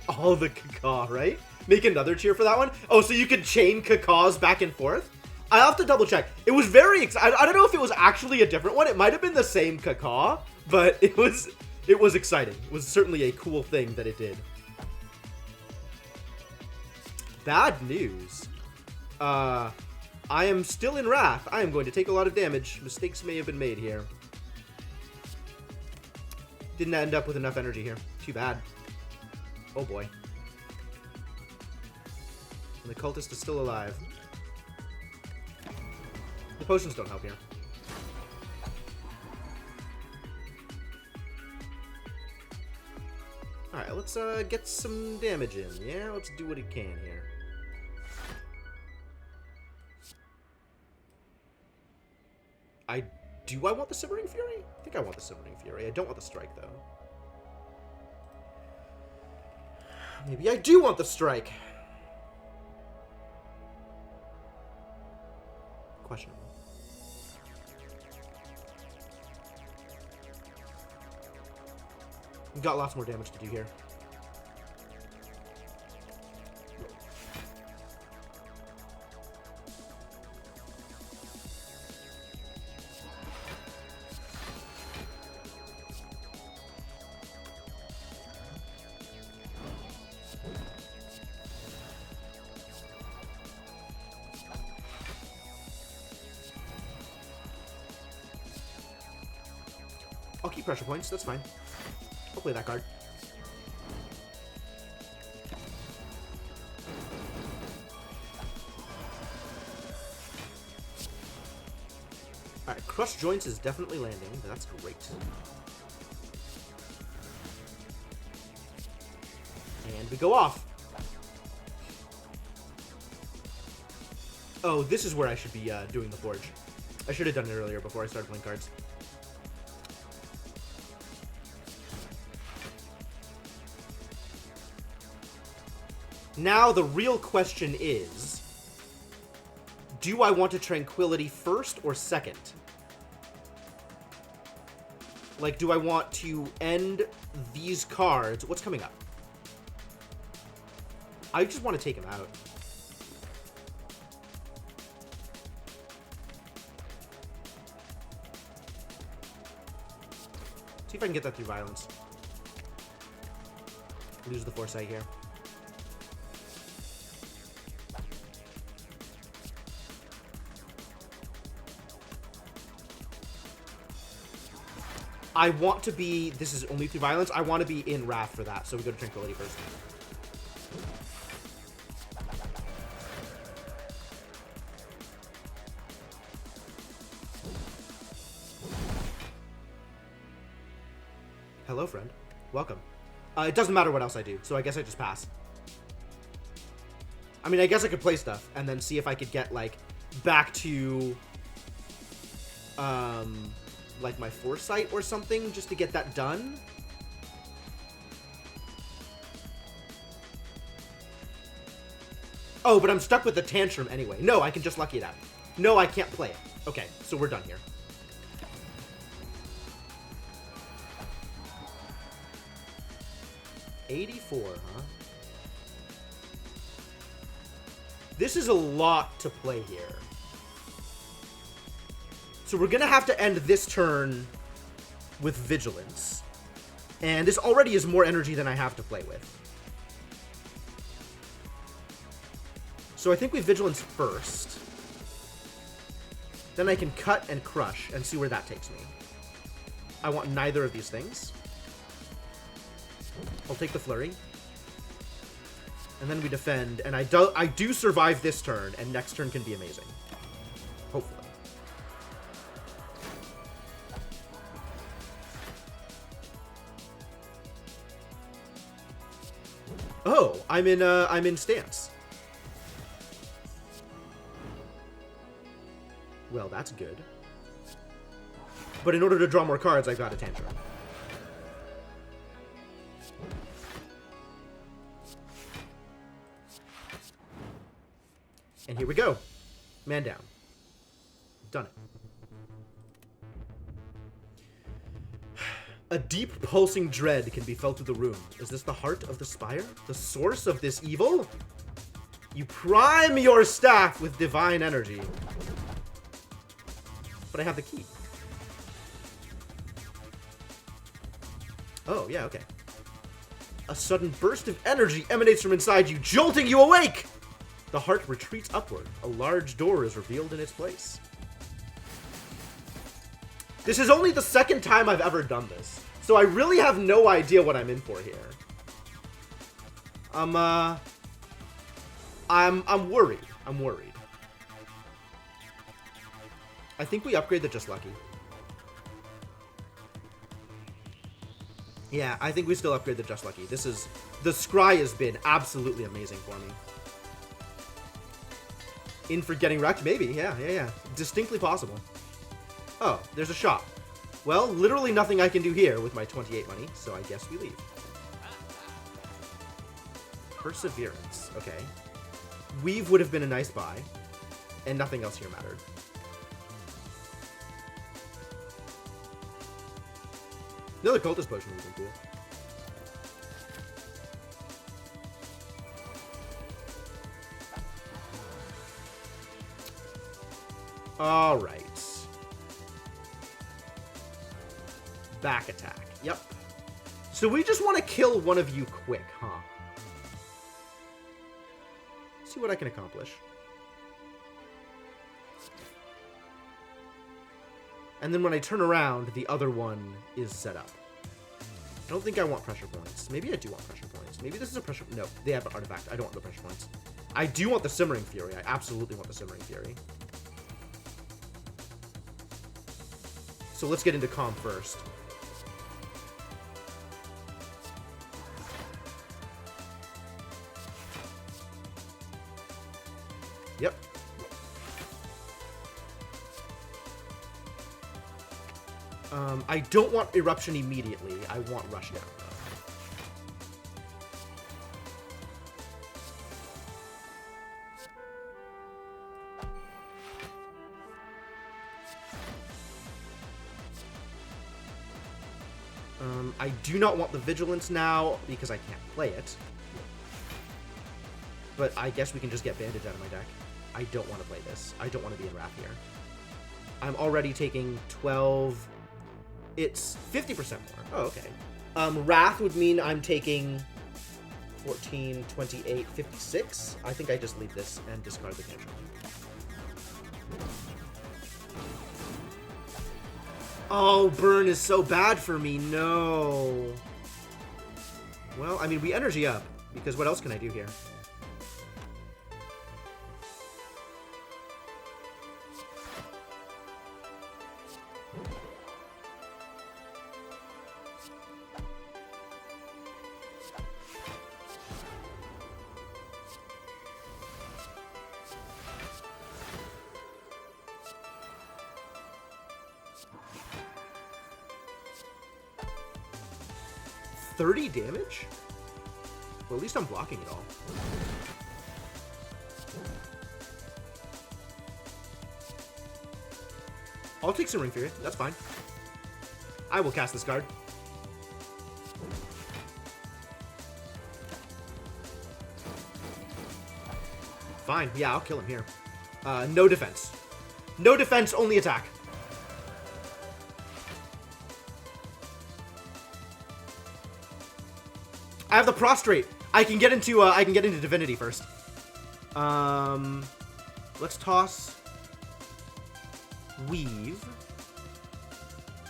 All the Kaka, right? Make another cheer for that one? Oh, so you could chain Kakas back and forth? I'll have to double check. It was very exciting. I don't know if it was actually a different one. It might have been the same Kaka, but it was exciting. It was certainly a cool thing that it did. Bad news. I am still in Wrath. I am going to take a lot of damage. Mistakes may have been made here. Didn't end up with enough energy here. Too bad. Oh boy. And the cultist is still alive. The potions don't help here. Alright, let's get some damage in. Yeah, let's do what it can here. Do I want the Simmering Fury? I think I want the Simmering Fury. I don't want the Strike, though. Maybe I do want the Strike. Questionable. We've got lots more damage to do here. I'll keep pressure points, that's fine. I'll play that card. Alright, Crush Joints is definitely landing. That's great. And we go off. Oh, this is where I should be doing the Forge. I should have done it earlier before I started playing cards. Now the real question is, do I want a Tranquility first or second? Like, do I want to end these cards? What's coming up? I just want to take them out. See if I can get that through violence. Lose the Foresight here. I want to be, this is only through violence, I want to be in Wrath for that, so we go to Tranquility first. Hello, friend. Welcome. It doesn't matter what else I do, so I guess I just pass. I mean, I guess I could play stuff, and then see if I could get, like, back to, like my Foresight or something, just to get that done. Oh, but I'm stuck with the Tantrum anyway. No, I can just Lucky it out. No, I can't play it. Okay, so we're done here. $84, huh? This is a lot to play here. So we're going to have to end this turn with Vigilance. And this already is more energy than I have to play with. So I think we Vigilance first. Then I can cut and crush and see where that takes me. I want neither of these things. I'll take the Flurry. And then we defend, and I do survive this turn, and next turn can be amazing. Hopefully. Oh, I'm in stance. Well, that's good. But in order to draw more cards, I've got a Tantrum. And here we go. Man down. Done it. A deep pulsing dread can be felt through the room. Is this the heart of the spire? The source of this evil? You prime your staff with divine energy. But I have the key. Oh, yeah, okay. A sudden burst of energy emanates from inside you, jolting you awake! The heart retreats upward. A large door is revealed in its place. This is only the second time I've ever done this, so I really have no idea what I'm in for here. I'm worried. I'm worried. I think we upgrade the Just Lucky. Yeah, I think we still upgrade the Just Lucky. This is... The Scry has been absolutely amazing for me. In for getting wrecked? Maybe. Yeah. Distinctly possible. Oh, there's a shop. Well, literally nothing I can do here with my 28 money, so I guess we leave. Perseverance. Okay. Weave would have been a nice buy, and nothing else here mattered. Another cultist potion would have been cool. Alright. Back attack. Yep. So we just want to kill one of you quick, huh? See what I can accomplish. And then when I turn around, the other one is set up. I don't think I want pressure points. Maybe I do want pressure points. Maybe this is a pressure... No, they have an artifact. I don't want the pressure points. I do want the Simmering Fury. I absolutely want the Simmering Fury. So let's get into Calm first. Yep. I don't want Eruption immediately. I want Rushdown, though. I do not want the Vigilance now, because I can't play it. But I guess we can just get Bandage out of my deck. I don't want to play this. I don't want to be in Wrath here. I'm already taking 12... It's 50% more. Oh, okay. Wrath would mean I'm taking 14, 28, 56. I think I just leave this and discard the Tantrum. Oh, burn is so bad for me. No. Well, I mean, we energy up, because what else can I do here? $30 damage? Well, at least I'm blocking it all. I'll take some Ring Fury. That's fine. I will cast this card. Fine. Yeah, I'll kill him here. No defense. No defense, only attack. I have the prostrate. I can get into divinity first. Let's toss weave.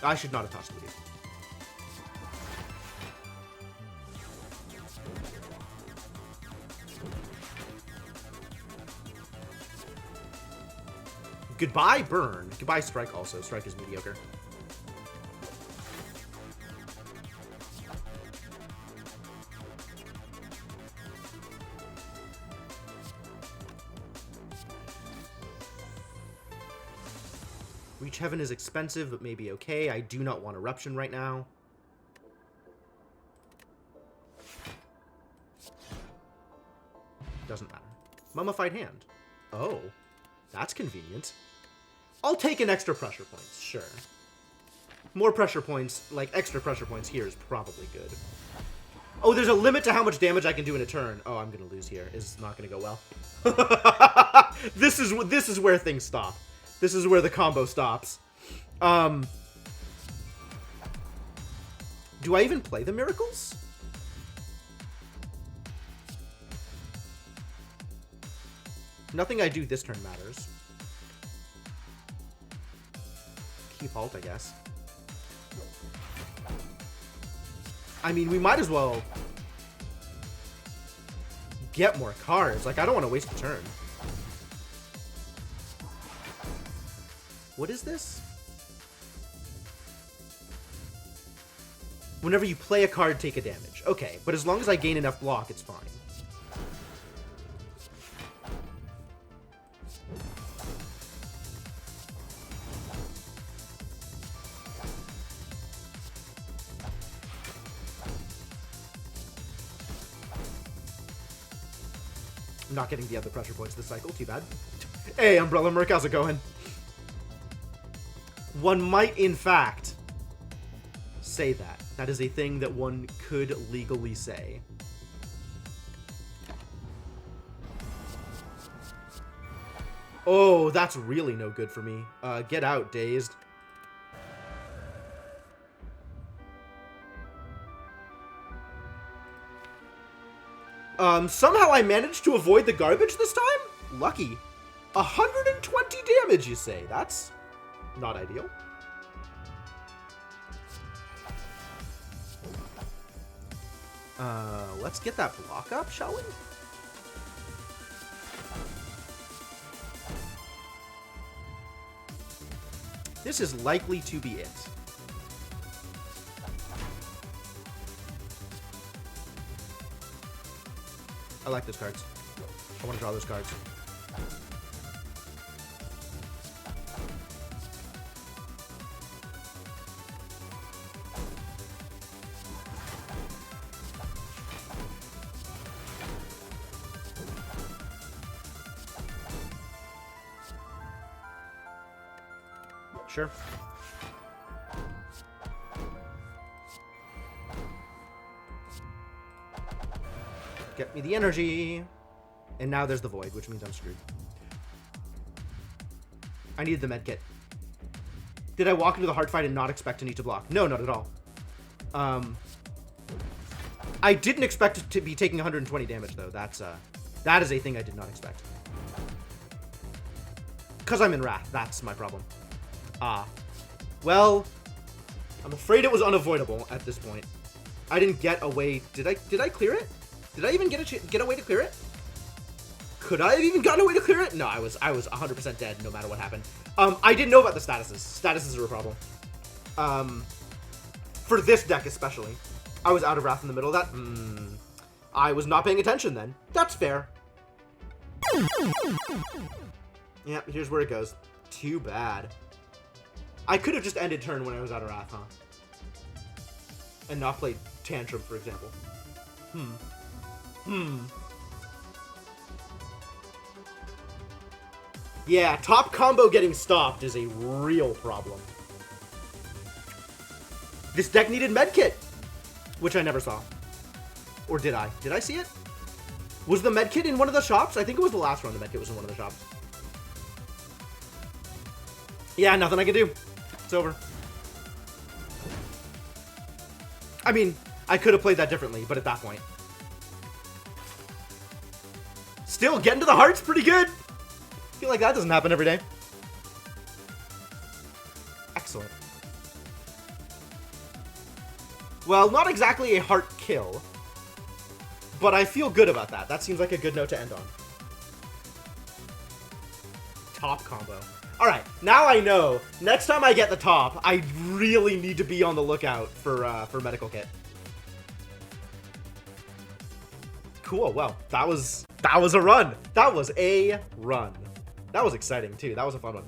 I should not have tossed weave. Goodbye burn. Goodbye strike also. Strike is mediocre. Reach Heaven is expensive, but maybe okay. I do not want Eruption right now. Doesn't matter. Mummified Hand. Oh, that's convenient. I'll take an extra pressure points, sure. More pressure points, like extra pressure points here is probably good. Oh, there's a limit to how much damage I can do in a turn. Oh, I'm gonna lose here. It's not gonna go well. This is where things stop. This is where the combo stops. Do I even play the Miracles? Nothing I do this turn matters. Keep Halt, I guess. I mean, we might as well get more cards. Like, I don't want to waste a turn. What is this? Whenever you play a card, take a damage. Okay, but as long as I gain enough block, it's fine. I'm not getting the other pressure points this cycle, too bad. Hey, Umbrella Merc, how's it going? One might, in fact, say that. That is a thing that one could legally say. Oh, that's really no good for me. Get out, Dazed. Somehow I managed to avoid the garbage this time? Lucky. 120 damage, you say? That's not ideal. Let's get that block up, shall we? This is likely to be it. I like those cards. I want to draw those cards. Sure. Get me the energy. And now there's the void, which means I'm screwed. I needed the med kit. Did I walk into the hard fight and not expect to need to block? No, not at all. I didn't expect to be taking 120 damage, though. That is a thing I did not expect. Because I'm in Wrath. That's my problem. Well, I'm afraid it was unavoidable at this point. I didn't get a way. Did I clear it? Did I even get a way to clear it? Could I have even gotten a way to clear it? No, I was 100% dead no matter what happened. I didn't know about the statuses. Statuses are a problem. For this deck especially. I was out of Wrath in the middle of that. I was not paying attention then. That's fair. Yeah, here's where it goes. Too bad. I could have just ended turn when I was out of Wrath, huh? And not played Tantrum, for example. Yeah, top combo getting stopped is a real problem. This deck needed medkit, which I never saw. Or did I? Did I see it? Was the medkit in one of the shops? I think it was the last run the medkit was in one of the shops. Yeah, nothing I can do. It's over. I mean, I could have played that differently, but at that point. Still, getting to the heart's pretty good. I feel like that doesn't happen every day. Excellent. Well, not exactly a heart kill, but I feel good about that. That seems like a good note to end on. Top combo. All right, now I know. Next time I get the top, I really need to be on the lookout for medical kit. Cool. Well, that was a run. That was a run. That was exciting too. That was a fun one.